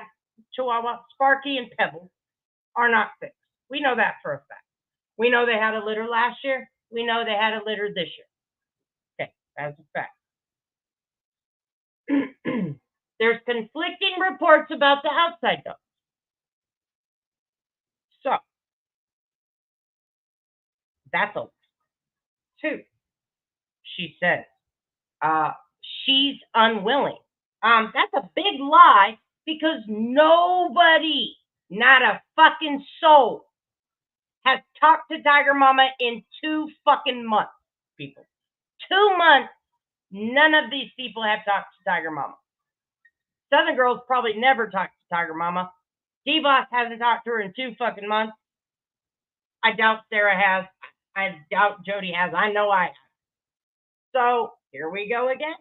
Chihuahua, Sparky, and Pebble are not fixed. We know that for a fact. We know they had a litter last year. We know they had a litter this year. Okay, that's a fact. There's conflicting reports about the outside dogs. So, that's a 2. She says, she's unwilling. That's a big lie because nobody, not a fucking soul, has talked to Tiger Mama in 2 fucking months, people. 2 months, none of these people have talked to Tiger Mama. Southern Girls probably never talked to Tiger Mama. D-Boss hasn't talked to her in 2 fucking months. I doubt Sarah has. I doubt Jody has. I know I have. So, here we go again.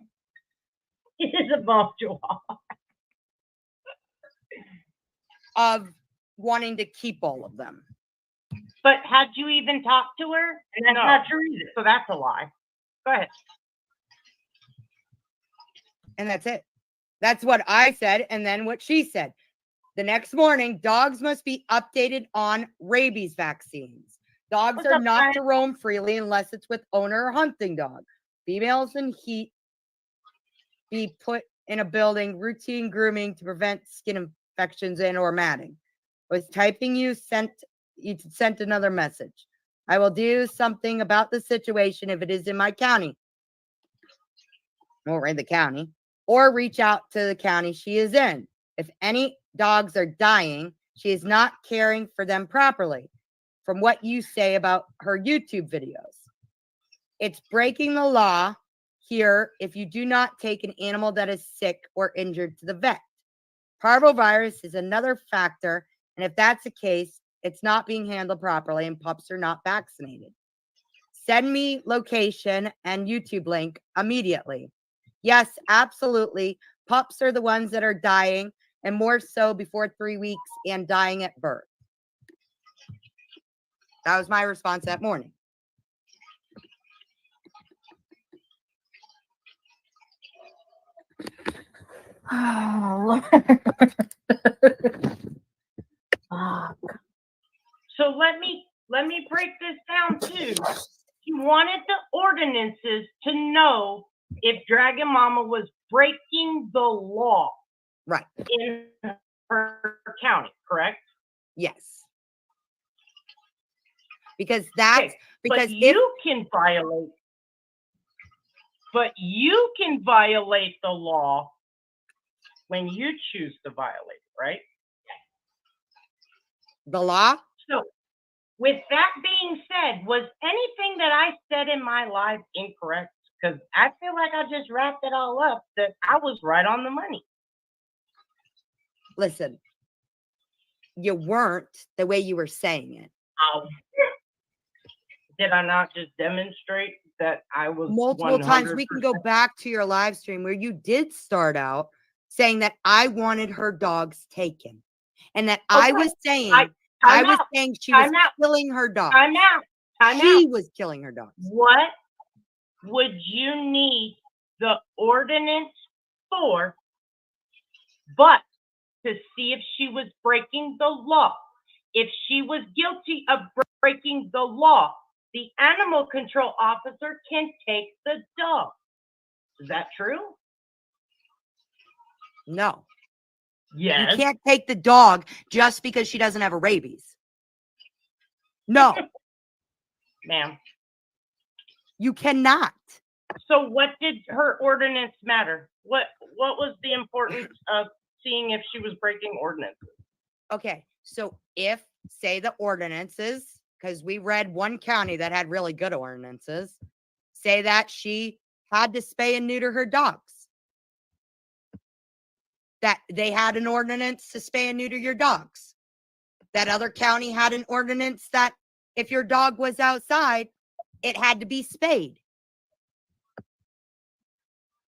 It is a bump Chihuahua. Of wanting to keep all of them. But had you even talked to her? And that's not true either. So that's a lie. Go ahead. And that's it. That's what I said, and then what she said. The next morning, dogs must be updated on rabies vaccines. Dogs are not to roam freely unless it's with owner or hunting dog. Females in heat be put in a building, routine grooming to prevent skin infections and or matting. Was typing you sent another message. I will do something about the situation if it is in my county or in the county, or reach out to the county she is in. If any dogs are dying, she is not caring for them properly. From what you say about her YouTube videos, it's breaking the law here if you do not take an animal that is sick or injured to the vet. Parvovirus is another factor, and if that's the case, it's not being handled properly and pups are not vaccinated. Send me location and YouTube link immediately. Yes, absolutely. Pups are the ones that are dying, and more so before 3 weeks and dying at birth. That was my response that morning. Oh, So let me break this down too. He wanted the ordinances to know if Dragon Mama was breaking the law. Right. In her county, correct? Yes. Because that's Okay, because but you can violate. But you can violate the law when you choose to violate it, right? The law? So, with that being said, was anything that I said in my live incorrect? Because I feel like I just wrapped it all up that I was right on the money. Listen, you weren't the way you were saying it. Did I not just demonstrate that I was Multiple 100%? times? We can go back to your live stream where you did start out saying that I wanted her dogs taken, and that I was saying she was killing her dogs. Time out. She was killing her dogs. What would you need the ordinance for, but to see if she was breaking the law? If she was guilty of breaking the law, the animal control officer can take the dog. Is that true? No. Yes. You can't take the dog just because she doesn't have a rabies. No. Ma'am. You cannot. So what did her ordinance matter? What was the importance of seeing if she was breaking ordinances? Okay, so if, say, the ordinances, because we read one county that had really good ordinances, say that she had to spay and neuter her dogs. That they had an ordinance to spay and neuter your dogs. That other county had an ordinance that if your dog was outside, it had to be spayed.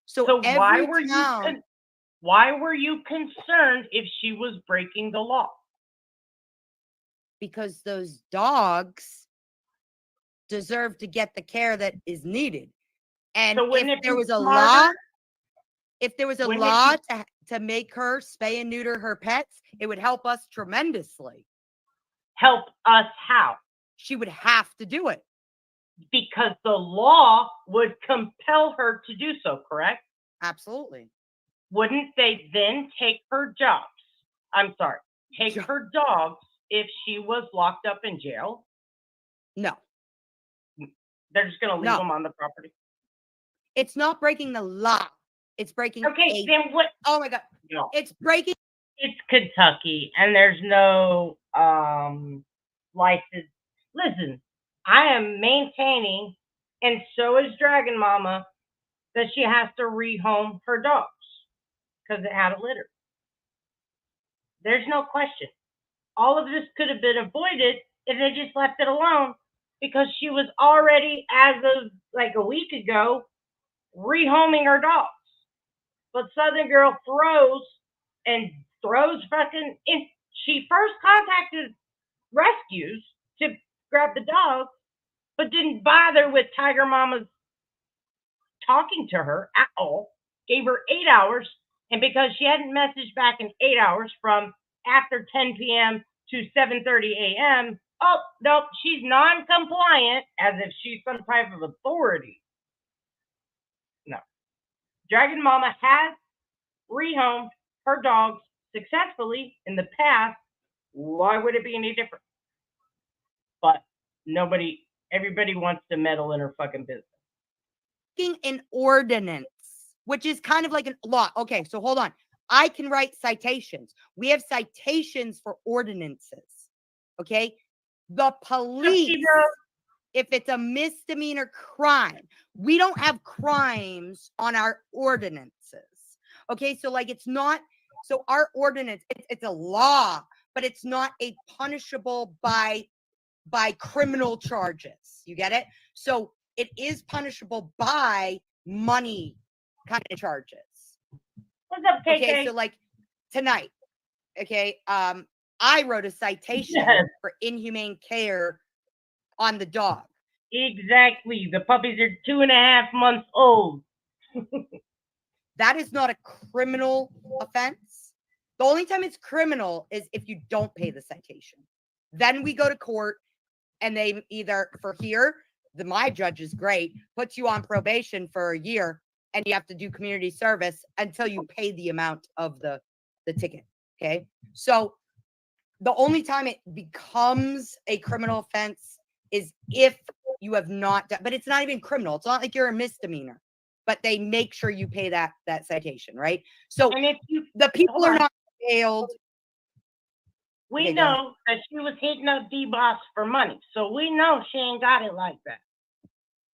So why were you concerned if she was breaking the law? Because those dogs deserve to get the care that is needed. And So if there was a law, to make her spay and neuter her pets, it would help us tremendously. Help us how? She would have to do it. Because the law would compel her to do so, correct? Absolutely. Wouldn't they then take her jobs? I'm sorry, take her dogs if she was locked up in jail? No. They're just going to leave them on the property? It's not breaking the law. It's breaking. Okay, then what? Oh my God. No. It's breaking. It's Kentucky, and there's no license. Listen, I am maintaining, and so is Dragon Mama, that she has to rehome her dogs because it had a litter. There's no question. All of this could have been avoided if they just left it alone, because she was already, as of like a week ago, rehoming her dogs. But Southern Girl throws fucking in. She first contacted rescues to grab the dog, but didn't bother with Tiger Mama's talking to her at all. Gave her 8 hours, and because she hadn't messaged back in 8 hours from after 10 p.m. to 7:30 a.m., oh, nope, she's non-compliant, as if she's some type of authority. No. Dragon Mama has rehomed her dogs successfully in the past. Why would it be any different? But everybody wants to meddle in her fucking business. An ordinance, which is kind of like a law. Okay, so hold on. I can write citations. We have citations for ordinances. Okay. The police, if it's a misdemeanor crime, we don't have crimes on our ordinances. Okay. So like, it's not, so our ordinance, it's a law, but it's not a punishable by criminal charges. You get it? So it is punishable by money kind of charges. What's up, KK? Okay, so like tonight, okay, I wrote a citation for inhumane care on the dog. Exactly. The puppies are 2.5 months old. that is not a criminal offense. The only time it's criminal is if you don't pay the citation. Then we go to court, and they either, for here, my judge is great, puts you on probation for a year, and you have to do community service until you pay the amount of the ticket. Okay. So the only time it becomes a criminal offense is if you have not done, but it's not even criminal. It's not like you're a misdemeanor, but they make sure you pay that citation, right? So And if you, the people hold are on. not jailed. We Okay, go ahead. know that she was hitting up D-Boss for money. So we know she ain't got it like that.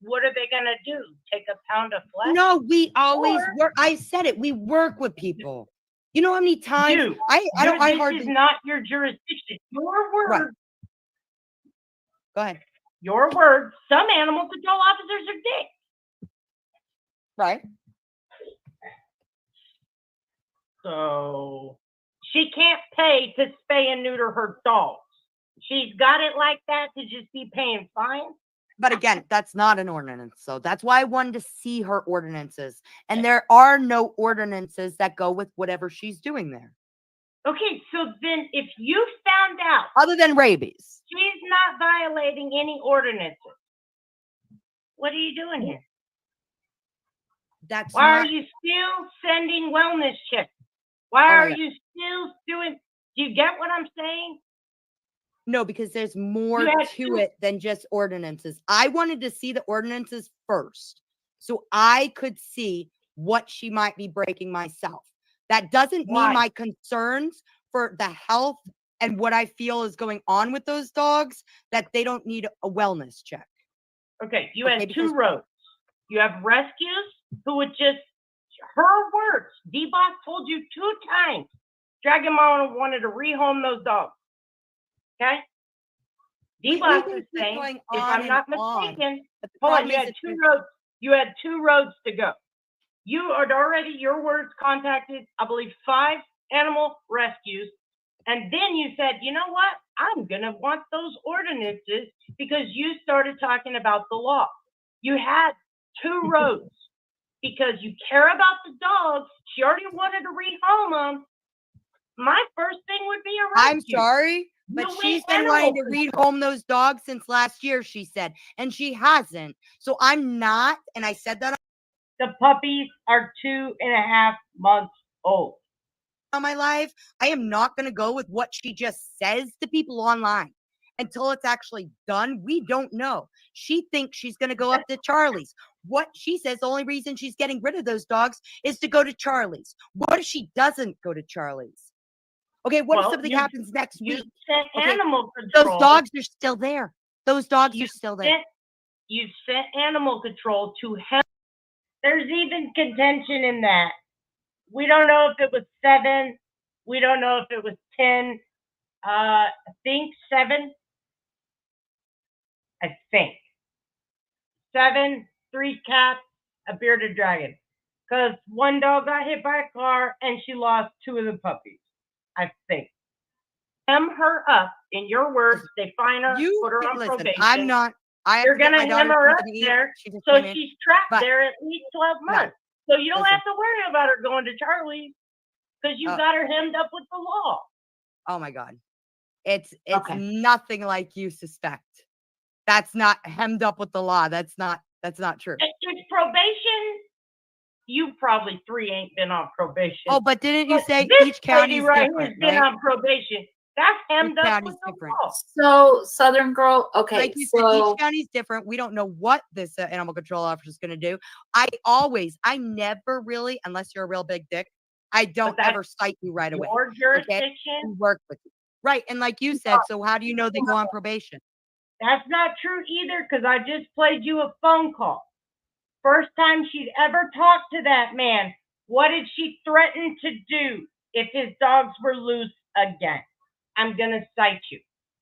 What are they going to do? Take a pound of flesh? No, we always Or- work. I said it. We work with people. You know how many times Dude, I this hardly. is not your jurisdiction. Your word. Right. Go ahead. Your word. Some animal control officers are dicks. Right. So she can't pay to spay and neuter her dogs. She's got it like that to just be paying fines. But again, that's not an ordinance. So that's why I wanted to see her ordinances. And there are no ordinances that go with whatever she's doing there. Okay, so then if you found out Other than rabies. she's not violating any ordinances, what are you doing here? That's Why not, are you still sending wellness checks? Why Oh my are God. you still doing? Do you get what I'm saying? No, because there's more You had to it than just ordinances. I wanted to see the ordinances first so I could see what she might be breaking myself. That doesn't mean Why? my concerns for the health and what I feel is going on with those dogs, that they don't need a wellness check. Okay, you had because- two roads. You have rescues who would just, her words, D-Boss told you 2 times, Dragon Mama wanted to rehome those dogs. Okay? D-Boss can is keep saying, going if on I'm not and on, mistaken, but the hold on, problem you is had it's two just- roads. You had 2 roads to go. You had already, your words, contacted, I believe, 5 animal rescues. And then you said, you know what? I'm going to want those ordinances because you started talking about the law. You had 2 roads because you care about the dogs. She already wanted to rehome them. My first thing would be a rescue. I'm sorry, but You she's went been wanting to animal control. rehome those dogs since last year, she said, and she hasn't. So I'm not, and I said that The puppies are 2.5 months old. on my life. I am not going to go with what she just says to people online until it's actually done. We don't know. She thinks she's going to go up to Charlie's. What she says, the only reason she's getting rid of those dogs is to go to Charlie's. What if she doesn't go to Charlie's? Okay, what if Well, something you- happens next You week? sent Okay, animal control. those dogs are still there. Those dogs You are still there. You sent animal control to help. There's even contention in that. We don't know if it was 7. We don't know if it was 10. I think 7. I think 7, 3 cats, a bearded dragon. Because one dog got hit by a car and she lost 2 of the puppies. I think. Hem her up. In your words, they fine her, You put her on listen, probation. I'm not. I have You're to get gonna my daughter hem her up something to eat. there, She just so came in. she's trapped But- there at least 12 No, months. So you don't listen. have to worry about her going to Charlie's because you Oh. got her hemmed up with the law. Oh my God. It's Okay. nothing like you suspect. That's not hemmed up with the law. That's not true. It's probation. You probably 3 ain't been on probation. Oh, but didn't you But say this each county lady is right different, here's been right? on probation. That's hemmed up county's with the different. law. So Southern Girl, okay, Like you said, so each county's different. We don't know what this animal control officer is going to do. I never really, unless you're a real big dick, I don't that's ever cite you right away. Your Okay? jurisdiction. We work with you. Right. And like you said, so how do you know they go on probation? That's not true either because I just played you a phone call. First time she'd ever talked to that man. What did she threaten to do if his dogs were loose again? I'm going to cite you.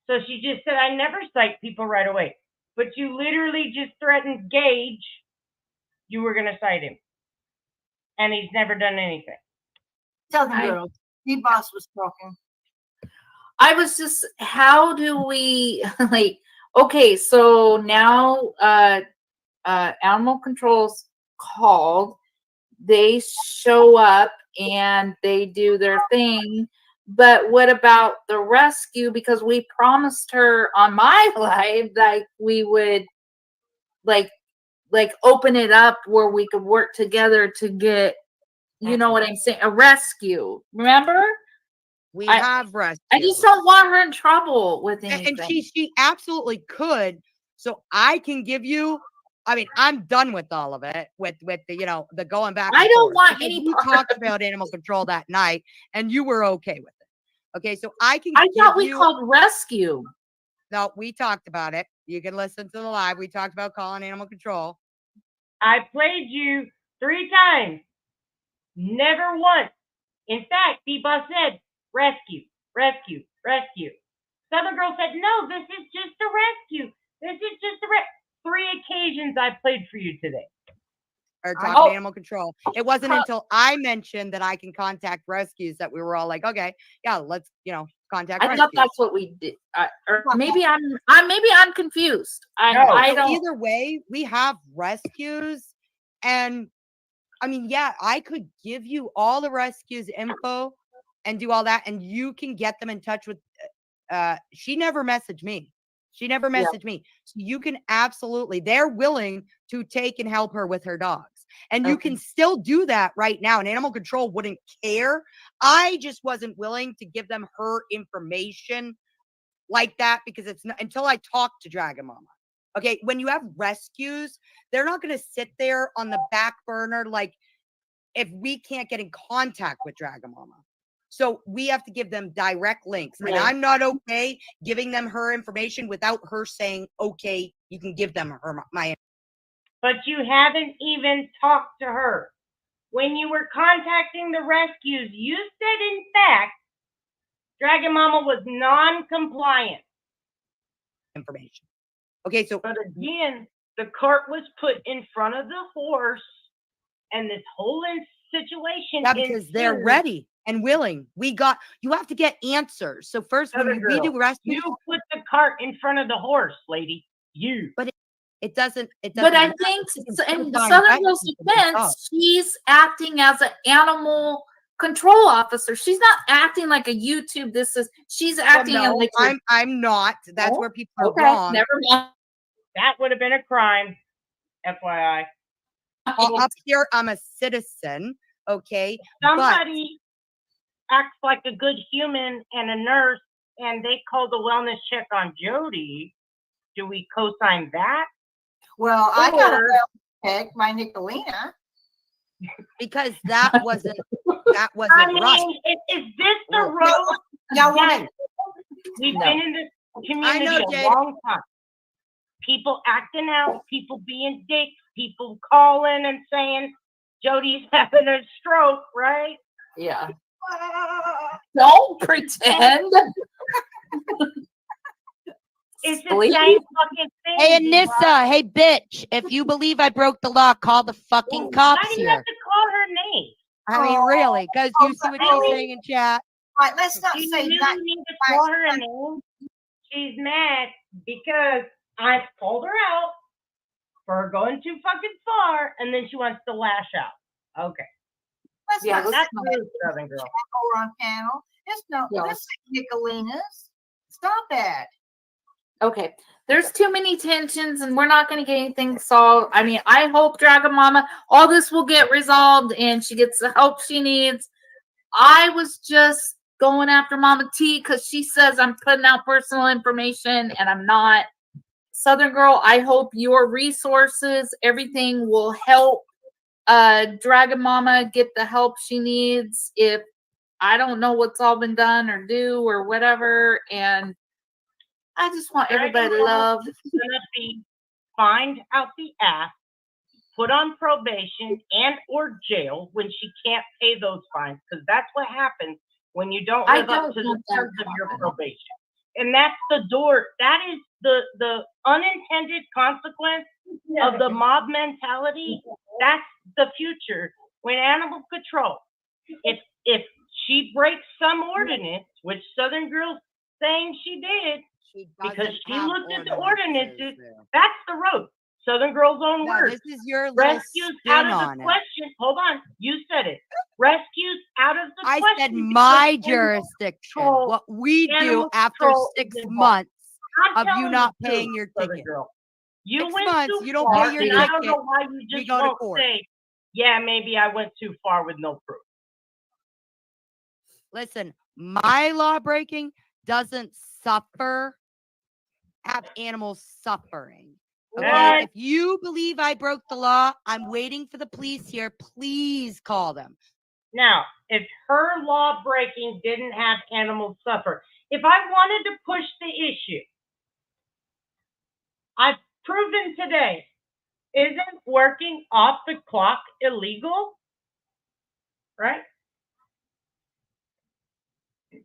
So she just said, I never cite people right away. But you literally just threatened Gage you were going to cite him. And he's never done anything. Tell the girl. D-Boss was talking. I was just, how do we like? Okay, so now animal control's called. they show up and they do their thing. But what about the rescue? Because we promised her on my live like we would like open it up where we could work together to get, you know what I'm saying, a rescue. Remember? We I have rescue. I just don't want her in trouble with anything. And she absolutely could. So I can give you. I mean, I'm done with all of it. With the the going back. I and don't forth, want because any we part talked about animal control that night, and you were okay with it. Okay, so I can. I thought we you, called rescue. No, we talked about it. You can listen to the live. We talked about calling animal control. I played you 3 times. Never once. In fact, B-Boss said, rescue, rescue, rescue. Southern Girl said, no, this is just a rescue. This is just a 3 occasions I played for you today. Or talking animal control. It wasn't until I mentioned that I can contact rescues that we were all like, okay, yeah, let's, contact I rescues. thought that's what we did. Or maybe I'm confused. I don't. Either way, we have rescues, and I mean, yeah, I could give you all the rescues info and do all that, and you can get them in touch with. She never messaged me. She never messaged me. So you can absolutely. They're willing to take and help her with her dogs. And you can still do that right now. And animal control wouldn't care. I just wasn't willing to give them her information like that because it's not until I talk to Dragon Mama. Okay. When you have rescues, they're not going to sit there on the back burner. Like if we can't get in contact with Dragon Mama. So we have to give them direct links. And I'm not okay giving them her information without her saying, okay, you can give them my. But you haven't even talked to her. When you were contacting the rescues, you said, in fact, Dragon Mama was non-compliant. Information. Okay, so. But again, the cart was put in front of the horse, and this whole situation. Yeah, because they're ready and willing. You have to get answers. So first, when we do rescue. You put the cart in front of the horse, lady. You. But it doesn't. But I think in the Southern Girl's defense, she's acting as an animal control officer. She's not acting like a YouTube. She's acting like. I'm not. That's where people are wrong. Never mind. That would have been a crime. FYI. Up here, I'm a citizen. Okay. Somebody acts like a good human and a nurse, and they call the wellness check on Jody. Do we co-sign that? Well, I got a wellness check by Nicolina. Because that wasn't right. Is this the road? Yes. We've been in this community a long time. People acting out, people being dicks, people calling and saying Jody's having a stroke, right? Yeah. Don't pretend. It's the same fucking thing. Hey, Anissa. Hey, bitch. If you believe I broke the law, call the fucking cops Why do here. you have to call her name? I mean, really? Because you see what she's saying in chat. All right, let's not Do say you that. really need to call her a name? She's mad because I called her out for her going too fucking far, and then she wants to lash out. Okay. That's really Southern Girl. Or on panel. It's no, this is Nicolina's. Stop it. Okay. There's too many tensions, and we're not going to get anything solved. I mean, I hope Dragon Mama, all this will get resolved, and she gets the help she needs. I was just going after Mama T because she says I'm putting out personal information, and I'm not. Southern Girl, I hope your resources, everything will help Dragon Mama get the help she needs. If I don't know what's all been done or do or whatever, and I just want everybody to love. Gonna be fined out the ass, put on probation and or jail when she can't pay those fines, because that's what happens when you don't live up to the terms of your probation. And that's the door. That is the unintended consequence of the mob mentality. That's the future. When animal control, if she breaks some ordinance, which Southern Girl's saying she did, because she looked at the ordinances, that's the road. Southern Girl's own words. This is your rescues out of the question. Hold on. I said question my because animal jurisdiction. control- What we do animal after control 6 is involved. months I'm of you telling not the paying truth, your Southern ticket. Girl. You 6 went months, too you don't far, pay your and I don't ticket. know why you we just go to won't court. say, yeah, maybe I went too far with no proof. Listen, my law breaking doesn't have animals suffering. Okay, What? if you believe I broke the law, I'm waiting for the police here. Please call them. Now, if her law breaking didn't have animals suffer, if I wanted to push the issue, I've proven today, isn't working off the clock illegal? Right?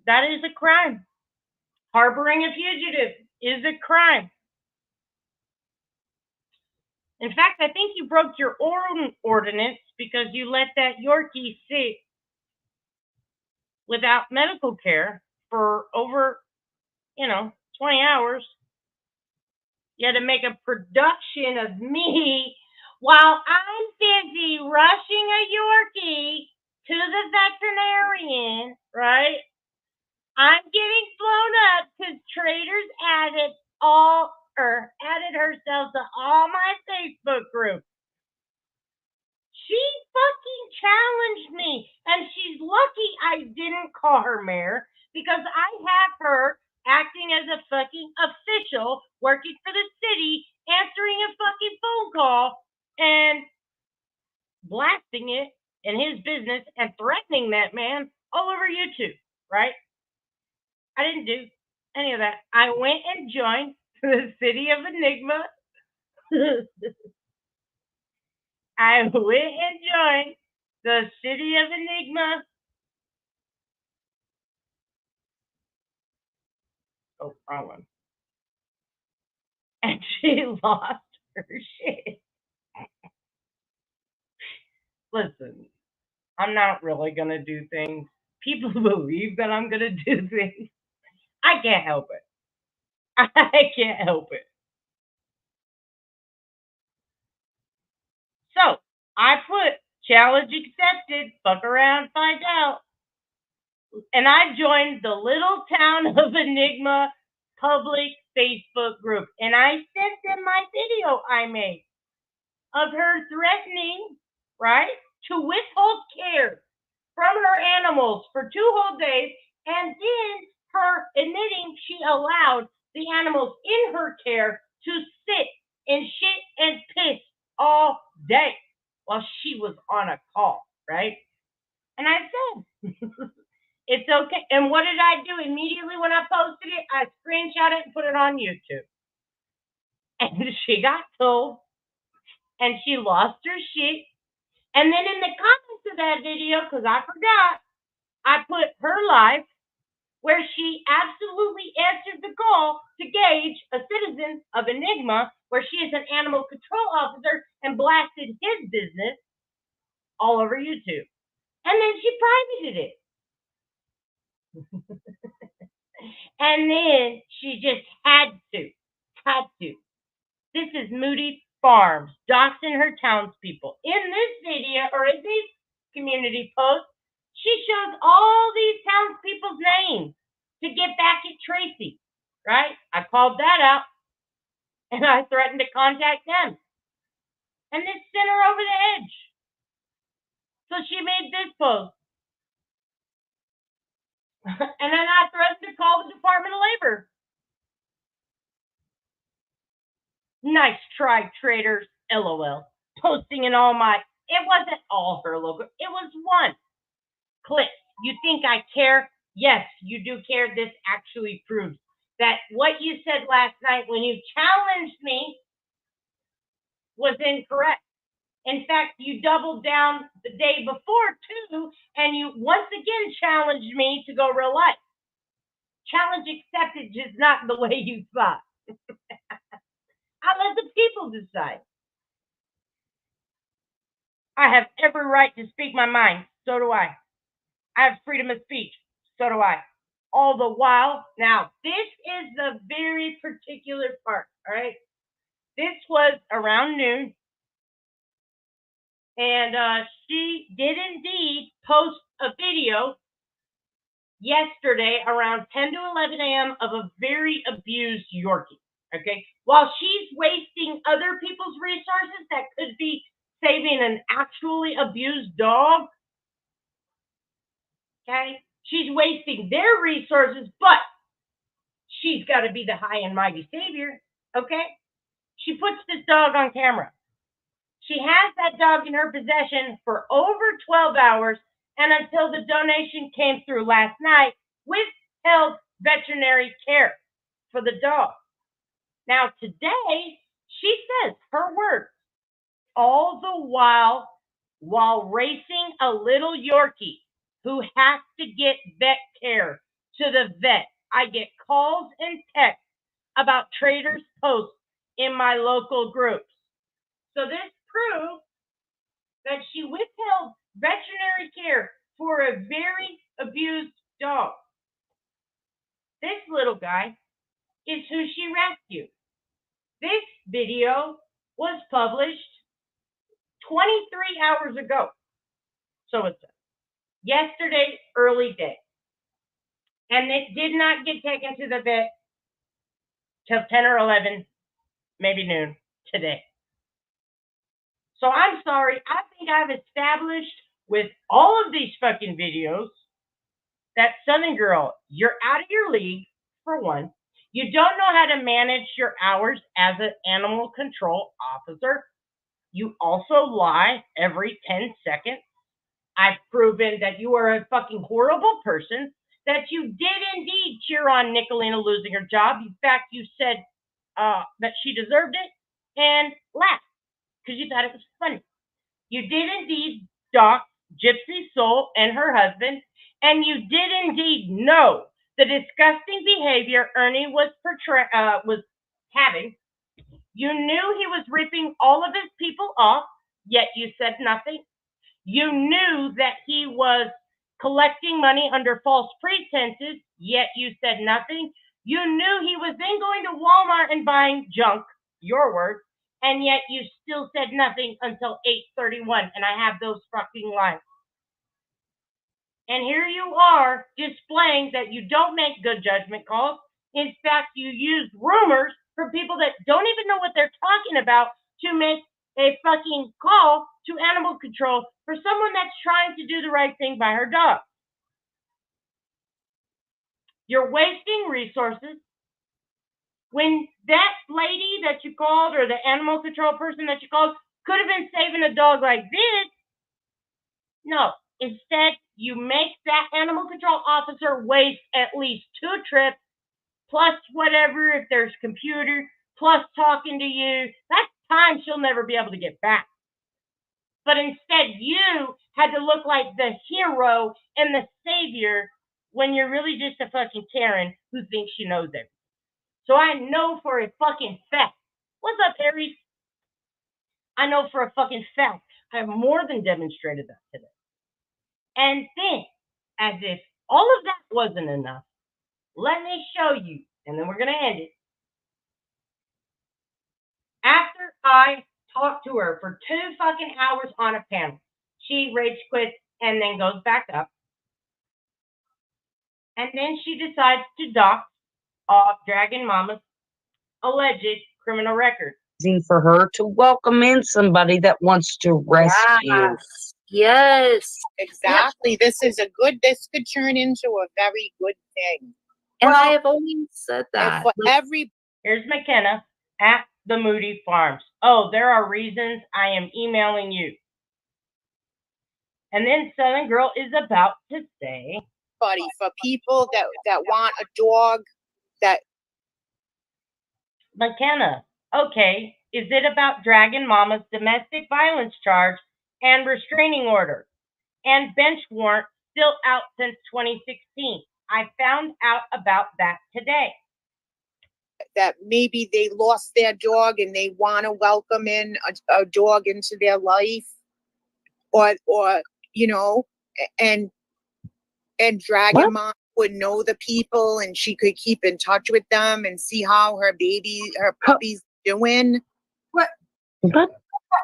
That is a crime. Harboring a fugitive is a crime. In fact, I think you broke your own ordinance because you let that Yorkie sit without medical care for over, 20 hours. You had to make a production of me while I'm busy rushing a Yorkie to the veterinarian, right? I'm getting blown up because traders added herself to all my Facebook groups. She fucking challenged me, and she's lucky I didn't call her mayor because I have her acting as a fucking official working for the city, answering a fucking phone call and blasting it in his business and threatening that man all over YouTube, right? I didn't do any of that. I went and joined the City of Enigma. I went and joined the City of Enigma. Oh, wrong one. And she lost her shit. Listen, I'm not really going to do things. People believe that I'm going to do things. I can't help it. I can't help it. So, I put challenge accepted, fuck around, find out. And I joined the Little Town of Enigma public Facebook group. And I sent them my video I made of her threatening, right, to withhold care from her animals for 2 whole days, and then her admitting she allowed the animals in her care to sit and shit and piss all day while she was on a call, right? And I said, it's okay. And what did I do immediately when I posted it? I screenshot it and put it on YouTube. And she got told, and she lost her shit. And then in the comments of that video, because I forgot, I put her live where she absolutely answered the call to Gage, a citizen of Enigma, where she is an animal control officer, and blasted his business all over YouTube. And then she privated it. And then she just had to. This is Moody Farms, doxing her townspeople. In this video, or in this community post, she shows all these townspeople's names to get back at Tracy, right? I called that out, and I threatened to contact them. And this sent her over the edge. So she made this post. And then I threatened to call the Department of Labor. Nice try, traders. LOL. Posting in all my... It wasn't all her logo. It was one. Click. You think I care? Yes, you do care. This actually proves that what you said last night when you challenged me was incorrect. In fact, you doubled down the day before, too, and you once again challenged me to go real life. Challenge accepted is not the way you thought. I'll let the people decide. I have every right to speak my mind. So do I. I have freedom of speech. So do I. All the while, now, this is the very particular part, all right? This was around noon, and she did indeed post a video yesterday around 10 to 11 a.m. of a very abused Yorkie. Okay, while she's wasting other people's resources that could be saving an actually abused dog. Okay, she's wasting their resources, but she's got to be the high and mighty savior. Okay, she puts this dog on camera. She has that dog in her possession for over 12 hours, and until the donation came through last night, withheld veterinary care for the dog. Now, today, she says her words, all the while racing a little Yorkie who has to get vet care to the vet. I get calls and texts about traders' posts in my local groups. So this proves that she withheld veterinary care for a very abused dog. This little guy is who she rescued. This video was published 23 hours ago. So it's yesterday, early day. And it did not get taken to the vet till 10 or 11, maybe noon today. So I'm sorry. I think I've established with all of these fucking videos that Southern Girl, you're out of your league, for one. You don't know how to manage your hours as an animal control officer. You also lie every 10 seconds. I've proven that you are a fucking horrible person, that you did indeed cheer on Nicolina losing her job. In fact, you said that she deserved it and laughed because you thought it was funny. You did indeed dox Gypsy Soul and her husband, and you did indeed know the disgusting behavior Ernie was having. You knew he was ripping all of his people off, yet you said nothing. You knew that he was collecting money under false pretenses, yet you said nothing. You knew he was then going to Walmart and buying junk, your words, and yet you still said nothing until 8:31, and I have those fucking lines. And here you are displaying that you don't make good judgment calls. In fact, you use rumors from people that don't even know what they're talking about to make a fucking call to animal control for someone that's trying to do the right thing by her dog. You're wasting resources. When that lady that you called or the animal control person that you called could have been saving a dog like this, no. Instead, you make that animal control officer waste at least 2 trips, plus whatever, if there's computer, plus talking to you. That's time she'll never be able to get back. But instead, you had to look like the hero and the savior when you're really just a fucking Karen who thinks she knows everything. So I know for a fucking fact. What's up, Aries? I know for a fucking fact I have more than demonstrated that today. And then, as if all of that wasn't enough, let me show you, and then we're going to end it. After I talked to her for 2 fucking hours on a panel, she rage quits and then goes back up. And then she decides to dox off Dragon Mama's alleged criminal record. For her to welcome in somebody that wants to rescue. Yes. Exactly. This could turn into a very good thing. And I have always said that. For every Here's McKenna at the Moody Farms. Oh, there are reasons I am emailing you. And then Southern Girl is about to say, buddy, for people that want a dog that McKenna, okay, is it about Dragon Mama's domestic violence charge and restraining order and bench warrant still out since 2016? I found out about that today. That maybe they lost their dog and they want to welcome in a dog into their life, or and Dragon Mom would know the people and she could keep in touch with them and see how her puppy's doing. What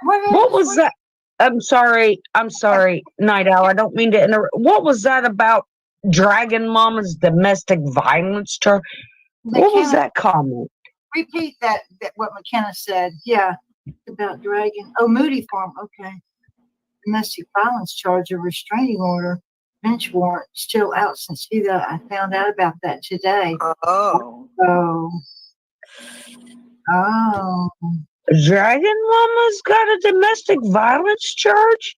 was that? I'm sorry, Night Owl. I don't mean to interrupt. What was that about Dragon Mama's domestic violence charge. What was McKenna, that comment? repeat that what McKenna said. Yeah, about Dragon. Oh, Moody Farm. Okay. Domestic violence charge, a restraining order, bench warrant still out since I found out about that today. Oh. Oh. Dragon Mama's got a domestic violence charge?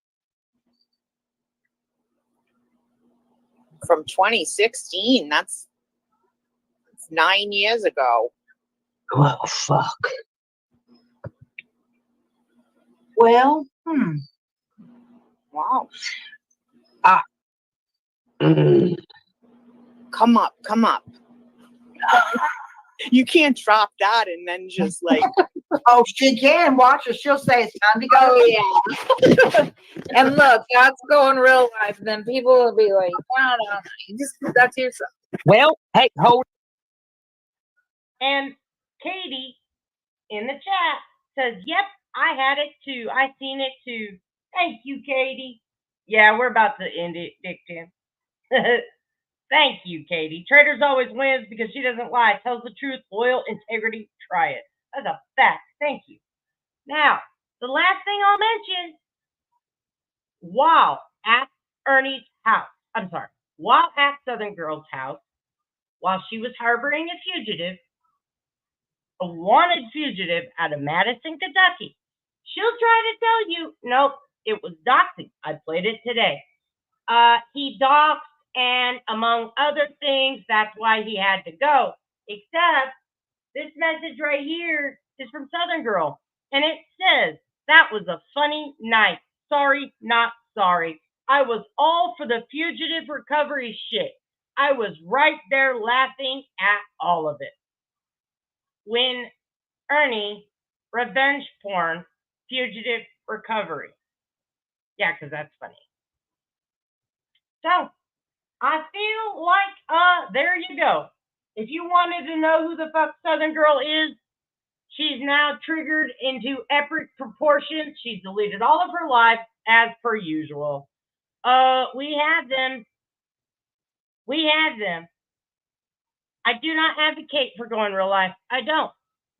From 2016. That's 9 years ago. Well, fuck. Well, Wow. Mm. Come up. You can't drop that and then just like. Oh, she can watch her. She'll say it's time to go. Oh, yeah. And look, that's going real life. Then people will be like, no, you just keep that to yourself. Well, hey, hold. And Katie in the chat says, yep, I had it too. I seen it too. Thank you, Katie. Yeah, we're about to end it, Dick Tim. Thank you, Katie. Traders always wins because she doesn't lie. Tells the truth, loyal, integrity. Try it. That's a fact. Thank you. Now, the last thing I'll mention, while at Ernie's house, while at Southern Girl's house, while she was harboring a fugitive, a wanted fugitive out of Madison, Kentucky, she'll try to tell you, nope, it was doxing. I played it today. He doxed, and among other things, that's why he had to go. Except this message right here is from Southern Girl, and it says, that was a funny night. Sorry, not sorry. I was all for the fugitive recovery shit. I was right there laughing at all of it. When Ernie, revenge porn, fugitive recovery. Yeah, because that's funny. So, I feel like, there you go. If you wanted to know who the fuck Southern Girl is, she's now triggered into epic proportions. She's deleted all of her lives as per usual. We had them. I do not advocate for going real life. I don't.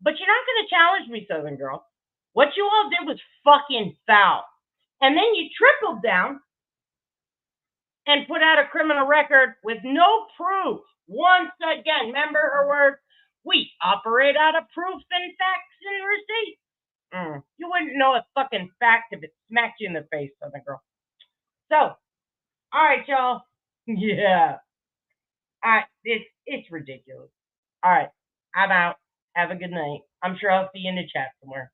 But you're not going to challenge me, Southern Girl. What you all did was fucking foul. And then you tripled down and put out a criminal record with no proof. Once again, remember her words? We operate out of proof and facts and receipts. You wouldn't know a fucking fact if it smacked you in the face, Southern Girl. So, all right, y'all. Yeah. It's ridiculous. All right, I'm out. Have a good night. I'm sure I'll see you in the chat somewhere.